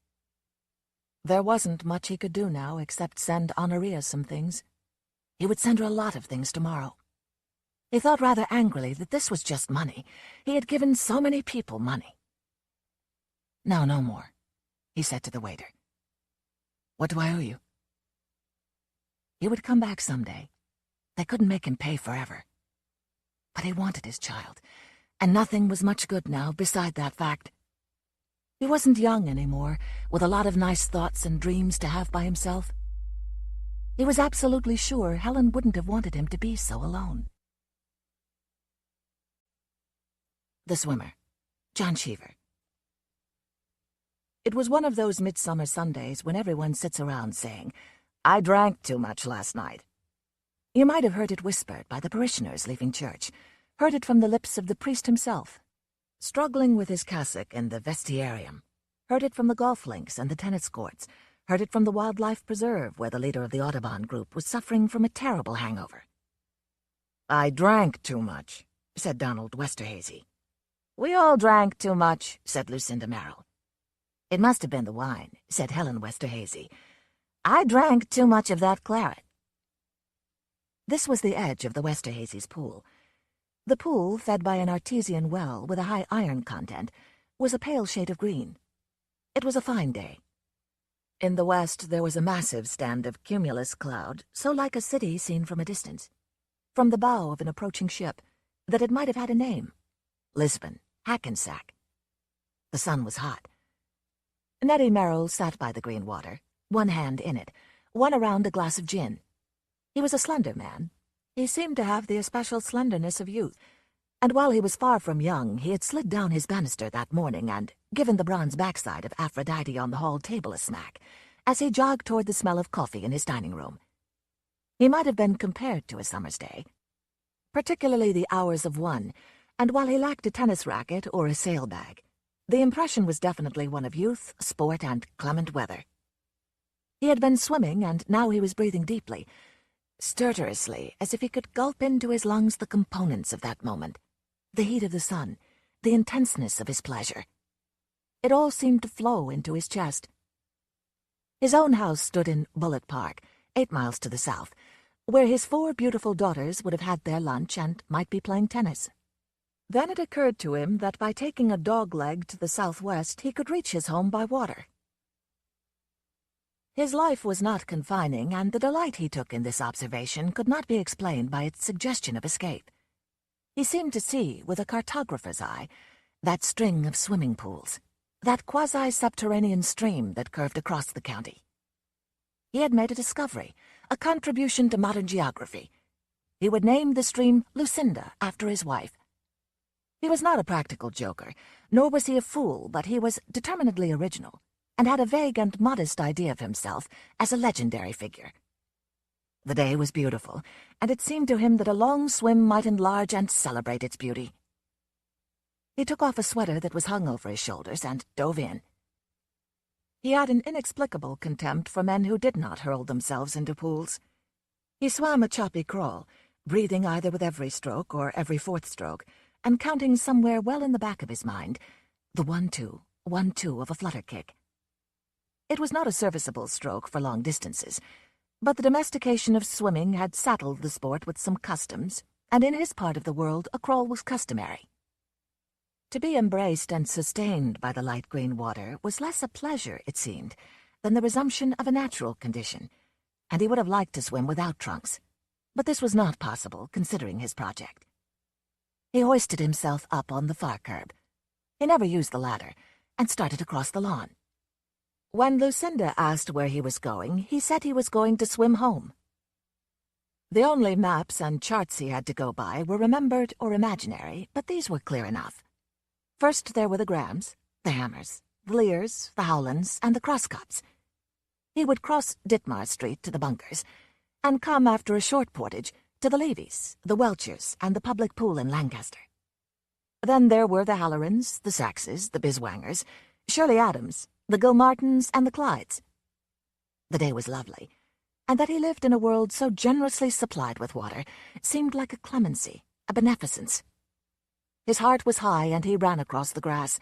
There wasn't much he could do now except send Honoria some things. He would send her a lot of things tomorrow. He thought rather angrily that this was just money. He had given so many people money. "No, no more," he said to the waiter. "What do I owe you?" He would come back someday. They couldn't make him pay forever. But he wanted his child, and nothing was much good now beside that fact. He wasn't young anymore, with a lot of nice thoughts and dreams to have by himself. He was absolutely sure Helen wouldn't have wanted him to be so alone. the swimmer, John Cheever. It was one of those midsummer Sundays when everyone sits around saying, "I drank too much last night." You might have heard it whispered by the parishioners leaving church, heard it from the lips of the priest himself, struggling with his cassock in the vestiarium, heard it from the golf links and the tennis courts, heard it from the wildlife preserve where the leader of the Audubon group was suffering from a terrible hangover. "I drank too much," said Donald Westerhazy. "We all drank too much," said Lucinda Merrill. "It must have been the wine," said Helen Westerhazy. "I drank too much of that claret." This was the edge of the Westerhazys' pool. The pool, fed by an artesian well with a high iron content, was a pale shade of green. It was a fine day. In the west there was a massive stand of cumulus cloud, so like a city seen from a distance, from the bow of an approaching ship, that it might have had a name: Lisbon, Hackensack. The sun was hot. Nettie Merrill sat by the green water, one hand in it, one around a glass of gin. He was a slender man. He seemed to have the especial slenderness of youth, and while he was far from young, he had slid down his banister that morning and given the bronze backside of Aphrodite on the hall table a smack, as he jogged toward the smell of coffee in his dining room. He might have been compared to a summer's day, particularly the hours of one, and while he lacked a tennis racket or a sail bag, the impression was definitely one of youth, sport, and clement weather. He had been swimming, and now he was breathing deeply, stertorously, as if he could gulp into his lungs the components of that moment, the heat of the sun, the intenseness of his pleasure. It all seemed to flow into his chest. His own house stood in Bullitt Park, 8 miles to the south, where his 4 beautiful daughters would have had their lunch and might be playing tennis. Then it occurred to him that by taking a dogleg to the southwest he could reach his home by water. His life was not confining, and the delight he took in this observation could not be explained by its suggestion of escape. He seemed to see, with a cartographer's eye, that string of swimming pools, that quasi-subterranean stream that curved across the county. He had made a discovery, a contribution to modern geography. He would name the stream Lucinda after his wife. He was not a practical joker, nor was he a fool, but he was determinedly original, and had a vague and modest idea of himself as a legendary figure. The day was beautiful, and it seemed to him that a long swim might enlarge and celebrate its beauty. He took off a sweater that was hung over his shoulders and dove in. He had an inexplicable contempt for men who did not hurl themselves into pools. He swam a choppy crawl, breathing either with every stroke or every 4th stroke, and counting somewhere well in the back of his mind the 1-2, 1-2 of a flutter kick. It was not a serviceable stroke for long distances, but the domestication of swimming had saddled the sport with some customs, and in his part of the world a crawl was customary. To be embraced and sustained by the light green water was less a pleasure, it seemed, than the resumption of a natural condition, and he would have liked to swim without trunks, but this was not possible, considering his project. He hoisted himself up on the far curb. He never used the ladder, and started across the lawn. When Lucinda asked where he was going, he said he was going to swim home. The only maps and charts he had to go by were remembered or imaginary, but these were clear enough. First there were the Grahams, the Hammers, the Lears, the Howlands, and the Crosscups. He would cross Ditmar Street to the bunkers, and come after a short portage to the Levys, the Welchers, and the public pool in Lancaster. Then there were the Hallorans, the Saxes, the Biswangers, Shirley Adams, the Gilmartins, and the Clydes. The day was lovely, and that he lived in a world so generously supplied with water seemed like a clemency, a beneficence. His heart was high, and he ran across the grass.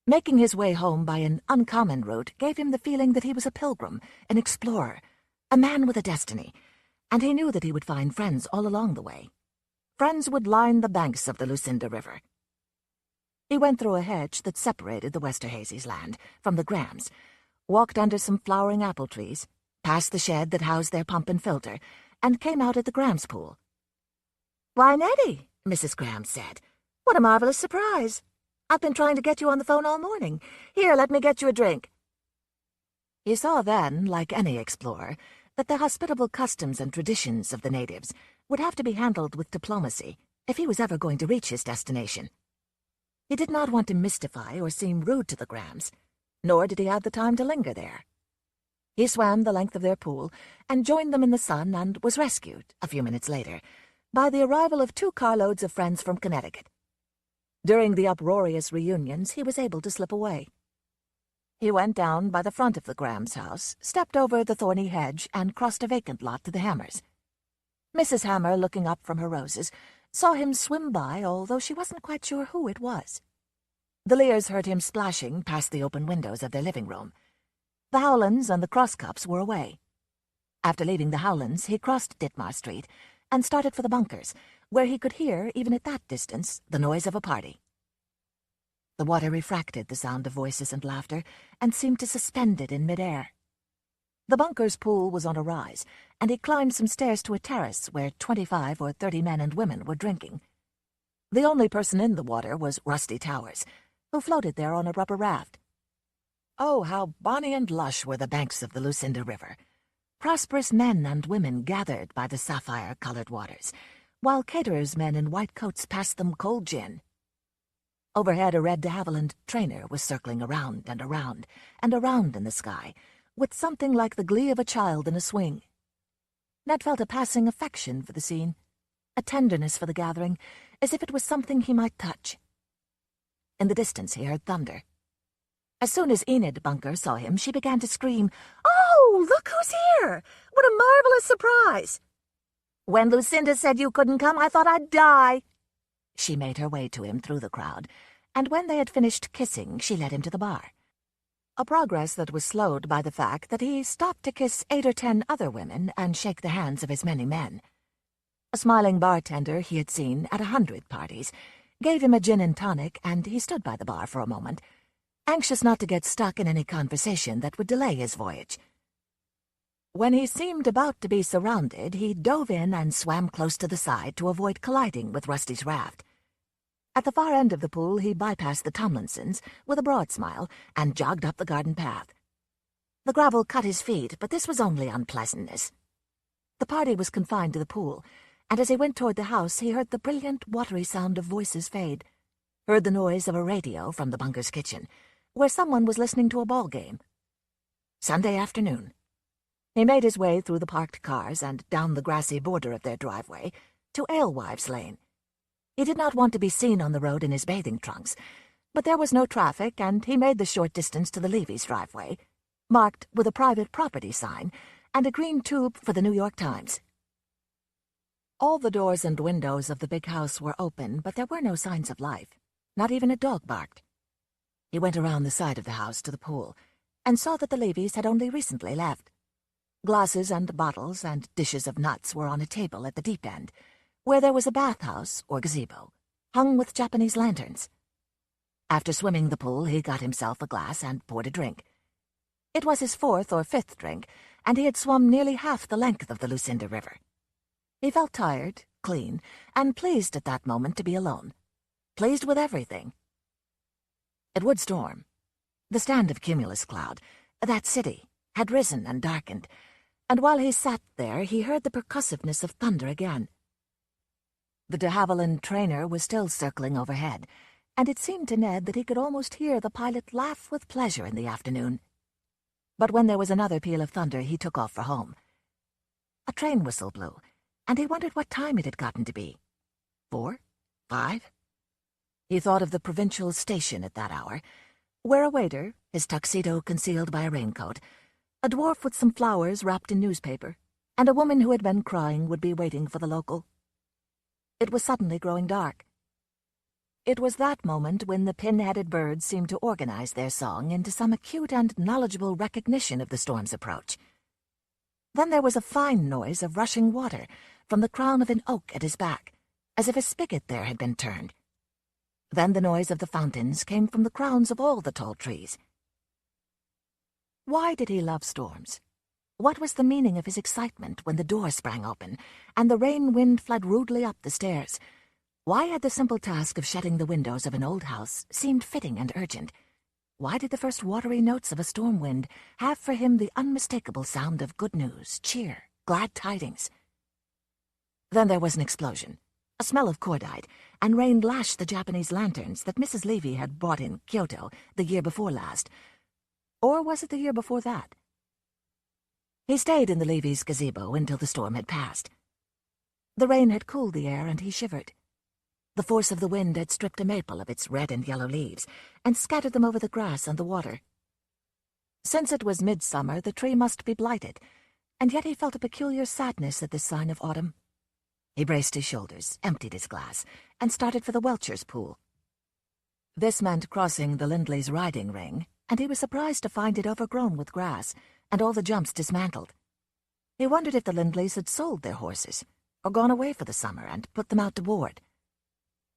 Making his way home by an uncommon route gave him the feeling that he was a pilgrim, an explorer, a man with a destiny, and he knew that he would find friends all along the way. Friends would line the banks of the Lucinda River. He went through a hedge that separated the Westerhazys' land from the Grahams, walked under some flowering apple trees, passed the shed that housed their pump and filter, and came out at the Grahams' pool. "Why, Nettie," Mrs. Graham said, "what a marvelous surprise. I've been trying to get you on the phone all morning. Here, let me get you a drink." He saw then, like any explorer, that the hospitable customs and traditions of the natives would have to be handled with diplomacy if he was ever going to reach his destination. He did not want to mystify or seem rude to the Grahams, nor did he have the time to linger there. He swam the length of their pool and joined them in the sun and was rescued, a few minutes later, by the arrival of 2 carloads of friends from Connecticut. During the uproarious reunions, he was able to slip away. He went down by the front of the Grahams' house, stepped over the thorny hedge, and crossed a vacant lot to the Hammers. Mrs. Hammer, looking up from her roses, saw him swim by, although she wasn't quite sure who it was. The Lears heard him splashing past the open windows of their living room. The Howlands and the Crosscups were away. After leaving the Howlands, he crossed Ditmar Street and started for the bunkers, where he could hear, even at that distance, the noise of a party. The water refracted the sound of voices and laughter and seemed to suspend it in midair. The bunker's pool was on a rise, and he climbed some stairs to a terrace where 25 or 30 men and women were drinking. The only person in the water was Rusty Towers, who floated there on a rubber raft. Oh, how bonny and lush were the banks of the Lucinda River! Prosperous men and women gathered by the sapphire-colored waters, while caterers' men in white coats passed them cold gin. Overhead, a red de Havilland trainer was circling around and around and around in the sky, with something like the glee of a child in a swing. Ned felt a passing affection for the scene, a tenderness for the gathering, as if it was something he might touch. In the distance he heard thunder. As soon as Enid Bunker saw him, she began to scream, "Oh, look who's here! What a marvelous surprise! When Lucinda said you couldn't come, I thought I'd die." She made her way to him through the crowd, and when they had finished kissing, she led him to the bar. A progress that was slowed by the fact that he stopped to kiss 8 or 10 other women and shake the hands of as many men. A smiling bartender he had seen at 100 parties gave him a gin and tonic, and he stood by the bar for a moment, anxious not to get stuck in any conversation that would delay his voyage. When he seemed about to be surrounded, he dove in and swam close to the side to avoid colliding with Rusty's raft. At the far end of the pool, he bypassed the Tomlinsons with a broad smile and jogged up the garden path. The gravel cut his feet, but this was only unpleasantness. The party was confined to the pool, and as he went toward the house, he heard the brilliant, watery sound of voices fade, heard the noise of a radio from the bunker's kitchen, where someone was listening to a ball game. Sunday afternoon. He made his way through the parked cars and down the grassy border of their driveway to Alewives Lane. He did not want to be seen on the road in his bathing trunks, but there was no traffic, and he made the short distance to the Levy's driveway, marked with a private property sign and a green tube for the New York Times. All the doors and windows of the big house were open, but there were no signs of life. Not even a dog barked. He went around the side of the house to the pool and saw that the Levys had only recently left. Glasses and bottles and dishes of nuts were on a table at the deep end, where there was a bathhouse, or gazebo, hung with Japanese lanterns. After swimming the pool, he got himself a glass and poured a drink. It was his 4th or 5th drink, and he had swum nearly half the length of the Lucinda River. He felt tired, clean, and pleased at that moment to be alone. Pleased with everything. It would storm. The stand of cumulus cloud, that city, had risen and darkened, and while he sat there he heard the percussiveness of thunder again. The de Havilland trainer was still circling overhead, and it seemed to Ned that he could almost hear the pilot laugh with pleasure in the afternoon. But when there was another peal of thunder, he took off for home. A train whistle blew, and he wondered what time it had gotten to be. 4? 5? He thought of the provincial station at that hour, where a waiter, his tuxedo concealed by a raincoat, a dwarf with some flowers wrapped in newspaper, and a woman who had been crying would be waiting for the local. It was suddenly growing dark. It was that moment when the pin-headed birds seemed to organize their song into some acute and knowledgeable recognition of the storm's approach. Then there was a fine noise of rushing water from the crown of an oak at his back, as if a spigot there had been turned. Then the noise of the fountains came from the crowns of all the tall trees. Why did he love storms? What was the meaning of his excitement when the door sprang open and the rain-wind fled rudely up the stairs? Why had the simple task of shutting the windows of an old house seemed fitting and urgent? Why did the first watery notes of a storm wind have for him the unmistakable sound of good news, cheer, glad tidings? Then there was an explosion, a smell of cordite, and rain lashed the Japanese lanterns that Mrs. Levy had bought in Kyoto the year before last. Or was it the year before that? He stayed in the Levy's gazebo until the storm had passed. The rain had cooled the air, and he shivered. The force of the wind had stripped a maple of its red and yellow leaves and scattered them over the grass and the water. Since it was midsummer, the tree must be blighted, and yet he felt a peculiar sadness at this sign of autumn. He braced his shoulders, emptied his glass, and started for the Welchers' pool. This meant crossing the Lindleys' riding ring, and he was surprised to find it overgrown with grass and all the jumps dismantled. He wondered if the Lindleys had sold their horses or gone away for the summer and put them out to board.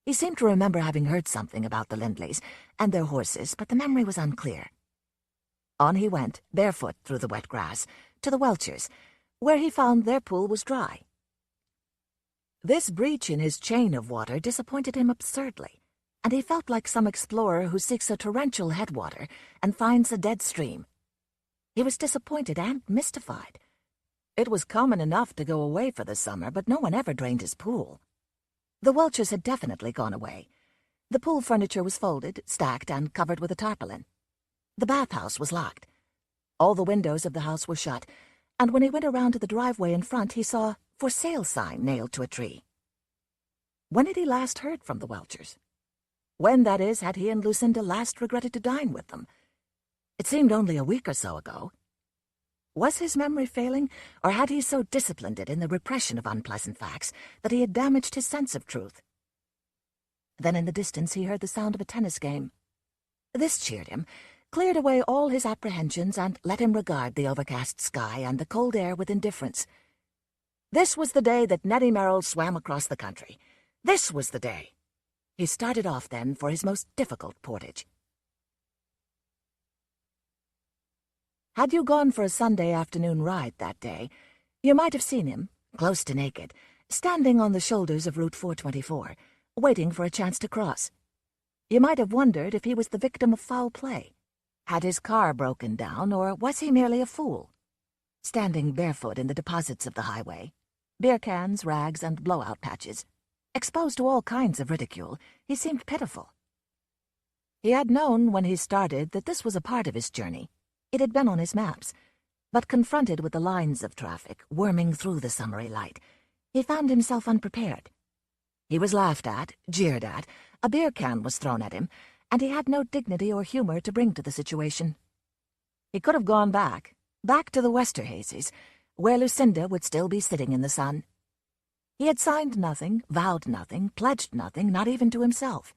He seemed to remember having heard something about the Lindleys and their horses, but the memory was unclear. On he went, barefoot through the wet grass, to the Welchers', where he found their pool was dry. This breach in his chain of water disappointed him absurdly, and he felt like some explorer who seeks a torrential headwater and finds a dead stream. He was disappointed and mystified. It was common enough to go away for the summer, but no one ever drained his pool. The Welchers had definitely gone away. The pool furniture was folded, stacked, and covered with a tarpaulin. The bathhouse was locked. All the windows of the house were shut, and when he went around to the driveway in front, he saw "For Sale" sign nailed to a tree. When had he last heard from the Welchers? When, that is, had he and Lucinda last regretted to dine with them? It seemed only a week or so ago. Was his memory failing, or had he so disciplined it in the repression of unpleasant facts that he had damaged his sense of truth? Then in the distance he heard the sound of a tennis game. This cheered him, cleared away all his apprehensions, and let him regard the overcast sky and the cold air with indifference. This was the day that Nettie Merrill swam across the country. This was the day. He started off then for his most difficult portage. Had you gone for a Sunday afternoon ride that day, you might have seen him, close to naked, standing on the shoulders of Route 424, waiting for a chance to cross. You might have wondered if he was the victim of foul play. Had his car broken down, or was he merely a fool? Standing barefoot in the deposits of the highway, beer cans, rags, and blowout patches, exposed to all kinds of ridicule, he seemed pitiful. He had known when he started that this was a part of his journey. It had been on his maps, but confronted with the lines of traffic worming through the summery light, he found himself unprepared. He was laughed at, jeered at, a beer can was thrown at him, and he had no dignity or humor to bring to the situation. He could have gone back to the Westerhazes, where Lucinda would still be sitting in the sun. He had signed nothing, vowed nothing, pledged nothing, not even to himself.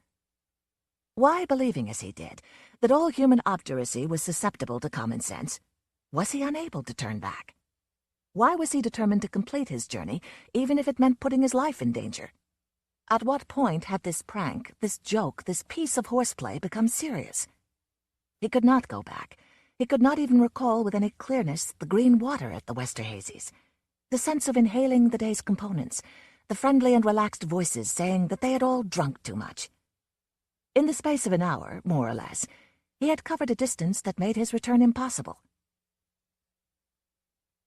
Why, believing as he did, that all human obduracy was susceptible to common sense, was he unable to turn back? Why was he determined to complete his journey, even if it meant putting his life in danger? At what point had this prank, this joke, this piece of horseplay become serious? He could not go back. He could not even recall with any clearness the green water at the Westerhazes, the sense of inhaling the day's components, the friendly and relaxed voices saying that they had all drunk too much. In the space of an hour, more or less, he had covered a distance that made his return impossible.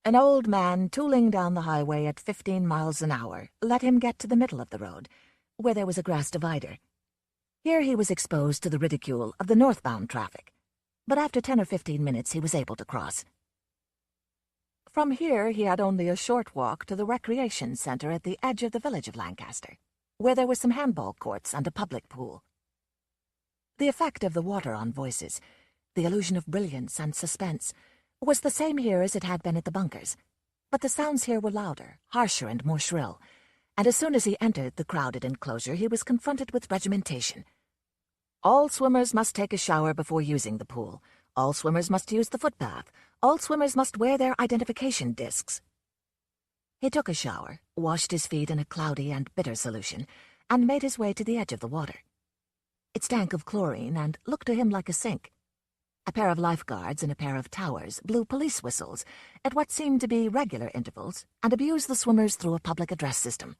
An old man tooling down the highway at 15 miles an hour let him get to the middle of the road, where there was a grass divider. Here he was exposed to the ridicule of the northbound traffic, but after 10 or 15 minutes he was able to cross. From here he had only a short walk to the recreation center at the edge of the village of Lancaster, where there were some handball courts and a public pool. The effect of the water on voices, the illusion of brilliance and suspense, was the same here as it had been at the bunkers, but the sounds here were louder, harsher, and more shrill, and as soon as he entered the crowded enclosure he was confronted with regimentation. All swimmers must take a shower before using the pool. All swimmers must use the footbath. All swimmers must wear their identification discs. He took a shower, washed his feet in a cloudy and bitter solution, and made his way to the edge of the water. It stank of chlorine and looked to him like a sink. A pair of lifeguards in a pair of towers blew police whistles at what seemed to be regular intervals and abused the swimmers through a public address system.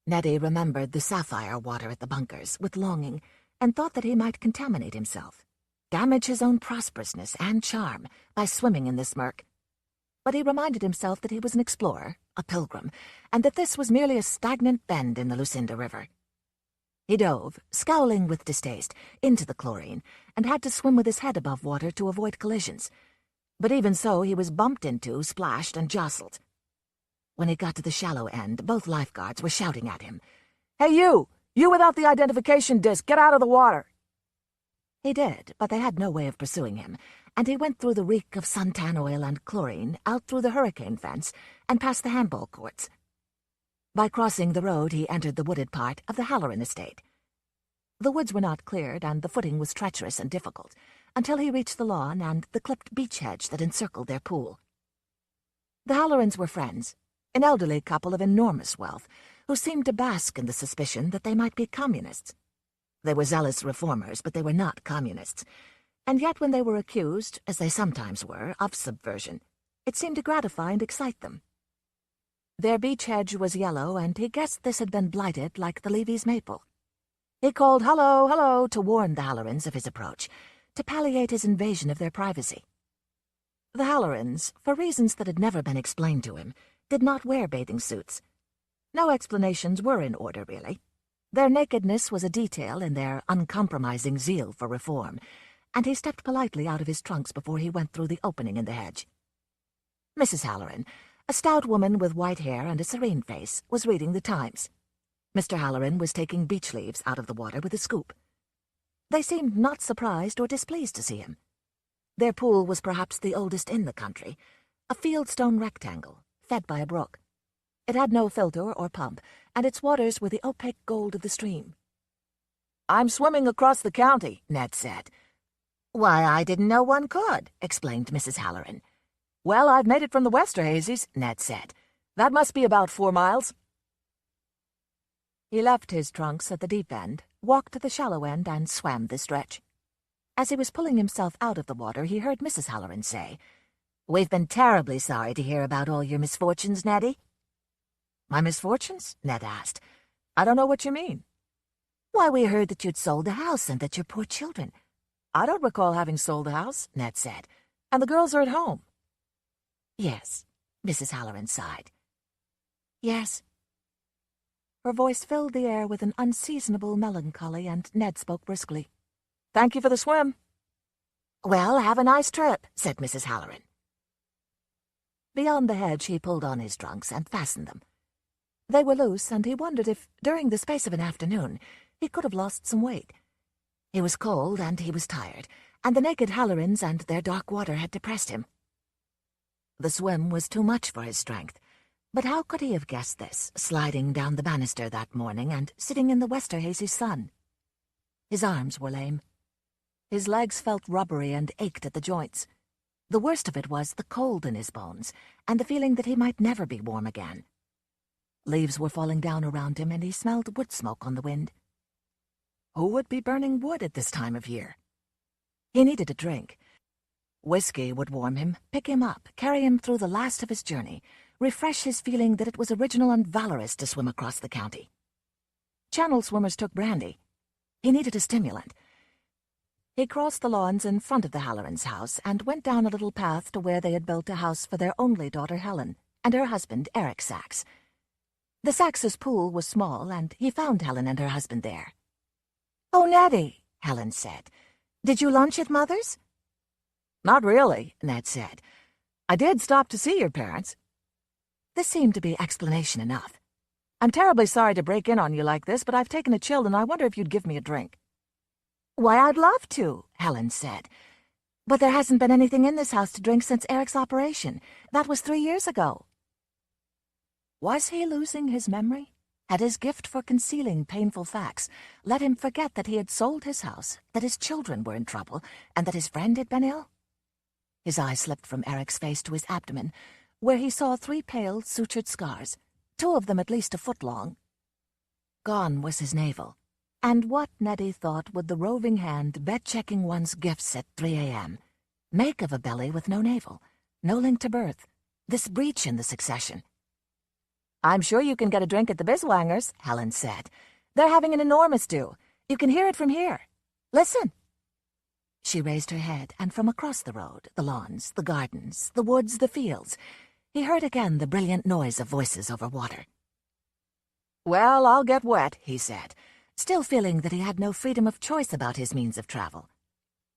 Nettie remembered the sapphire water at the bunkers with longing and thought that he might contaminate himself, damage his own prosperousness and charm by swimming in this murk. But he reminded himself that he was an explorer, a pilgrim, and that this was merely a stagnant bend in the Lucinda River. He dove, scowling with distaste, into the chlorine, and had to swim with his head above water to avoid collisions. But even so, he was bumped into, splashed, and jostled. When he got to the shallow end, both lifeguards were shouting at him. "Hey, you! You without the identification disc! Get out of the water!" He did, but they had no way of pursuing him, and he went through the reek of suntan oil and chlorine, out through the hurricane fence, and past the handball courts. By crossing the road, he entered the wooded part of the Halloran estate. The woods were not cleared, and the footing was treacherous and difficult, until he reached the lawn and the clipped beech hedge that encircled their pool. The Hallorans were friends, an elderly couple of enormous wealth, who seemed to bask in the suspicion that they might be communists. They were zealous reformers, but they were not communists, and yet when they were accused, as they sometimes were, of subversion, it seemed to gratify and excite them. Their beech hedge was yellow, and he guessed this had been blighted like the Levy's maple. He called "Hello, hello" to warn the Hallorans of his approach, to palliate his invasion of their privacy. The Hallorans, for reasons that had never been explained to him, did not wear bathing suits. No explanations were in order, really. Their nakedness was a detail in their uncompromising zeal for reform, and he stepped politely out of his trunks before he went through the opening in the hedge. Mrs. Halloran, a stout woman with white hair and a serene face, was reading the Times. Mr. Halloran was taking beech leaves out of the water with a scoop. They seemed not surprised or displeased to see him. Their pool was perhaps the oldest in the country, a fieldstone rectangle, fed by a brook. It had no filter or pump, and its waters were the opaque gold of the stream. "I'm swimming across the county," Ned said. "Why, I didn't know one could," explained Mrs. Halloran. "Well, I've made it from the Westerhazys," Ned said. "That must be about 4 miles." He left his trunks at the deep end, walked to the shallow end, and swam the stretch. As he was pulling himself out of the water, he heard Mrs. Halloran say, "We've been terribly sorry to hear about all your misfortunes, Neddy." "My misfortunes?" Ned asked. "I don't know what you mean." "Why, we heard that you'd sold the house and that your poor children—" "I don't recall having sold the house," Ned said. "And the girls are at home." "Yes," Mrs. Halloran sighed. "Yes." Her voice filled the air with an unseasonable melancholy, and Ned spoke briskly. "Thank you for the swim." "Well, have a nice trip," said Mrs. Halloran. Beyond the hedge, he pulled on his trunks and fastened them. They were loose, and he wondered if, during the space of an afternoon, he could have lost some weight. He was cold, and he was tired, and the naked Hallorans and their dark water had depressed him. The swim was too much for his strength, but how could he have guessed this, sliding down the banister that morning and sitting in the Westerhazy sun? His arms were lame. His legs felt rubbery and ached at the joints. The worst of it was the cold in his bones, and the feeling that he might never be warm again. Leaves were falling down around him, and he smelled wood smoke on the wind. Who would be burning wood at this time of year? He needed a drink. Whiskey would warm him, pick him up, carry him through the last of his journey, refresh his feeling that it was original and valorous to swim across the county. Channel swimmers took brandy. He needed a stimulant. He crossed the lawns in front of the Hallorans' house and went down a little path to where they had built a house for their only daughter Helen and her husband Eric Sachs. The Sachses' pool was small, and he found Helen and her husband there. "Oh, Neddy," Helen said, "did you lunch at Mother's?" "Not really," Ned said. "I did stop to see your parents." This seemed to be explanation enough. "I'm terribly sorry to break in on you like this, but I've taken a chill, and I wonder if you'd give me a drink." "Why, I'd love to," Helen said. "But there hasn't been anything in this house to drink since Eric's operation. That was 3 years ago." Was he losing his memory? Had his gift for concealing painful facts let him forget that he had sold his house, that his children were in trouble, and that his friend had been ill? His eye slipped from Eric's face to his abdomen, where he saw 3 pale, sutured scars, 2 of them at least a foot long. Gone was his navel. And what, Neddy thought, would the roving hand, bet-checking one's gifts at 3 a.m., make of a belly with no navel, no link to birth, this breach in the succession? "I'm sure you can get a drink at the Biswangers," Helen said. "They're having an enormous do. You can hear it from here. Listen." She raised her head, and from across the road, the lawns, the gardens, the woods, the fields, he heard again the brilliant noise of voices over water. "Well, I'll get wet," he said. still feeling that he had no freedom of choice about his means of travel.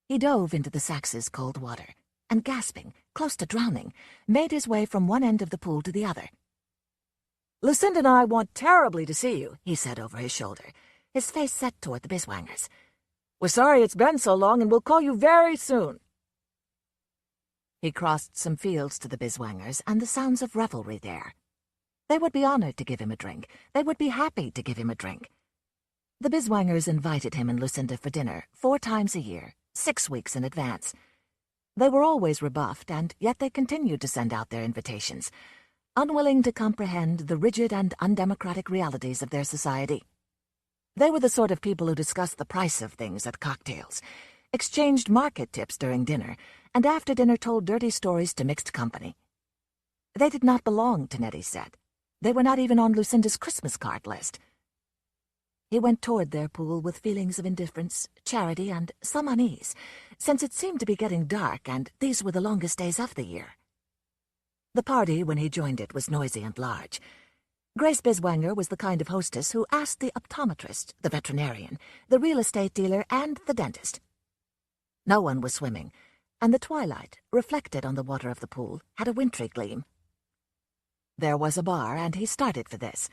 He dove into the Sax's cold water, and gasping, close to drowning, made his way from one end of the pool to the other. "Lucinda and I want terribly to see you," he said over his shoulder, his face set toward the Biswangers. "We're sorry it's been so long, and we'll call you very soon." He crossed some fields to the Biswangers and the sounds of revelry there. They would be honored to give him a drink. They would be happy to give him a drink. The Biswangers invited him and Lucinda for dinner 4 times a year, 6 weeks in advance. They were always rebuffed, and yet they continued to send out their invitations, unwilling to comprehend the rigid and undemocratic realities of their society. They were the sort of people who discussed the price of things at cocktails, exchanged market tips during dinner, and after dinner told dirty stories to mixed company. They did not belong, Tanetti said. They were not even on Lucinda's Christmas card list. He went toward their pool with feelings of indifference, charity, and some unease, since it seemed to be getting dark, and these were the longest days of the year. The party, when he joined it, was noisy and large. Grace Biswanger was the kind of hostess who asked the optometrist, the veterinarian, the real estate dealer, and the dentist. No one was swimming, and the twilight, reflected on the water of the pool, had a wintry gleam. There was a bar, and he started for this.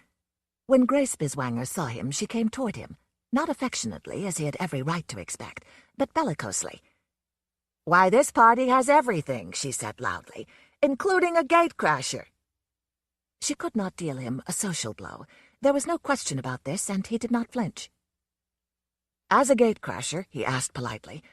When Grace Biswanger saw him, she came toward him, not affectionately, as he had every right to expect, but bellicosely. "Why, this party has everything," she said loudly, "including a gatecrasher." She could not deal him a social blow. There was no question about this, and he did not flinch. "As a gatecrasher," he asked politely,